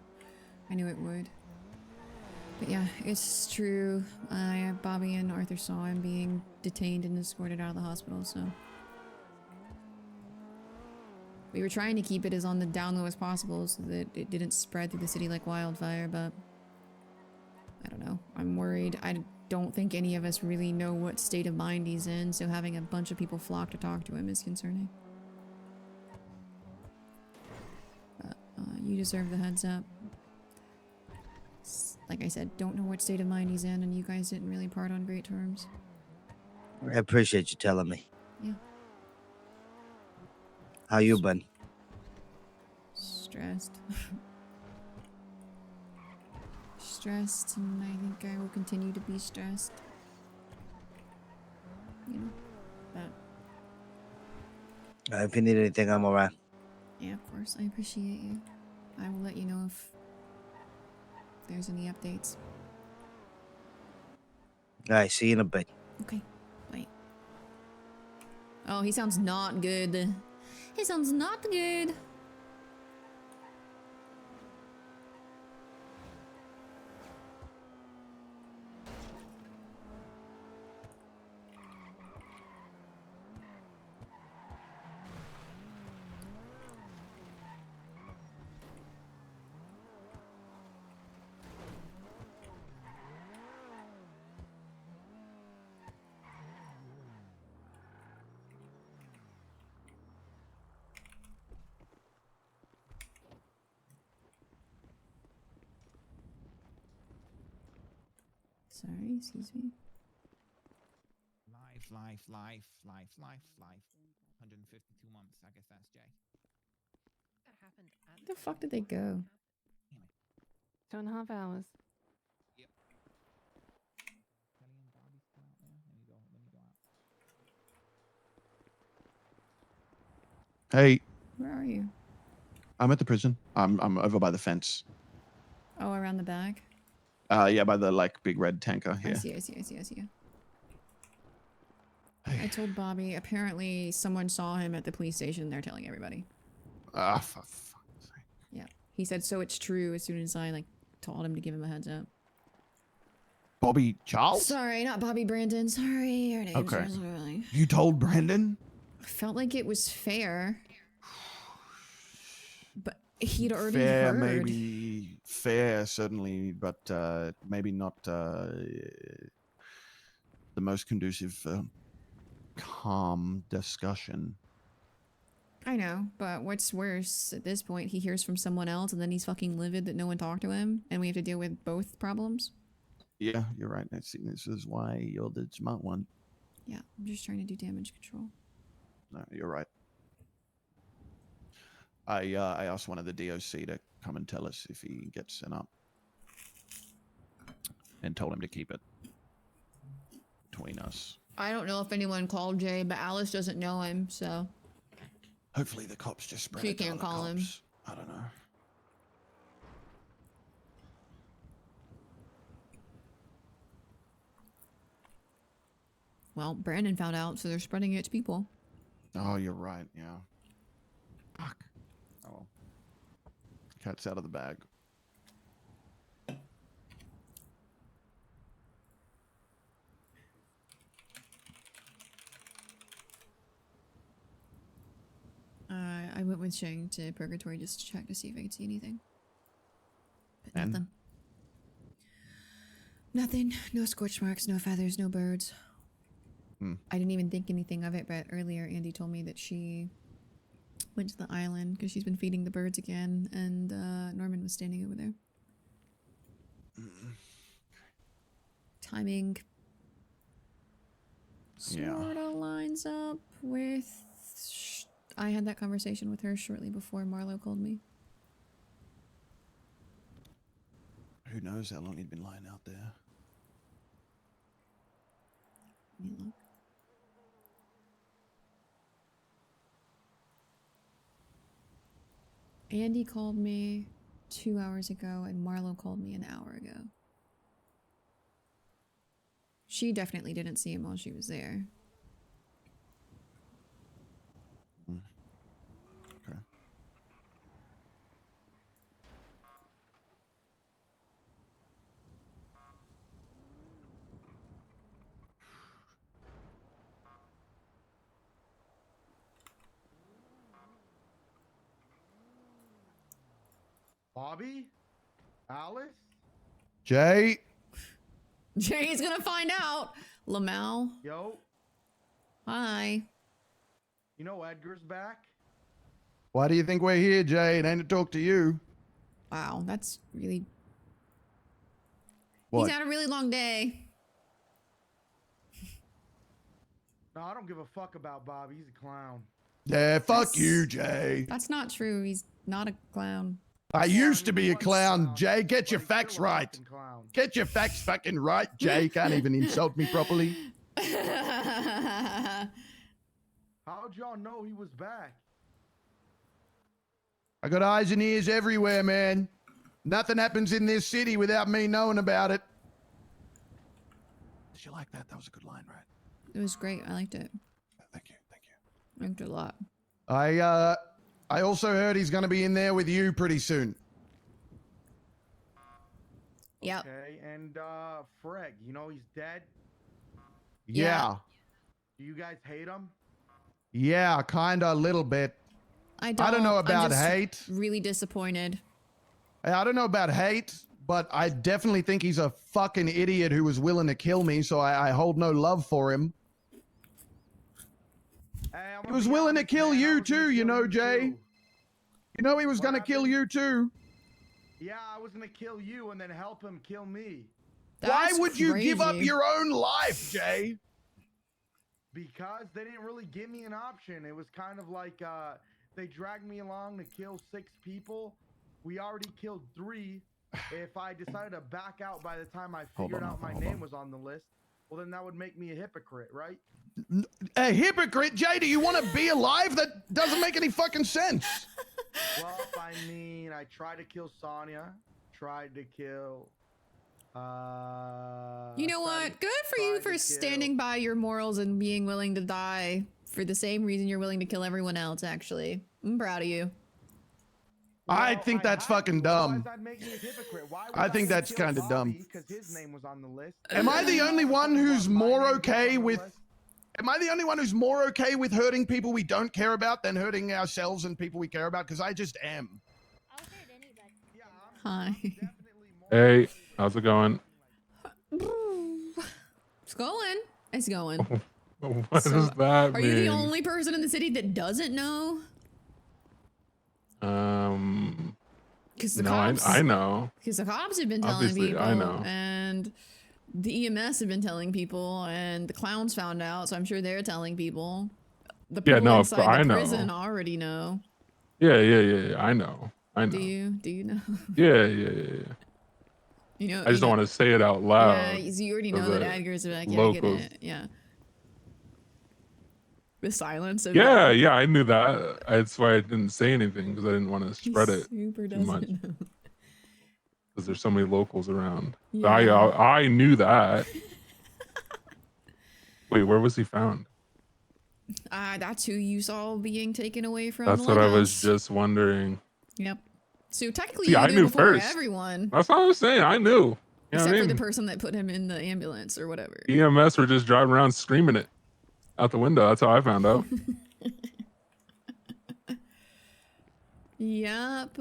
I knew it would. But yeah, it's true. Bobby and Arthur saw him being detained and escorted out of the hospital, so... We were trying to keep it as on the down low as possible so that it didn't spread through the city like wildfire, but... I don't know. I'm worried. I don't think any of us really know what state of mind he's in, so having a bunch of people flock to talk to him is concerning. But, you deserve the heads up. Like I said, don't know what state of mind he's in, and you guys didn't really part on great terms. I appreciate you telling me. Yeah. How you been? Stressed. Stressed, and I think I will continue to be stressed. You know, but... If you need anything, I'm alright. Yeah, of course. I appreciate you. I will let you know if there's any updates. Alright, see you in a bit. Okay, bye. Oh, he sounds not good. He sounds not good. Sorry, excuse me. life. 152 months. I guess that's Jay. That happened at Where the fuck did they go? 2.5 hours. Yep. Kelly and Bobby still out there. Let me go out. Hey, Where are you? I'm at the prison. I'm over by the fence. Oh, around the back? Yeah, by the like big red tanker I here. see. I told Bobby, apparently someone saw him at the police station. They're telling everybody. Ah, for fuck's sake. Yeah. He said, so it's true as soon as I, like, told him to give him a heads up. Bobby Charles? Sorry, not Bobby Brandon. Sorry, your name's Okay. really... You told Brandon? I felt like it was fair. But he'd already Fair, heard. maybe. Fair, certainly, but maybe not the most conducive for calm discussion. I know, but what's worse at this point, he hears from someone else and then he's fucking livid that no one talked to him and we have to deal with both problems. Yeah, you're right. This is why you're the smart one. Yeah, I'm just trying to do damage control. No, you're right. I asked one of the DOC to come and tell us if he gets sent up. And told him to keep it between us. I don't know if anyone called Jay, but Alice doesn't know him, so... Hopefully the cops just spread She it to can't other call him. cops. I don't know. Well, Brandon found out, so they're spreading it to people. Oh, you're right. Yeah. Fuck. Oh well. Cat's out of the bag. I went with Shang to Purgatory just to check to see if I could see anything. But And? nothing. Nothing. No scorch marks, no feathers, no birds. Hmm. I didn't even think anything of it, but earlier Andy told me that she went to the island because she's been feeding the birds again, and Norman was standing over there. Timing Yeah. sorta lines up with... I had that conversation with her shortly before Marlo called me. Who knows how long he'd been lying out there. Let me look. Andy called me 2 hours ago and Marlo called me an hour ago. She definitely didn't see him while she was there. Okay. Bobby? Alice? Jay? Jay's gonna find out! Lamau. Yo, Hi. you know Edgar's back? Why do you think we're here, Jay? It ain't to talk to you. Wow, that's really... What? He's had a really long day. No, I don't give a fuck about Bobby. He's a clown. Yeah, fuck you, Jay. That's not true. He's not a clown. I used to be a clown, Jay. Get your facts right. Get your facts fucking right, Jay. Can't even insult me properly. How'd y'all know he was back? I got eyes and ears everywhere, man. Nothing happens in this city without me knowing about it. Did you like that? That was a good line, right? It was great. I liked it. Thank you. Thank you. I liked it a lot. I also heard he's going to be in there with you pretty soon. Yep. Okay, and Freg, you know he's dead? Yeah. Do you guys hate him? Yeah, kinda, a little bit. I don't know I'm about just hate. Really disappointed. I don't know about hate, but I definitely think he's a fucking idiot who was willing to kill me, so I hold no love for him. He was willing to kill you too, you know, Jay. You know he was gonna kill you too. Yeah, I was gonna kill you and then help him kill me. Why That's would you give up crazy. your own life, Jay? Because they didn't really give me an option. It was kind of like they dragged me along to kill 6 people. We already killed 3. If I decided to back out by the time I figured out my name was on the list, well, then that would make me a hypocrite, right? A hypocrite, Jay? Do you want to be alive? That doesn't make any fucking sense. Well, I mean, I tried to kill Sonya, tried to kill. You know what? Good for you for standing by your morals and being willing to die for the same reason you're willing to kill everyone else, actually. I'm proud of you. I think that's fucking dumb. I think that's kind of dumb. Because his name was on the list. Am I the only one who's more okay with... Am I the only one who's more okay with hurting people we don't care about than hurting ourselves and people we care about? Because I just am. Hi. Hey, how's it going? It's going. It's going. What does that mean? Are you the only person in the city that doesn't know? Because the cops, I know. Because the cops have been telling Obviously, people, I know. and the EMS have been telling people, and the clowns found out, so I'm sure they're telling people. The people inside the prison already know. Yeah. I know. Do you? Do you know? Yeah. You know. I just don't want to say it out loud. Yeah, you already know that Edgar's like, yeah, locals. I get it. Yeah. The silence of Yeah, I knew that. That's why I didn't say anything because I didn't want to spread it super too much. doesn't know. Because there's so many locals around. Yeah. I knew that. Wait, where was he found? That's who you saw being taken away from. That's the what I was lighthouse. just wondering. Yep. So technically, See, you I knew knew before first. everyone. That's what I was saying. I knew. You know Except what I for mean? the person that put him in the ambulance or whatever. EMS were just driving around screaming it out the window. That's how I found out. Yep.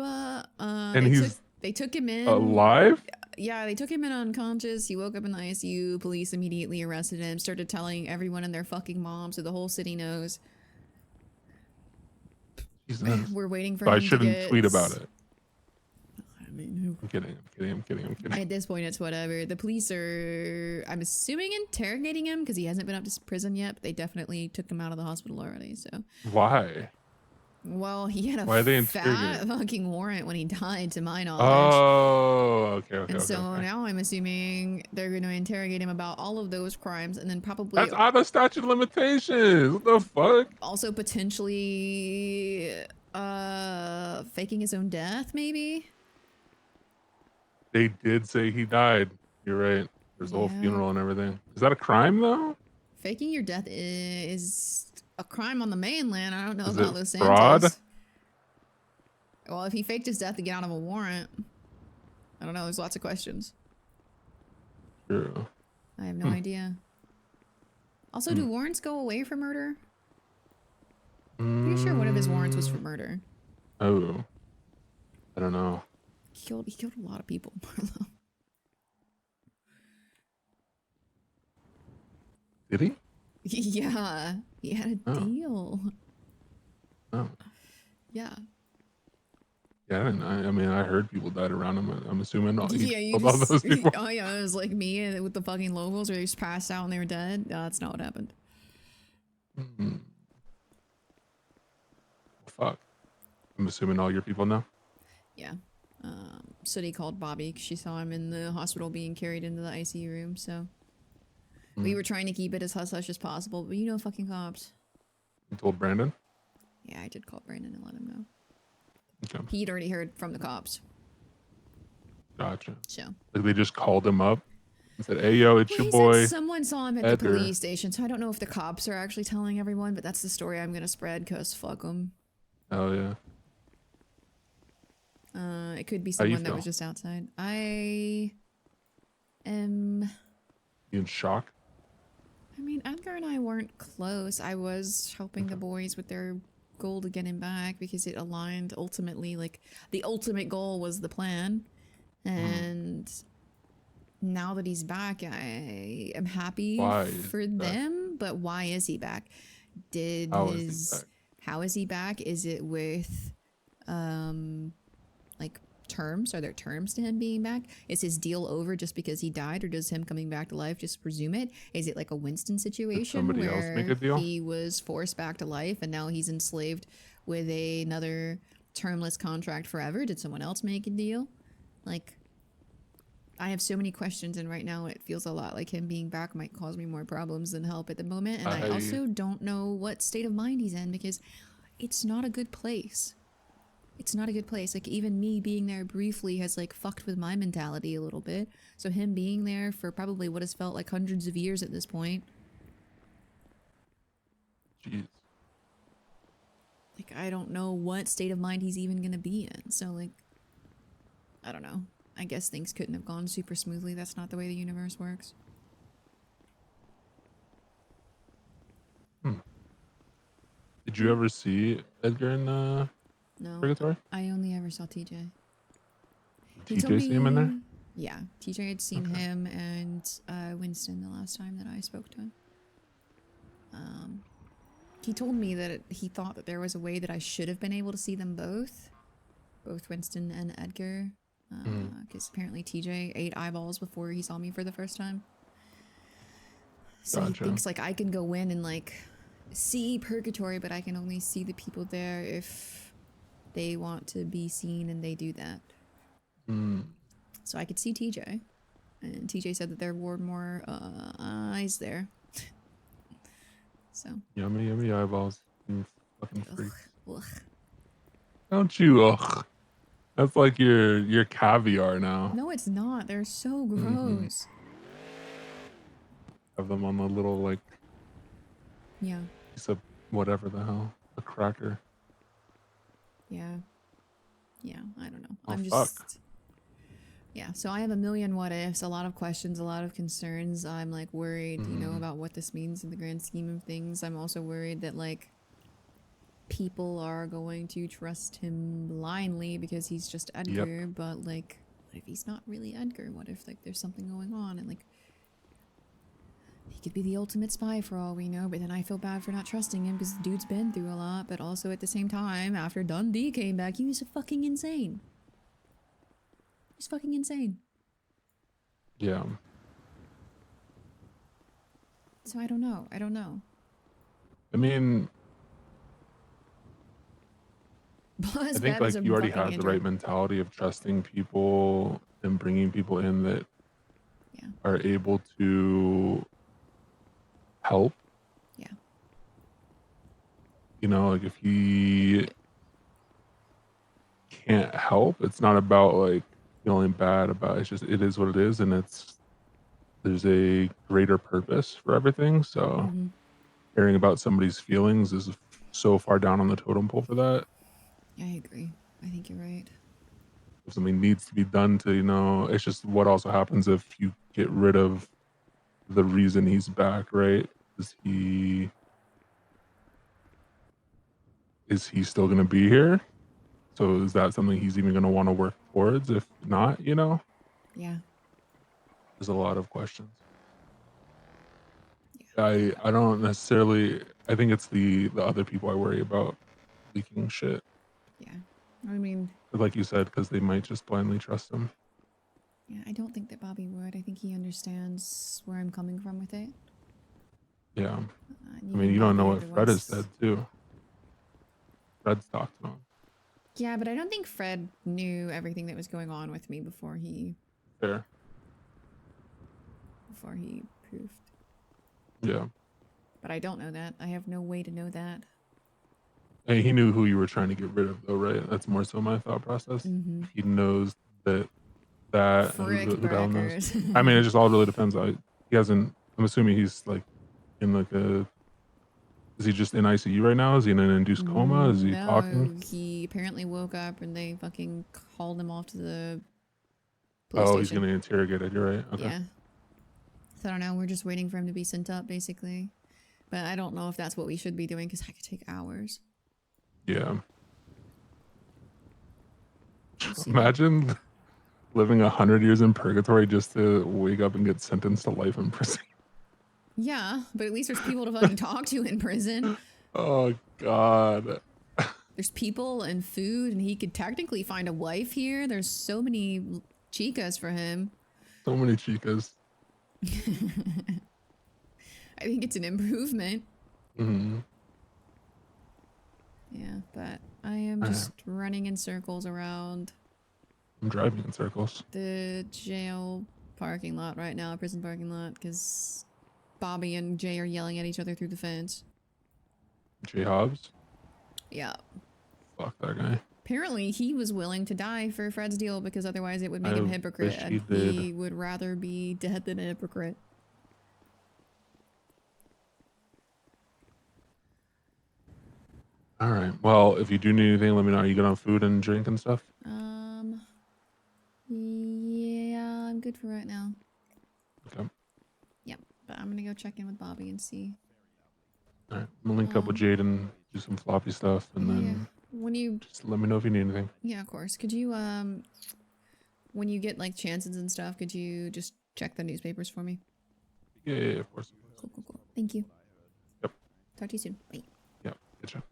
And they took him in alive? Yeah, they took him in unconscious. He woke up in the ICU. Police immediately arrested him. Started telling everyone and their fucking mom, so the whole city knows. Jesus. We're waiting for So him I shouldn't to get... tweet about it. I mean, I'm kidding. At this point, it's whatever. The police are, I'm assuming, interrogating him because he hasn't been up to prison yet. But they definitely took him out of the hospital already. So. Why? Well, he had Why are they a fat interrogating? fucking warrant when he died, to my knowledge. Oh, okay. And so now I'm assuming they're going to interrogate him about all of those crimes, and then probably That's out of statute of limitations. What the fuck? also potentially faking his own death, maybe. They did say he died. You're right. There's a whole Yeah. funeral and everything. Is that a crime though? Faking your death is a crime on the mainland. I don't know Is about it Los fraud? Santos. Well, if he faked his death to get out of a warrant, I don't know. There's lots of questions. True. I have no idea. Also, do warrants go away for murder? Pretty sure one of his warrants was for murder. Oh. I don't know. He killed a lot of people, Marlo. Did he? Yeah, he had a deal. Oh. Yeah. Yeah, I mean, I heard people died around him. I'm assuming all, Yeah, you all just, those people. oh yeah, it was like me with the fucking locals where they just passed out and they were dead. No, that's not what happened. Hmm. Fuck. I'm assuming all your people know. Yeah. Sooty called Bobby 'cause she saw him in the hospital being carried into the ICU room, so we were trying to keep it as hush-hush as possible, but you know fucking cops. You told Brandon? Yeah, I did call Brandon and let him know. Okay. He'd already heard from the cops. Gotcha. So. Like they just called him up and said, "Hey, yo, it's Well, your he boy." said someone saw him at the Edgar." police station, so I don't know if the cops are actually telling everyone, but that's the story I'm gonna spread, cause fuck them. Oh yeah. It could be How you someone that was feel? just outside. I am... You in shock? I mean, Edgar and I weren't close. I was helping the boys with their goal to get him back because it aligned ultimately, like, the ultimate goal was the plan. And now that he's back, I am happy Why is for he back? them, but why is he back? How is he back? How is he back? Is it with, like, terms? Are there terms to him being back? Is his deal over just because he died, or does him coming back to life just resume it? Is it like a Winston situation somebody else make a where deal? he was forced back to life and now he's enslaved with another termless contract forever? Did someone else make a deal? Like, I have so many questions, and right now it feels a lot like him being back might cause me more problems than help at the moment. And I also don't know what state of mind he's in, because it's not a good place. It's not a good place. Like, even me being there briefly has like fucked with my mentality a little bit. So him being there for probably what has felt like hundreds of years at this point. Jeez. Like, I don't know what state of mind he's even gonna be in. So like, I don't know. I guess things couldn't have gone super smoothly. That's not the way the universe works. Did you ever see Edgar in No, Purgatory? I only ever saw TJ. He TJ told see him in there? Yeah, TJ had seen him and Winston the last time that I spoke to him. He told me that he thought that there was a way that I should have been able to see them both Winston and Edgar, because apparently TJ ate eyeballs before he saw me for the first time. So he thinks like I can go in and like see Purgatory, but I can only see the people there if they want to be seen, and they do that. So I could see TJ, and TJ said that there were more eyes there. So Yummy, yummy eyeballs. You fucking freaks. ugh. Don't you? Ugh. That's like your caviar now. No, it's not. They're so gross. Have them on the little like Yeah. piece of whatever the hell, a cracker. Yeah. Yeah, I don't know. Oh, I'm just... Yeah, so I have a million what ifs, a lot of questions, a lot of concerns. I'm like worried, you know, about what this means in the grand scheme of things. I'm also worried that like people are going to trust him blindly because he's just Edgar, but like, what if he's not really Edgar? What if like there's something going on and like he could be the ultimate spy for all we know, but then I feel bad for not trusting him because the dude's been through a lot, but also at the same time, after Dundee came back, he was fucking insane. He's fucking insane. Yeah. So I don't know. I don't know. I mean, I think like you already have the right mentality of trusting people and bringing people in that are able to help. Yeah. You know, like if he can't help, it's not about like feeling bad about it. It's just it is what it is, and there's a greater purpose for everything. So caring about somebody's feelings is so far down on the totem pole for that. I agree. I think you're right. If something needs to be done to, you know, it's just what also happens if you get rid of the reason he's back, right? Is he still going to be here? So is that something he's even going to want to work towards? If not, you know? Yeah. There's a lot of questions. I don't necessarily, I think it's the other people I worry about leaking shit. Yeah. I mean, Like you said, because they might just blindly trust him. yeah, I don't think that Bobby would. I think he understands where I'm coming from with it. Yeah. I mean, you don't know what Fred has said, too. Fred's talked to him. Yeah, but I don't think Fred knew everything that was going on with me before he Fair. proofed. Yeah. But I don't know that. I have no way to know that. Hey, he knew who you were trying to get rid of, though, right? That's more so my thought process. He knows that Frick who the hell knows? burgers. I mean, it just all really depends. He hasn't. I'm assuming he's like in like a. Is he just in ICU right now? Is he in an induced coma? Is he No, talking? he apparently woke up and they fucking called him off to the police Oh, station. he's gonna interrogate it. You're right. Okay. Yeah. So I don't know. We're just waiting for him to be sent up, basically. But I don't know if that's what we should be doing because that could take hours. Yeah. Imagine living 100 years in purgatory just to wake up and get sentenced to life in prison. Yeah, but at least there's people to fucking talk to in prison. Oh God. There's people and food, and he could technically find a wife here. There's so many chicas for him. So many chicas. I think it's an improvement. Mm-hmm. Yeah, but I am just running in circles around I'm driving in circles. the jail parking lot right now, prison parking lot, because Bobby and Jay are yelling at each other through the fence. Jay Hobbs? Yeah. Fuck that guy. Apparently, he was willing to die for Fred's deal because otherwise it would make him a I hypocrite, wish and he did. he would rather be dead than a hypocrite. All right. Well, if you do need anything, let me know. Are you good on food and drink and stuff? Yeah, I'm good for right now. Okay. Yep, but I'm gonna go check in with Bobby and see. All right. I'm gonna link up with Jade and do some floppy stuff, and then When you, just let me know if you need anything. yeah, of course. Could you, when you get like chances and stuff, could you just check the newspapers for me? Yeah, of course. Cool. Thank you. Yep. Talk to you soon. Bye. Yep. Good job.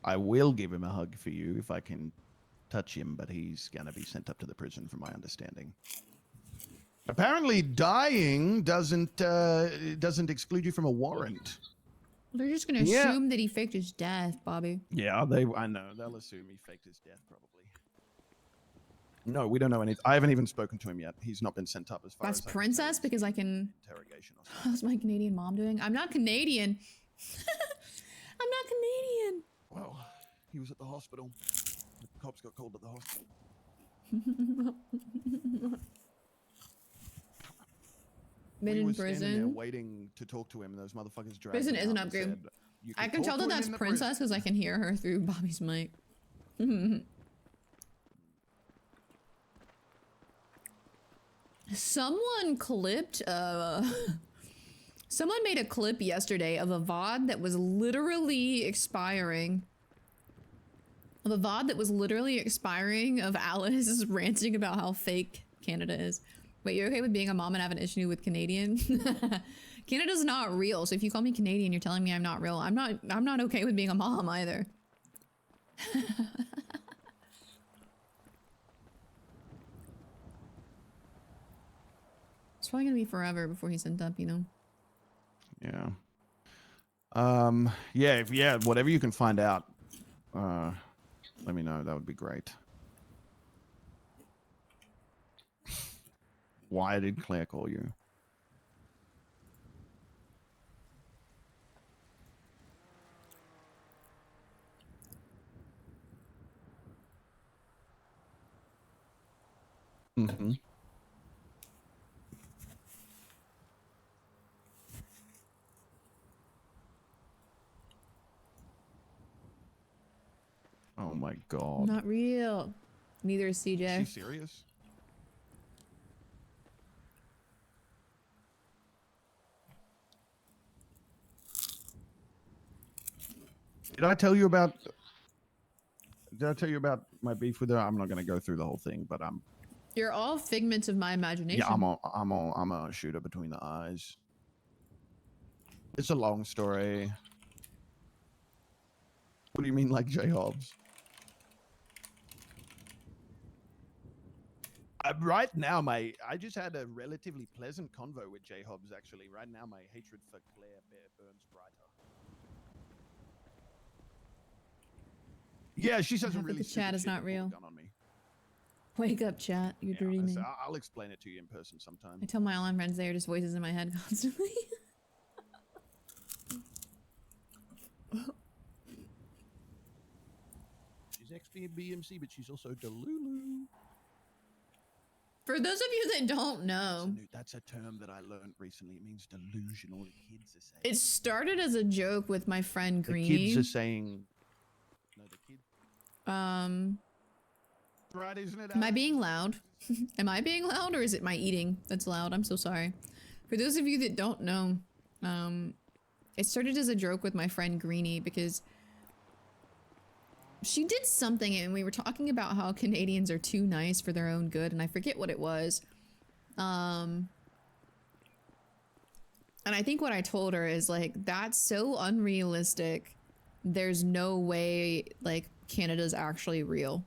I will give him a hug for you if I can touch him, but he's gonna be sent up to the prison, from my understanding. Apparently, dying doesn't exclude you from a warrant. They're just gonna Yeah. assume that he faked his death, Bobby. Yeah, I know. They'll assume he faked his death, probably. No, we don't know anything. I haven't even spoken to him yet. He's not been sent up as far That's as I can princess because I can. interrogation. How's my Canadian mom doing? I'm not Canadian. I'm not Canadian. Well, he was at the hospital. The cops got called at the hospital. Been We in were standing there prison. waiting to talk to him, and those motherfuckers dragged Prison him isn't out and upgrade. said, "You I can talk tell to that him that's in the princess because I can hear her through Bobby's mic. Someone clipped someone made a clip yesterday of a VOD that was literally expiring. Of a VOD that was literally expiring of Alice ranting about how fake Canada is. Wait, you're okay with being a mom and have an issue with Canadian? Canada's not real, so if you call me Canadian, you're telling me I'm not real. I'm not okay with being a mom either. It's probably gonna be forever before he's sent up, you know? Yeah. Yeah, whatever you can find out, let me know. That would be great. Why did Claire call you? Mm-hmm. Oh my god. Not real. Neither is CJ. Is she serious? Did I tell you about my beef with her? I'm not going to go through the whole thing, but You're all figments of my imagination. yeah, I'm a shooter between the eyes. It's a long story. What do you mean, like J Hobbs? Right now, I just had a relatively pleasant convo with J Hobbs. Actually, right now, my hatred for Claire burns brighter. Yeah, she says some Half of really the chat stupid is shit not to pull a real. gun on me. Wake up, chat. You dirty man. I'll explain it to you in person sometime. I tell my online friends they are just voices in my head constantly. She's XBMC, but she's also Delulu. For those of you that don't know, That's a term that I learned recently. It means delusional. The kids are saying. it started as a joke with my friend The Greeny. kids are saying. No, the kids. Right, isn't it? Am I being loud? Am I being loud or is it my eating that's loud? I'm so sorry. For those of you that don't know, it started as a joke with my friend Greeny because she did something and we were talking about how Canadians are too nice for their own good and I forget what it was. And I think what I told her is like, that's so unrealistic. There's no way like Canada's actually real.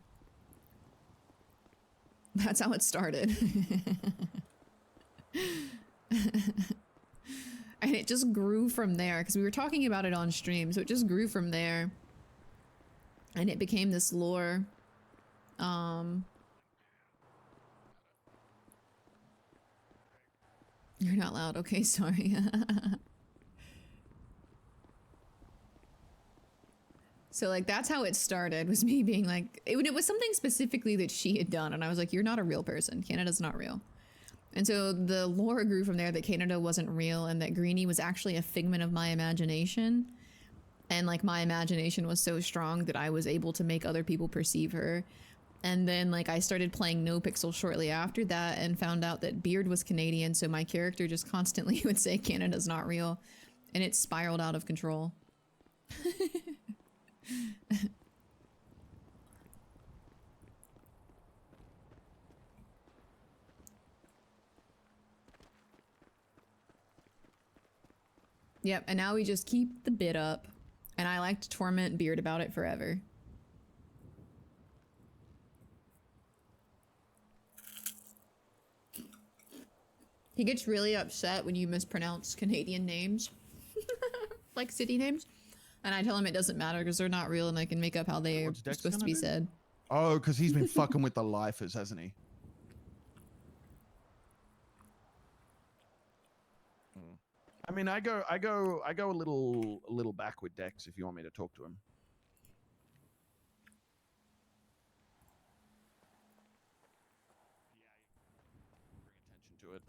That's how it started. And it just grew from there because we were talking about it on stream. So it just grew from there. And it became this lore. You're not loud. Okay, sorry. So like that's how it started, was me being like, it was something specifically that she had done, and I was like, you're not a real person. Canada's not real. And so the lore grew from there that Canada wasn't real and that Greenie was actually a figment of my imagination. And like my imagination was so strong that I was able to make other people perceive her. And then like I started playing NoPixel shortly after that and found out that Beard was Canadian, so my character just constantly would say Canada's not real, and it spiraled out of control. Yep, and now we just keep the bid up, and I like to torment Beard about it forever. He gets really upset when you mispronounce Canadian names. Like city names. And I tell him it doesn't matter because they're not real and I can make up how they are Dex supposed to gonna be do? said. Oh, because he's been fucking with the lifers, hasn't he? I mean, I go a little back with Dex if you want me to talk to him. Bring attention to it.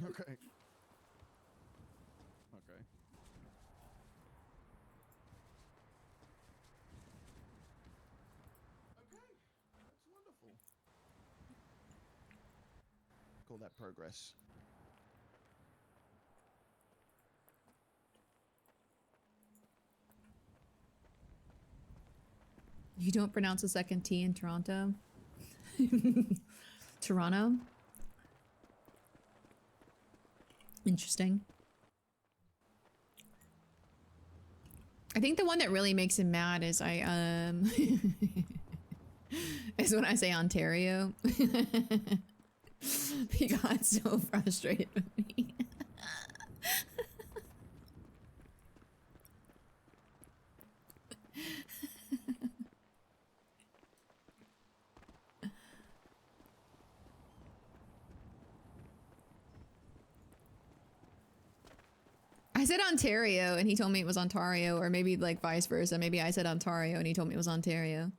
Okay. Okay. That's wonderful. Call that progress. You don't pronounce the second T in Toronto? Toronto? Interesting. I think the one that really makes him mad is is when I say Ontario. He got so frustrated with me. I said Ontario and he told me it was Ontario, or maybe like vice versa. Maybe I said Ontario and he told me it was Ontario.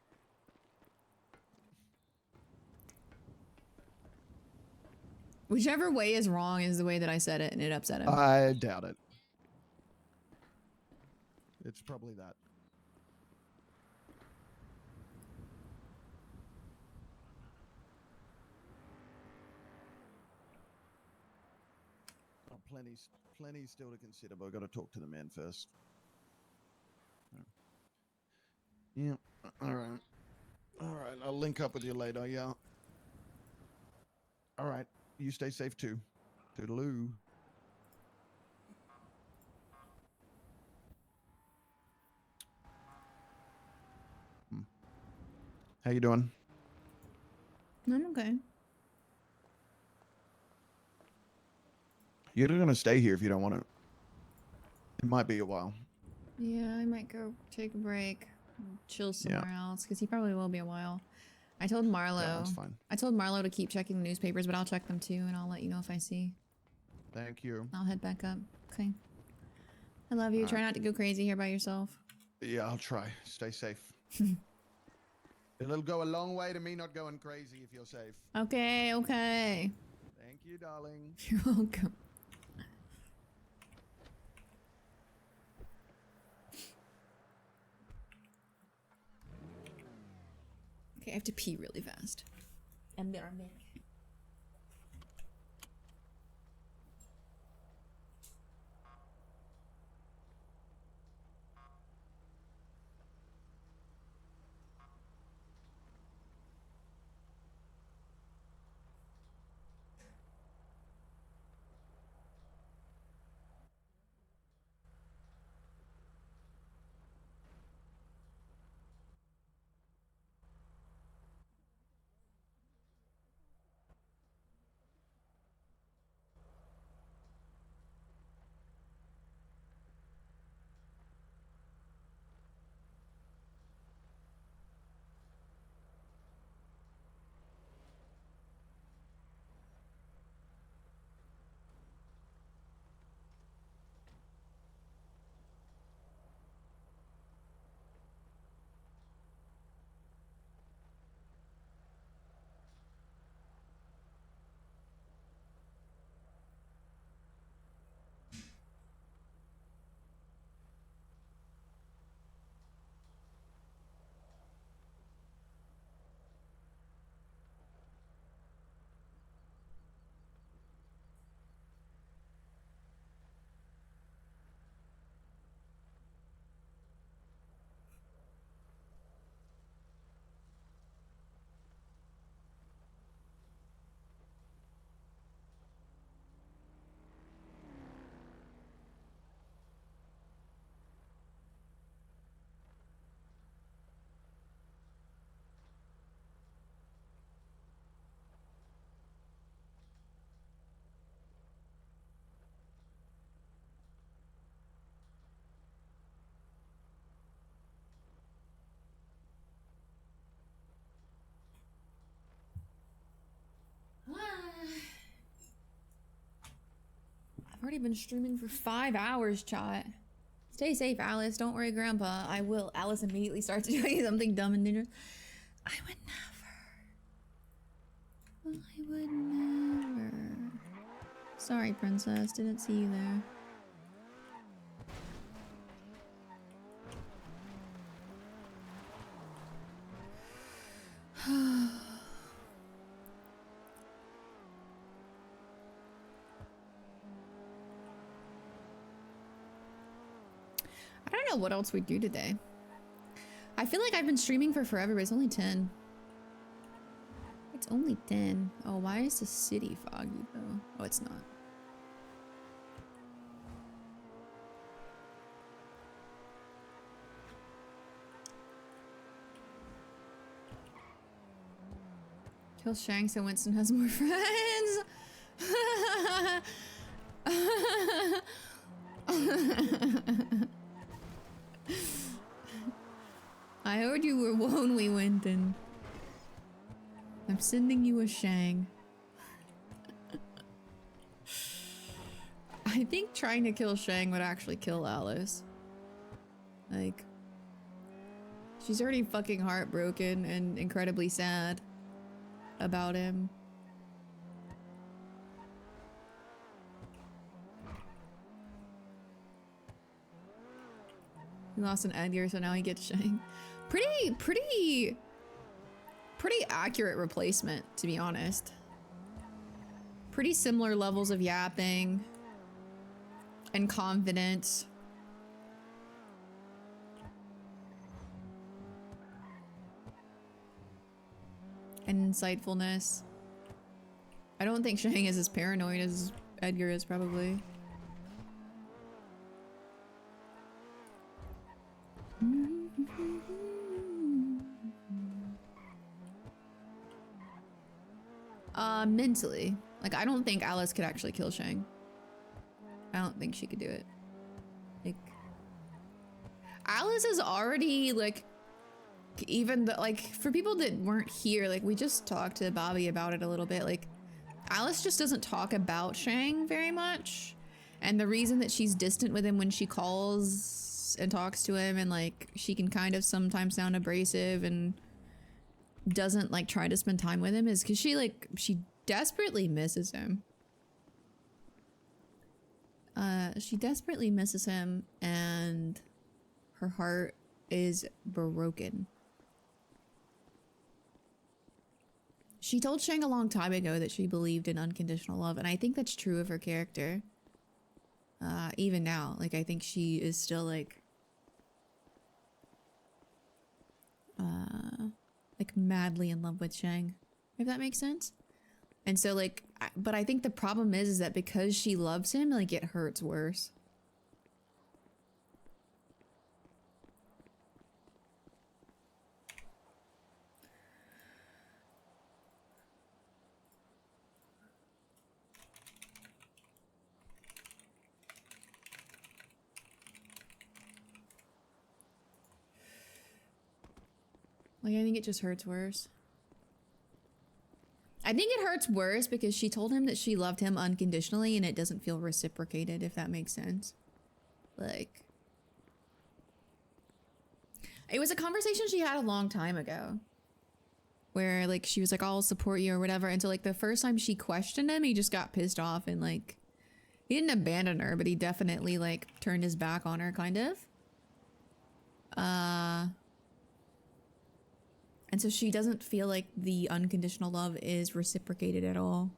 Whichever way is wrong is the way that I said it, and it upset him. I doubt it. It's probably that. Oh, plenty still to consider, but I've got to talk to the man first. Yeah. All right. All right. I'll link up with you later. Yeah. All right. You stay safe too. Toodaloo. How you doing? I'm okay. You're gonna stay here if you don't want to. It might be a while. Yeah, I might go take a break, chill somewhere else, because he probably will be a while. I told Marlo. Yeah, that's fine. I told Marlo to keep checking the newspapers, but I'll check them too, and I'll let you know if I see. Thank you. I'll head back up. Okay. I love you. Try not to go crazy here by yourself. Yeah, I'll try. Stay safe. It'll go a long way to me not going crazy if you're safe. Okay, okay. Thank you, darling. You're welcome. Okay, I have to pee really fast. And there are many. I've already been streaming for 5 hours, chat. Stay safe, Alice. Don't worry, Grandpa. I will. Alice immediately starts doing something dumb and dangerous. I would never. I would never. Sorry, Princess. Didn't see you there. I don't know what else we do today. I feel like I've been streaming for forever, but it's only 10. It's only 10. Oh, why is the city foggy though? Oh, it's not. Kill Shang so Winston has more friends. I heard you were lonely, Winton. I'm sending you a Shang. I think trying to kill Shang would actually kill Alice. Like, she's already fucking heartbroken and incredibly sad about him. He lost an Edgar, so now he gets Shang. Pretty accurate replacement, to be honest. Pretty similar levels of yapping and confidence. And insightfulness. I don't think Shang is as paranoid as Edgar is, probably. Mentally. Like, I don't think Alice could actually kill Shang. I don't think she could do it. Like, Alice is already, like, even the, like, for people that weren't here, like, we just talked to Bobby about it a little bit. Like, Alice just doesn't talk about Shang very much. And the reason that she's distant with him when she calls and talks to him, and, like, she can kind of sometimes sound abrasive and doesn't, like, try to spend time with him, is because she desperately misses him. She desperately misses him, and her heart is broken. She told Shang a long time ago that she believed in unconditional love, and I think that's true of her character. Even now, like, I think she is still, like madly in love with Shang, if that makes sense. And so, like, but I think the problem is that because she loves him, like, it hurts worse. Like, I think it just hurts worse. I think it hurts worse because she told him that she loved him unconditionally and it doesn't feel reciprocated, if that makes sense. Like, it was a conversation she had a long time ago where, like, she was like, I'll support you or whatever. And so, like, the first time she questioned him, he just got pissed off and, like, he didn't abandon her, but he definitely, like, turned his back on her, kind of. And so she doesn't feel like the unconditional love is reciprocated at all.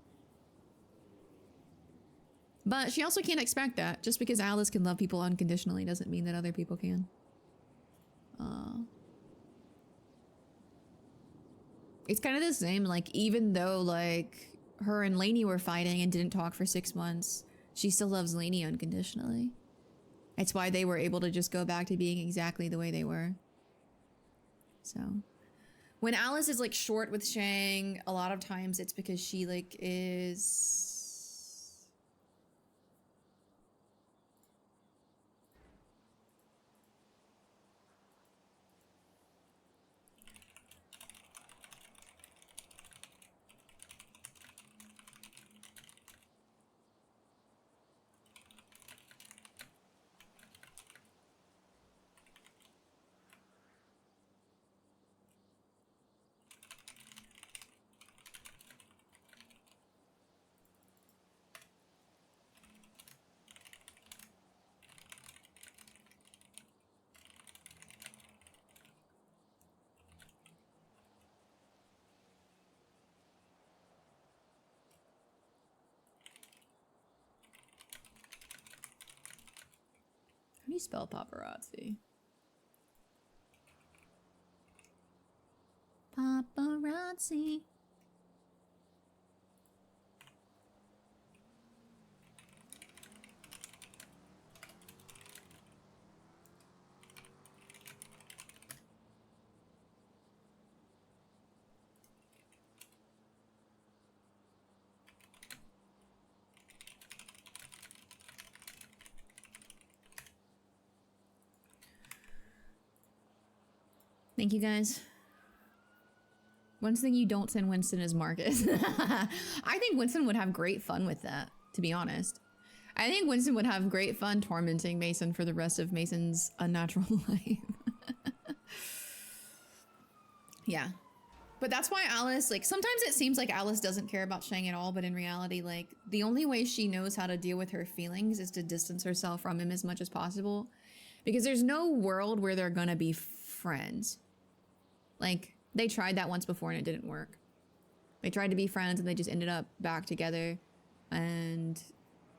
But she also can't expect that. Just because Alice can love people unconditionally doesn't mean that other people can. It's kind of the same, like, even though, like, her and Lainey were fighting and didn't talk for 6 months, she still loves Lainey unconditionally. It's why they were able to just go back to being exactly the way they were. So... when Alice is, like, short with Shang, a lot of times it's because she, like, is... you spell paparazzi? Paparazzi. Thank you guys. One thing you don't send Winston is Marcus. I think Winston would have great fun with that, to be honest. I think Winston would have great fun tormenting Mason for the rest of Mason's unnatural life. Yeah. But that's why Alice, like, sometimes it seems like Alice doesn't care about Shang at all, but in reality, like, the only way she knows how to deal with her feelings is to distance herself from him as much as possible. Because there's no world where they're gonna be friends. Like, they tried that once before and it didn't work. They tried to be friends and they just ended up back together. And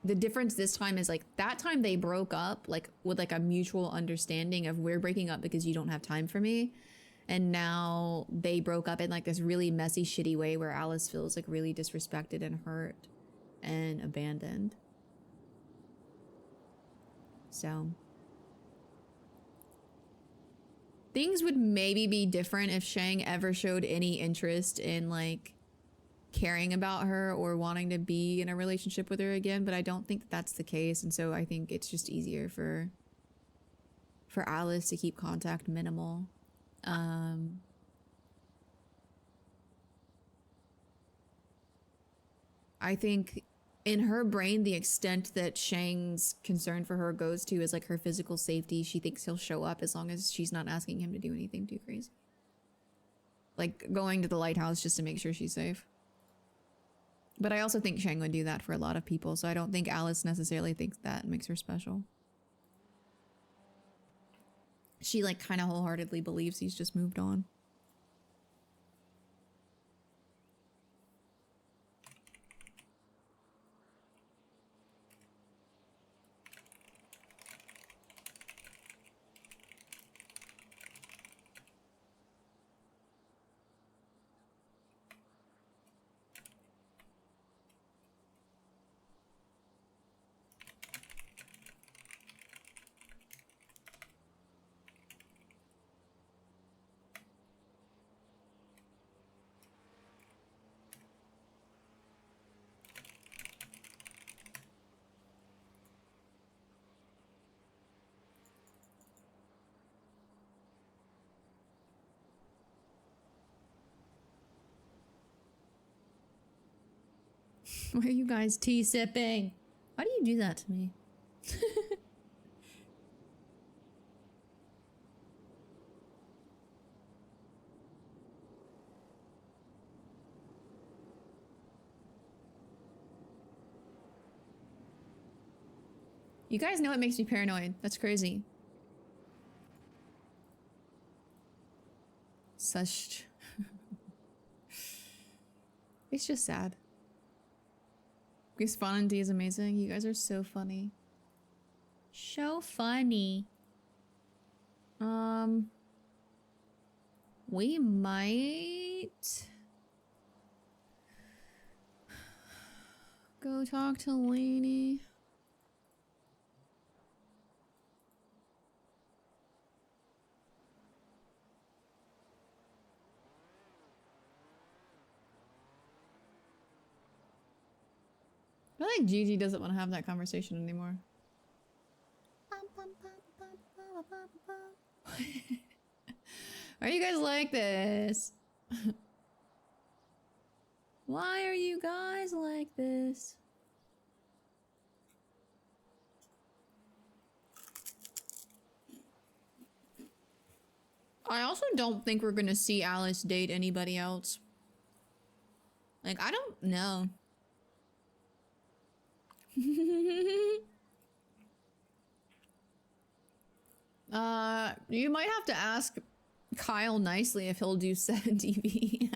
the difference this time is, like, that time they broke up, like, with, like, a mutual understanding of we're breaking up because you don't have time for me. And now they broke up in, like, this really messy, shitty way where Alice feels, like, really disrespected and hurt and abandoned. So things would maybe be different if Shang ever showed any interest in, like, caring about her or wanting to be in a relationship with her again, but I don't think that that's the case, and so I think it's just easier for Alice to keep contact minimal. I think in her brain, the extent that Shang's concern for her goes to is, like, her physical safety. She thinks he'll show up as long as she's not asking him to do anything too crazy. Like, going to the lighthouse just to make sure she's safe. But I also think Shang would do that for a lot of people, so I don't think Alice necessarily thinks that makes her special. She, like, kind of wholeheartedly believes he's just moved on. Why are you guys tea sipping? Why do you do that to me? You guys know it makes me paranoid. That's crazy. Such... It's just sad. Because Spawn and D is amazing. You guys are so funny. So funny. We might go talk to Lainey. I feel like Gigi doesn't want to have that conversation anymore. Why are you guys like this? Why are you guys like this? I also don't think we're gonna see Alice date anybody else. Like, I don't know. You might have to ask Kyle nicely if he'll do 70V.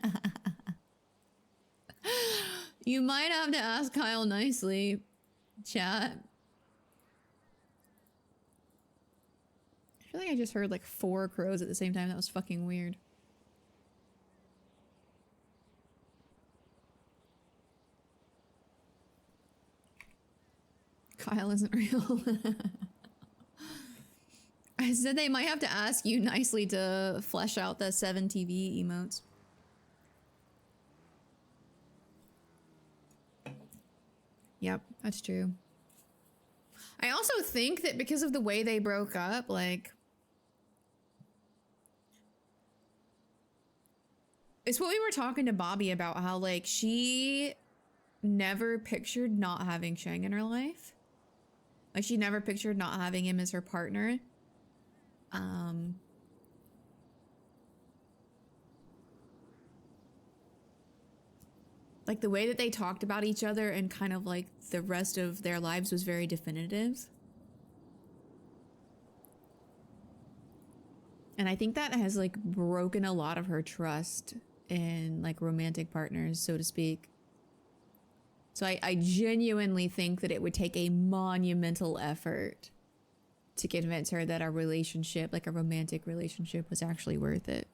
You might have to ask Kyle nicely, chat. feel like I just heard like 4 crows at the same time. That was fucking weird. Kyle isn't real. I said they might have to ask you nicely to flesh out the 7 TV emotes. Yep, that's true. I also think that because of the way they broke up, like... It's what we were talking to Bobby about, how, like, she never pictured not having Shang in her life. Like, she never pictured not having him as her partner. Like, the way that they talked about each other and kind of, like, the rest of their lives was very definitive. And I think that has, like, broken a lot of her trust in, like, romantic partners, so to speak. So I genuinely think that it would take a monumental effort to convince her that a relationship, like a romantic relationship, was actually worth it.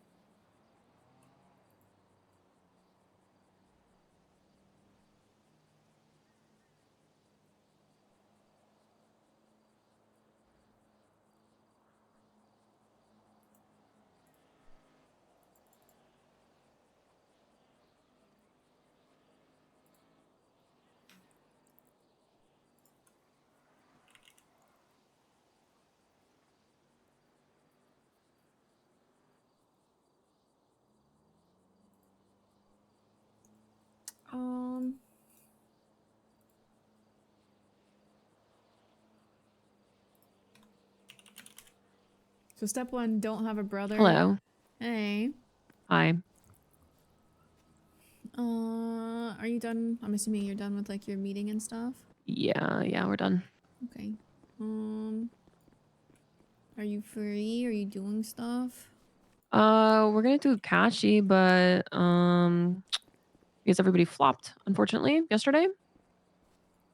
So step 1, don't have a brother. Hello. Hey. Hi. Are you done? I'm assuming you're done with like your meeting and stuff. Yeah, we're done. Okay. Are you free? Are you doing stuff? We're gonna do Kashi, but because everybody flopped, unfortunately, yesterday.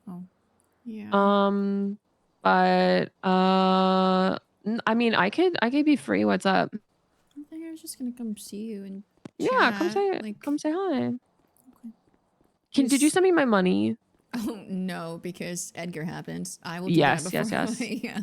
Oh. Yeah. But I mean, I could be free. What's up? I think I was just gonna come see you and Yeah, chat, come say hi. Okay. Did you send me my money? Oh no, because Edgar happened. I will do Yes, that yes, before. yes. Yeah.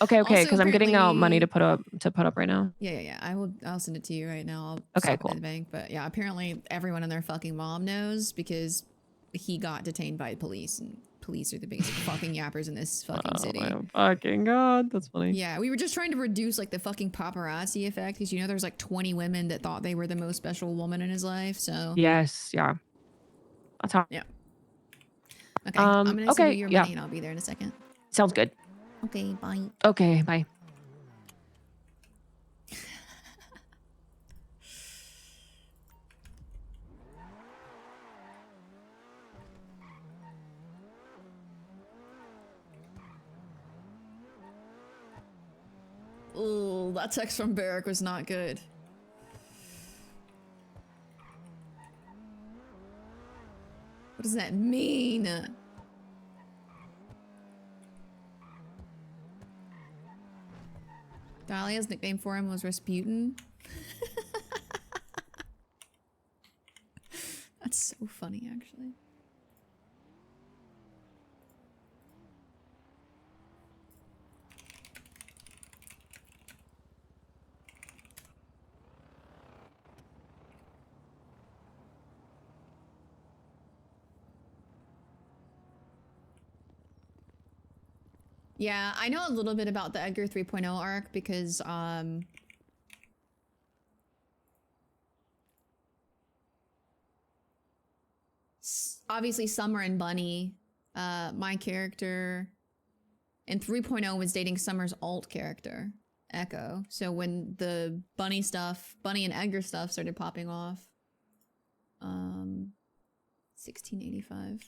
Okay, Also, because I'm getting out money apparently- to put up right now. Yeah. I'll send it to you right now. I'll Okay, stop it at the bank. But yeah, apparently everyone and their fucking mom knows because he got detained by police, and police are the biggest fucking yappers in this fucking city. Oh my fucking god, that's funny. Yeah, we were just trying to reduce like the fucking paparazzi effect because you know there's like 20 women that thought they were the most special woman in his life. So Yes, yeah. That's how. Yeah. Okay, I'm gonna send okay, you your yeah. money and I'll be there in a second. Sounds good. Okay, bye. Okay, bye. Oh, that text from Barrack was not good. What does that mean? Dahlia's nickname for him was Rasputin. That's so funny, actually. Yeah, I know a little bit about the Edgar 3.0 arc because, obviously Summer and Bunny, my character in 3.0 was dating Summer's alt character, Echo. So when the Bunny and Edgar stuff started popping off, 1685.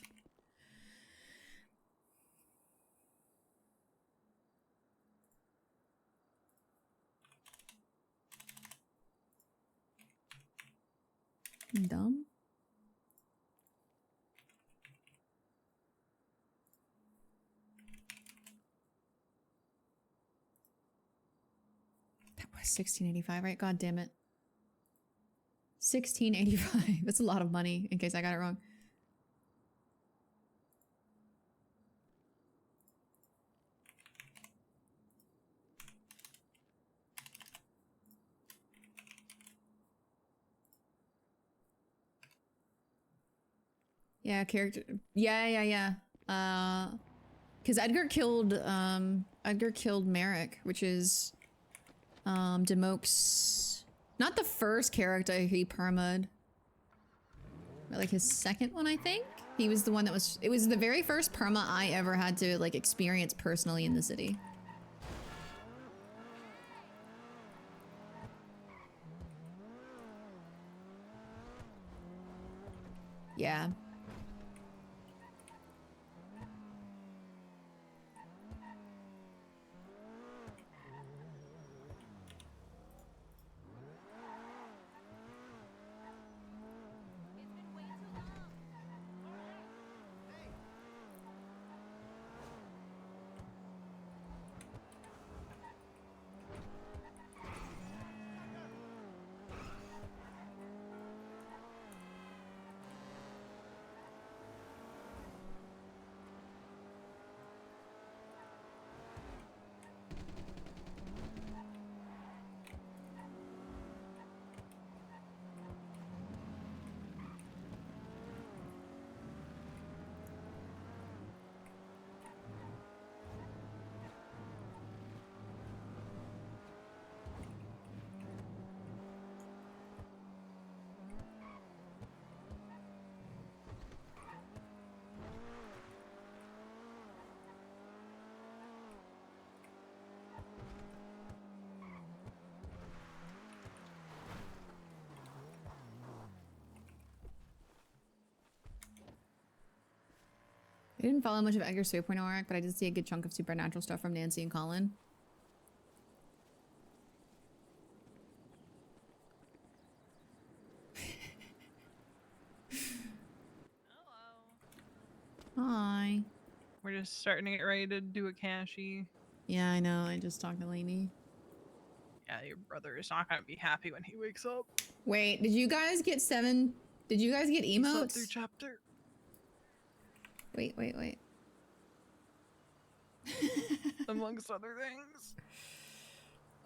Dumb. 1685, right? God damn it. 1685. That's a lot of money, in case I got it wrong. Yeah, character. Yeah. Because Edgar killed Merrick, which is Demoke's not the first character he perma'd, but like his second one, I think. He was the one that was. It was the very first perma I ever had to like experience personally in the city. Yeah. I didn't follow much of Edgar's 3.0 arc, but I did see a good chunk of supernatural stuff from Nancy and Colin. Hi. We're just starting to get ready to do a cashy. Yeah, I know. I just talked to Lainey. Yeah, your brother is not gonna be happy when he wakes up. Wait, did you guys get 7? Did you guys get He slept through emotes? chapter. Wait. Amongst other things.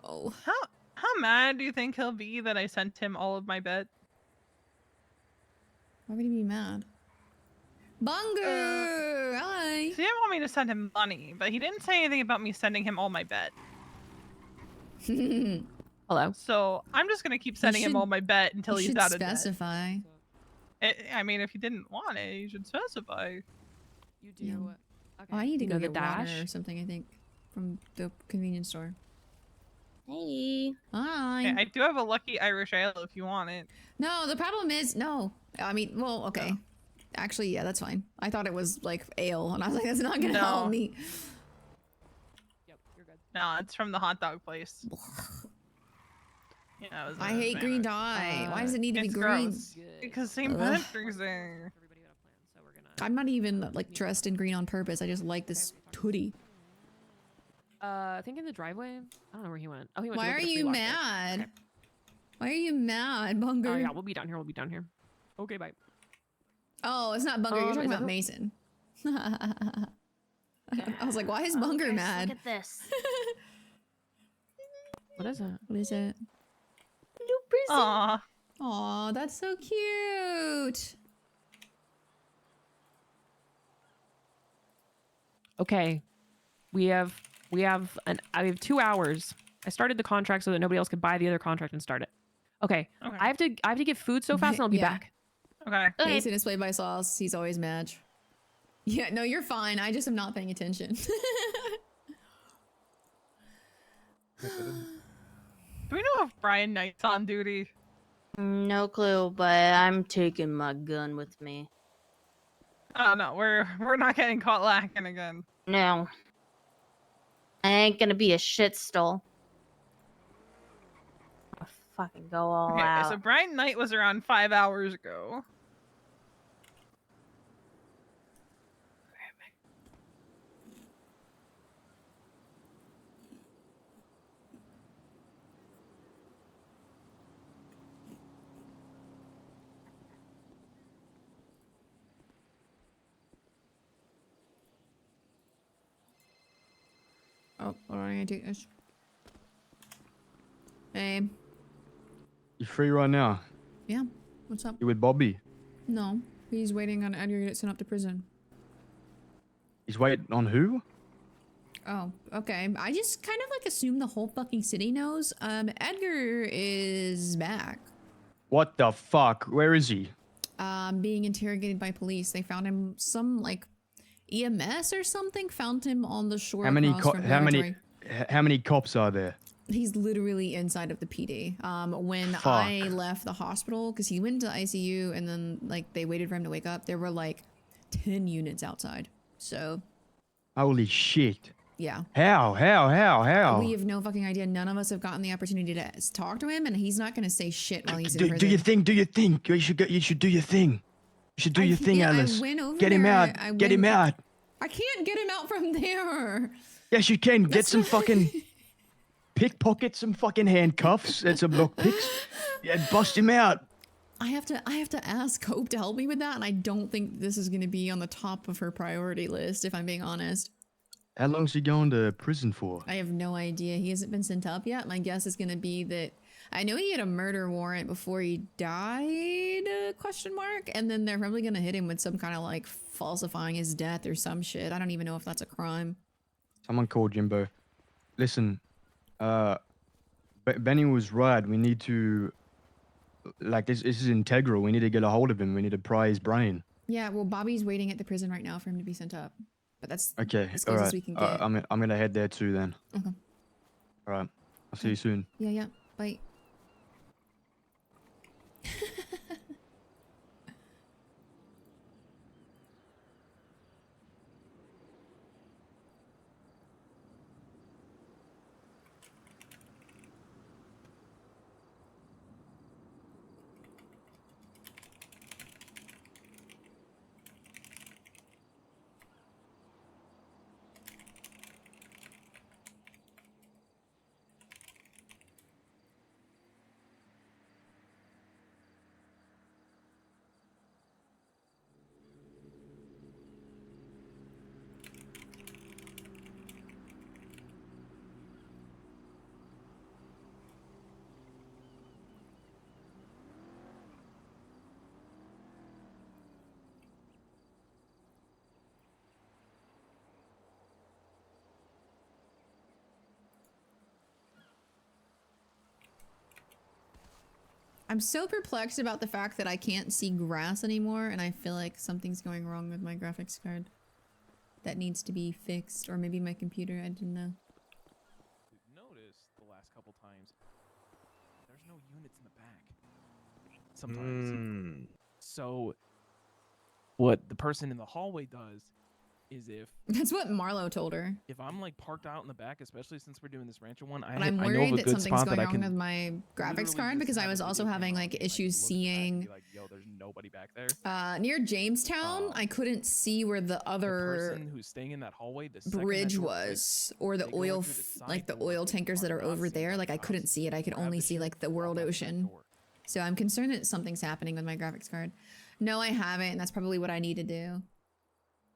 Oh. How mad do you think he'll be that I sent him all of my bet? Why would he be mad? Bunger! Hi! He didn't want me to send him money, but he didn't say anything about me sending him all my bet. Hello. So I'm just gonna keep sending him all my bet until he's out of debt. Specify. I mean, if he didn't want it, he should specify. You do. Yeah. Okay. Oh, I need to You go know the get water dash? or something, I think, from the convenience store. Hey. Hi. Okay, I do have a lucky Irish ale if you want it. No, the problem is, no. I mean, well, okay. No. Actually, yeah, that's fine. I thought it was like ale, and I was like, that's not gonna No. help me. Yep, you're good. No, it's from the hot dog place. Yeah, I was I hate green dye. Why does it need to be it's green? gross. Because St. Ugh. Patrick's Day. I'm not even like dressed in green on purpose. I just like this hoodie. I think in the driveway. I don't know where he went. Oh, he went. Why to are go get a free you lock mad? pick. Okay. Why are you mad, Bunger? Oh yeah, we'll be down here. We'll be down here. Okay, bye. Oh, it's not Bunger. You're talking is about that- Mason. I was like, why is Bunger mad? Look at this. What is it? What is it? New present. Aw. Aw, that's so cute. Okay, I have 2 hours. I started the contract so that nobody else could buy the other contract and start it. Okay, Okay. I have to get food so fast and I'll be Yeah. back. Okay. Mason is played by Sauce. He's always mad. Yeah, no, you're fine. I just am not paying attention. Do we know if Brian Knight's on duty? No clue, but I'm taking my gun with me. Oh no, we're not getting caught lacking again. No. I ain't gonna be a shitstall. I'll fucking go all Okay, out. so Brian Knight was around 5 hours ago. Oh, hold on, I gotta take this. Hey. You free right now? Yeah. What's up? You with Bobby? No. He's waiting on Edgar to get sent up to prison. He's waiting on who? Oh, okay. I just kind of like assume the whole fucking city knows. Edgar is back. What the fuck? Where is he? Being interrogated by police. They found him some like EMS or something found him on the shore across from Laboratory. How many cops are there? He's literally inside of the PD. When Fuck. I left the hospital, because he went into the ICU and then like they waited for him to wake up, there were like 10 units outside. So Holy shit. yeah. How? We have no fucking idea. None of us have gotten the opportunity to talk to him, and he's not going to say shit while he's in prison. Do your thing. You should do your thing. You should do your thing, Alice. I went over Get him there, out. Get him out. I can't get him out from there. Yes, you can. Get That's some not- fucking pickpocket, some fucking handcuffs and some lockpicks. Yeah, bust him out. I have to ask Hope to help me with that, and I don't think this is going to be on the top of her priority list, if I'm being honest. How long's he going to prison for? I have no idea. He hasn't been sent up yet. My guess is going to be that I know he had a murder warrant before he died, question mark, and then they're probably going to hit him with some kind of like falsifying his death or some shit. I don't even know if that's a crime. Someone called Jimbo. Listen, Benny was right. We need to, like, this is integral. We need to get a hold of him. We need to pry his brain. Yeah, well, Bobby's waiting at the prison right now for him to be sent up. But that's Okay, as all close right. as we can get. I'm gonna head there too then. Okay. All right. I'll see you soon. Yeah, bye. I'm so perplexed about the fact that I can't see grass anymore, and I feel like something's going wrong with my graphics card. That needs to be fixed, or maybe my computer, I don't know. Noticed the last couple times, there's no units in the back. Sometimes. So, what the person in the hallway does is That's what Marlo told her. if I'm like parked out in the back, especially since we're doing this rancher one, But I'm I know worried of a that good something's spot going that I wrong can with my graphics card because I was also having like issues seeing like, yo, there's nobody back there. near Jamestown. I couldn't see where the The other person who's staying in that hallway, the second that bridge door was, or the oil, like the oil tankers that are over there. Like I couldn't see it. I could only see like the world ocean. So I'm concerned that something's happening with my graphics card. No, I haven't. And that's probably what I need to do.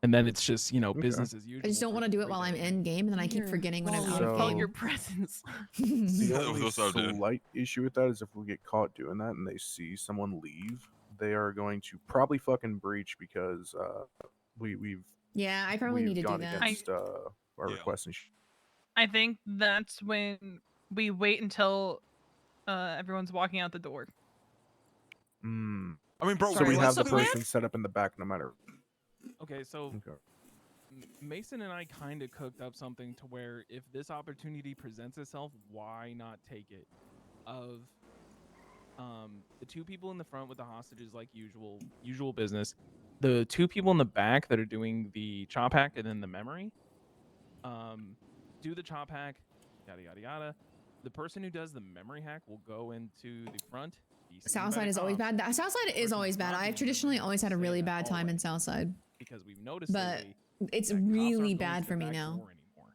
And then it's just, business as usual. I just don't want to do it while I'm in game, and then I keep forgetting when I'm out of Felt game. your presence. The only slight issue with that is if we get caught doing that and they see someone leave, they are going to probably fucking breach because we've Yeah, I probably need to do gone that. against our requests and I think that's when we wait until everyone's walking out the door. I mean, bro, so we have the what's up, man? person set up in the back no matter. Okay, so Mason and I kind of cooked up something to where if this opportunity presents itself, why not take it? Of the two people in the front with the hostages, like usual business. The two people in the back that are doing the chop hack and then the memory, do the chop hack, yada yada yada. The person who does the memory hack will go into the front. Southside is always bad. Southside is always bad. I've traditionally always had a really bad time in Southside. Because we've noticed But lately it's that cops really aren't going bad to for the me back now. door anymore.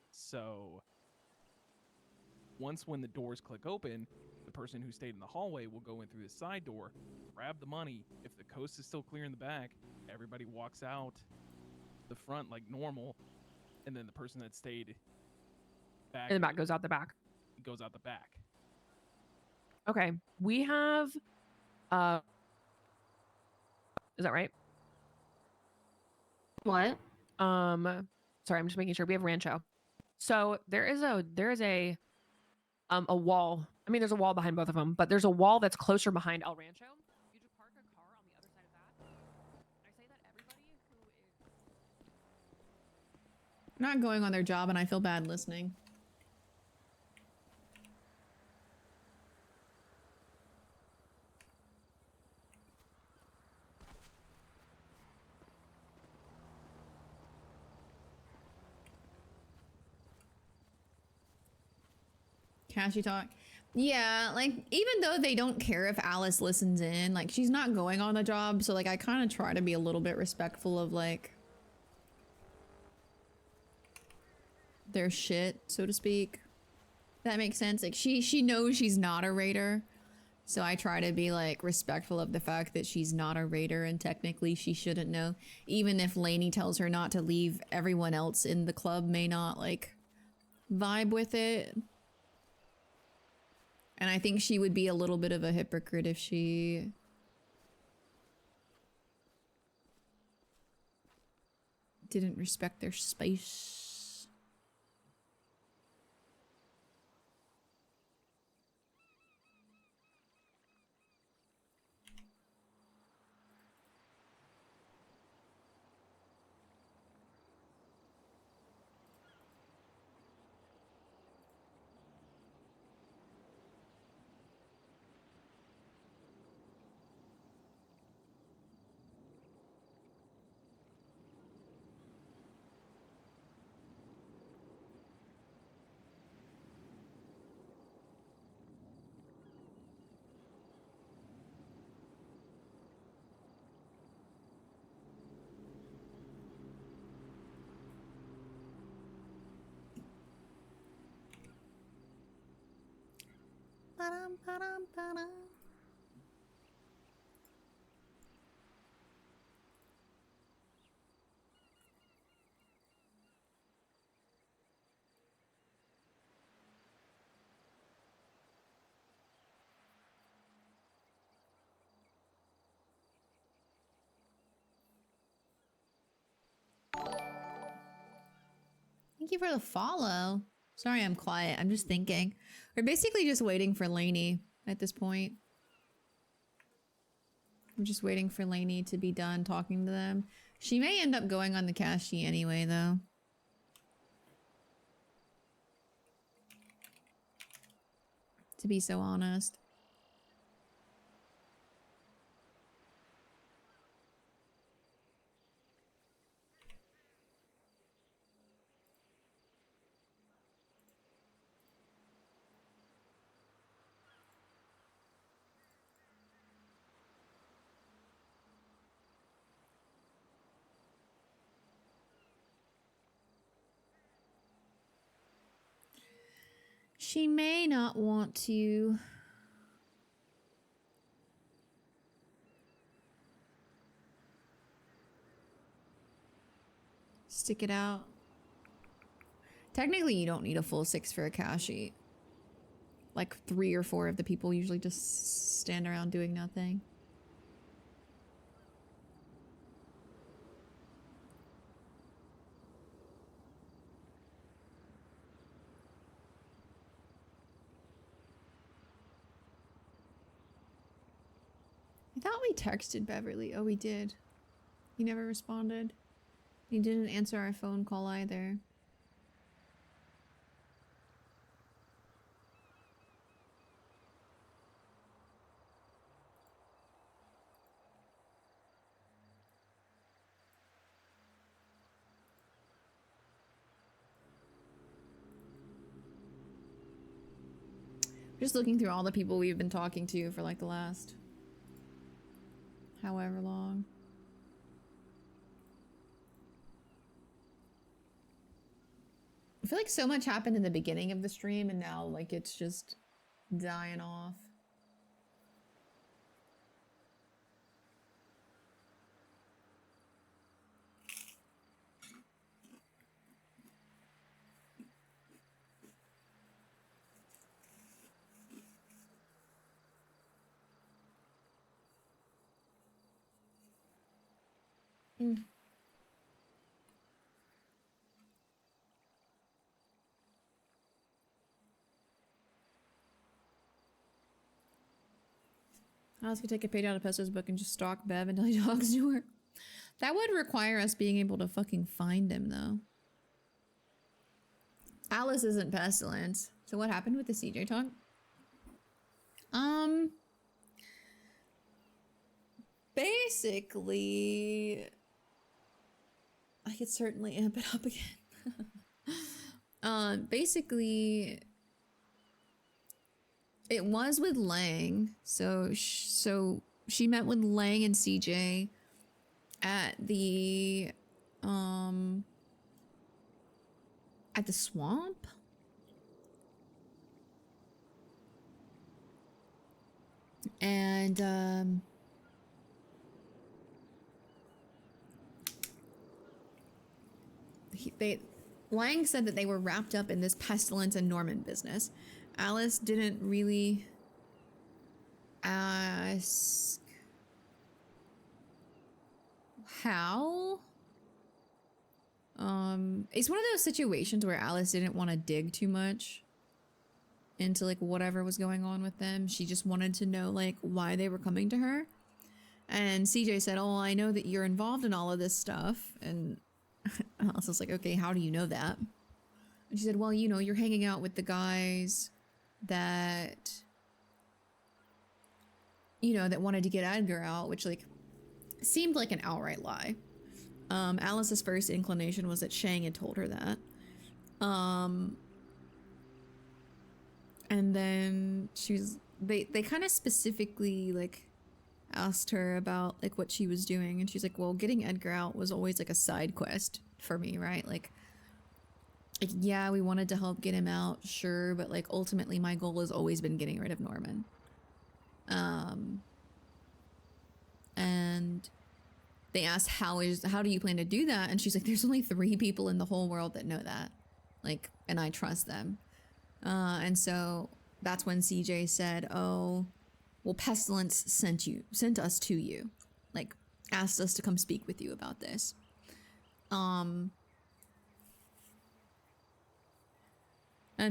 So once when the doors click open, the person who stayed in the hallway will go in through the side door, grab the money. If the coast is still clear in the back, everybody walks out the front like normal, and then the person that stayed back In the back goes out the back. goes out the back. Okay. We have is that right? What? Sorry, I'm just making sure we have Rancho. So there is a wall. I mean, there's a wall behind both of them, but there's a wall that's closer behind El Rancho. You just park a car on the other side of that. I say that everybody who is Not going on their job, and I feel bad listening. Cashy talk. Yeah, like, even though they don't care if Alice listens in, like, she's not going on the job, so, like, I kind of try to be a little bit respectful of, like, their shit, so to speak. That makes sense. Like, she knows she's not a raider, so I try to be, like, respectful of the fact that she's not a raider, and technically she shouldn't know. Even if Lainey tells her not to leave, everyone else in the club may not, like, vibe with it. And I think she would be a little bit of a hypocrite if she didn't respect their space. Thank you for the follow. Sorry I'm quiet. I'm just thinking. We're basically just waiting for Lainey at this point. I'm just waiting for Lainey to be done talking to them. She may end up going on the cashy anyway, though. To be so honest. She may not want to. Stick it out. Technically, you don't need a full 6 for a cash sheet. Like 3 or 4 of the people usually just stand around doing nothing. I thought we texted Beverly. Oh, we did. He never responded. He didn't answer our phone call either. Just looking through all the people we've been talking to for like the last however long. I feel like so much happened in the beginning of the stream and now like it's just dying off. Mm. I was gonna take a page out of Pesto's book and just stalk Bev until he talks to her. That would require us being able to fucking find him, though. Alice isn't Pestilence. So what happened with the CJ talk? Basically, I could certainly amp it up again. Basically, it was with Lang. So she met with Lang and CJ at the swamp. And Lang said that they were wrapped up in this Pestilence and Norman business. Alice didn't really ask how. It's one of those situations where Alice didn't want to dig too much into like whatever was going on with them. She just wanted to know like why they were coming to her. And CJ said, "Oh, I know that you're involved in all of this stuff." And Alice was like, "Okay, how do you know that?" And she said, "Well, you know, you're hanging out with the guys that, you know, that wanted to get Edgar out," which like seemed like an outright lie. Alice's first inclination was that Shang had told her that. And then they kind of specifically like asked her about like what she was doing, and she's like, "Well, getting Edgar out was always like a side quest for me, right? Like yeah, we wanted to help get him out, sure, but like ultimately my goal has always been getting rid of Norman." And they asked, how do you plan to do that? And she's like, "There's only 3 people in the whole world that know that. Like, and I trust them." And so that's when CJ said, "Oh, well, Pestilence sent us to you. Like, asked us to come speak with you about this." And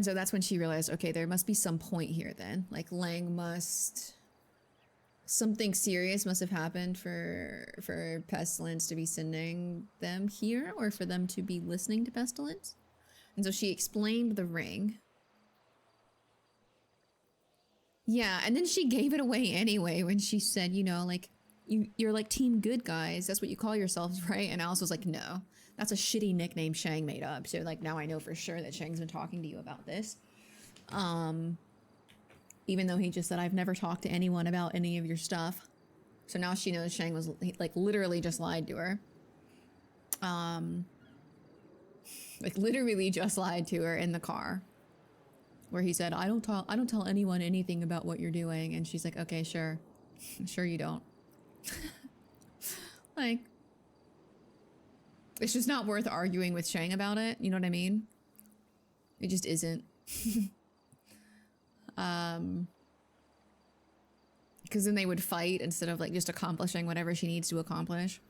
so that's when she realized, okay, there must be some point here then. Like, something serious must have happened for Pestilence to be sending them here, or for them to be listening to Pestilence. And so she explained the ring. Yeah, and then she gave it away anyway when she said, you know, like, you're like Team Good Guys. That's what you call yourselves, right? And Alice was like, "No, that's a shitty nickname Shang made up." So like now I know for sure that Shang's been talking to you about this. Even though he just said, "I've never talked to anyone about any of your stuff." So now she knows Shang was like literally just lied to her. Like literally just lied to her in the car, where he said, I don't tell anyone anything about what you're doing." And she's like, "Okay, sure. Sure you don't." Like, it's just not worth arguing with Shang about it. You know what I mean? It just isn't. Because then they would fight instead of like just accomplishing whatever she needs to accomplish.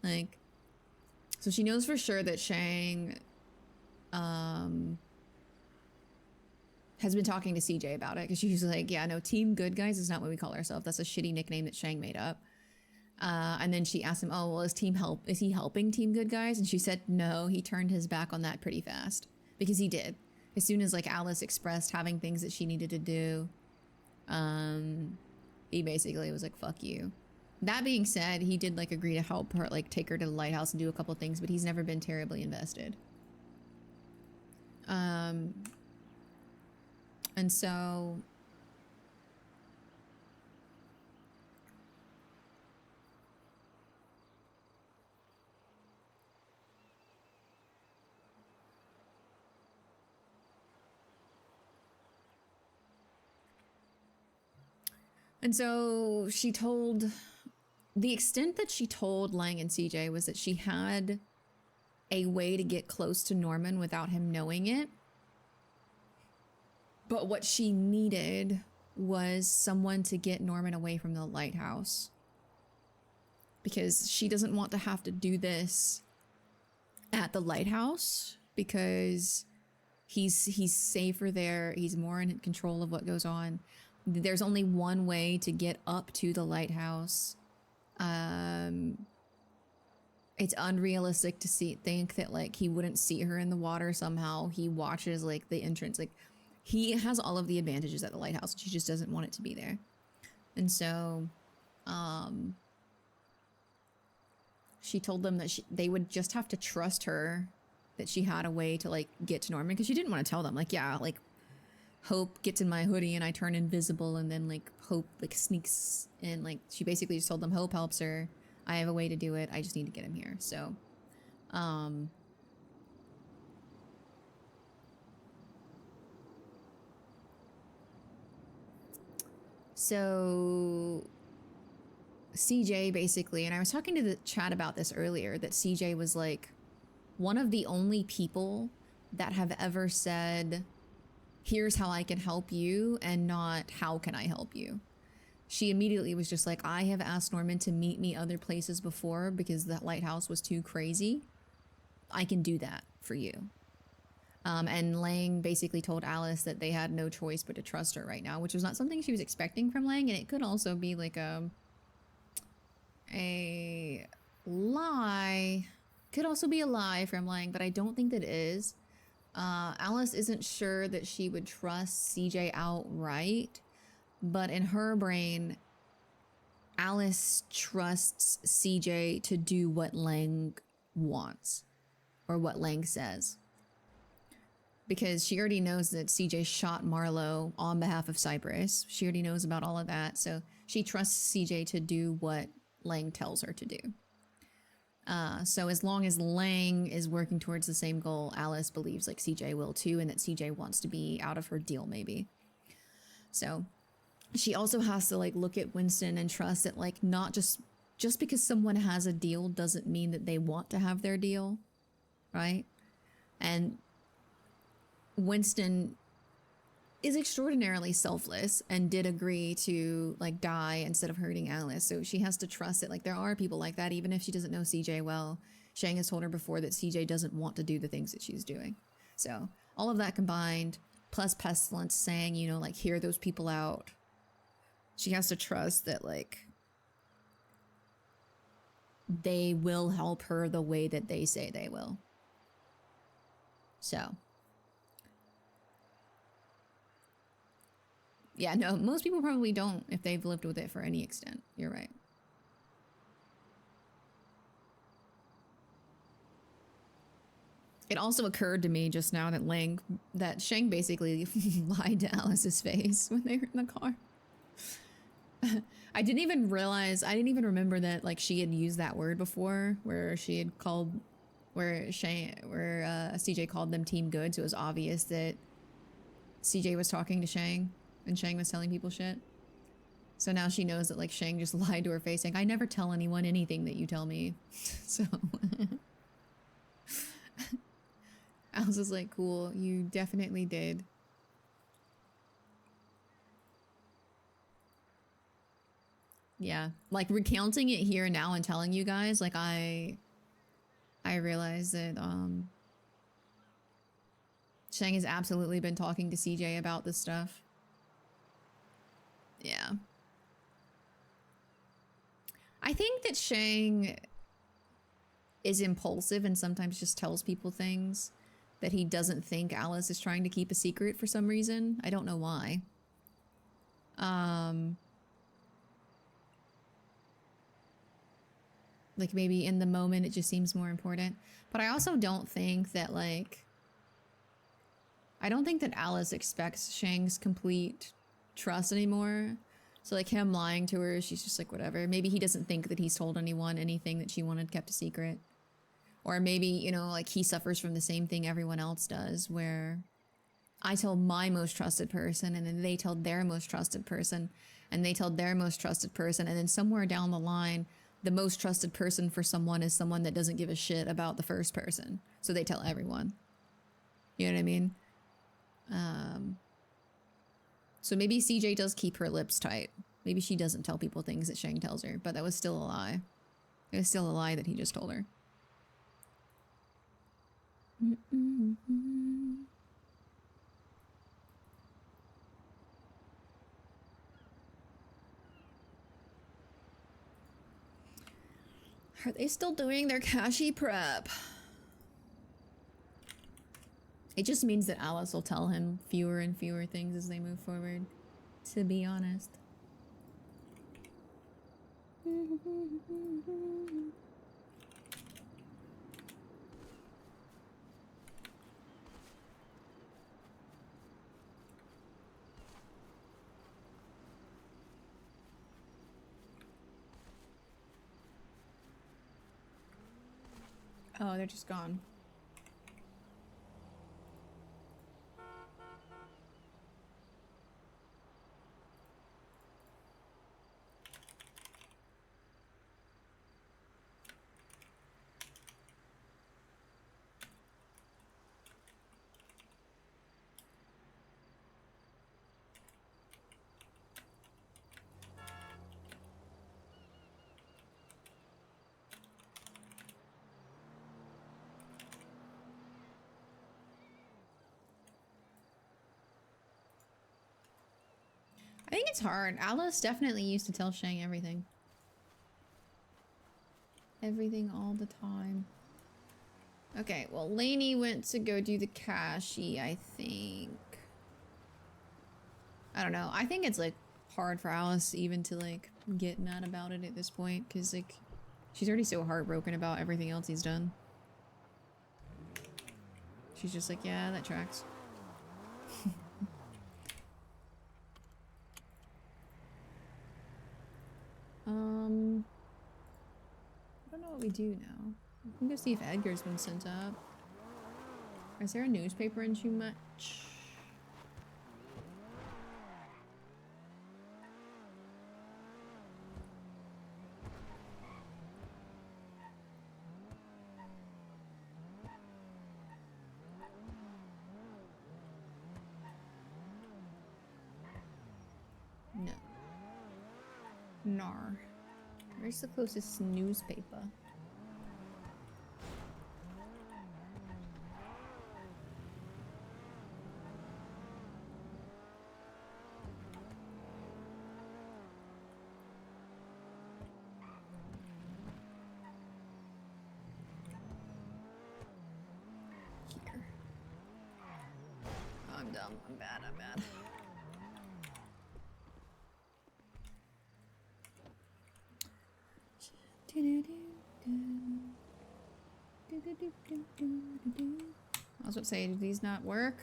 Like, so she knows for sure that Shang has been talking to CJ about it, because she's like, "Yeah, no, Team Good Guys is not what we call ourselves. That's a shitty nickname that Shang made up." And then she asked him, "Oh, well, is he helping Team Good Guys?" And she said no, he turned his back on that pretty fast, because he did. As soon as like Alice expressed having things that she needed to do, he basically was like, "Fuck you." That being said, he did like agree to help her, like take her to the lighthouse and do a couple things, but he's never been terribly invested. And so she told, the extent that she told Lang and CJ was that she had a way to get close to Norman without him knowing it. But what she needed was someone to get Norman away from the lighthouse. because she doesn't want to have to do this at the lighthouse because he's safer there. He's more in control of what goes on. There's only one way to get up to the lighthouse. It's unrealistic to think that like he wouldn't see her in the water somehow. He watches like the entrance. Like he has all of the advantages at the lighthouse. She just doesn't want it to be there. And so she told them that they would just have to trust her, that she had a way to like get to Norman, because she didn't want to tell them like, yeah, like Hope gets in my hoodie and I turn invisible, and then like Hope like sneaks in. Like she basically just told them Hope helps her. I have a way to do it. I just need to get him here. So so CJ basically, and I was talking to the chat about this earlier, that CJ was like one of the only people that have ever said, here's how I can help you, and not how can I help you. She immediately was just like, I have asked Norman to meet me other places before because that lighthouse was too crazy. I can do that for you. And Lang basically told Alice that they had no choice but to trust her right now, which was not something she was expecting from Lang, and it could also be like a lie. Could also be a lie from Lang, but I don't think that it is. Alice isn't sure that she would trust CJ outright, but in her brain, Alice trusts CJ to do what Lang wants, or what Lang says. Because she already knows that CJ shot Marlowe on behalf of Cypress. She already knows about all of that, so she trusts CJ to do what Lang tells her to do. So as long as Lang is working towards the same goal, Alice believes like CJ will too, and that CJ wants to be out of her deal maybe. So she also has to like look at Winston and trust that like not just because someone has a deal doesn't mean that they want to have their deal, right? And Winston is extraordinarily selfless and did agree to like die instead of hurting Alice. So she has to trust that like there are people like that, even if she doesn't know CJ well. Shang has told her before that CJ doesn't want to do the things that she's doing. So all of that combined, plus Pestilence saying, you know, like hear those people out. She has to trust that like they will help her the way that they say they will. So yeah, no, most people probably don't if they've lived with it for any extent. You're right. It also occurred to me just now that Shang basically lied to Alice's face when they were in the car. I didn't even remember that like she had used that word before, where she had called, CJ called them Team Good, so it was obvious that CJ was talking to Shang. And Shang was telling people shit. So now she knows that like Shang just lied to her face saying, I never tell anyone anything that you tell me. So Alice is like, cool, you definitely did. Yeah, like recounting it here now and telling you guys, like I realized that Shang has absolutely been talking to CJ about this stuff. Yeah. I think that Shang is impulsive and sometimes just tells people things that he doesn't think Alice is trying to keep a secret for some reason. I don't know why. Like maybe in the moment it just seems more important. But I also don't think that like... I don't think that Alice expects Shang's complete trust anymore. So like him lying to her, she's just like, whatever. Maybe he doesn't think that he's told anyone anything that she wanted kept a secret. Or maybe, you know, like he suffers from the same thing everyone else does, where I told my most trusted person and then they told their most trusted person and they told their most trusted person, and then somewhere down the line, the most trusted person for someone is someone that doesn't give a shit about the first person. So they tell everyone. You know what I mean? So maybe CJ does keep her lips tight. Maybe she doesn't tell people things that Shang tells her, but that was still a lie. It was still a lie that he just told her. Are they still doing their cashy prep? It just means that Alice will tell him fewer and fewer things as they move forward, to be honest. Oh, they're just gone. I think it's hard. Alice definitely used to tell Shang everything. Everything all the time. Okay, well, Lainey went to go do the cashy, I think. I don't know. I think it's, like, hard for Alice even to, like, get mad about it at this point. Because, like, she's already so heartbroken about everything else he's done. She's just like, yeah, that tracks. I don't know what we do now. We can go see if Edgar's been sent up. Is there a newspaper in too much? No. Nar. Where's the closest newspaper? Here. Oh, I'm dumb. I'm bad. I'm bad. I was about to say, do these not work?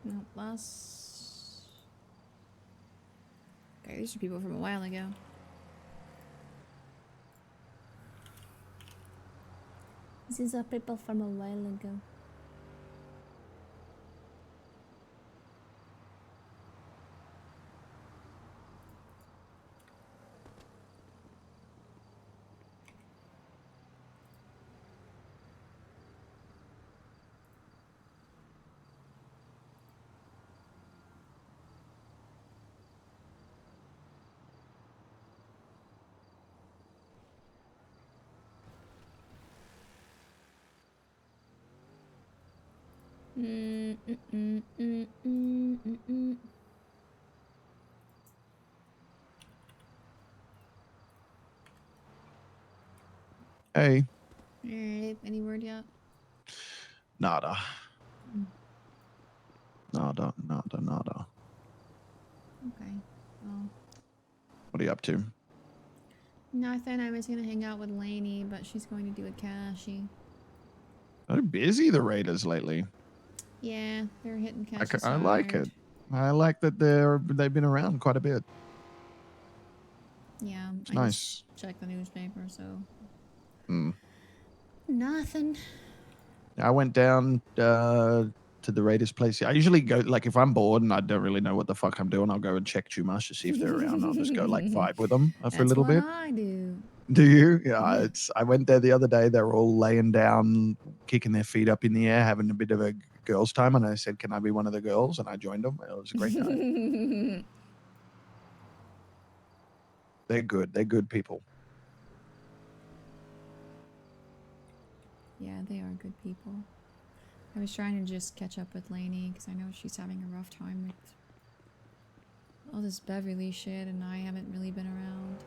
No, plus. Okay, these are people from a while ago. These are people from a while ago. Hey. Alright, any word yet? Nada. Nada, nada, nada. Okay. Well, What are you up to? nothing. I was gonna hang out with Lainey, but she's going to do a cashy. They're busy, the Raiders, lately. Yeah, they're hitting cashy I like hard. it. I like that they've been around quite a bit. Yeah, It's I nice. just checked the newspaper, so Hmm. nothing. I went down to the Raiders place. I usually go, like, if I'm bored and I don't really know what the fuck I'm doing, I'll go and check Chumash to see if they're around. I'll just go, like, vibe with them for a That's little what bit. I do. Do you? Yeah, I went there the other day. They were all laying down, kicking their feet up in the air, having a bit of a girls' time. And I said, can I be one of the girls? And I joined them. It was a great time. They're good. They're good people. Yeah, they are good people. I was trying to just catch up with Lainey because I know she's having a rough time with all this Beverly shit, and I haven't really been around.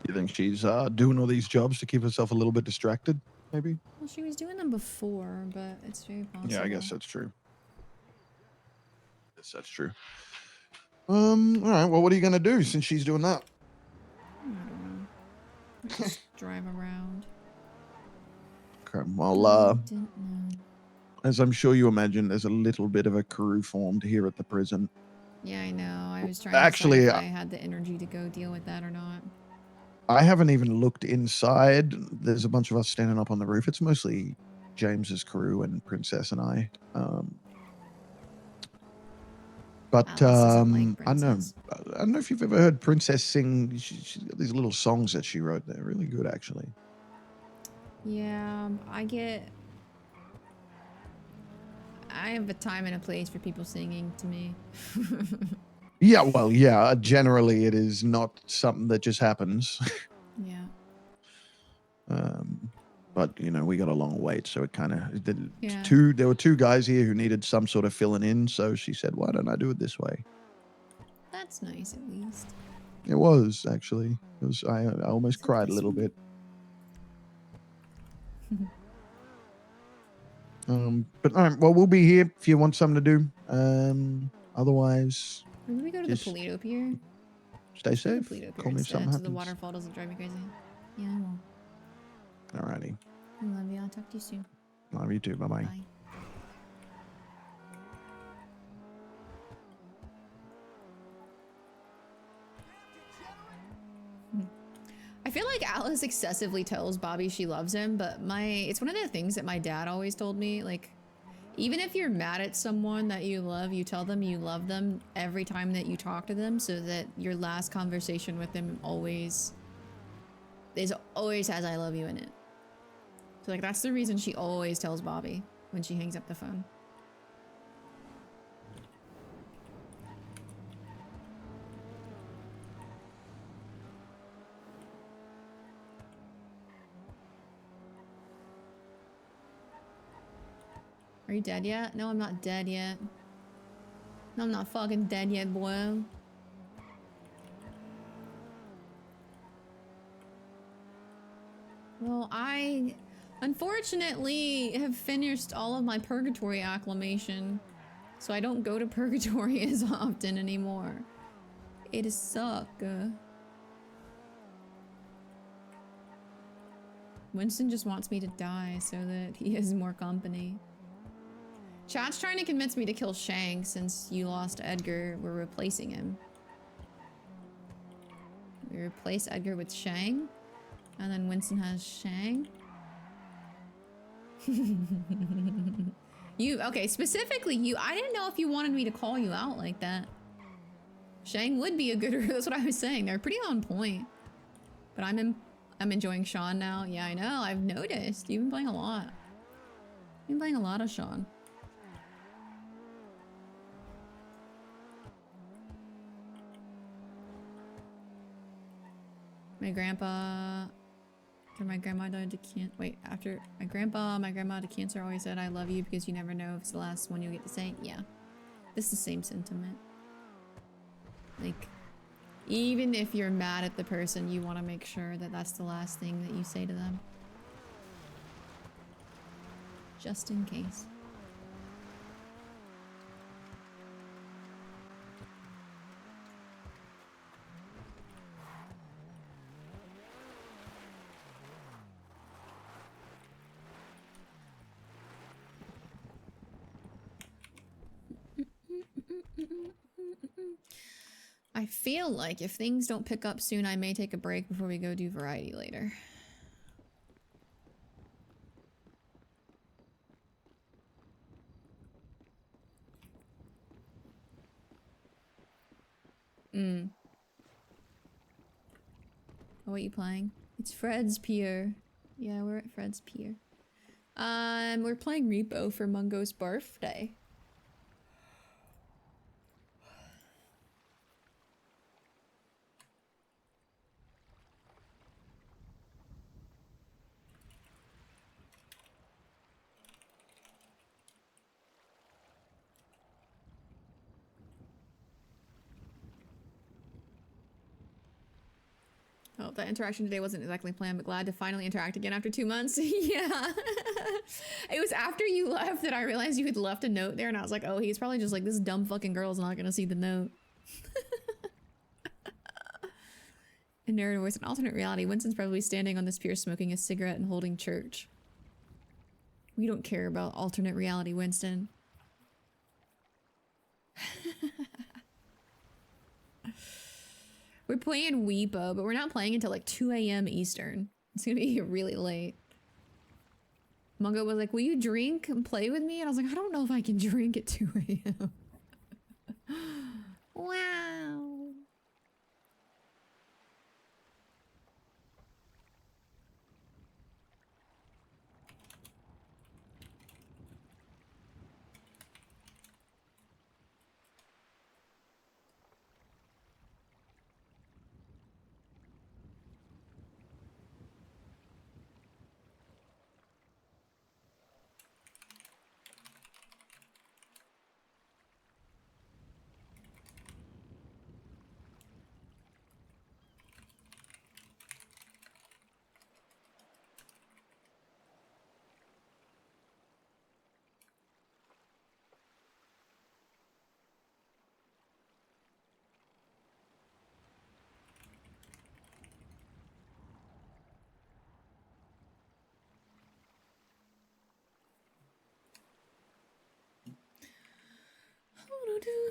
You think she's doing all these jobs to keep herself a little bit distracted? Maybe. Well, she was doing them before, but it's very possible. Yeah, I guess that's true. Yes, that's true. All right. Well, what are you gonna do since she's doing that? I don't know. Just drive around. Okay. Well, as I'm sure you imagine, there's a little bit of a crew formed here at the prison. Yeah, I know. I was trying Actually, to decide if I had the energy to go deal with that or not. I haven't even looked inside. There's a bunch of us standing up on the roof. It's mostly James's crew and Princess and I. But I don't know if you've ever heard Princess sing. She's got these little songs that she wrote. They're really good, actually. Yeah, I have a time and a place for people singing to me. Yeah, well, yeah. Generally, it is not something that just happens. Yeah. But you know, we got a long wait, so it kind of Yeah. There were two guys here who needed some sort of filling in, so she said, "Why don't I do it this way?" That's nice, at least. It was actually. It was. I almost cried a little bit. But all right. Well, we'll be here if you want something to do. Otherwise, Maybe we go to the Polito Pier. Stay safe. Polito Pier Call me if something so happens. the waterfall doesn't drive me crazy. Yeah, I won't. Alrighty. I love you. I'll talk to you soon. Love you too. Bye-bye. Bye. I feel like Alice excessively tells Bobby she loves him, but it's one of the things that my dad always told me, like, even if you're mad at someone that you love, you tell them you love them every time that you talk to them so that your last conversation with them always has I love you in it. So like that's the reason she always tells Bobby when she hangs up the phone. Are you dead yet? No, I'm not dead yet. No, I'm not fucking dead yet, boy. Well, I unfortunately have finished all of my purgatory acclimation, so I don't go to purgatory as often anymore. It is suck. Winston just wants me to die so that he has more company. Chat's trying to convince me to kill Shang since you lost Edgar. We're replacing him. We replace Edgar with Shang. And then Winston has Shang. Okay, specifically you. I didn't know if you wanted me to call you out like that. Shang would be a good, that's what I was saying. They're pretty on point. But I'm enjoying Sean now. Yeah, I know. I've noticed. You've been playing a lot. You've been playing a lot of Sean. My grandpa, after my grandma died to cancer, after my grandma died to cancer always said, I love you because you never know if it's the last one you'll get to say. Yeah, it's the same sentiment. Like, even if you're mad at the person, you want to make sure that that's the last thing that you say to them. Just in case. I feel like if things don't pick up soon, I may take a break before we go do variety later. Oh, what are you playing? It's Fred's Pier. Yeah, we're at Fred's Pier. We're playing Repo for Mungo's birthday. Oh, that interaction today wasn't exactly planned, but glad to finally interact again after 2 months. Yeah. It was after you left that I realized you had left a note there, and I was like, oh, he's probably just like, this dumb fucking girl's not gonna see the note. In narrative voice, an alternate reality, Winston's probably standing on this pier smoking a cigarette and holding church. We don't care about alternate reality, Winston. We're playing Weepo, but we're not playing until like 2 a.m. Eastern. It's gonna be really late. Mungo was like, will you drink and play with me? And I was like, I don't know if I can drink at 2 a.m. Wow.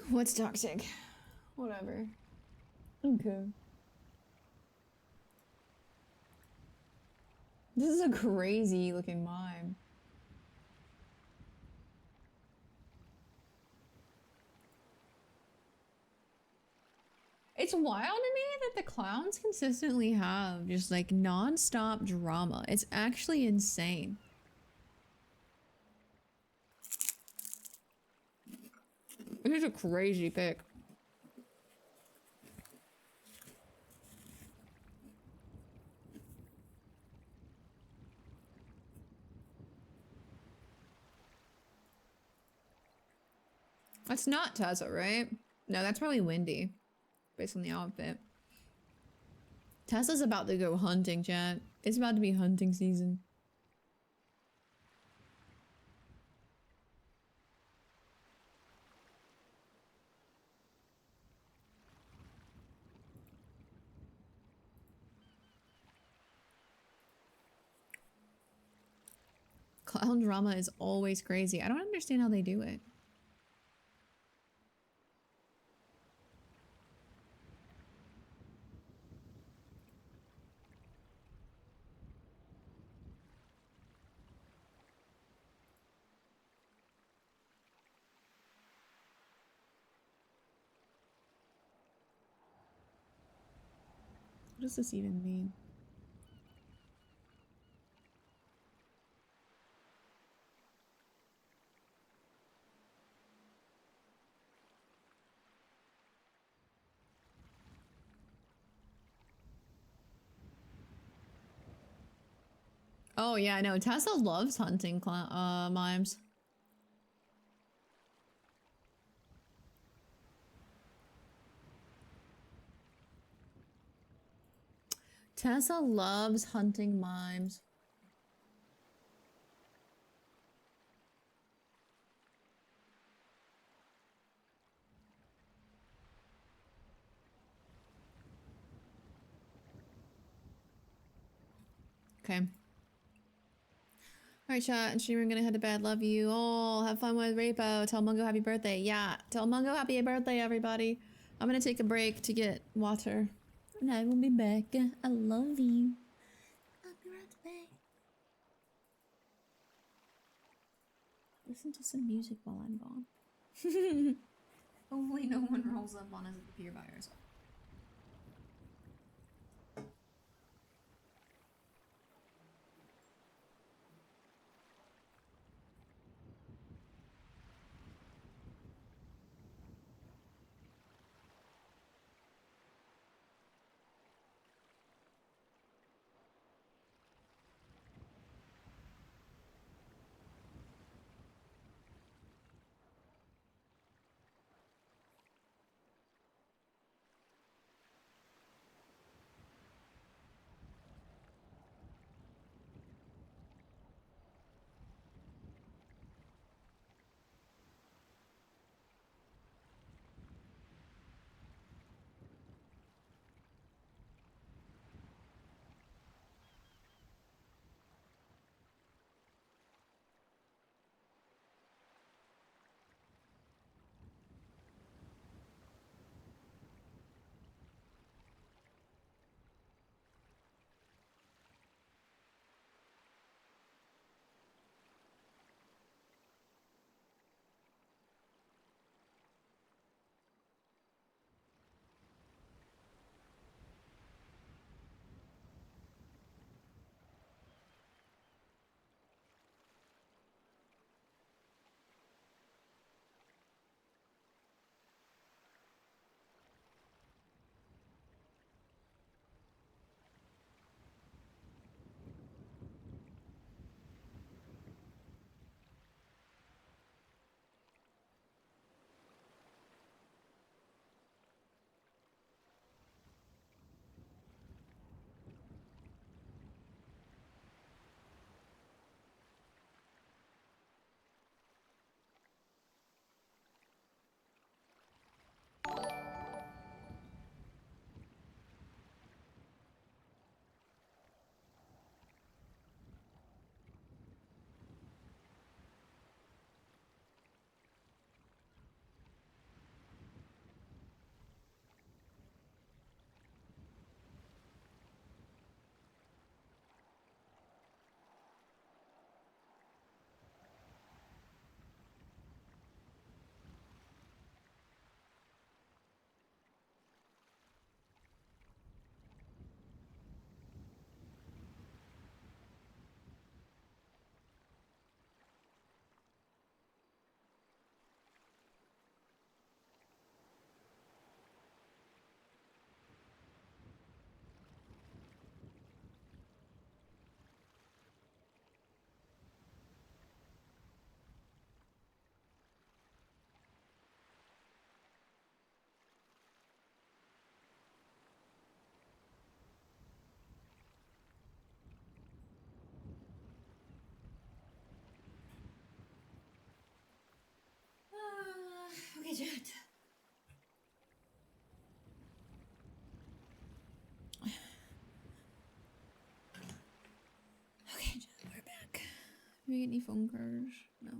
What's toxic? Whatever. Okay. This is a crazy looking mime. It's wild to me that the clowns consistently have just like non-stop drama. It's actually insane. It is a crazy pick. That's not Tessa, right? No, that's probably Wendy, based on the outfit. Tessa's about to go hunting, chat. It's about to be hunting season. Clown drama is always crazy. I don't understand how they do it. What does this even mean? Oh yeah, no, Tessa loves hunting mimes. Tessa loves hunting mimes. Okay. Alright, chat and streamer, I'm gonna head to bed. Love you all. Have fun with Rapo. Tell Mungo happy birthday. Yeah, tell Mungo happy birthday, everybody. I'm gonna take a break to get water. And I will be back. I love you. I'll be right back. Listen to some music while I'm gone. Hopefully no one rolls up on us at the pier by ourselves. chat. Okay, chat, we're back. Do we get any phone calls? No.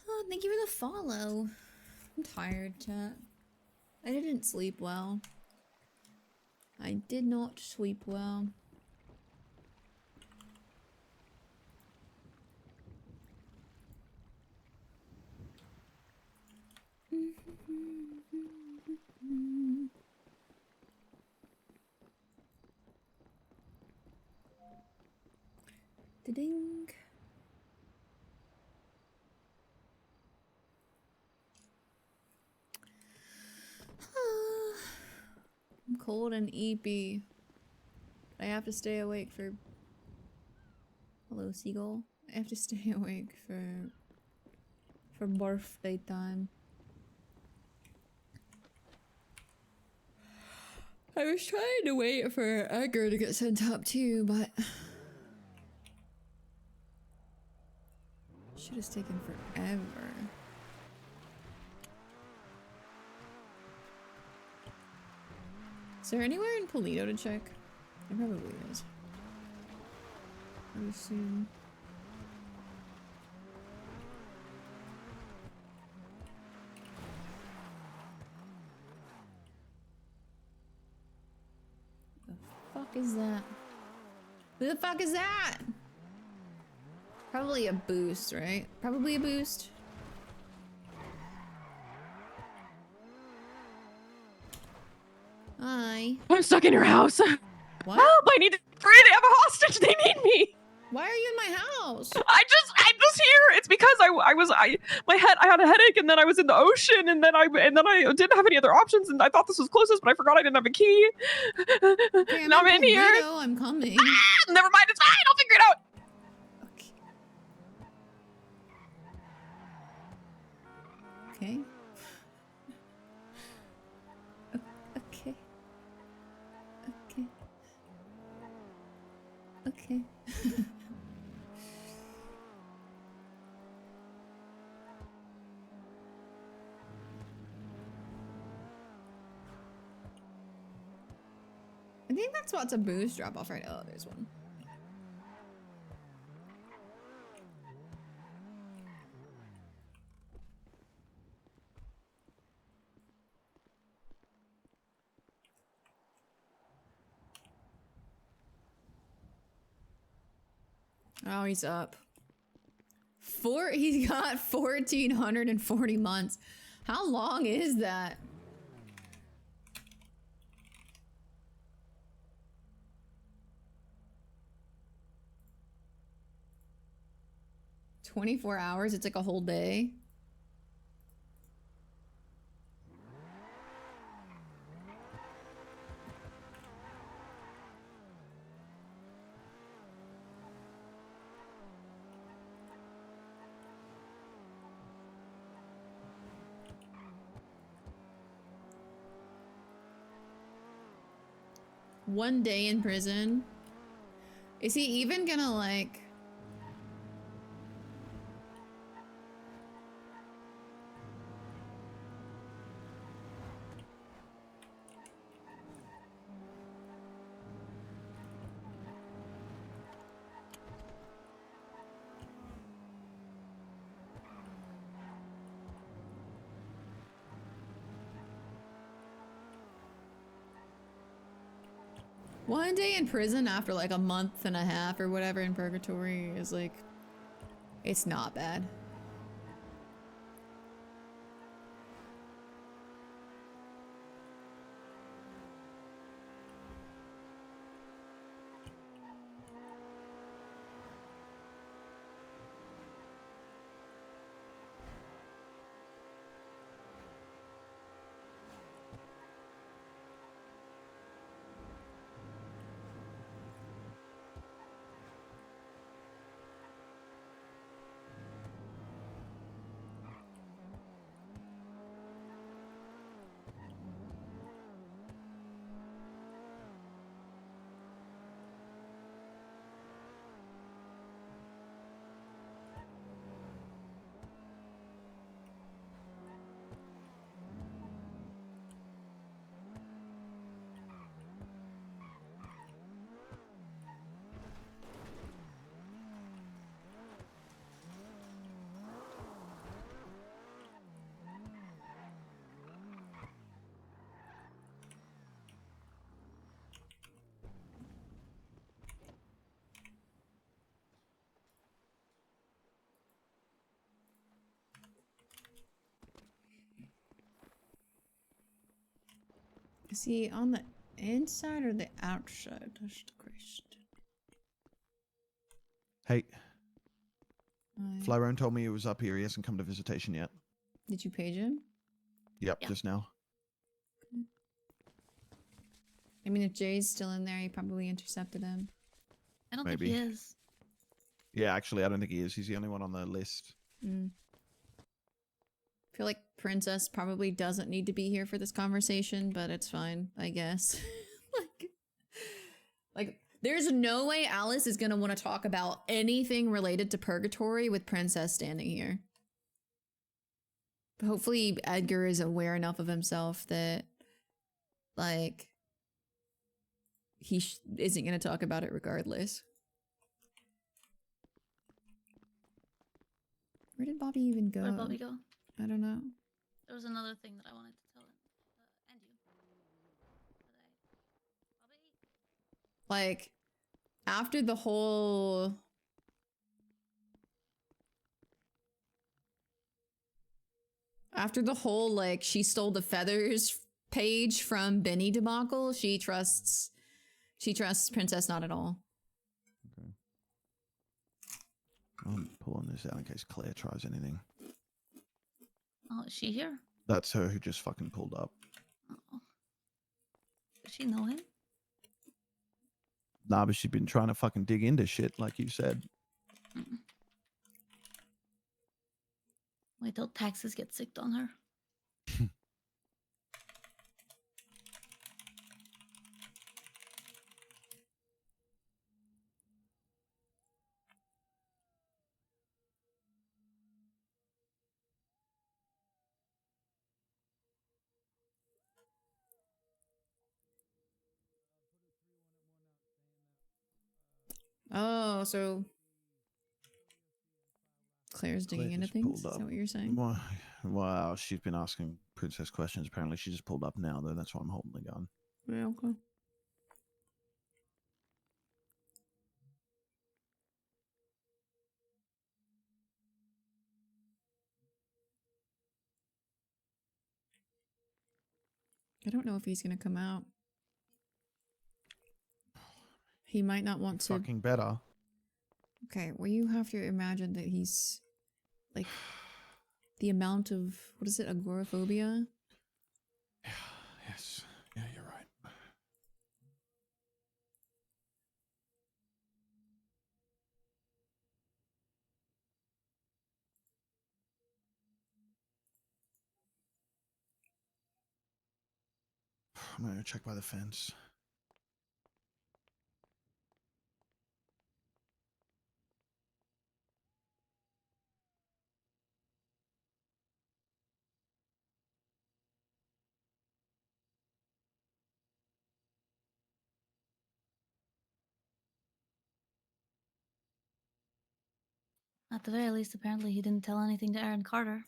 Oh, thank you for the follow. I'm tired, chat. I didn't sleep well. I did not sleep well. Da-ding. I'm cold and eepy. I have to stay awake for... Hello, seagull. I have to stay awake for birthday time. I was trying to wait for Edgar to get sent up too, but... Should have taken forever. Is there anywhere in Polito to check? There probably is. I would assume. The fuck is that? Who the fuck is that? Probably a boost, right? Probably a boost. Hi. I'm stuck in your house. What? Help! I need to free. They have a hostage. They need me. Why are you in my house? I'm just here. It's because I had a headache, and then I was in the ocean, and then I didn't have any other options, and I thought this was closest, but I forgot I didn't have a key. Okay, Now I'm in here. Polito, I'm coming. Ah, never mind. It's fine. I'll figure it out. Okay. Okay. Okay. Okay. I think that's what's a boost drop off right. Oh, there's one. Oh, he's up. He's got 1,440 months. How long is that? "24 hours? It's like a whole day?" One day in prison? Is he even gonna like... One day in prison after like a month and a half or whatever in purgatory is like... It's not bad. Is he on the inside or the outside? That's the question. Hey, Hi. Flyrone told me he was up here. He hasn't come to visitation yet. Did you page him? Yep, just now. I mean, if Jay's still in there, he probably intercepted him. I don't Maybe. think he is. Yeah, actually, I don't think he is. He's the only one on the list. I feel like Princess probably doesn't need to be here for this conversation, but it's fine, I guess. like, there's no way Alice is gonna want to talk about anything related to Purgatory with Princess standing here. But hopefully Edgar is aware enough of himself that, like, he isn't gonna talk about it regardless. Where did Bobby even go? Where did Bobby go? I don't know. There was another thing that I wanted to tell him. And you. Like, after the whole... like, she stole the feathers page from Benny debacle, she trusts Princess not at all. Okay. I'm pulling this out in case Claire tries anything. Oh, is she here? That's her who just fucking pulled up. Oh. Does she know him? Nah, but she's been trying to fucking dig into shit, like you said. Wait till taxes get sicked on her. Oh, so Claire's digging Claire into just things? pulled Is up. that what you're saying? Wow, she's been asking Princess questions. Apparently, she just pulled up now, though. That's why I'm holding the gun. Yeah, okay. I don't know if he's gonna come out. He might not want to. Fucking better. Okay, well, you have to imagine that he's like the amount of what is it, agoraphobia? Yes. Yeah, you're right. I'm gonna check by the fence. At the very least, apparently he didn't tell anything to Aaron Carter.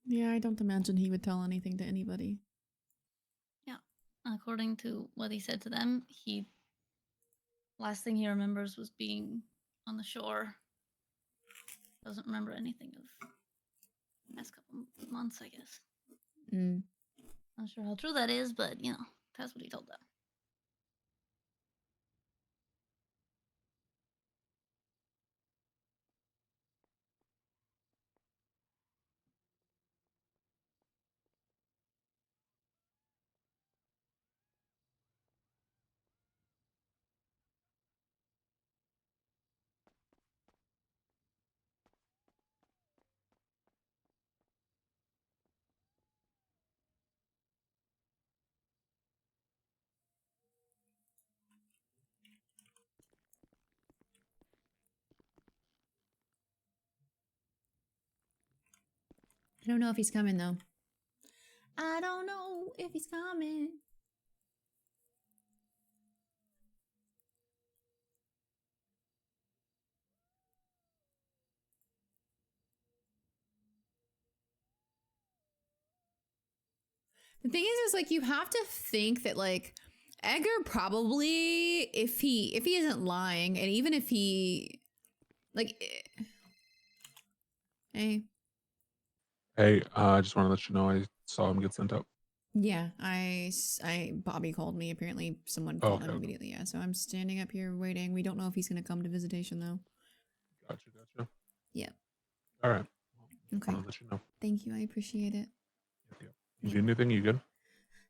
Yeah, I don't imagine he would tell anything to anybody. Yeah. According to what he said to them, last thing he remembers was being on the shore. Doesn't remember anything of the past couple months, I guess. Not sure how true that is, but that's what he told them. I don't know if he's coming though. I don't know if he's coming. The thing is like you have to think that like Edgar probably, if he isn't lying, and even if he like hey. Hey, I just want to let you know I saw him get sent up. Yeah, Bobby called me. Apparently, someone Oh, called okay, him okay. immediately. Yeah, so I'm standing up here waiting. We don't know if he's gonna come to visitation though. Gotcha. Yeah. All right. Okay. I'll let you know. Thank you. I appreciate it. You need anything? You good?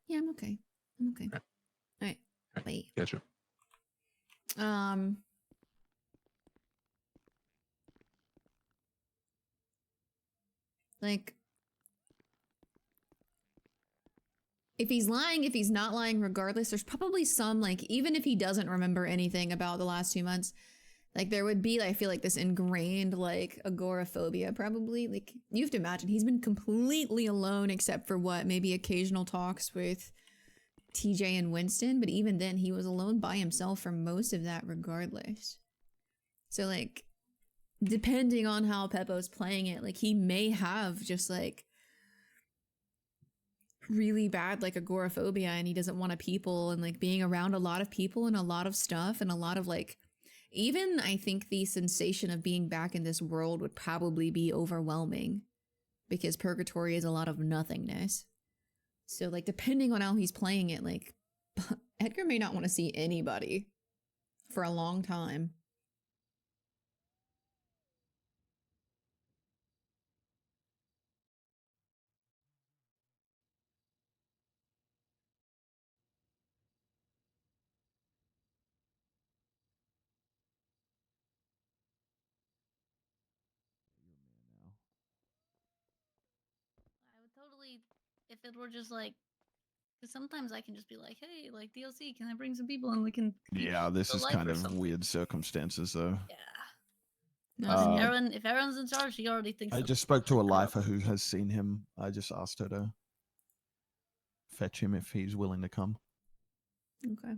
Yeah, I'm okay. I'm okay. Okay. All right. Bye. Gotcha. Like, if he's lying, if he's not lying, regardless, there's probably some, like, even if he doesn't remember anything about the last 2 months, like, there would be, I feel like, this ingrained, like, agoraphobia, probably. Like, you have to imagine, he's been completely alone except for what, maybe occasional talks with TJ and Winston, but even then, he was alone by himself for most of that regardless. So, like, depending on how Peppo's playing it, like, he may have just, like, really bad, like, agoraphobia, and he doesn't want to people, and, like, being around a lot of people and a lot of stuff and a lot of, like, even I think the sensation of being back in this world would probably be overwhelming because purgatory is a lot of nothingness. So, like, depending on how he's playing it, like, Edgar may not want to see anybody for a long time. I would totally, if it were just like, because sometimes I can just be like, hey, like DLC, can I bring some people and we can keep Yeah, this the is life kind or of something? weird circumstances, though. And Aaron, if Aaron's in charge, he already thinks. I of just spoke to a lifer who has seen him. I just asked her to fetch him if he's willing to come. Okay.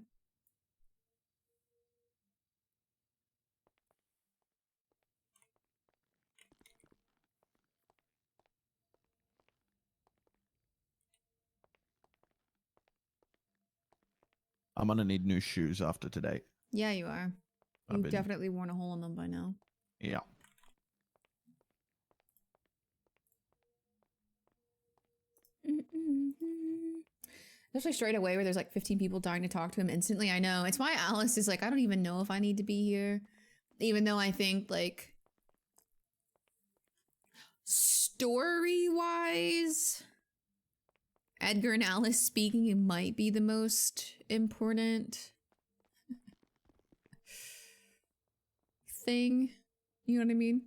I'm gonna need new shoes after today. Yeah, you are. I've You've been- definitely worn a hole in them by now. Yeah. Especially straight away where there's like 15 people dying to talk to him instantly. I know. It's why Alice is like, I don't even know if I need to be here. Even though I think, like, story-wise, Edgar and Alice speaking, it might be the most important thing. You know what I mean?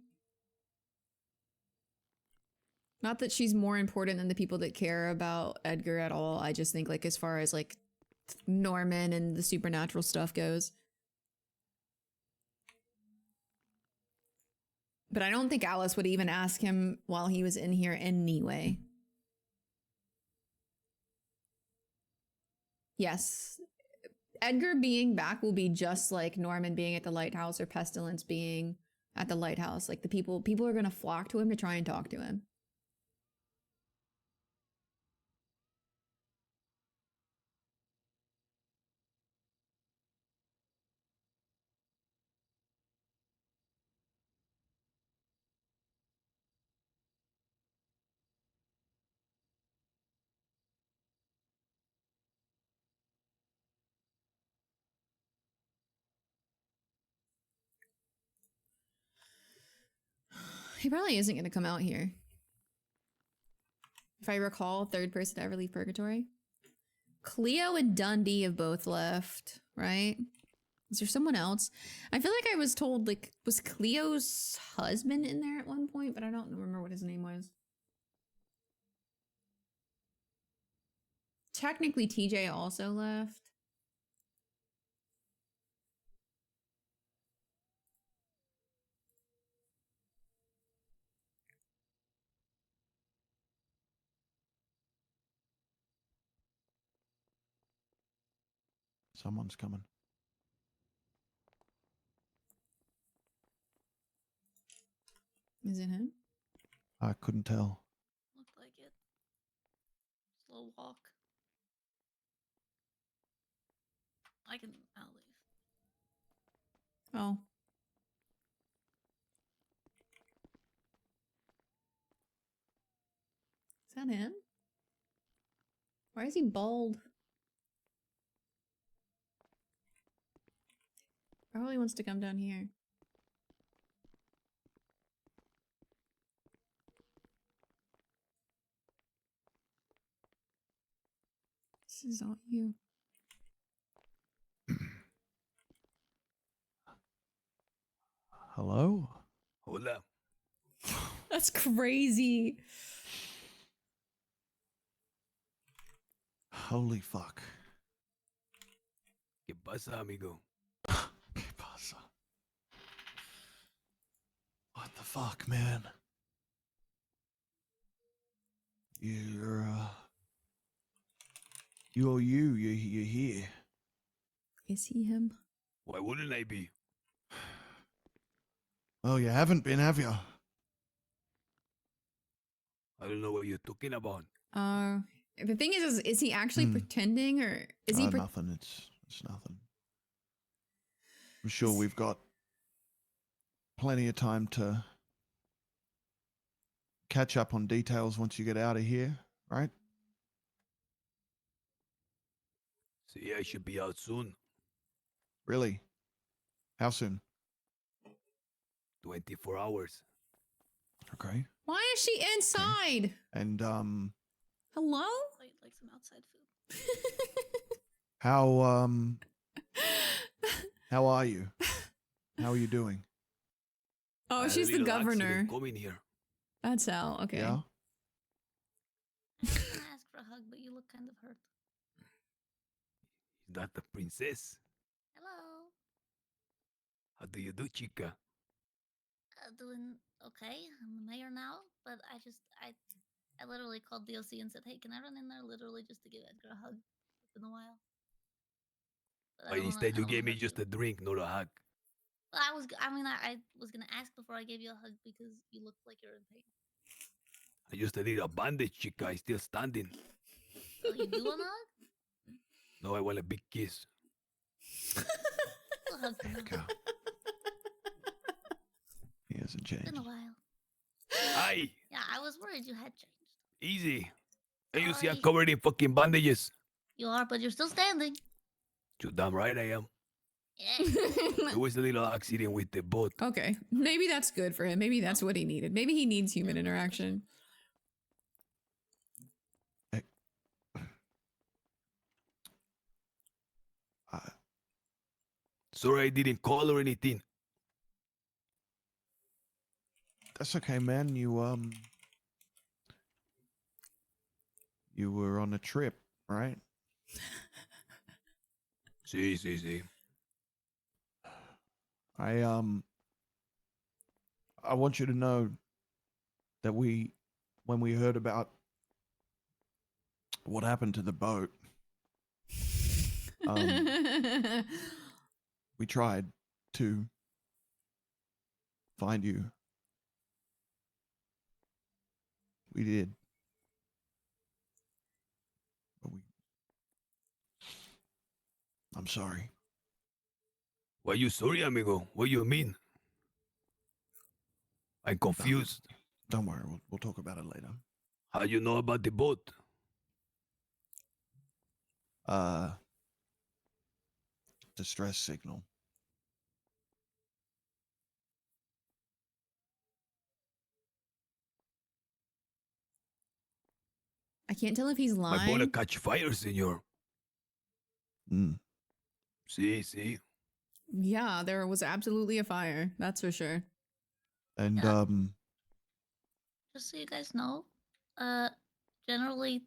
Not that she's more important than the people that care about Edgar at all. I just think, like, as far as, like, Norman and the supernatural stuff goes. But I don't think Alice would even ask him while he was in here anyway. Yes. Edgar being back will be just like Norman being at the lighthouse or Pestilence being at the lighthouse. Like, the people are going to flock to him to try and talk to him. He probably isn't going to come out here. If I recall, third person to ever leave Purgatory. Cleo and Dundee have both left, right? Is there someone else? I feel like I was told, like, was Cleo's husband in there at one point, but I don't remember what his name was. Technically, TJ also left. Someone's coming. Is it him? I couldn't tell. Looked like it. Slow walk. I'll leave. Oh. Is that him? Why is he bald? Probably wants to come down here. This is all you. Hello? Hola. That's crazy. Holy fuck. ¿Qué pasa, amigo? ¿Qué pasa? What the fuck, man? You're you're you're here. Is he him? Why wouldn't I be? Oh, you haven't been, have you? I don't know what you're talking about. The thing is he actually pretending, or is he? Nothing. It's nothing. I'm sure we've got plenty of time to catch up on details once you get out of here, right? See, I should be out soon. Really? How soon? 24 hours. Okay. Why is she inside? And Hello? Like some outside food. how are you? How are you doing? Oh, I had a she's the little governor. accident coming here. That's Al. Okay. Yeah. I was gonna ask for a hug, but you look kind of hurt. Is that the princess? Hello. How do you do, chica? Doing okay. I'm the mayor now, but I literally called DOC and said, "Hey, can I run in there literally just to give Edgar a hug? It's been a while." But But instead, you gave me just a drink, not a hug. Well, I was gonna ask before I gave you a hug because you looked like you're in pain. I just need a bandage, chica. I'm still standing. So you do want a hug? No, I want a big kiss. A hug for now. He hasn't It's changed. been a while. Aye, Yeah, I was worried you had changed. easy. Hey, you see, I'm Sorry. covered in fucking bandages. You are, but you're still standing. You damn right I am. Yeah. It was a little accident with the boat. Okay. Maybe that's good for him. Maybe that's what he needed. Maybe he needs human interaction. Sorry I didn't call or anything. That's okay, man. You were on a trip, right? See. I want you to know that when we heard about what happened to the boat, we tried to find you. We did. But I'm sorry. Why you sorry, amigo? What you mean? I'm confused. Don't worry. We'll talk about it later. How you know about the boat? Distress signal. I can't tell if he's My boat lying. catch fire, senor. See. Yeah, there was absolutely a fire. That's for sure. And Yeah. Just so you guys know, generally,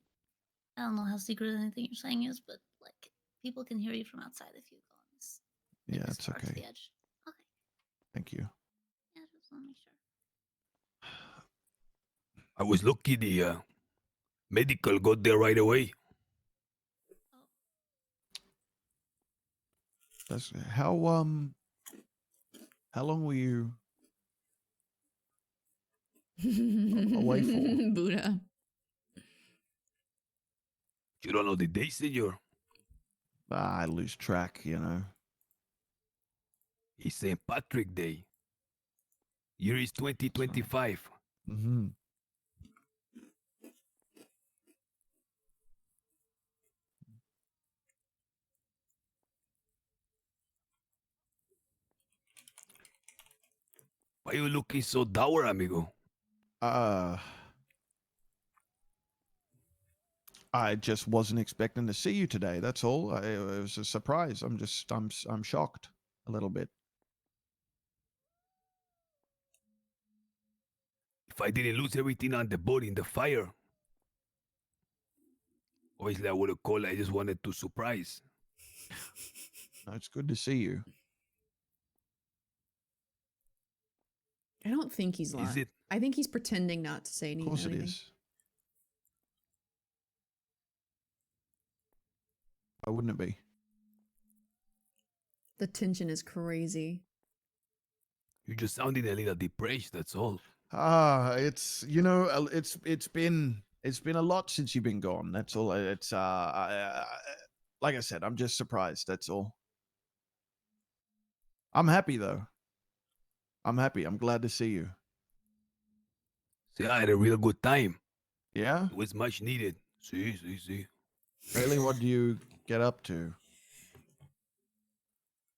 I don't know how secret anything you're saying is, but like people can hear you from outside if you go on this. yeah, this it's far to okay. the edge. Okay. Thank you. Yeah, just want to make sure. I was lucky the medical got there right away. That's how long were you away for? Buddha. You don't know the day, senor. I lose track, you know. It's St. Patrick Day. Year is 2025. Mm-hmm. Why you looking so dour, amigo? I just wasn't expecting to see you today. That's all. It was a surprise. I'm shocked a little bit. If I didn't lose everything on the boat in the fire, obviously I would have called. I just wanted to surprise. No, it's good to see you. I don't think he's lying. Is it? I think he's pretending not to say Of course it anything. is. Why wouldn't it be? The tension is crazy. You just sounded a little depressed. That's all. It's it's been a lot since you've been gone. That's all. It's like I said, I'm just surprised. That's all. I'm happy though. I'm happy. I'm glad to see you. See, I had a real good time. Yeah? It was much needed. See. Really? What do you get up to?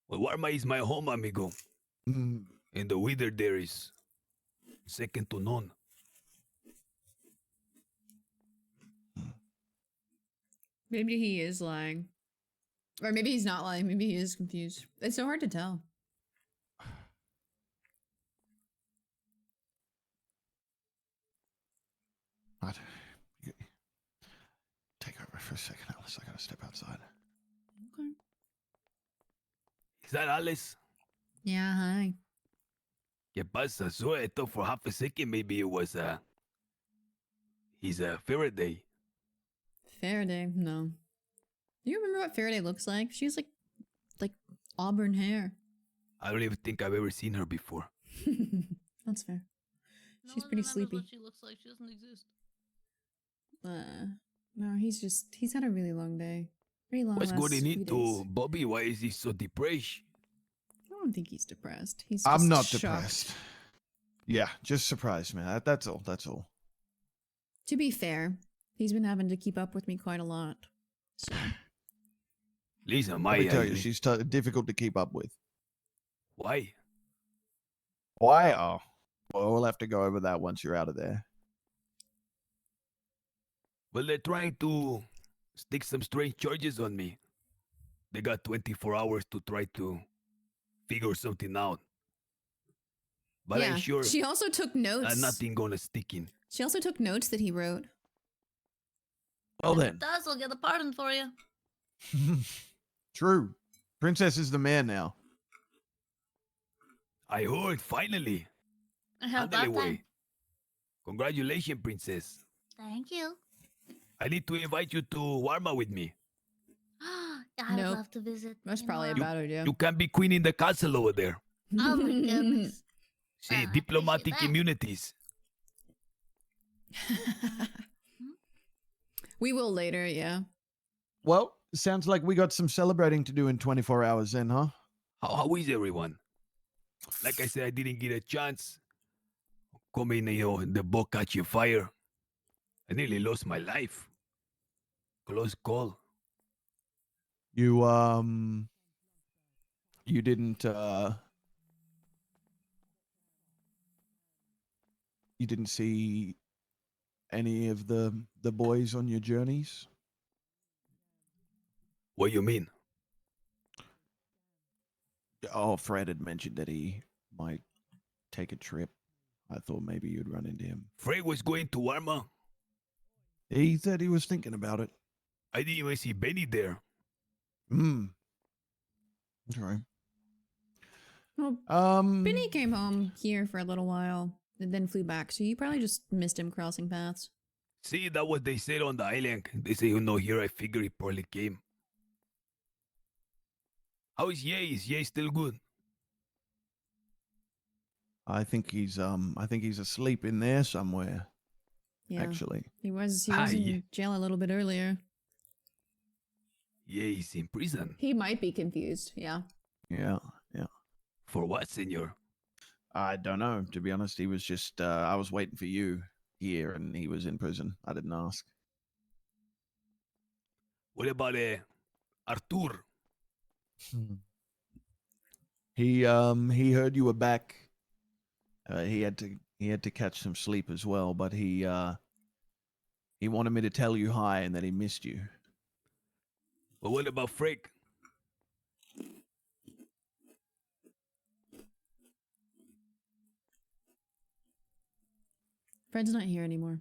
Well, Warma is my home, amigo. Mm. And the weather there is second to none. Maybe he is lying. Or maybe he's not lying. Maybe he is confused. It's so hard to tell. What? Take over for a second, Alice. I gotta step outside. Okay. Is that Alice? Yeah, hi. ¿Qué pasa? So I thought for half a second maybe it was his Faraday. Faraday, no. Do you remember what Faraday looks like? She has like auburn hair. I don't even think I've ever seen her before. That's fair. No She's one pretty remembers sleepy. What she looks like. She doesn't exist. No, he's had a really long day. Pretty long What's last going few into days. Bobby? Why is he so depressed? I don't think he's depressed. He's I'm just not shocked. depressed. Yeah, just surprised, man. That's all. That's all. To be fair, he's been having to keep up with me quite a lot. So Lisa, Let my me tell you, she's difficult to keep up with. why? Why? Oh, well, we'll have to go over that once you're out of there. Well, they're trying to stick some strange charges on me. They got 24 hours to try to figure something out. But yeah, I'm sure she also took notes. nothing gonna stick in. She also took notes that he wrote. Well If then. it does, we'll get a pardon for you. True. Princess is the man now. I heard, finally. About Ándale, güey. time. Congratulations, princess. Thank you. I need to invite you to Warma with me. I would Nope. love to visit. That's in probably a Warma. bad idea. You can be queen in the castle over there. Oh my goodness. See, Well, I diplomatic appreciate that. immunities. We will later, yeah. Well, sounds like we got some celebrating to do in 24 hours then, huh? How is everyone? Like I said, I didn't get a chance. Coming, the boat catching fire. I nearly lost my life. Close call. You didn't you didn't see any of the boys on your journeys? What do you mean? Oh, Fred had mentioned that he might take a trip. I thought maybe you'd run into him. Fred was going to Warma. He said he was thinking about it. I didn't even see Benny there. That's right. Well, Benny came home here for a little while and then flew back, so you probably just missed him crossing paths. See, that what they said on the island. They say, here, I figure he probably came. How is Ye? Is Ye still good? I think he's asleep in there somewhere. Yeah. Actually. He was Ah, in yeah. jail a little bit earlier. Ye is in prison. He might be confused, yeah. Yeah. For what, senor? I don't know. To be honest, he was just I was waiting for you here and he was in prison. I didn't ask. What about Artur? He heard you were back He had to catch some sleep as well, but he wanted me to tell you hi and that he missed you. But what about Frick? Fred's not here anymore.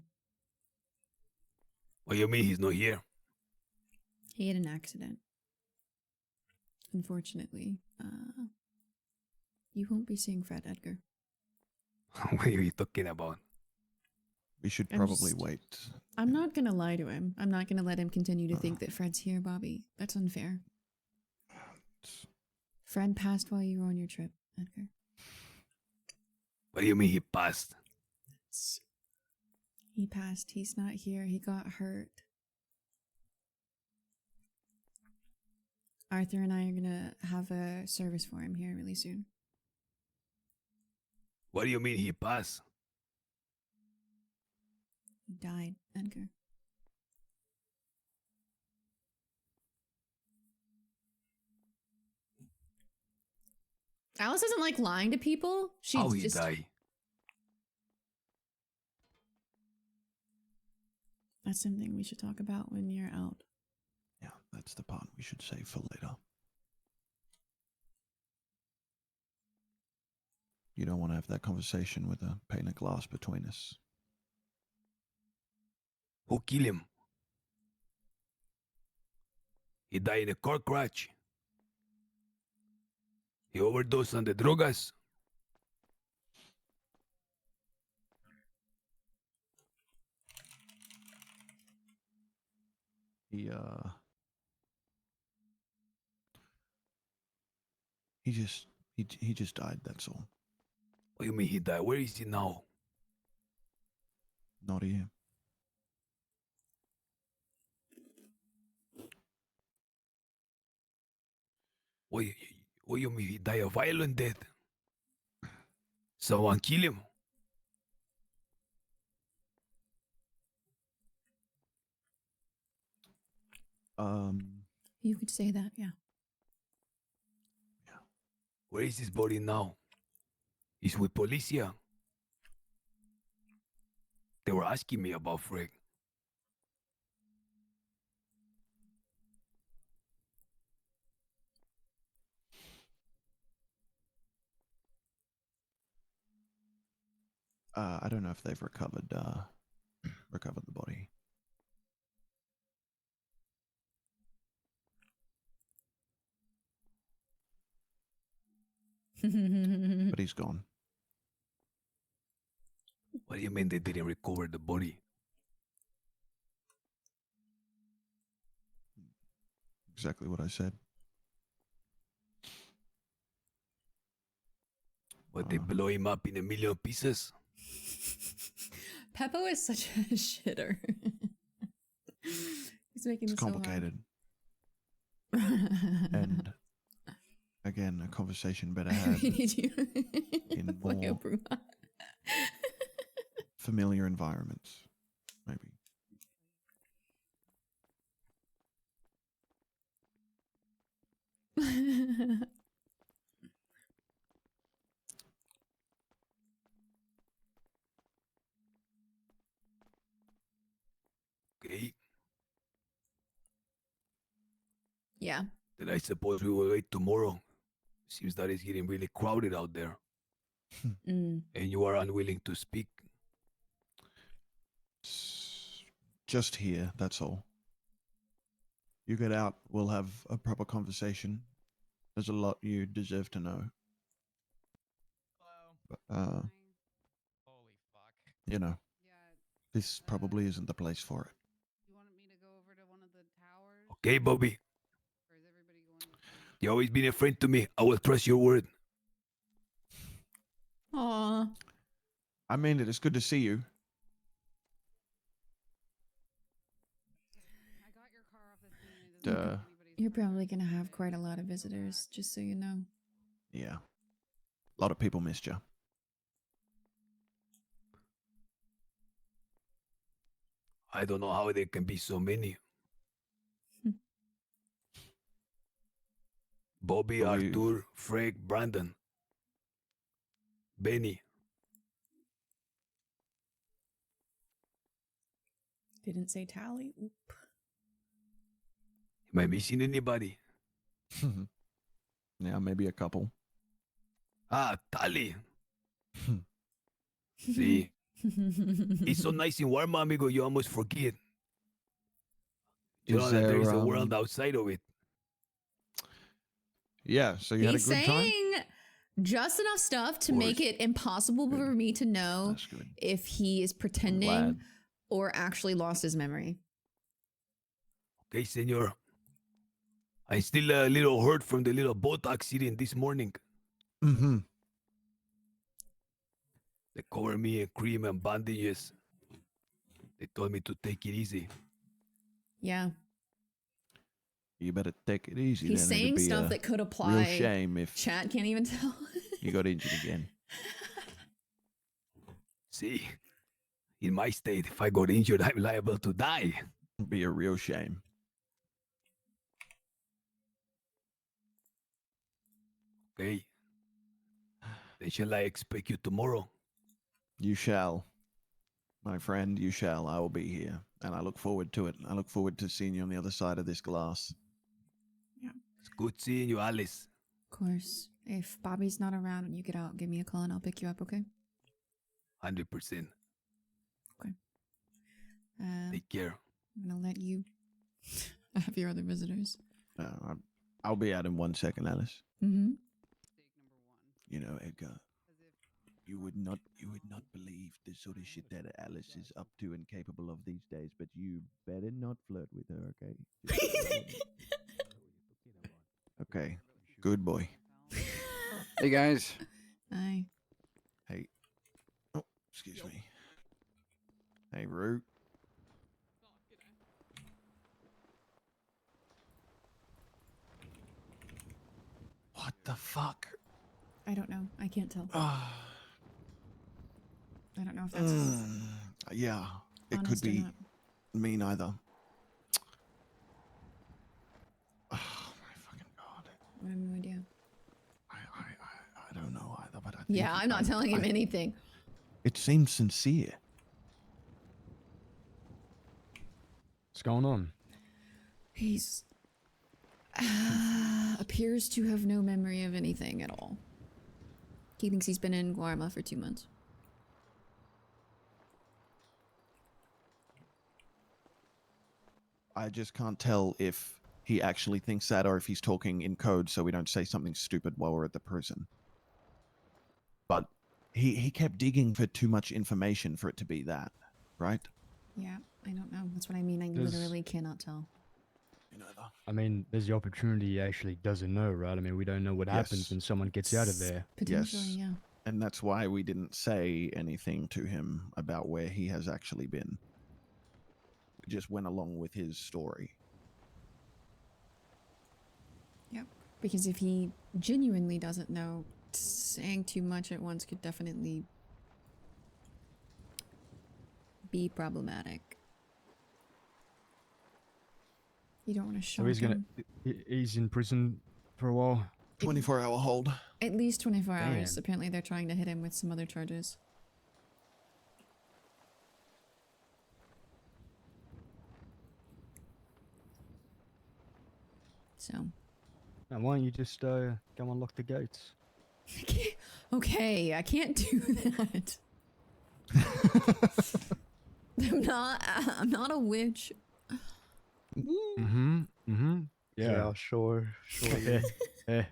What do you mean he's not here? He had an accident. Unfortunately, you won't be seeing Fred, Edgar. What are you talking about? We should I'm probably just- wait. I'm not gonna lie to him. I'm not gonna let him continue to think that Fred's here, Bobby. That's unfair. Fred passed while you were on your trip, Edgar. What do you mean he passed? He passed. He's not here. He got hurt. Arthur and I are gonna have a service for him here really soon. What do you mean he passed? He died, Edgar. Alice doesn't like lying to people. She How he just died? That's something we should talk about when you're out. Yeah, that's the part we should save for later. You don't want to have that conversation with a pane of glass between us. Who killed him? He died in a car crash. He overdosed on the drogas. He just died, that's all. What do you mean he died? Where is he now? Not here. What do you mean he died a violent death? Someone kill him? You could say that, yeah. Where is his body now? He's with Policia. They were asking me about Frank. I don't know if they've recovered the body. But he's gone. What do you mean they didn't recover the body? Exactly what I said. But they blow him up in a million pieces. Peppo is such a shitter. He's making It's this so hard. complicated. And again, a conversation better had We need you in to play a more Bruja. familiar environments, maybe. Okay. Yeah. Then I suppose we will wait tomorrow. Seems that it's getting really crowded out there. Mm. And you are unwilling to speak. Just here, that's all. You get out, we'll have a proper conversation. There's a lot you deserve to know. But, you know, this probably isn't the place for it. Okay, Bobby. You always been a friend to me. I will trust your word. Aw. I mean it. It's good to see you. You're probably gonna have quite a lot of visitors, just so you know. Yeah. A lot of people missed you. I don't know how there can be so many. Bobby, Arthur, Frank, Brandon, Benny. Didn't say tally. Oop. Am I missing anybody? Yeah, maybe a couple. Ah, Tali. See, it's so nice and warm, amigo. You almost forget. You know that there is a world outside of it. Yeah, so you had a He's good time? saying just enough stuff to make it impossible for me to know if he is pretending or actually lost his memory. Okay, senor. I still a little hurt from the little boat accident this morning. Mm-hmm. They covered me in cream and bandages. They told me to take it easy. Yeah. You better take it easy. He's then. It'd saying be stuff a that could apply. Real shame if Chat can't even tell. you got injured again. See, in my state, if I got injured, I'm liable to die. It'd be a real shame. Okay. Then shall I expect you tomorrow? You shall. My friend, you shall. I will be here. And I look forward to it. I look forward to seeing you on the other side of this glass. It's good seeing you, Alice. Of course. If Bobby's not around when you get out, give me a call and I'll pick you up, okay? 100%. Take care. I'm gonna let you have your other visitors. I'll be out in 1 second, Alice. Mm-hmm. You know, Edgar, you would not believe the sort of shit that Alice is up to and capable of these days, but you better not flirt with her, okay? Okay. Good boy. Hey guys. Hi. Hey. Oh, excuse me. Hey, Root. What the fuck? I don't know. I can't tell. I don't know if that's Yeah, it could honest or be not. me neither. I have no idea. I don't know either, but I think Yeah, I'm not telling him anything. It seems sincere. What's going on? He's appears to have no memory of anything at all. He thinks he's been in Guarma for 2 months. I just can't tell if he actually thinks that or if he's talking in code so we don't say something stupid while we're at the prison. But he kept digging for too much information for it to be that, right? Yeah, I don't know. That's what I mean. I Does- literally cannot tell. I mean, there's the opportunity he actually doesn't know, right? I mean, we don't know what happens Yes. when someone gets out of there. Potentially, yeah. And that's why we didn't say anything to him about where he has actually been. We just went along with his story. Yep. Because if he genuinely doesn't know, saying too much at once could definitely be problematic. You don't want to shock So him. he's in prison for a while. 24-hour hold. At least 24 hours. Damn. Apparently they're trying to hit him with some other charges. So. Now, why don't you just go unlock the gates? Okay, I can't do that. I'm not a witch. Mm-hmm. Mm-hmm. Yeah, sure. Yeah. Yeah.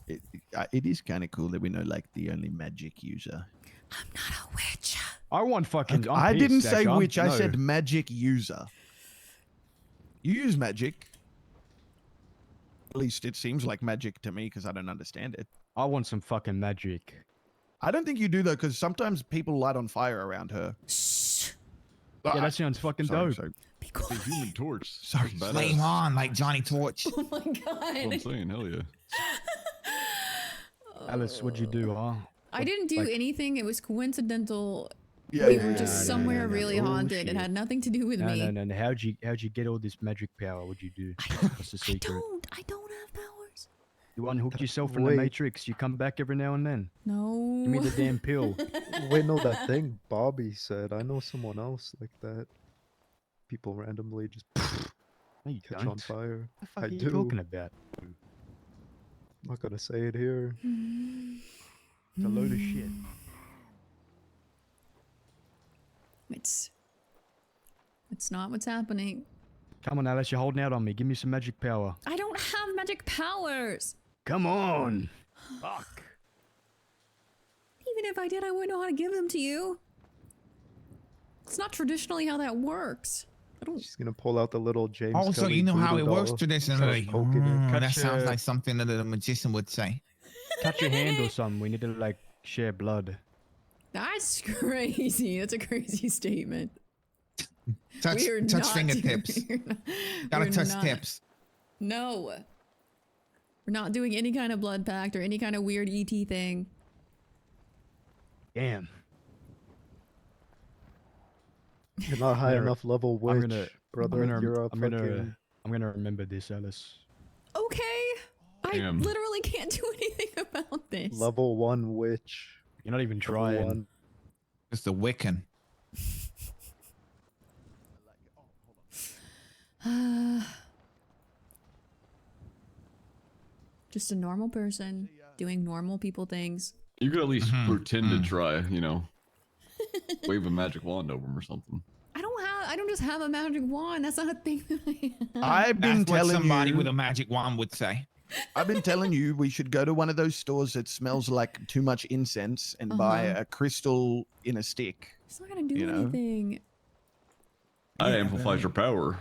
It is kind of cool that we know like the only magic user. I want fucking. I I'm didn't pissed, say actually. witch. I No. said magic user. You use magic. At least it seems like magic to me because I don't understand it. I want some fucking magic. I don't think you do though, because sometimes people light on fire around her. Yeah, that sounds fucking dope. Sorry. The Human Torch. Sorry. That's Flame badass. on like Johnny Torch. Oh my god. That's what I'm saying. Hell yeah. Alice, what'd you do, huh? I didn't do Like- anything. It was coincidental. Yeah, we yeah, were yeah, just yeah, somewhere yeah, yeah. really Oh, haunted. It shit. had nothing to do with No, me. no, no, no. How'd you get all this magic power? What'd you do? What's the secret? I don't have powers. You unhooked yourself from the Wait. Matrix. You come back every now and then. No. Give me the damn pill. Wait, no, that thing Bobby said. I know someone else like that. People randomly just No, you catch on don't. fire. What the fuck I are you do. talking about? I'm not gonna say it here. It's a load of shit. It's not what's happening. Come on, Alice, you're holding out on me. Give me some magic power. I don't have magic powers. Come on. Fuck. Even if I did, I wouldn't know how to give them to you. It's not traditionally how that works. I don't. She's gonna pull out the little James. Also, Kelly you know how voodoo it works doll, traditionally. start poking it. Cut That sounds your- like something that a magician would say. Cut your hand or something. We need to like share blood. That's crazy. That's a crazy statement. Touch, We are touch not fingertips. doing- Gotta we're touch not- tips. No. We're not doing any kind of blood pact or any kind of weird ET thing. Damn. You're not high enough level witch, brother. I'm You're a gonna fucking remember this, Alice. Okay. I Damn. literally can't do anything about this. level 1 witch. You're not even Level trying. 1. It's the Wiccan. Just a normal person doing normal people things. You could at least Mm-hmm. pretend to try, you know, wave a magic wand over him or something. I don't just have a magic wand. That's not a thing that I have. I've been That's what telling somebody you. with a magic wand would say. I've been telling you we should go to one of those stores that smells like too much incense and buy Uh-huh. a crystal in a stick. It's not gonna do You know? anything. That amplifies your power.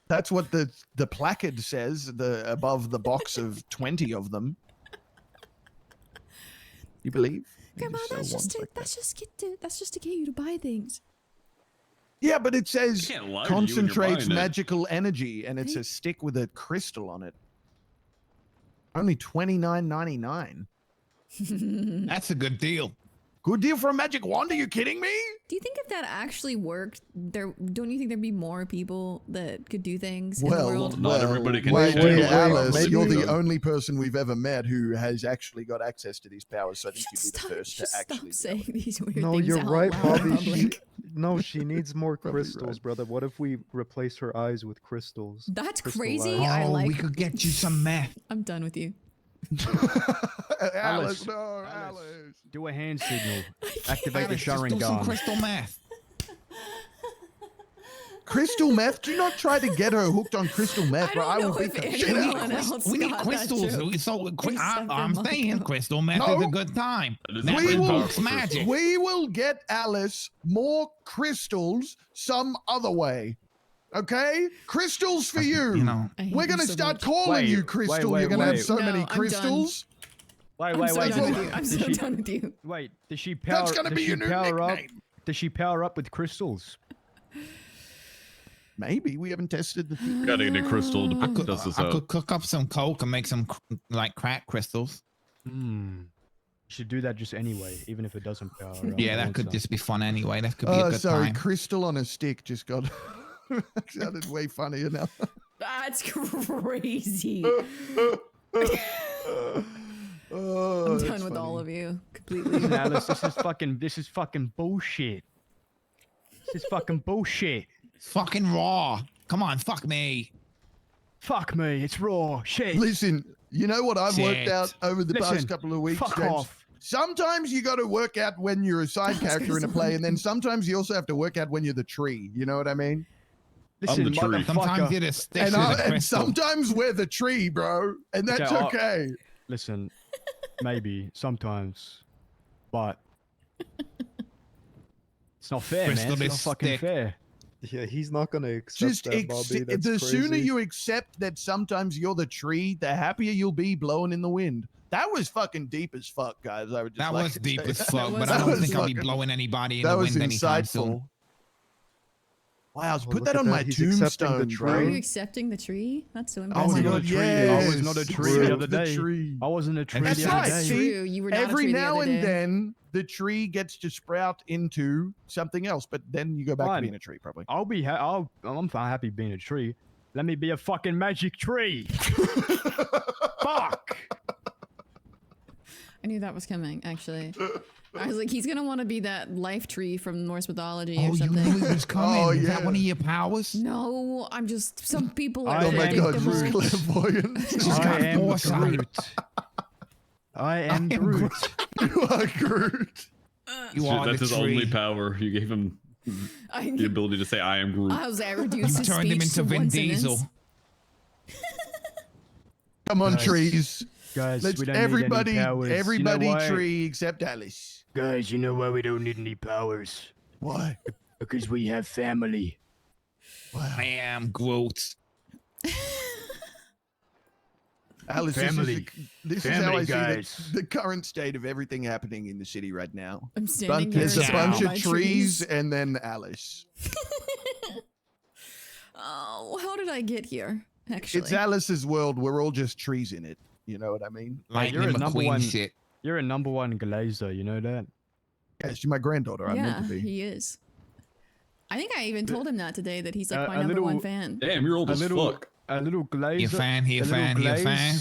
That's what the placard says. The above the box of 20 of them. You believe? They Come on, sell that's just ones to, like that. that's just to get you to buy things. Yeah, but it says can't lie to you when you're concentrates buying it. magical energy, and it's a stick with a crystal on it. Only $29.99. That's a good deal. Good deal for a magic wand? Are you kidding me? Do you think if that actually worked, don't you think there'd be more people that could do things in the Well, world? Not everybody can wait, do it. Alice, Maybe you're the so. only person we've ever met who has actually got access to these powers, so I think you'd be the first to Just actually. stop saying these weird No, things you're out right, loud in Bobby. public. No, she needs more Probably crystals, right. brother. What if we replace her eyes with crystals? That's Crystal crazy. eyes. I like. We could get you some meth. I'm done with you. Alice, no, Alice. Do a hand signal. Activate the Alex, just do some Sharingan. crystal meth. Crystal meth? Do not try to get her hooked on crystal meth, I bro. don't I will know beat if the shit out anyone of you. else We need got that crystals. joke, So except I'm for saying Michael. crystal meth No. is a good time. That is That very will- invokes powerful magic. We will get Alice more crystals some other way. Okay? Crystals for you. You know, I hate We're you going to so start much. calling Wait, you wait, Crystal. wait, You're going to have wait. so No, many I'm done. crystals. Wait, I'm wait, so wait. done with you. I'm Does so she- done with you. Wait, does she power? That's going to does be she your new power up? nickname. Does she power up with crystals? Maybe. We haven't tested the theory. Gotta get a crystal to I test this could out. cook up some coke and make some like crack crystals. Hmm. You should do that just anyway, even if it doesn't power up. Yeah, I that want could some. just be fun anyway. That could be a good Sorry, time. crystal on a stick just got sounded way funnier now. That's crazy. Oh, I'm that's done with all funny. of you completely. Listen, Alice, this is fucking bullshit. This is fucking bullshit. Fucking raw. Come on, fuck me. Fuck me, it's raw. Shit. Listen, you know what I've worked Shit. out over the Listen, past couple of weeks, fuck James? off. Sometimes you got to work out when you're a side character in a play, and then sometimes you also have to work out when you're the tree. You know what I mean? Listen, the tree. Sometimes motherfucker. you're the stick And, to the and crystal. sometimes we're the tree, bro, and that's Okay, okay. Listen, maybe sometimes, but it's not fair, man. Crystal It's not is fucking stick. fair. Yeah, he's not gonna accept Just that, Bobby. That's the crazy. sooner you accept that sometimes you're the tree, the happier you'll be blowing in the wind. That was fucking deep as fuck, guys. I would just That like was to deep say as that. fuck, but was I don't was think I'll be fucking- blowing anybody in that the was wind anytime insightful. soon. Wow, Oh, put look that at on that. my He's accepting the tombstone, tree. Are you bro. accepting the tree? That's so Oh impressive. my wasn't a god, tree. yes. I was not a tree Accept the other day. tree. I wasn't a tree That's the other right. day. That's See, true. You were not a Every tree the now other and day. then, the tree gets to sprout into something else, but then you go back to Fine. being a tree, probably. I'll be. I'm happy being a tree. Let me be a fucking magic tree. Fuck. I knew that was coming, actually. I was like, he's gonna want to be that life tree from Norse mythology Oh, or you something. knew it was coming. Oh, Is that yeah. one of your powers? No, I'm just, some people are I Oh my god, predictable. just clairvoyant. She's I got am foresight. Groot. I am Groot. You are Groot. You are That's the his only tree. power. You gave him I, the ability to say, I am Groot. I was You reduced his turned him speech into to Vin one Diesel. sentence. Come on, Guys, trees. Guys, Let's we don't everybody, need any powers. everybody you know why? tree except Alice. Guys, you know why we don't need any powers? Why? Because we have family. Wow. I am Groot. Alice, Family. this is how Family, I guys. see the current state of everything happening in the city right now. I'm standing here. There's a surrounded bunch of by trees and then Alice. Oh, how did I get here? Actually, It's Alice's world. We're all just trees in it. You know what I mean? Lightning you're a number McQueen one- shit. You're a #1 glazer, you know that? Yeah, she's my granddaughter. I'm yeah, meant to be. he is. I think I even told him that today, that he's like A my number little- one fan. Damn, you're old A as little, fuck. a little glazer. You fan, you a little fan, you glaze fan.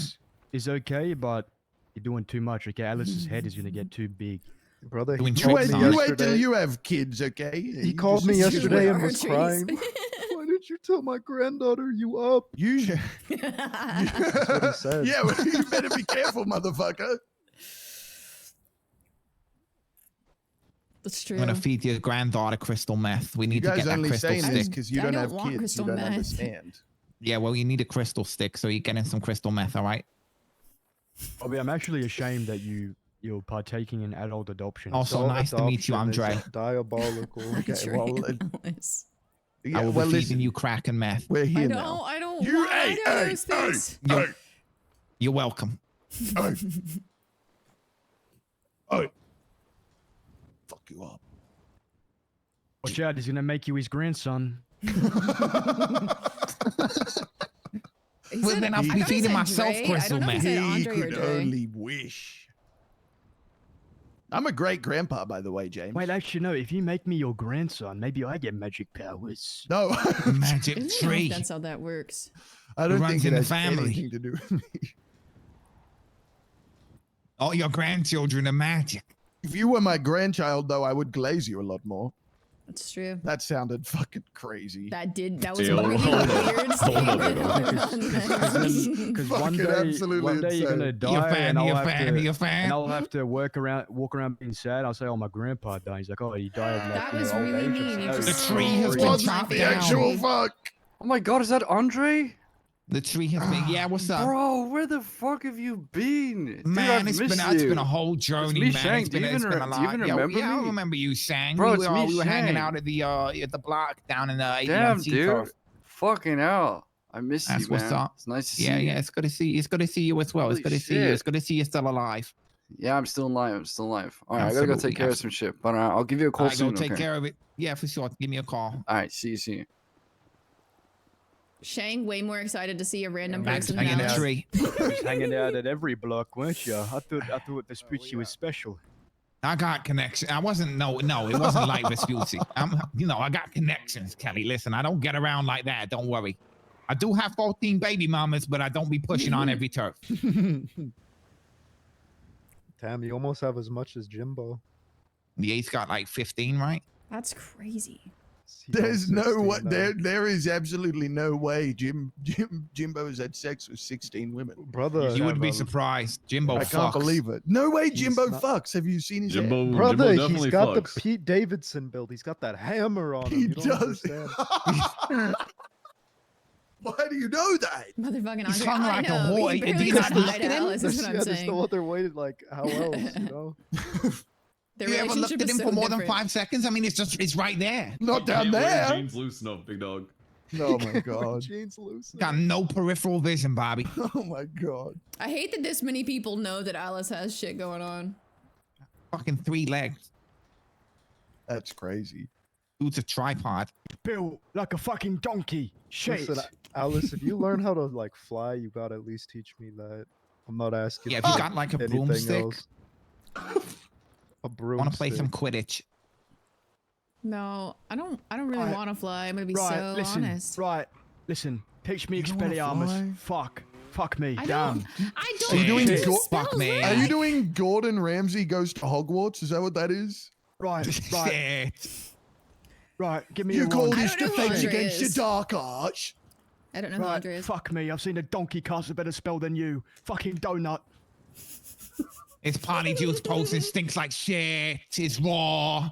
is okay, but you're doing too much. Okay, Alice's head is gonna get too big. Brother, Doing he You called tricks wait, me on you it. wait till yesterday. you have kids, okay? He You called just- me you yesterday our and was trees. crying. Why didn't you tell my granddaughter you up? You should. That's what he said. Yeah, well, you better be careful, motherfucker. That's true. I'm gonna feed your granddaughter crystal meth. We You need to guys get that only crystal saying this stick. because you I don't don't have want kids. crystal You don't meth. understand. Yeah, well, you need a crystal stick, so you're getting some crystal meth, all right? Bobby, I'm actually ashamed that you're partaking in adult adoption. Also, Adult nice to meet you, adoption is Andre. Diabolical. Okay, Trey well, Ellis. yeah, I will well, be listen, feeding you crack and meth. we're I here don't. now. I don't. You, want hey, those hey, things. hey, You're welcome. hey, hey. Fuck you up. Watch out, he's gonna make you his grandson. He Well, said- then I I'll thought be he feeding said myself Dre. I crystal don't know if meth. he said He Andre or could Dre. only wish. I'm a great grandpa, by the way, James. Wait, actually, no. If you make me your grandson, maybe I get magic powers. No, Magic I don't know if tree. that's how that works. I don't runs think it in the has family. anything to do with me. All your grandchildren are magic. If you were my grandchild, though, I would glaze you a lot more. That's true. That sounded fucking crazy. That was Hey, a hold really on. weird Hold on, statement. Because Fucking one day you're gonna insane. die, You a fan, and you I'll a have fan, to, you a fan? and I'll have to walk around being sad. I'll say, "Oh, my grandpa died." He's like, "Oh, he died of like That you know, was old really age or mean. something." You That just- was The tree has Oh, been my chopped the down. actual fuck. Oh my god, is that Andre? The tree has been. Yeah, what's up? Bro, where the fuck have you been? Dude, Man, I've it's missed been a you. whole journey, me, man. Shang. It's Do you been, it's even been a re- do you lot. even Yeah, remember yeah, I me? remember you, Shang. Bro, we it's were, me, we were hanging Shang. out at the block down in the Damn, ADMC dude. turf. Fucking hell. I miss That's you, what's man. up. It's nice to see Yeah, you. yeah. It's good to see you. It's good to see you as well. It's Holy good to see you. shit. It's good to see you still alive. Yeah, I'm still alive. I'm still alive. All right, I gotta go Absolutely, take care of some shit. But I'll give you a call All right, go soon. take okay? care of it. Yeah, for sure. Give me a call. All right, see you. Shang, way more excited to see a random Back person to than being a Alice. tree. You was hanging out at every block, weren't you? I thought Vespucci was special. I got connection. I wasn't. No, it wasn't like Vespucci. I got connections, Kelly. Listen, I don't get around like that. Don't worry. I do have 14 baby mamas, but I don't be pushing on every turf. Damn, you almost have as much as Jimbo. The eight's got like 15, right? That's crazy. There's no 16 way. now. There is absolutely no way Jimbo has had sex with 16 women. Brother, You would be surprised. Jimbo I can't fucks. believe it. No way, He's Jimbo not- fucks. Have you seen his Jimbo, hair? brother, Jimbo he's definitely got fucks. the Pete Davidson build. He's got that hammer on him. He You don't does. understand. Why do you know that? Motherfucking He's Andre. hung I like a know. whore. He Do barely you said not hi look to at him? Alice, is what I'm Yeah, there's saying. no other way. Like, how else? You know. Their You ever looked relationship at is him so for more than different. 5 seconds? I mean, it's right there. Not down Can't wear there. Jeans loose enough, big dog. Oh my god. Jane's loose. Got no peripheral vision, Bobby. Oh my god. I hate that this many people know that Alice has shit going on. Fucking 3 legs. That's crazy. Dude's a tripod. Built like a fucking donkey. Shit. Listen, Alice, if you learn how to like fly, you gotta at least teach me that. I'm not asking. Yeah, if you for got like a anything broomstick. else. A I broomstick. want to play some Quidditch. No, I don't really Right. want to fly. I'm gonna be Right, so listen. honest. Right, listen. Teach me You don't wanna Expelliarmus. fly? Fuck. Fuck me. I Damn. don't Are you doing do Go- spells Are you right. doing Gordon Ramsay Goes to Hogwarts? Is that what that is? Right. Right. Give me You a call wand. this I don't know who defense Andre against the is. dark arts? I don't know who Right. Andre is. Fuck me. I've seen a donkey cast a better spell than you. Fucking donut. It's party juice potion stinks like shit. It's raw.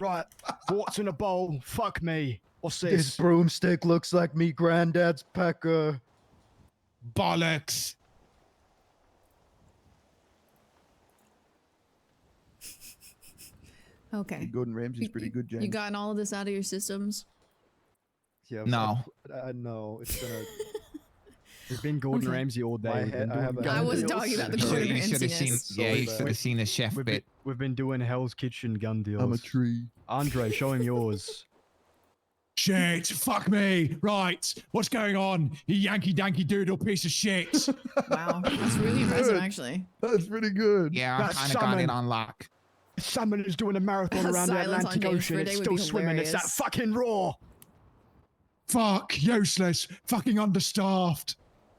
Right. Warts in a bowl. Fuck me. What's This this? broomstick looks like me granddad's pecker. Bollocks. Okay. Gordon Ramsay's pretty good, James. You gotten all of this out of your systems? Yeah. No. No. It's gonna. We've been Gordon Okay. Ramsay all day. My We've head- been I have doing a- I gun wasn't deals. talking about the You Gordon should have seen. Ramsiness. Yeah, you should have seen the chef bit. We've been doing Hell's Kitchen gun deals. I'm a tree. Andre, show him yours. Shit, fuck me. Right, what's going on? You Yankee Danky Doodle piece of shit. Wow, that's really impressive, Good. actually. That's pretty good. Yeah, I That kind of got it salmon. on lock. Salmon is doing a marathon around the Silence on Atlantic James Ocean. Friday It's would still be swimming. It's that hilarious. fucking raw. Fuck, useless, fucking understaffed.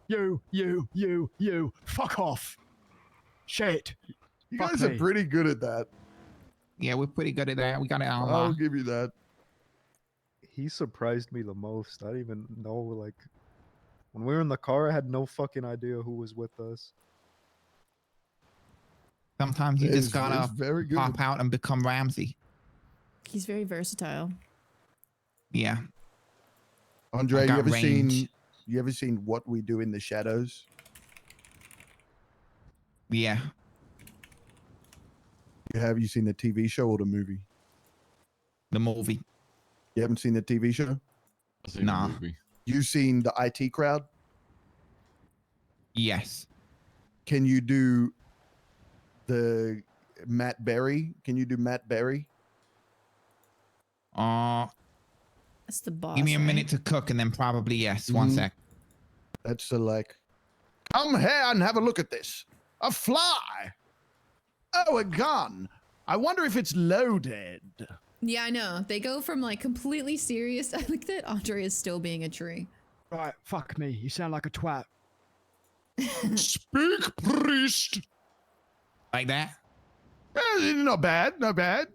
You. Fuck off. Shit. You Fuck guys are me. pretty good at that. Yeah, we're pretty good at that. We got it on I'll lock. give you that. He surprised me the most. I didn't even know, like, when we were in the car, I had no fucking idea who was with us. Sometimes you just It's gotta very good. pop out and become Ramsey. He's very versatile. Yeah. Andre, I you got ever range. seen What We Do in the Shadows? Yeah. Have you seen the TV show or the movie? The movie. You haven't seen the TV show? I've seen the Nah. movie. You seen the IT Crowd? Yes. Can you do the Matt Berry? Can you do Matt Berry? That's the boss. Give me a right? minute to cook and then probably yes. One Mhm. sec. That's like, come here and have a look at this. A fly. Oh, a gun. I wonder if it's loaded. Yeah, I know. They go from like completely serious. I like that Andre is still being a tree. Right, fuck me. You sound like a twat. Speak, priest. Like that? Not bad, not bad.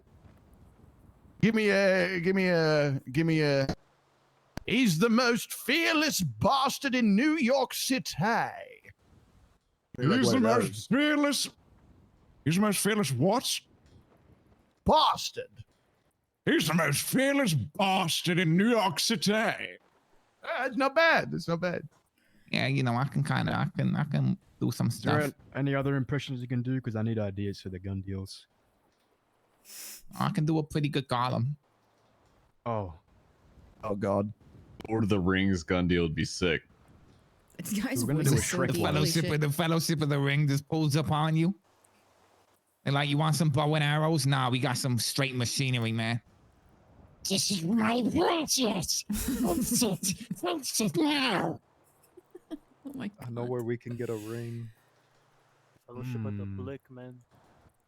Give me a. He's the most fearless bastard in New York City. He's the most fearless. He's the most fearless what? Bastard. He's the most fearless bastard in New York City. It's not bad. It's not bad. Yeah, you know, I can do some Is there stuff. any other impressions you can do? Because I need ideas for the gun deals. I can do a pretty good Gollum. Oh. Oh God. Lord of the Rings gun deal would be sick. This guy's We're gonna voice do a is so Shrek deep. one. Holy shit. The fellowship of the ring just pulls up on you. And like, you want some bow and arrows? Nah, we got some straight machinery, man. This is my precious. Fix it now. Oh my I know where we can get a ring. Fellowship of the Blick, man.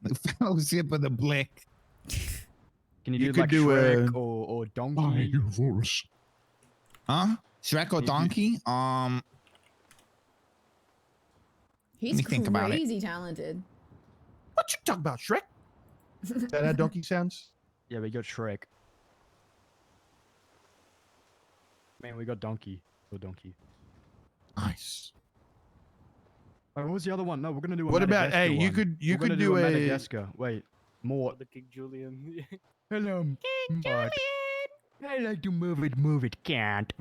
The fellowship of the blick. Can you, You do could like do Shrek a- or Donkey? Huh? Shrek or Donkey? He's me think about it. crazy talented. What you talking about, Shrek? That how donkey sounds? Yeah, we got Shrek. Man, we got Donkey. Or Donkey. Nice. What was the other one? No, we're gonna do a What about? Madagascar Hey, you one. could We're gonna could do a. Madagascar. Wait, more. The King Julian. Hello, but I like to move it, can't.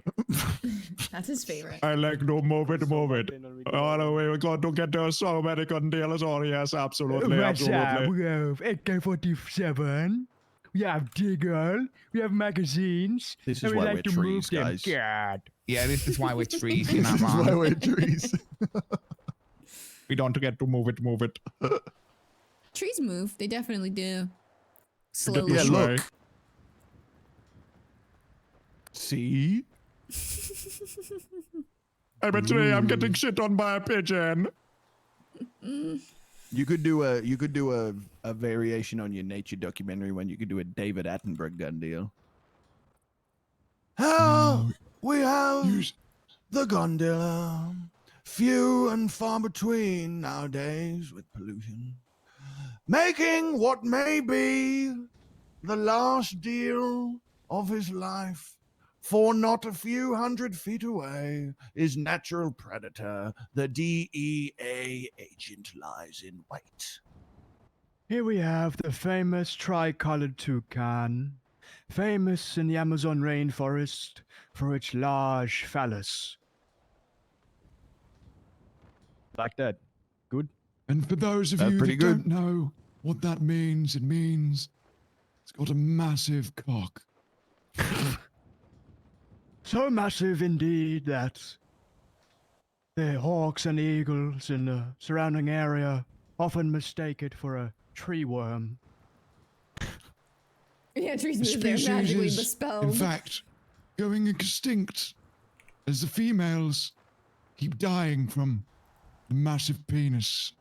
That's his favorite. I like to move it. All the way, we got to get to so many gun deals. Oh, yes, absolutely. What's up? We have AK-47. We have Deagle. We have magazines. This and is we why like we're to trees, move them, guys. God. Yeah, this is why we're trees. You're not This is why wrong. we're trees. We don't get to move it. Trees move. They definitely do. Slowly. Yeah, This look. way. See? I'm a tree. I'm getting shit on by a pigeon. You could do a variation on your nature documentary when you could do a David Attenborough gun deal. How we have the gun dealer. few and far between nowadays with pollution, making what may be the last deal of his life. For not a few 100 feet away is natural predator. The DEA agent lies in wait. Here we have the famous tri-colored toucan, famous in the Amazon rainforest for its large phallus. Like that. Good? And for those of That's you pretty that good. don't know what that means, it means it's got a massive cock. So massive indeed that the hawks and eagles in the surrounding area often mistake it for a tree worm. Yeah, trees The move there magically is, bespelled. in fact, going extinct as the females keep dying from the massive penis.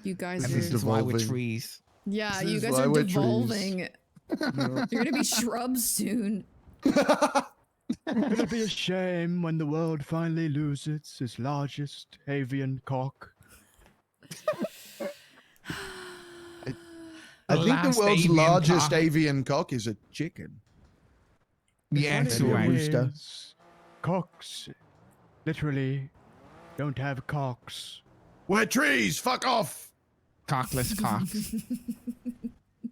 You guys And are. this is why we're devolving. trees. Yeah, This you is guys why are we're trees. devolving. You're gonna be shrubs soon. It'll be a shame when the world finally loses its largest avian cock. I think the Last world's avian largest cock. avian cock is a chicken. Yeah, Funny that's thing right. Rooster. is, cocks literally don't have cocks. We're trees. Fuck off. Cockless cocks.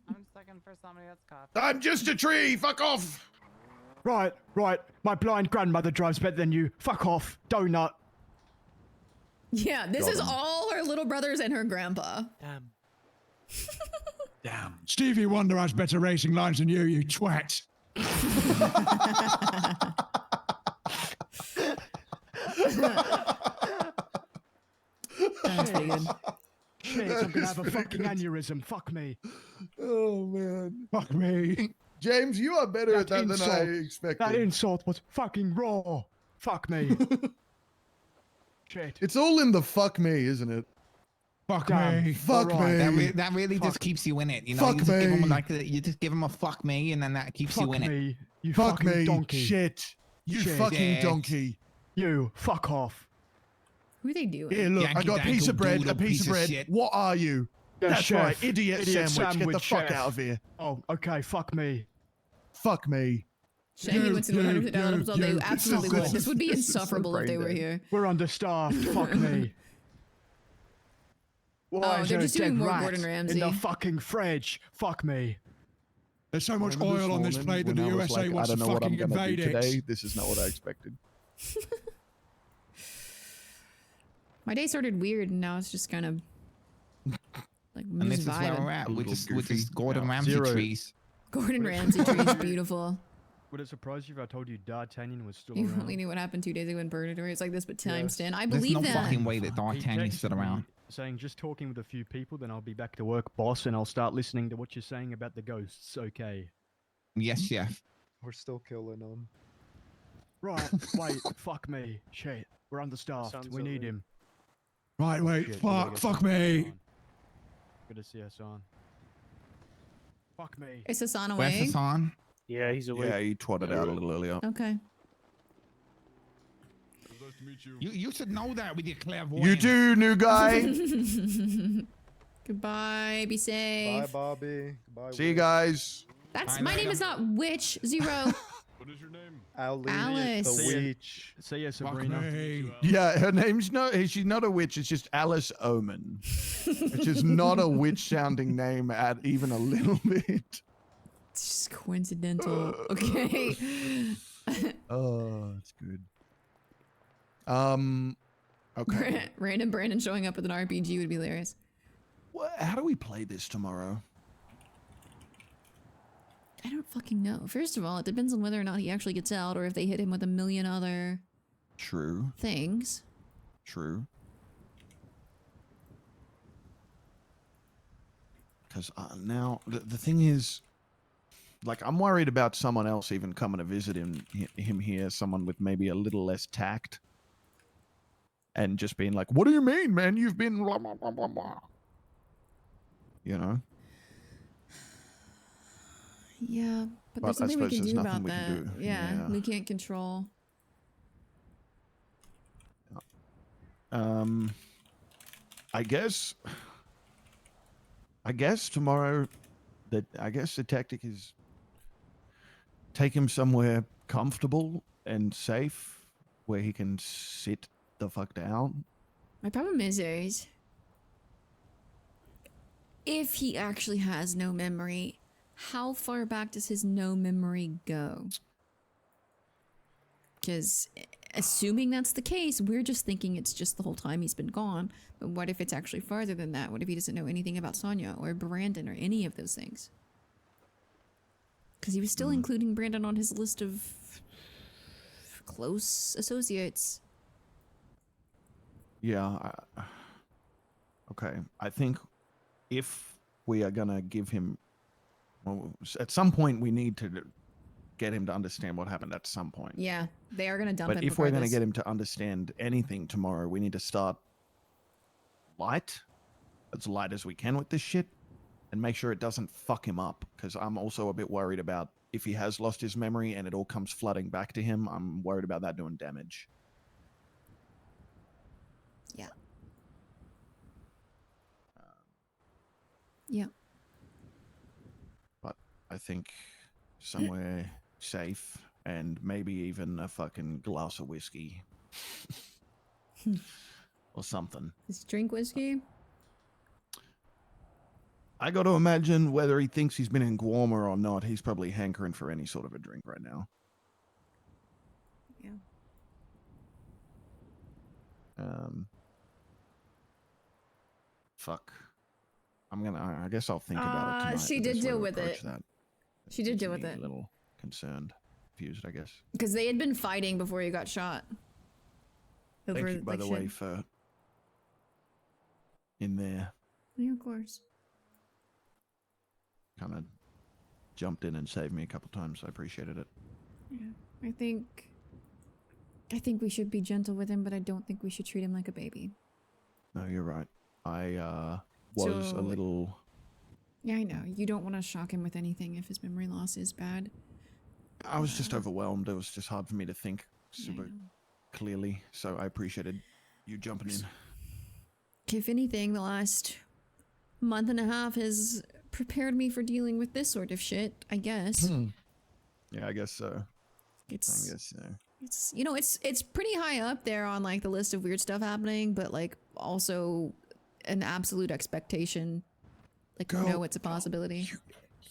I'm second for somebody that's coughed. I'm just a tree. Fuck off. Right, right. My blind grandmother drives better than you. Fuck off, donut. Yeah, this Got is him. all her little brothers and her grandpa. Damn. Damn. Stevie Wonder has better racing lines than you twat. That's pretty good. Shit, I'm gonna have a fucking aneurysm. Fuck me. Oh man. Fuck me. James, you are better at that than I That expected. insult was fucking raw. Fuck me. Shit. It's all in the fuck me, isn't it? Fuck Damn. me. Fuck That, me. That really Fuck. just keeps you in it. You know, Fuck you just give me. them like you just give them a fuck me, and then that keeps Fuck you in it. me. You Fuck fucking me. donkey. Shit. You Shit. fucking Yeah. donkey. You fuck off. Who are they doing? Here, look, I Yankee got a piece dankle of bread, doodle a piece of bread. shit. What are you? Yeah, That's chef. right, idiot sandwich. Get the fuck chef. out of here. Oh, okay. Fuck me. Fuck me. Shaggy Yo, wants to 100% yo, episode. They yo, absolutely fuck would. off. This would be This is so insufferable if they were brain here. We're understaffed. Fuck me. Why Oh, is they're there just a doing dead more rat Gordon in Ramsay. the fucking fridge? Fuck me. There's so much Remember oil on this morning plate that when the I was USA like, wants I to don't know what I'm fucking gonna do invade today. it. This is not what I expected. My day started weird, and now it's just kind of like I'm And just this is where vibing. we're at. A We're little just goofy. Gordon Ramsay Zero. trees. Gordon Ramsay tree is beautiful. Would it surprise you if I told you D'Artagnan was still You around? only knew what happened 2 days ago in Purgatory. It's like this, but times Yes. 10. I There's believe no that. fucking way that He D'Artagnan's still texted me around. saying just talking with a few people, then I'll be back to work, boss, and I'll start listening to what you're saying about the ghosts. Okay. Yes, chef. We're still killing them. Right. Wait. Fuck me. Shit. We're understaffed. Sounds We need illegal. him. Right, wait, Shit, we gotta fuck, get fuck some me. on. Gotta see us on. Fuck me. Is Hassan Where's away? Hassan? Yeah, he's awake. Yeah, he twatted out a little earlier. Okay. You should know that with your clairvoyance. You do, new guy. Goodbye. Be safe. Bye, Bobby. Goodbye. See you Witch. guys. That's Bye, my name madam. is not Witch Zero. What is your name? Alice. The See ya. witch. See ya, Fuck Sabrina. me. Yeah, her name's she's not a witch. It's just Alice Omen, which is not a witch-sounding name at even a little bit. It's just coincidental. Okay. Oh, it's good. Okay. Random Brandon showing up with an RPG would be hilarious. How do we play this tomorrow? I don't fucking know. First of all, it depends on whether or not he actually gets out or if they hit him with a million other True. things. True. Because now the thing is, like, I'm worried about someone else even coming to visit him here, someone with maybe a little less tact, and just being like, "What do you mean, man? You've been blah blah blah blah blah." You know. Yeah, but But there's I something we suppose can there's do about nothing we that. can do. Yeah, Yeah. we can't control I guess tomorrow I guess the tactic is take him somewhere comfortable and safe where he can sit the fuck down. My problem is if he actually has no memory, how far back does his no memory go? Because assuming that's the case, we're just thinking it's just the whole time he's been gone. But what if it's actually farther than that? What if he doesn't know anything about Sonya or Brandon or any of those things? Because he was still including Brandon on his list of close associates. Yeah. Okay. I think if we are gonna give him, well, at some point we need to get him to understand what happened. At some point. Yeah, they are gonna dump him. But if we're gonna regardless. get him to understand anything tomorrow, we need to start as light as we can with this shit, and make sure it doesn't fuck him up. Because I'm also a bit worried about if he has lost his memory and it all comes flooding back to him. I'm worried about that doing damage. Yeah. Yeah. But I think somewhere safe and maybe even a fucking glass of whiskey or something. Just drink whiskey. I got to imagine whether he thinks he's been in Guarma or not, he's probably hankering for any sort of a drink right now. Yeah. Fuck. I guess I'll think about it tonight. She the did best way deal to with approach it. That. She did deal with Making it. me a little concerned, confused, I guess. Because they had been fighting before you got shot. Over, Thank you, by like, the shit. way, for in there. Yeah, of course. Kind of jumped in and saved me a couple times. I appreciated it. Yeah. I think we should be gentle with him, but I don't think we should treat him like a baby. No, you're right. I was a little. Yeah, I know. You don't want to shock him with anything if his memory loss is bad. I was just overwhelmed. It was just hard for me to think super clearly. So I appreciated you jumping in. If anything, the last month and a half has prepared me for dealing with this sort of shit, I guess. Yeah, I guess so. It's you know, it's pretty high up there on like the list of weird stuff happening, but like also an absolute expectation. Like, no, it's a possibility.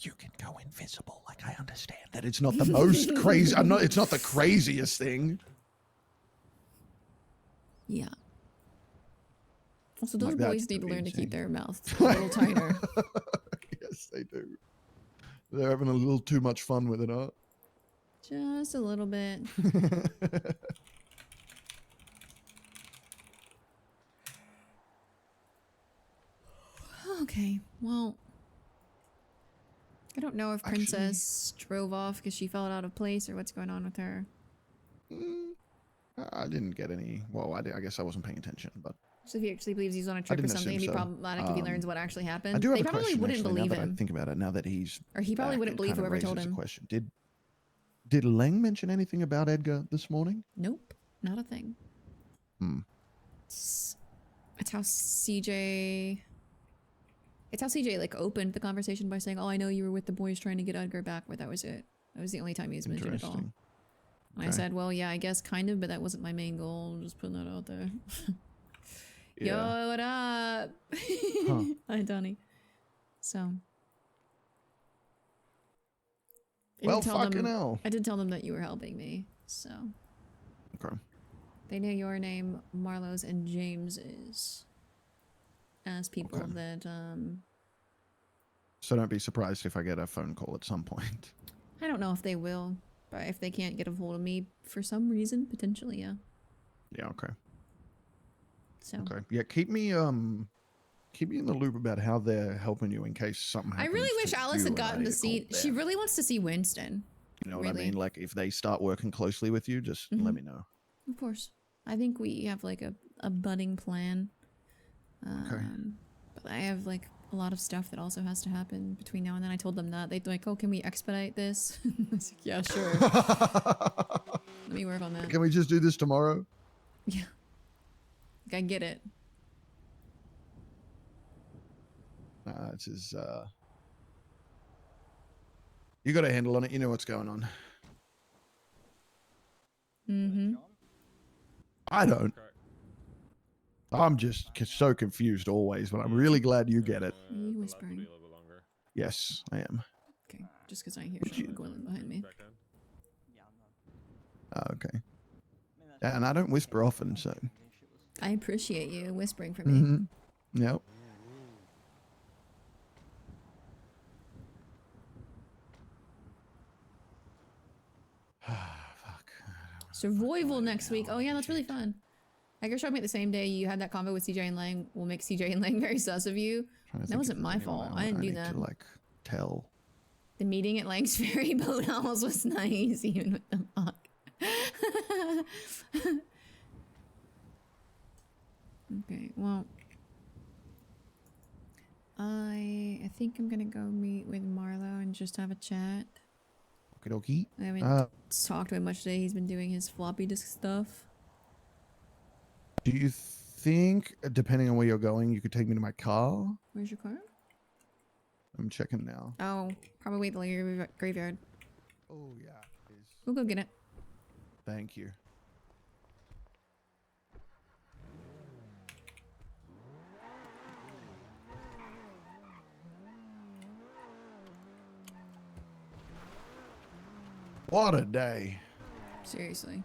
You can go invisible. Like, I understand that it's not the most crazy. It's not the craziest thing. Yeah. Also, those Like, that's boys need to learn to insane. keep their mouths a little tighter. Yes, they do. They're having a little too much fun with it, huh? Just a little bit. Okay, well, I don't know if Princess drove off because she felt out of place or what's going on with her. I didn't get any. Well, I guess I wasn't paying attention, but So if he actually believes he's on a trip or didn't something, it'd be assume so. problematic if he learns what actually happened. I do have They a probably question. wouldn't Actually, believe now that I him. think about it, now that he's Or he probably back, wouldn't it believe kinda whoever told raises a him. question. Did Lang mention anything about Edgar this morning? Nope, not a thing. It's how CJ. It's how CJ like opened the conversation by saying, "Oh, I know you were with the boys trying to get Edgar back," but that was it. That was the only time he was mentioned at all. Interesting. And I Okay. said, "Well, yeah, I guess kind of, but that wasn't my main goal. I'm just putting that out there." Yo, what up? Hi, Donnie. So. I did Well, tell fucking them- hell. I did tell them that you were helping me, so. Okay. They know your name, Marlowe's, and James's. As people that, So don't be surprised if I get a phone call at some point. I don't know if they will, but if they can't get a hold of me for some reason, potentially, yeah. Yeah. Okay. So. Okay. Yeah. Keep me in the loop about how they're helping you in case something I happens. really wish to Alice you had and gotten I to get see. called She there. really wants to see Winston. You know what really. I mean? Like if they start working closely with you, just let me know. Of course. I think we have like a budding plan. Okay. But I have like a lot of stuff that also has to happen between now and then. I told them that. They'd like, "Oh, can we expedite this?" I was like, "Yeah, sure." Let me work on that. Can we just do this tomorrow? Yeah. Like, I get it. It's his, you got a handle on it. You know what's going on. Mm-hmm. I don't. I'm just so confused always, but I'm really glad you get it. Are you whispering? Yes, I am. Okay, just because I hear someone going behind me. Oh, okay. Yeah, and I don't whisper often, so. I appreciate you whispering for me. Mm-hmm. Yep. Survival next week. Oh yeah, that's really fun. I guess showed me the same day you had that convo with CJ and Lang. Will make CJ and Lang very sus of you. That wasn't my fault. I didn't do that. To like tell. The meeting at Lang's Ferry Boathouse was nice, even with the fuck. Okay, well, I think I'm gonna go meet with Marlo and just have a chat. Okie dokie. I haven't talked to him much today. He's been doing his floppy disk stuff. Do you think, depending on where you're going, you could take me to my car? Where's your car? I'm checking now. Oh, probably the graveyard. Oh yeah. We'll go get it. Thank you. What a day. Seriously.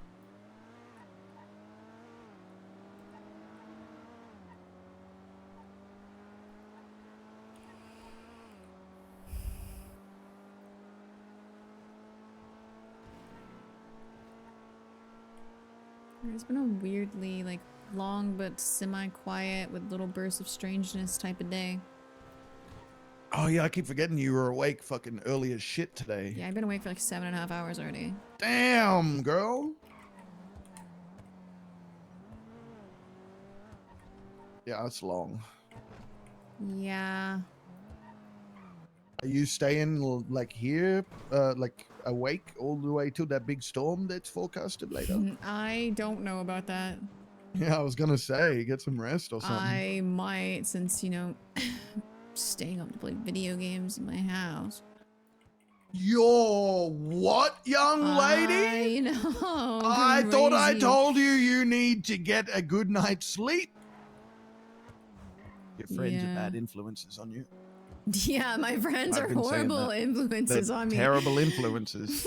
It's been a weirdly, like, long but semi-quiet with little bursts of strangeness type of day. Oh yeah, I keep forgetting you were awake fucking early as shit today. Yeah, I've been awake for like 7.5 hours already. Damn, girl. Yeah, that's long. Yeah. Are you staying like here, like awake all the way till that big storm that's forecasted later? I don't know about that. Yeah, I was gonna say, get some rest or something. I might, since, you know, staying up to play video games in my house. You're what, young lady? I know. I thought I crazy. told you need to get a good night's sleep. Your friends are Yeah. bad influences on you. Yeah, my friends I've are been saying horrible that. influences They're on me. Terrible influences.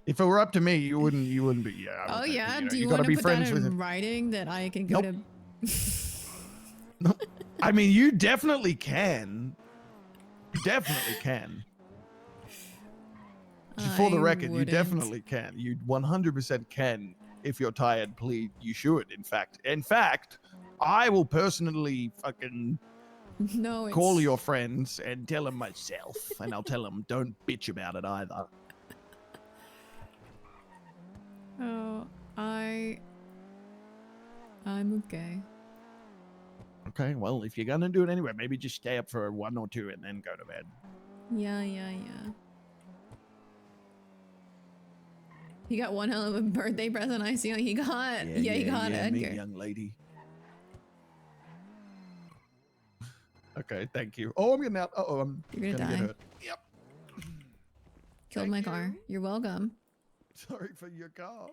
If it were up to me, you wouldn't be. Yeah. I Oh would think, yeah, you know, do you gotta want to be put that friends with in him. writing that I can go Nope. to? I mean, you definitely can. You definitely can. For the I record, you wouldn't. definitely can. You 100% can. If you're tired, please, you should. In fact, I will personally fucking No, call it's- your friends and tell them myself, and I'll tell them don't bitch about it either. Oh, I'm okay. Okay, well, if you're gonna do it anyway, maybe just stay up for 1 or 2 and then go to bed. Yeah. He got one hell of a birthday present. I see. He got. Yeah, he got Edgar. me, young lady. Okay, thank you. Oh, I'm getting out. Uh oh, I'm You're gonna get die. hurt. Yep. Killed my car. You're welcome. Sorry for your car.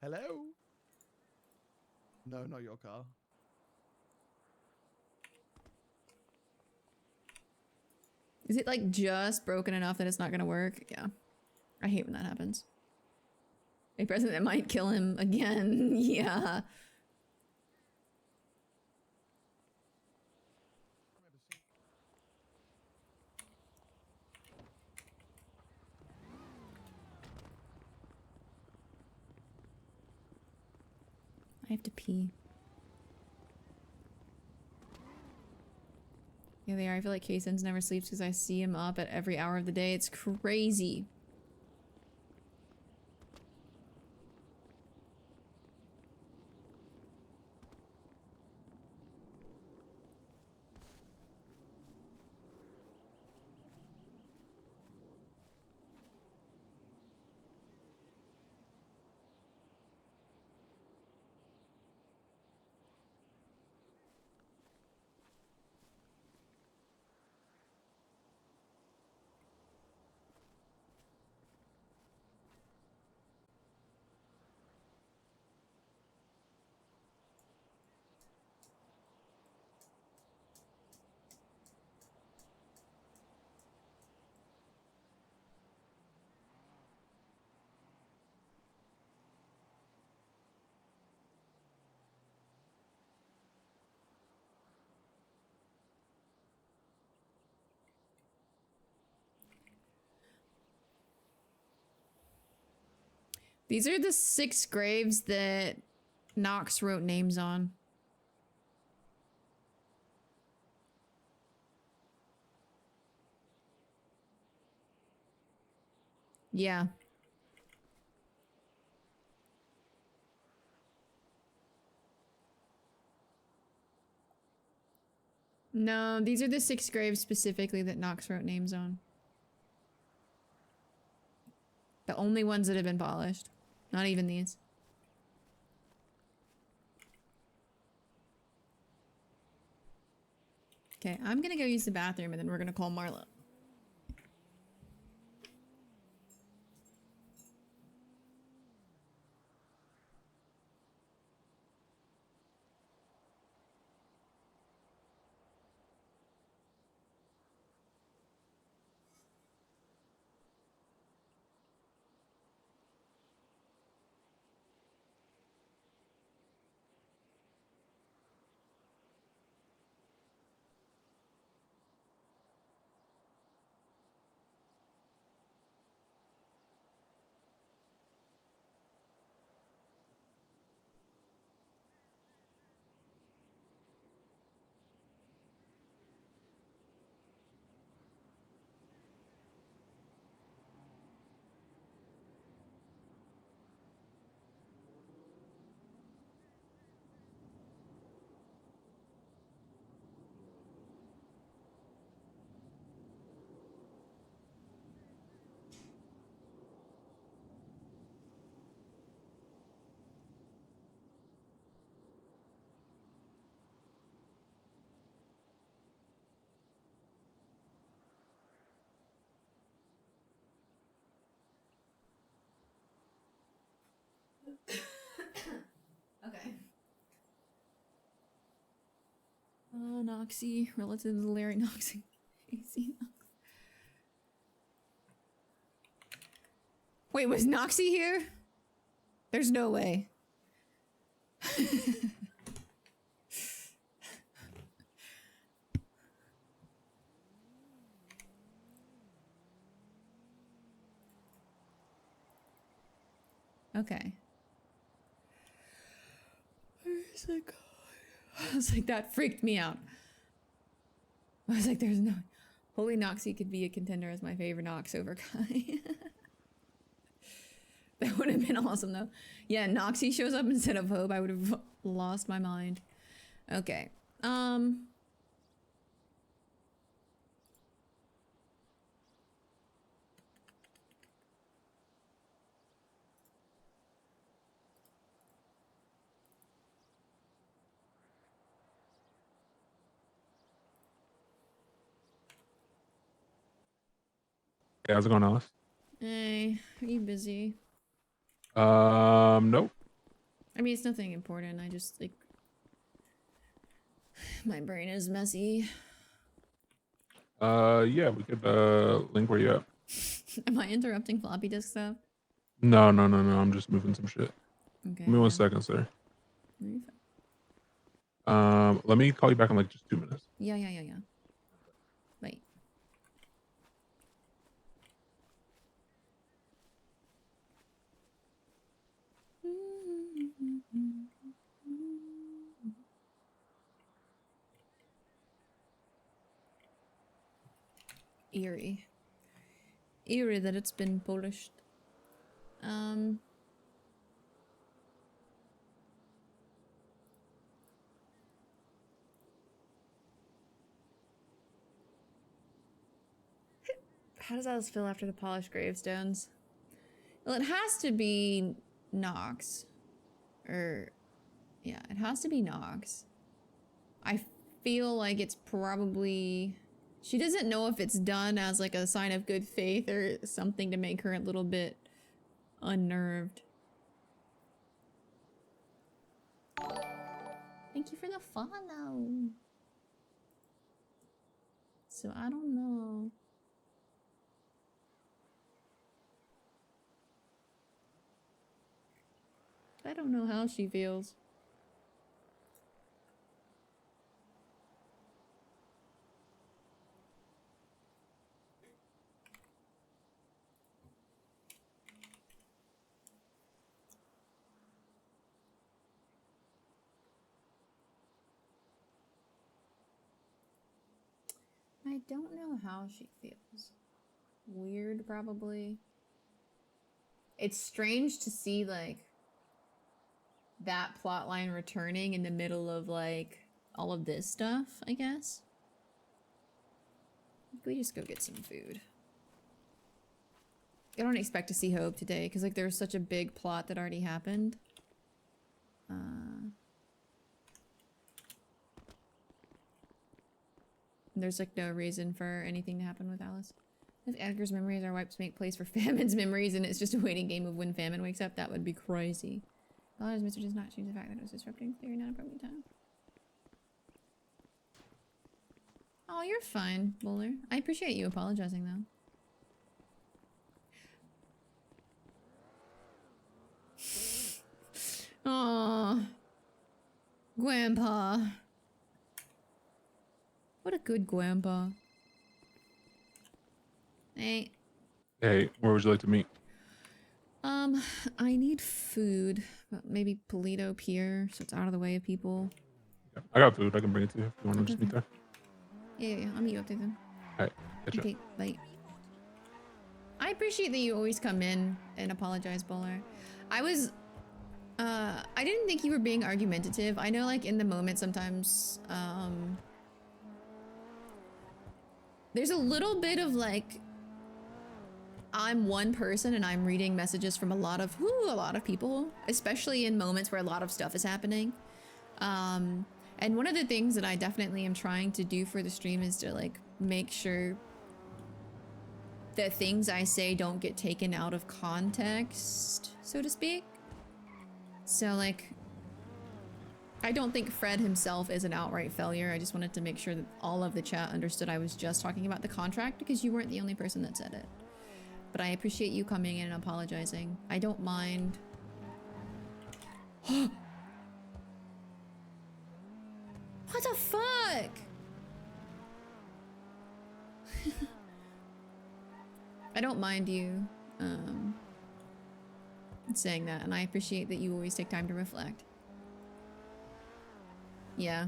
Hello? No, not your car. Is it like just broken enough that it's not gonna work? Yeah. I hate when that happens. A present that might kill him again. Yeah. I have to pee. Yeah, they are. I feel like Kayson's never sleeps because I see him up at every hour of the day. It's crazy. These are the 6 graves that Nox wrote names on. Yeah. No, these are the 6 graves specifically that Nox wrote names on. The only ones that have been polished. Not even these. Okay, I'm gonna go use the bathroom and then we're gonna call Marla. Okay. Noxie, relative to Larry Noxie. AC Nox. Wait, was Noxie here? There's no way. Okay. Where's the code? I was like, that freaked me out. I was like, there's no... Holy Noxie could be a contender as my favorite Nox over Kai. That would have been awesome, though. Yeah, Noxie shows up instead of Hope. I would have lost my mind. Okay. Hey, how's it going, Alice? Hey, are you busy? Nope. I mean, it's nothing important. I just, like... My brain is messy. Yeah, we could, link where you at. Am I interrupting floppy disk stuff? No, no, no, no. I'm just moving some shit. Okay. Give me 1 second, sir. No, you're fine. Let me call you back in like just 2 minutes. Yeah. Wait. Eerie. Eerie that it's been polished. How does Alice feel after the polished gravestones? Well, it has to be Nox. Yeah, it has to be Nox. I feel like it's probably... She doesn't know if it's done as like a sign of good faith or something to make her a little bit unnerved. Thank you for the follow. So I don't know. I don't know how she feels. I don't know how she feels. Weird, probably. It's strange to see, like, that plot line returning in the middle of, like, all of this stuff, I guess. We just go get some food. I don't expect to see Hope today, because, like, there was such a big plot that already happened. There's, like, no reason for anything to happen with Alice. If Edgar's memories are wiped to make place for Famine's memories, and it's just a waiting game of when Famine wakes up, that would be crazy. Ballard's Mr. does not change the fact that it was disrupting theory, not appropriate time. Oh, you're fine, Bowler. I appreciate you apologizing, though. Aww. Grandpa. What a good grandpa. Hey. Hey, where would you like to meet? I need food. Maybe Polito Pier, so it's out of the way of people. I got food. I can bring it to you if you want to Okay. just meet there. Yeah, I'll meet you up there then. Alright, catch Okay, bye. I appreciate that you always come in and apologize, Bowler. I didn't think you were being argumentative. I know, like, in the moment sometimes, there's a little bit of, like, I'm one person and I'm reading messages from a lot of people, especially in moments where a lot of stuff is happening. And one of the things that I definitely am trying to do for the stream is to, like, make sure that things I say don't get taken out of context, so to speak. So, like, I don't think Fred himself is an outright failure. I just wanted to make sure that all of the chat understood I was just talking about the contract because you weren't the only person that said it. But I appreciate you coming in and apologizing. I don't mind. What the fuck? I don't mind you saying that, and I appreciate that you always take time to reflect. Yeah.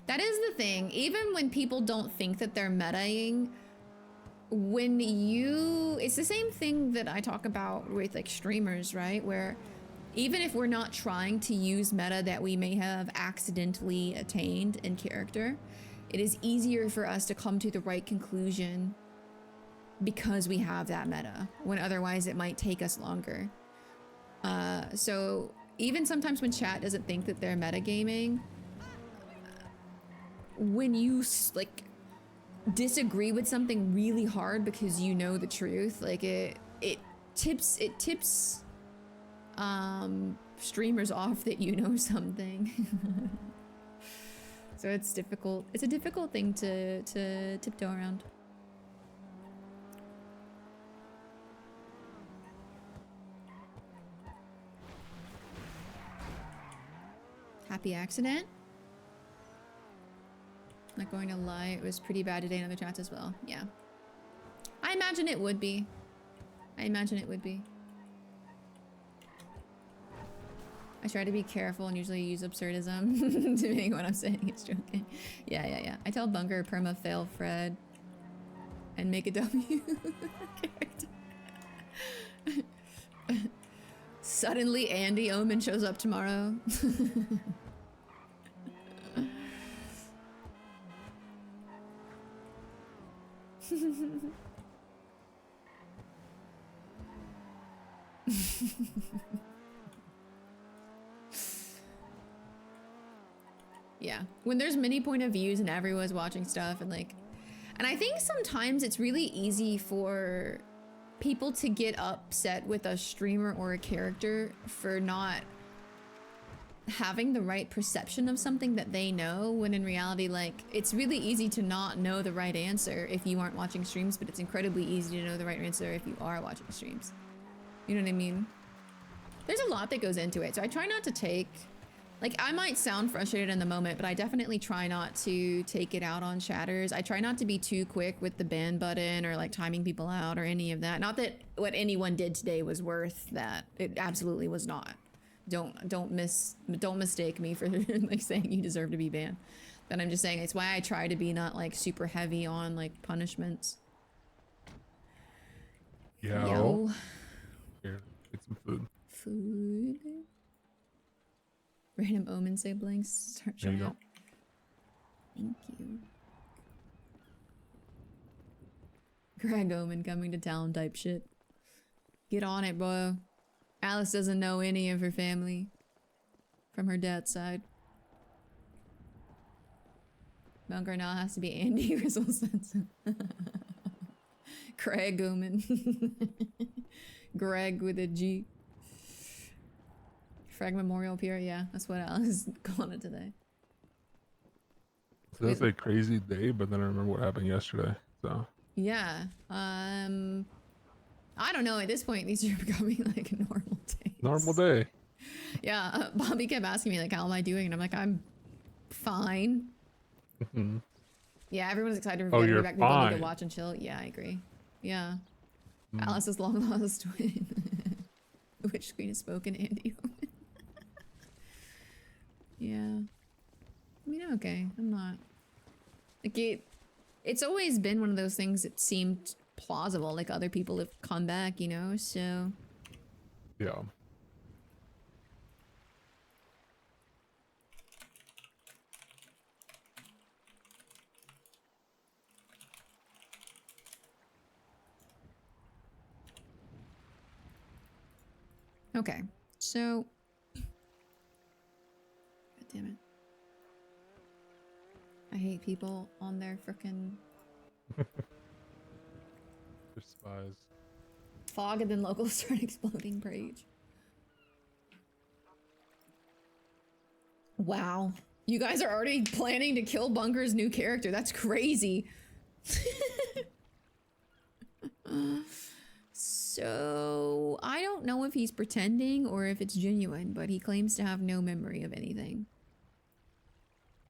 That is the thing. Even when people don't think that they're metaing, it's the same thing that I talk about with, like, streamers, right? Where even if we're not trying to use meta that we may have accidentally attained in character, it is easier for us to come to the right conclusion because we have that meta, when otherwise it might take us longer. So even sometimes when chat doesn't think that they're metagaming, when you, like, disagree with something really hard because you know the truth, like, it tips streamers off that you know something. So it's difficult. It's a difficult thing to tiptoe around. Happy accident? Not going to lie, it was pretty bad today in other chats as well. Yeah. I imagine it would be. I imagine it would be. I try to be careful and usually use absurdism to make what I'm saying is joking. Yeah. I tell Bunker perma fail Fred and make a W character. Suddenly Andy Omen shows up tomorrow. Yeah, when there's many point of views and everyone's watching stuff and I think sometimes it's really easy for people to get upset with a streamer or a character for not having the right perception of something that they know, when in reality, like, it's really easy to not know the right answer if you aren't watching streams, but it's incredibly easy to know the right answer if you are watching streams. You know what I mean? There's a lot that goes into it, so I try not to take... Like, I might sound frustrated in the moment, but I definitely try not to take it out on chatters. I try not to be too quick with the ban button or, like, timing people out or any of that. Not that what anyone did today was worth that. It absolutely was not. Don't mistake me for like saying you deserve to be banned. But I'm just saying it's why I try to be not like super heavy on like punishments. Yo. Here, get some food. Food. Random Omen siblings start There you showing go. up. Thank you. Greg Omen coming to town type shit. Get on it, bro. Alice doesn't know any of her family from her dad's side. Bunker now has to be Andy Grizzle Sensen. Craig Omen. Greg with a G. Frag Memorial Pier, yeah, that's what Alice is calling it today. So that's a crazy day, but then I remember what happened yesterday. So Yeah. I don't know. At this point, these are becoming like normal days. normal day. Yeah. Bobby kept asking me like, "How am I doing?" And I'm like, "I'm fine." Yeah. Everyone's excited for Oh, Venom to you're be back. People need to fine. watch and chill. Yeah, I agree. Yeah. Alice's long lost twin. Which queen has spoken, Andy? Yeah. I mean, okay. I'm not. Like it's always been one of those things that seemed plausible. Like other people have come back, you know. So. Yeah. Okay. So. God damn it. I hate people on their frickin' They're spies. fog and then locals start exploding page. Wow. You guys are already planning to kill Bunker's new character. That's crazy. So, I don't know if he's pretending or if it's genuine, but he claims to have no memory of anything.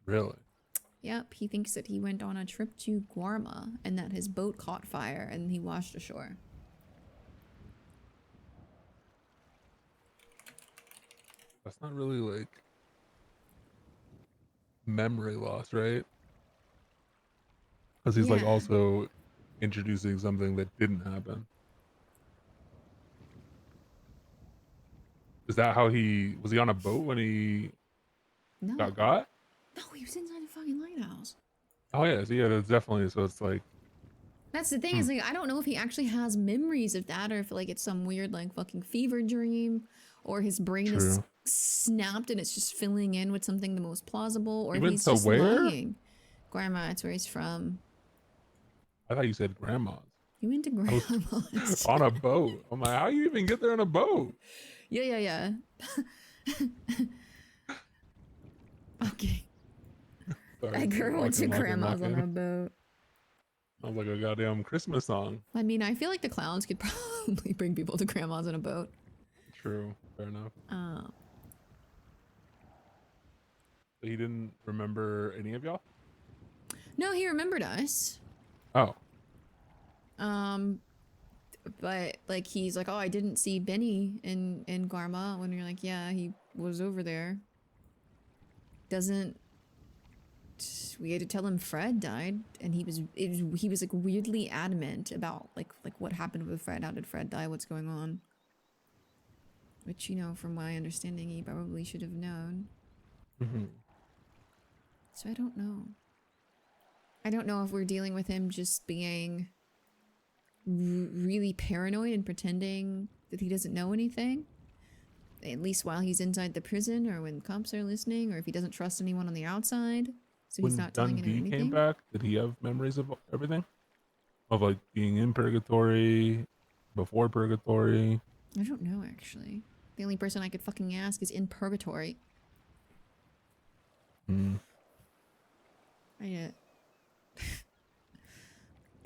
Really? Yep, he thinks that he went on a trip to Guarma and that his boat caught fire and he washed ashore. That's not really like memory loss, right? Because he's like Yeah. also introducing something that didn't happen. Is that how was he on a boat when he No. got? No, he was inside the fucking lighthouse. Oh yeah, so yeah, that's definitely, so it's like, That's the thing is like I don't know if he actually has memories of that or if like it's some weird like fucking fever dream or his brain is True. snapped and it's just filling in with something the most plausible or He if went he's to just where? lying. Grandma, that's where he's from. I thought you said grandma's. He went to I was grandma's. on a boat. I'm like, how you even get there on a boat? Yeah. Okay. Sorry, That girl went to walking, grandma's on walking. a boat. Sounds like a goddamn Christmas song. I mean, I feel like the clowns could probably bring people to grandma's on a boat. True. Fair enough. Oh. So he didn't remember any of y'all? No, he remembered us. Oh. But like he's like, oh, I didn't see Benny in Guarma. When you're like, yeah, he was over there. We had to tell him Fred died, and he was like weirdly adamant about like what happened with Fred. How did Fred die? What's going on? Which, you know, from my understanding, he probably should have known. So I don't know. I don't know if we're dealing with him just being really paranoid and pretending that he doesn't know anything, at least while he's inside the prison or when cops are listening, or if he doesn't trust anyone on the outside, so he's When not telling anyone Dundee anything. came back, did he have memories of everything? Of like being in purgatory, before purgatory? I don't know, actually. The only person I could fucking ask is in purgatory.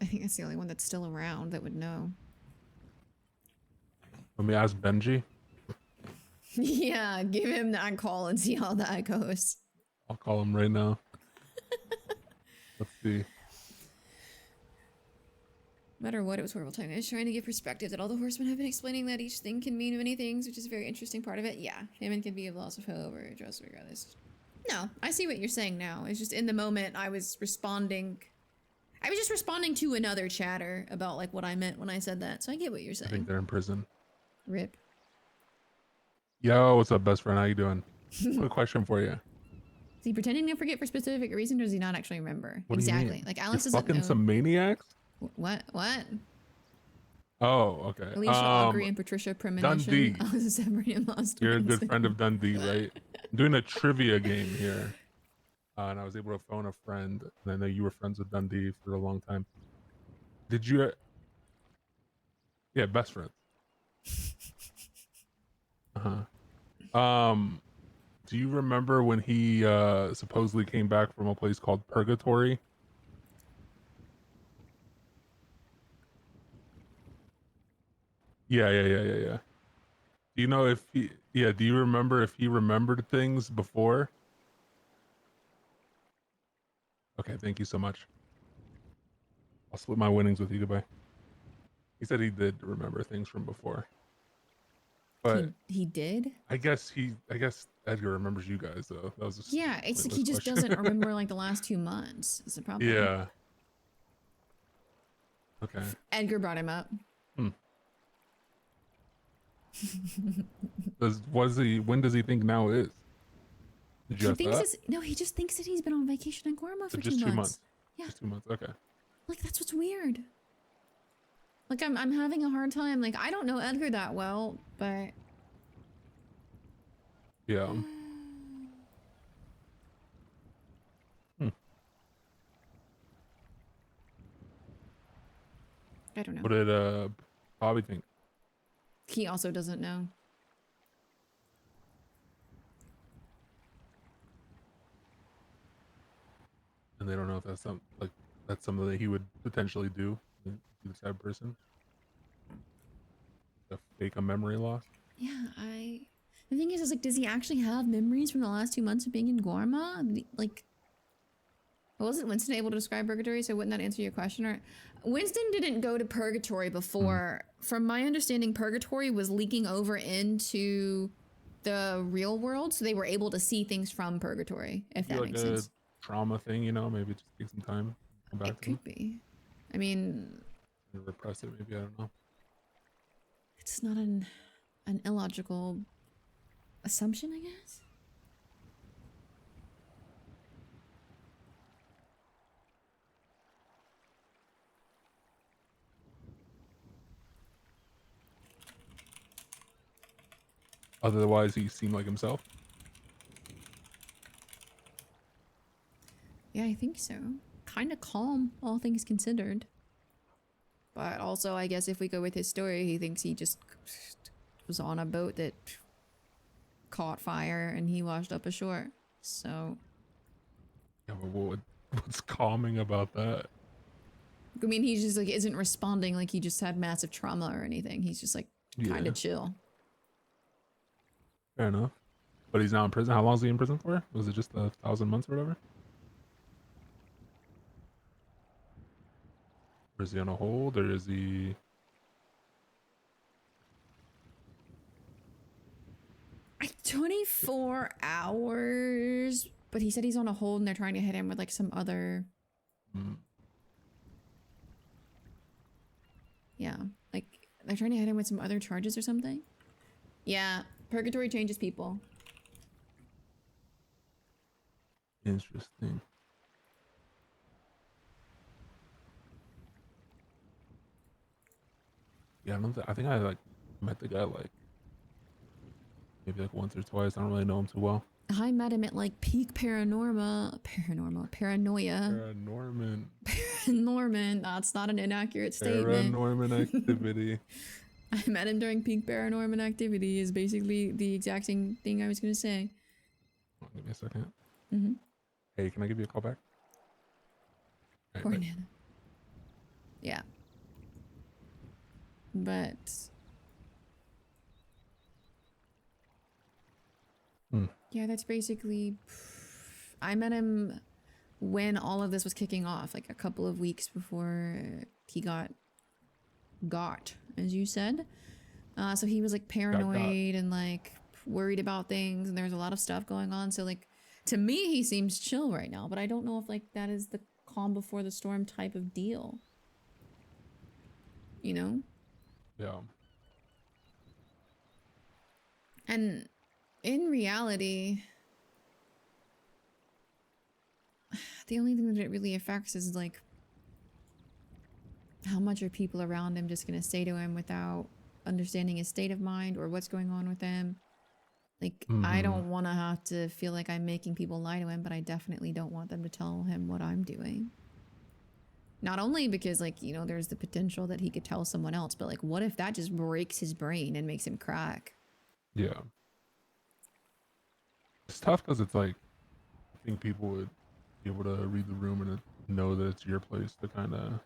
I think that's the only one that's still around that would know. Let me ask Benji. Yeah, give him that call and see how that goes. I'll call him right now. Let's see. No matter what, it was horrible timing. I was trying to give perspective that all the horsemen have been explaining that each thing can mean many things, which is a very interesting part of it. Yeah, famine can be a loss of hope or just regardless. No, I see what you're saying now. It's just in the moment I was responding. I was just responding to another chatter about like what I meant when I said that. So I get what you're I saying. think they're in prison. Rip. Yo, what's up, best friend? How you doing? Quick question for you. Is he pretending to forget for specific reason, or does he not actually remember? What do you Exactly. mean? Like You're Alex doesn't fucking know. some maniacs? What? What? Oh, okay. Alicia, Augury, and Patricia Premonition. Dundee. I was separating lost. You're a twins. good friend of Dundee, right? I'm doing a trivia game here. And I was able to phone a friend. And I know you were friends with Dundee for a long time. Did you... Yeah, best friends. Do you remember when he supposedly came back from a place called Purgatory? Yeah. Do you know if he... Yeah, do you remember if he remembered things before? Okay, thank you so much. I'll split my winnings with you. Goodbye. He said he did remember things from before. But He did? I guess Edgar remembers you guys though. That was just Yeah, it's like he pointless just question. doesn't remember like the last 2 months. Is the problem? Yeah. Okay. Edgar brought him up. When does he think now is? Did you He ask thinks that? it's, no, he just thinks that he's been on vacation in Gorma for Just 2 2 months. months. Yeah. Just 2 months. Okay. Like that's what's weird. Like I'm having a hard time. Like I don't know Edgar that well, but Yeah. I don't know. What did Bobby think? He also doesn't know. And they don't know if that's something that he would potentially do. Be the type of person to fake a memory loss. Yeah, the thing is like, does he actually have memories from the last 2 months of being in Gorma? Like, wasn't Winston able to describe Purgatory? So wouldn't that answer your question? Or Winston didn't go to Purgatory before. From my understanding, Purgatory was leaking over into the real world, so they were able to see things from Purgatory. If that Like makes a sense. trauma thing, you know, maybe just take some time. Come back It to him. could be. I mean, And repress it, maybe. I don't know. it's not an illogical assumption, I guess. Otherwise, he seemed like himself. Yeah, I think so. Kind of calm, all things considered. But also, I guess if we go with his story, he thinks he just was on a boat that caught fire and he washed up ashore. So, Yeah, but what's calming about that? I mean, he just like isn't responding like he just had massive trauma or anything. He's just like kind Yeah. of chill. Fair enough. But he's now in prison. How long is he in prison for? Was it just 1,000 months or whatever? Or is he on a hold, or is he... 24 hours, but he said he's on a hold and they're trying to hit him with like some other. Yeah, like they're trying to hit him with some other charges or something. Yeah, Purgatory changes people. Interesting. Yeah, I think I like met the guy like maybe like once or twice. I don't really know him too well. I met him at like peak paranoia. Paranorman. Paranorman. That's not an inaccurate statement. Paranorman activity. I met him during peak paranorman activity is basically the exact same thing I was gonna say. Give me a second. Mm-hmm. Hey, can I give you a call back? All Poor right, bye. Nana. Yeah. But yeah, that's basically. I met him when all of this was kicking off, like a couple of weeks before he got got, as you said. So he was like paranoid and like worried about things, and there's a lot of stuff going on. So like, to me, he seems chill right now, but I don't know if like that is the calm before the storm type of deal. You know? Yeah. And in reality, the only thing that it really affects is like, how much are people around him just gonna say to him without understanding his state of mind or what's going on with him? Like, I don't want to have to feel like I'm making people lie to him, but I definitely don't want them to tell him what I'm doing. Not only because, like, you know, there's the potential that he could tell someone else, but like, what if that just breaks his brain and makes him crack? Yeah. It's tough because it's like, I think people would be able to read the room and know that it's your place to kind of.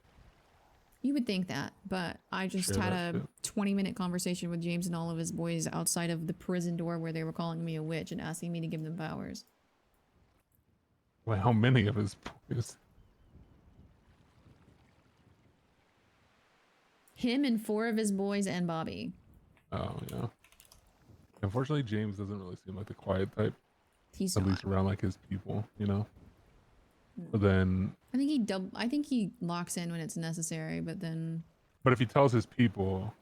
You would think that, but I just Share had that a shit. 20-minute conversation with James and all of his boys outside of the prison door where they were calling me a witch and asking me to give them powers. Well, how many of his boys? Him and 4 of his boys and Bobby. Oh, yeah. Unfortunately, James doesn't really seem like the quiet type. He's at least around like his people, you know. But then, I think he locks in when it's necessary, but then but if he tells his people,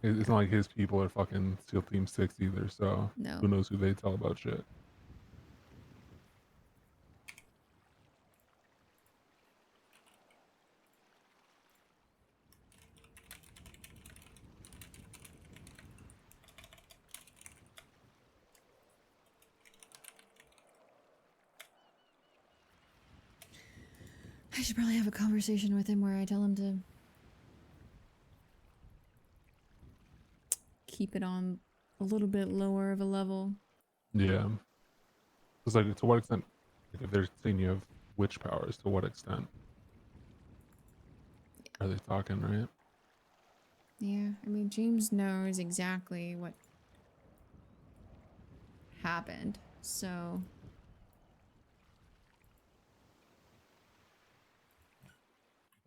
it's not like his people are fucking SEAL Team 6 either. So No. who knows who they tell about shit. I should probably have a conversation with him where I tell him to keep it on a little bit lower of a level. Yeah. It's like, to what extent, like if they're saying you have witch powers, to what extent are they talking, right? Yeah, I mean, James knows exactly what happened, so...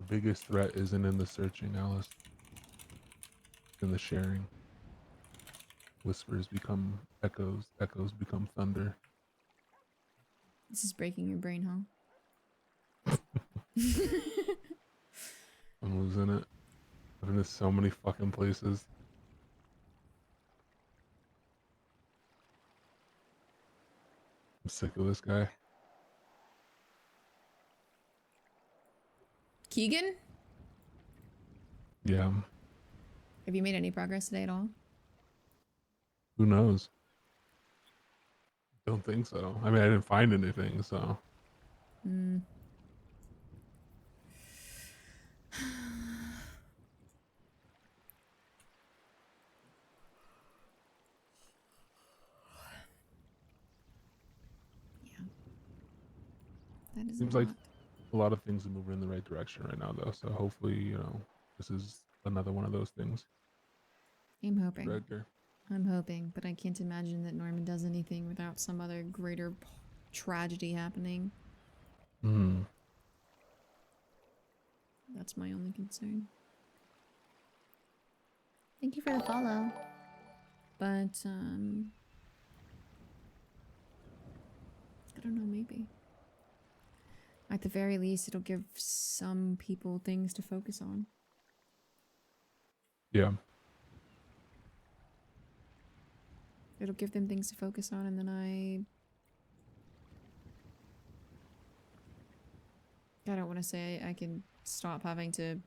The biggest threat isn't in the searching, Alice. It's in the sharing. Whispers become echoes, echoes become thunder. This is breaking your brain, huh? I'm losing it. I've been to so many fucking places. I'm sick of this guy. Keegan? Yeah. Have you made any progress today at all? Who knows? Don't think so. I mean, I didn't find anything, so. Hmm. Yeah. That is Seems a like lot. a lot of things are moving in the right direction right now, though. So hopefully, you know, this is another one of those things. I'm hoping. For Edgar. I'm hoping, but I can't imagine that Norman does anything without some other greater tragedy happening. Hmm. That's my only concern. Thank you for the follow. But, I don't know, maybe. At the very least, it'll give some people things to focus on. Yeah. It'll give them things to focus on, and then I don't want to say I can stop having to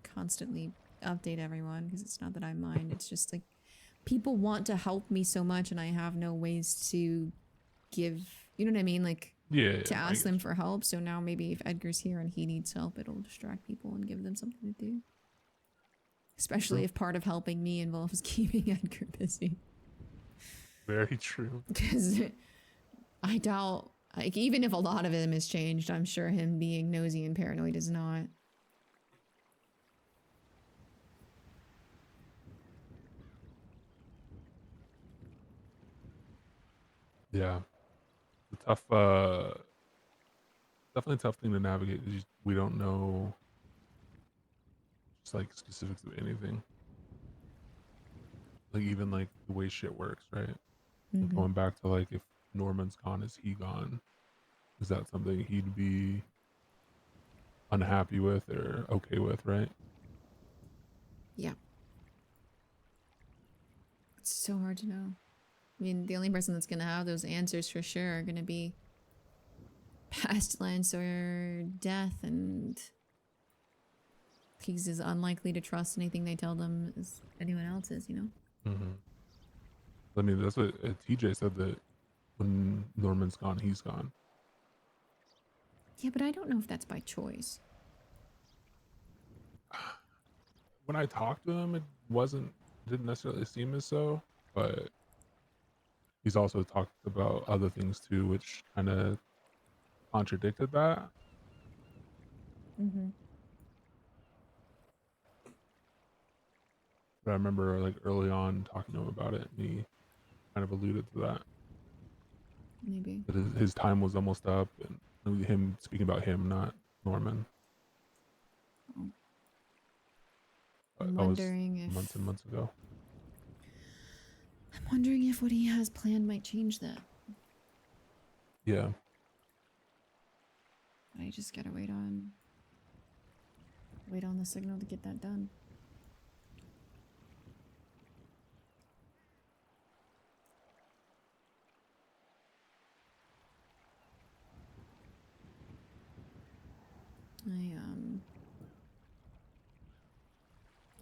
constantly update everyone, because it's not that I mind. It's just like people want to help me so much, and I have no ways to give, you know what I mean? Like, Yeah, to I ask get them for help. So now maybe if Edgar's here and he needs help, it'll distract people and give them something to do. Especially True. if part of helping me involves keeping Edgar busy. Very true. Because I doubt, like, even if a lot of him has changed, I'm sure him being nosy and paranoid is not. Yeah. It's a tough, definitely a tough thing to navigate. We don't know just like specifics of anything. Like even like the way shit works, right? Like, Mhm. going back to like if Norman's gone, is he gone? Is that something he'd be unhappy with or okay with, right? Yeah. It's so hard to know. I mean, the only person that's gonna have those answers for sure are gonna be pestilence or death, and he's as unlikely to trust anything they tell them as anyone else is, you know? Mm-hmm. I mean, that's what TJ said, that when Norman's gone, he's gone. Yeah, but I don't know if that's by choice. When I talked to him, didn't necessarily seem as so, but he's also talked about other things too, which kind of contradicted that. Mm-hmm. But I remember like early on talking to him about it, and he kind of alluded to that. Maybe. That his time was almost up, and him speaking about him, not Norman. But I'm that was wondering if months and months ago. I'm wondering if what he has planned might change that. Yeah. I just gotta wait on the signal to get that done.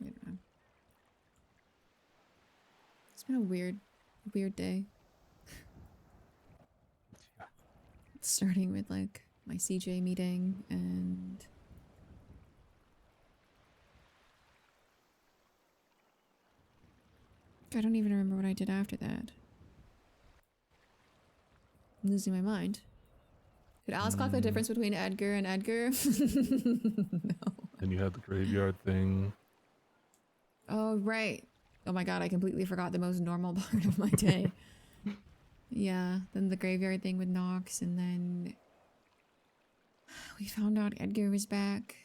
I don't know. It's been a weird day. Starting with like my CJ meeting, and I don't even remember what I did after that. I'm losing my mind. Could Alice clock the difference between Edgar and Edgar? Then you had the graveyard thing. Oh, right. Oh my god, I completely forgot the most normal part of my day. Yeah, then the graveyard thing with Nox, and then we found out Edgar was back.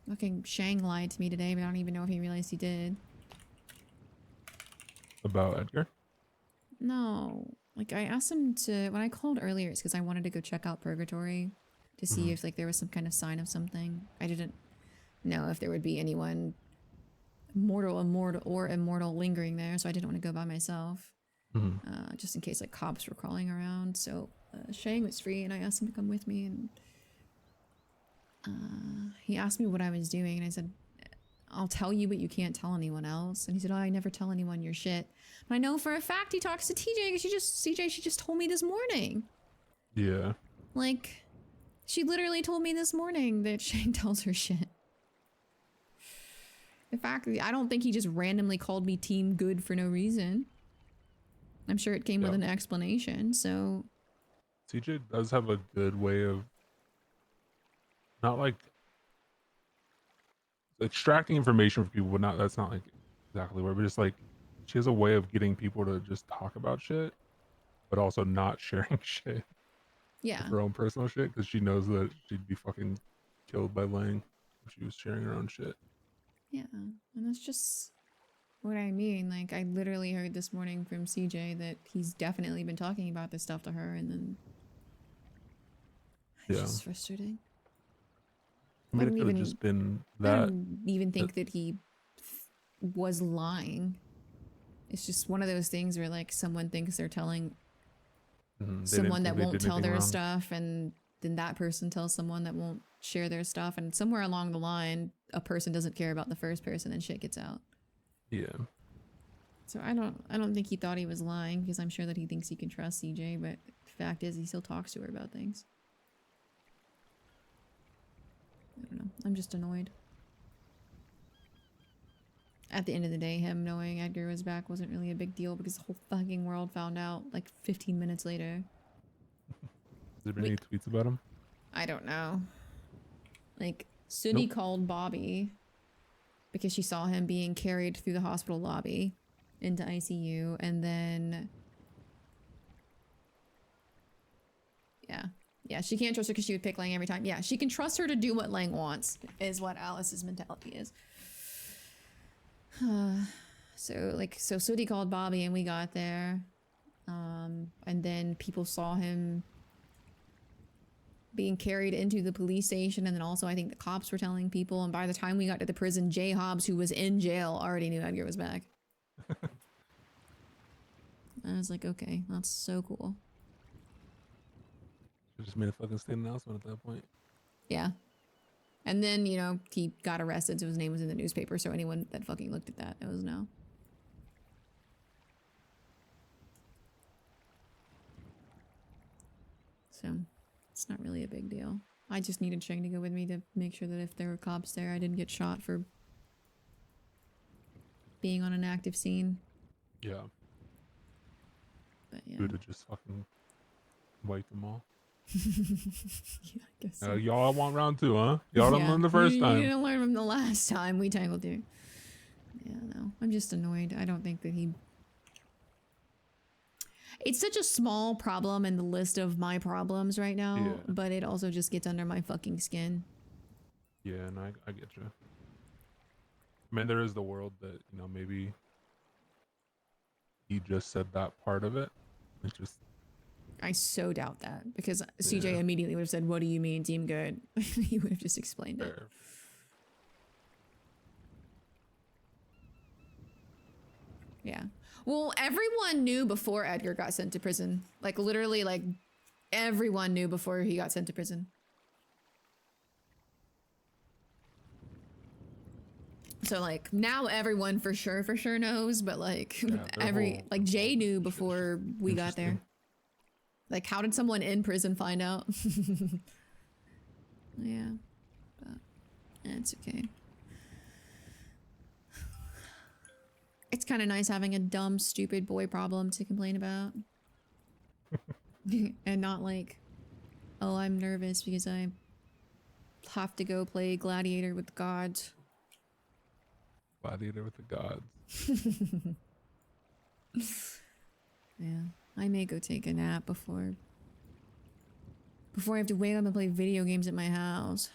Fucking Shang lied to me today, but I don't even know if he realized he did. About Edgar? No. Like, I asked him to... When I called earlier, it's because I wanted to go check out Purgatory to see if, like, there was some kind of sign of something. I didn't know if there would be anyone immortal lingering there, so I didn't want to go by myself. Just in case, like, cops were crawling around. So, Shang was free, and I asked him to come with me, and... he asked me what I was doing, and I said, I'll tell you, but you can't tell anyone else. And he said, oh, I never tell anyone your shit. But I know for a fact he talks to TJ, because she just told me this morning. Yeah. Like, she literally told me this morning that Shane tells her shit. In fact, I don't think he just randomly called me Team Good for no reason. I'm sure it came with an explanation, so... CJ does have a good way of not like extracting information from people, but that's not like exactly where, but just like she has a way of getting people to just talk about shit, but also not sharing shit. Yeah. Her own personal shit, because she knows that she'd be fucking killed by Lang if she was sharing her own shit. Yeah, and that's just what I mean. Like, I literally heard this morning from CJ that he's definitely been talking about this stuff to her, and then it's just frustrating. I mean, it could have just been that. I don't even think that he was lying. It's just one of those things where, like, someone thinks they're telling someone that won't tell their stuff, and then that person tells someone that won't share their stuff, and somewhere along the line, a person doesn't care about the first person, and shit gets out. Yeah. So I don't think he thought he was lying, because I'm sure that he thinks he can trust CJ, but the fact is he still talks to her about things. I don't know. I'm just annoyed. At the end of the day, him knowing Edgar was back wasn't really a big deal, because the whole fucking world found out like 15 minutes later. Has there been any tweets about him? I don't know. Like, Suni called Bobby because she saw him being carried through the hospital lobby into ICU, and then... Yeah. Yeah, she can't trust her because she would pick Lang every time. Yeah, she can trust her to do what Lang wants, is what Alice's mentality is. So Sooty called Bobby and we got there. And then people saw him being carried into the police station, and then also I think the cops were telling people, and by the time we got to the prison, Jay Hobbs, who was in jail, already knew Edgar was back. I was like, okay, that's so cool. Should just made a fucking state announcement at that point. Yeah. And then, you know, he got arrested, so his name was in the newspaper, so anyone that fucking looked at that knows now. So, it's not really a big deal. I just needed Shang to go with me to make sure that if there were cops there, I didn't get shot for being on an active scene. Yeah. But yeah. Good to just fucking wipe them all. Yeah, I guess so. Y'all want round 2, huh? Y'all didn't learn the first You time. didn't learn from the last time we tangled you. Yeah, no. I'm just annoyed. I don't think that he... It's such a small problem in the list of my problems right now, Yeah. but it also just gets under my fucking skin. Yeah, and I get you. I mean, there is the world that, you know, maybe he just said that part of it. It just... I so doubt that, because CJ Yeah. immediately would have said, "What do you mean, team good?" He would have just explained it. Fair. Yeah. Well, everyone knew before Edgar got sent to prison. Like, literally, like, everyone knew before he got sent to prison. So, like, now everyone for sure knows, but, like, like, Jay knew before we got there. Like, how did someone in prison find out? Yeah. But it's okay. It's kind of nice having a dumb, stupid boy problem to complain about. And not like, oh, I'm nervous because I have to go play Gladiator with the gods. Gladiator with the gods. Yeah, I may go take a nap before I have to wake up and play video games at my house.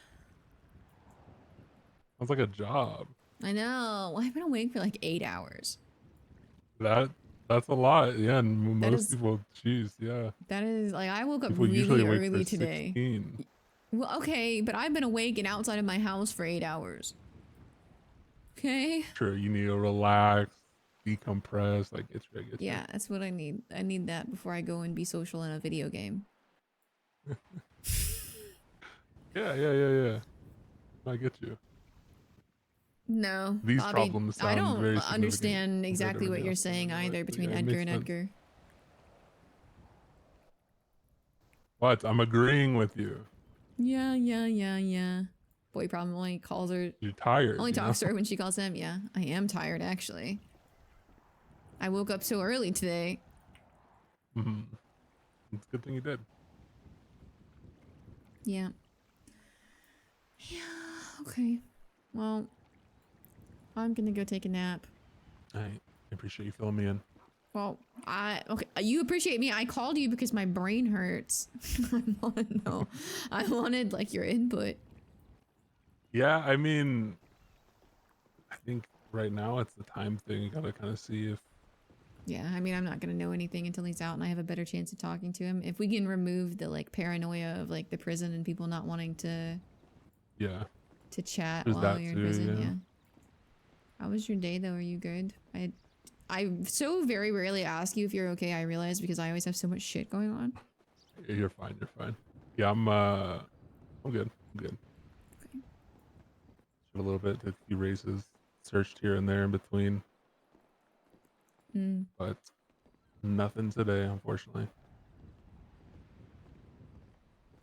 Sounds like a job. I know. I've been awake for like 8 hours. That's a lot. Yeah, and That most is- people, geez, yeah. That is like, I woke up People usually really wake for early today. 16. Well, okay, but I've been awake and outside of my house for 8 hours. Okay. Sure, you need to relax, decompress, like get you. Yeah, that's what I need. I need that before I go and be social in a video game. Yeah. I get you. No, These Bobby, problems I sound don't very significant understand compared to exactly what everything you're else saying in my life, either but between yeah, it Edgar makes and sense. Edgar. What? I'm agreeing with you. Yeah. Boy problem only calls her. You're tired. Only you talks to know? her when she calls him. Yeah, I am tired actually. I woke up so early today. Mhm. It's a good thing you did. Yeah. Yeah. Okay. Well, I'm gonna go take a nap. I appreciate you filling me in. Well, okay. You appreciate me. I called you because my brain hurts. I want to know. I wanted like your input. Yeah, I mean, I think right now it's the time thing. You gotta kind of see if. Yeah, I mean, I'm not gonna know anything until he's out and I have a better chance of talking to him. If we can remove the like paranoia of like the prison and people not wanting to Yeah. chat There's while that you're in too, prison, yeah. yeah. How was your day though? Are you good? I so very rarely ask you if you're okay, I realize, because I always have so much shit going on. You're fine. You're fine. Yeah, I'm good. I'm good. Okay. A little bit, a few races, searched here and there in between, Mm. but nothing today, unfortunately.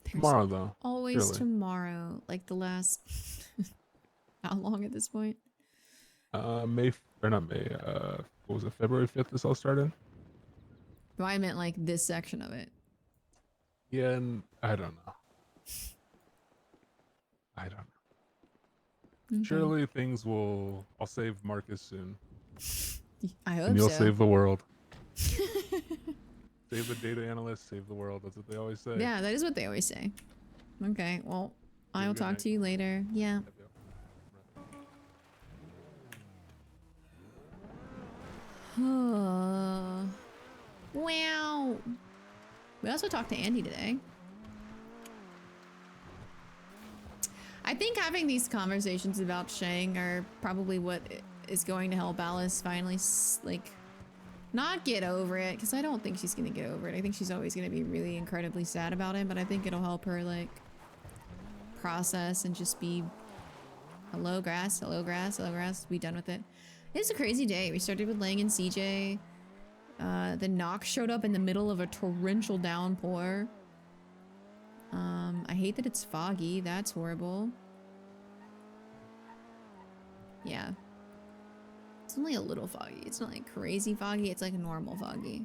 Tomorrow though. Always surely. tomorrow, like the last how long at this point? What was it, February 5th this all started? No, I meant like this section of it. Yeah, and I don't know. Okay. Surely things will, I'll save Marcus soon. I hope And you'll so. save the world. Save the data analyst, save the world. That's what they always say. Yeah, that is what they always say. Okay, well, I Have a will good talk night. to you later. Yeah. Wow. We also talked to Andy today. I think having these conversations about Shang are probably what is going to help Alice finally, like, not get over it, because I don't think she's going to get over it. I think she's always going to be really incredibly sad about it, but I think it'll help her, like, process and just be, hello grass, hello grass, hello grass, be done with it. It's a crazy day. We started with Lang and CJ. The knock showed up in the middle of a torrential downpour. I hate that it's foggy. That's horrible. Yeah. It's only a little foggy. It's not like crazy foggy. It's like normal foggy.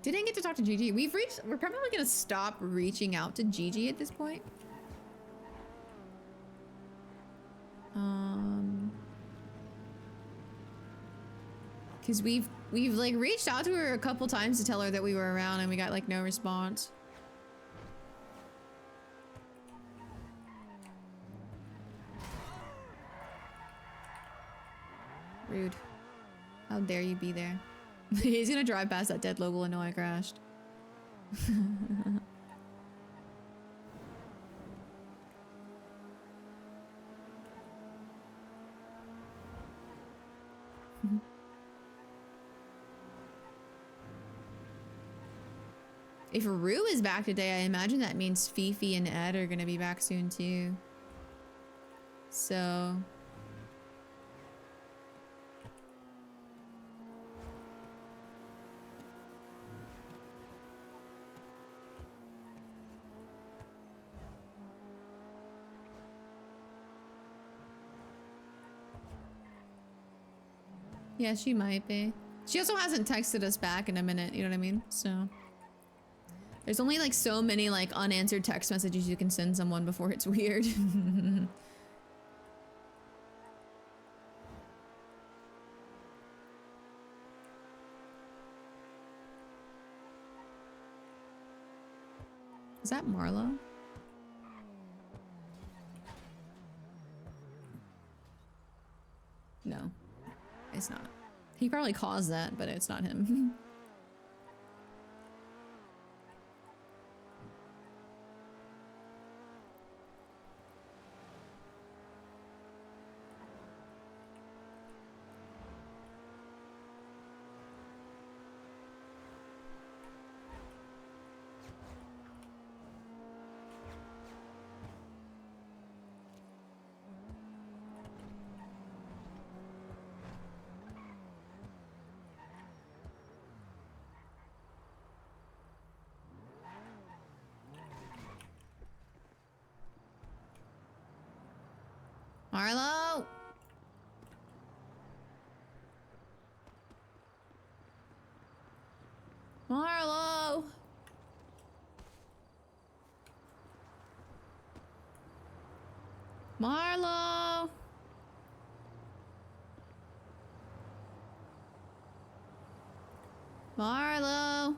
Didn't get to talk to Gigi. We're probably gonna stop reaching out to Gigi at this point. Cause we've like reached out to her a couple times to tell her that we were around and we got like no response. Rude. How dare you be there? He's gonna drive past that dead local and know I crashed. If Rue is back today, I imagine that means Fifi and Ed are gonna be back soon too. So... yeah, she might be. She also hasn't texted us back in a minute, you know what I mean? So... there's only like so many like unanswered text messages you can send someone before it's weird. Is that Marlo? No, it's not. He probably caused that, but it's not him. Marlo! Marlo! Marlo! Marlo!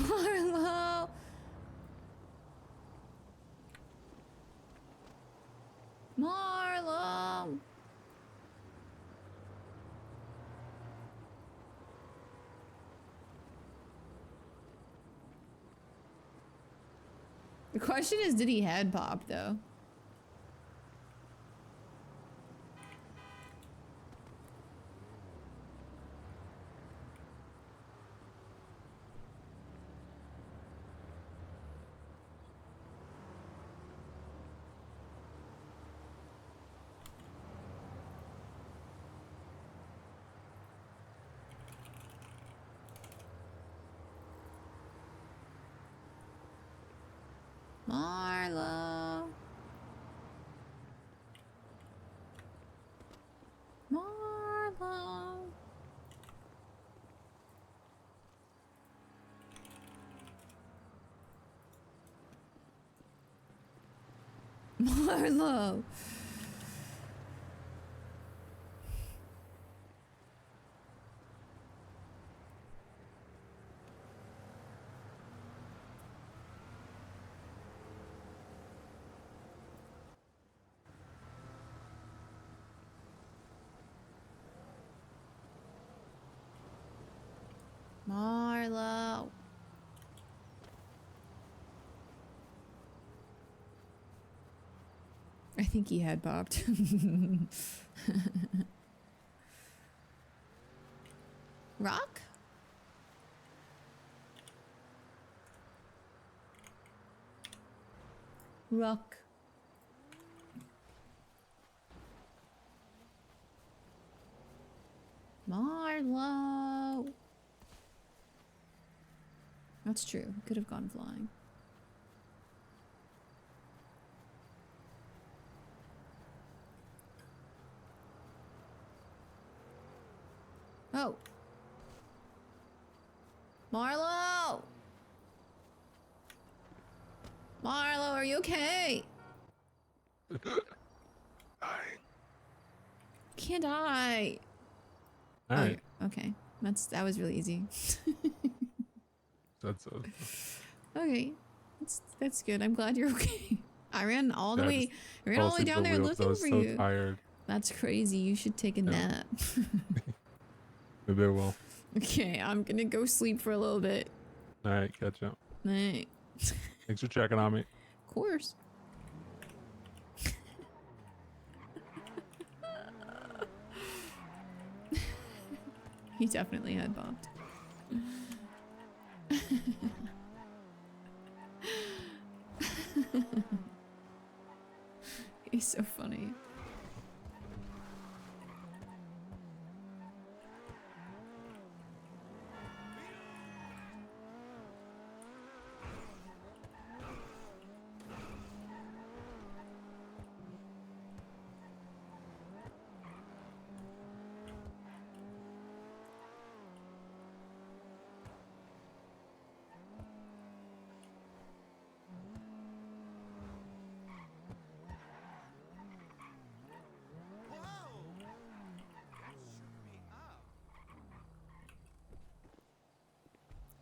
Marlo! Marlo! The question is, did he head pop though? Marlo. Marlo. I think he had popped. Rock? Rock. Marlo. That's true. Could have gone flying. Oh. Marlo! Marlo, are you okay? Can't I? All Oh, right. yeah. Okay. That was really easy. That's so. Okay. That's good. I'm glad you're okay. I ran all the Yeah, I way. just I ran fell all the way asleep at down the there wheel 'cause I looking was for so you. tired. That's crazy. You should take a nap. Maybe I will. Okay, I'm gonna go sleep for a little bit. All right, catch up. Night. Thanks for checking on me. Of course. He definitely had bopped. He's so funny.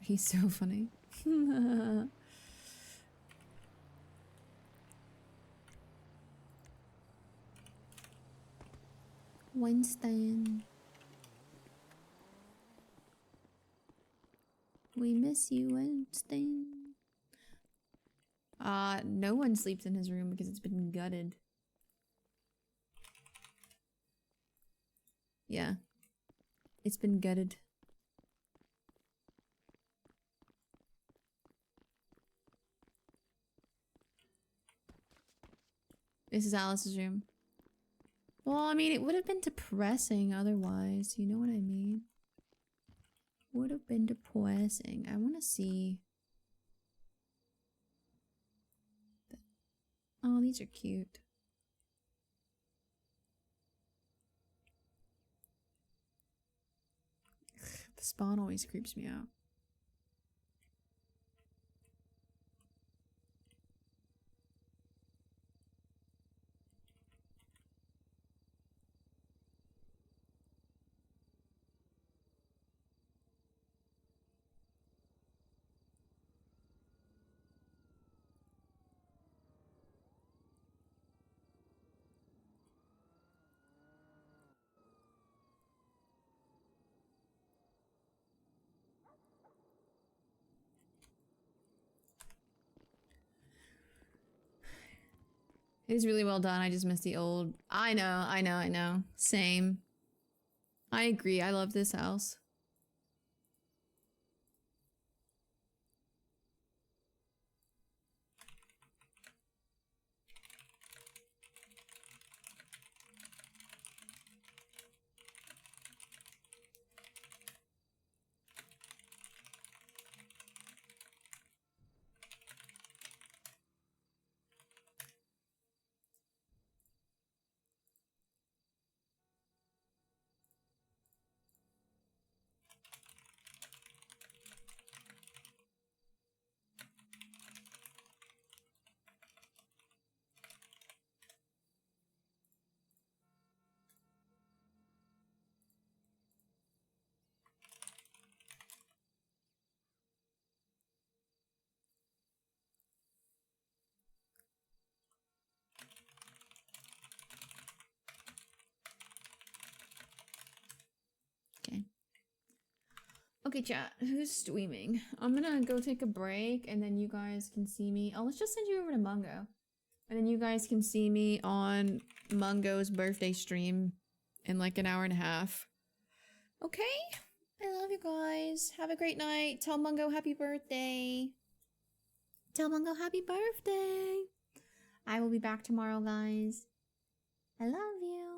He's so funny. Winston. We miss you, Winston. No one sleeps in his room because it's been gutted. Yeah. It's been gutted. This is Alice's room. Well, I mean, it would have been depressing otherwise. You know what I mean? Would have been depressing. I want to see. Oh, these are cute. The spawn always creeps me out. It is really well done. I just miss the old. I know. Same. I agree. I love this house. Okay, chat. Who's streaming? I'm gonna go take a break, and then you guys can see me. Oh, let's just send you over to Mungo, and then you guys can see me on Mungo's birthday stream in like an hour and a half. Okay. I love you guys. Have a great night. Tell Mungo happy birthday. Tell Mungo happy birthday. I will be back tomorrow, guys. I love you.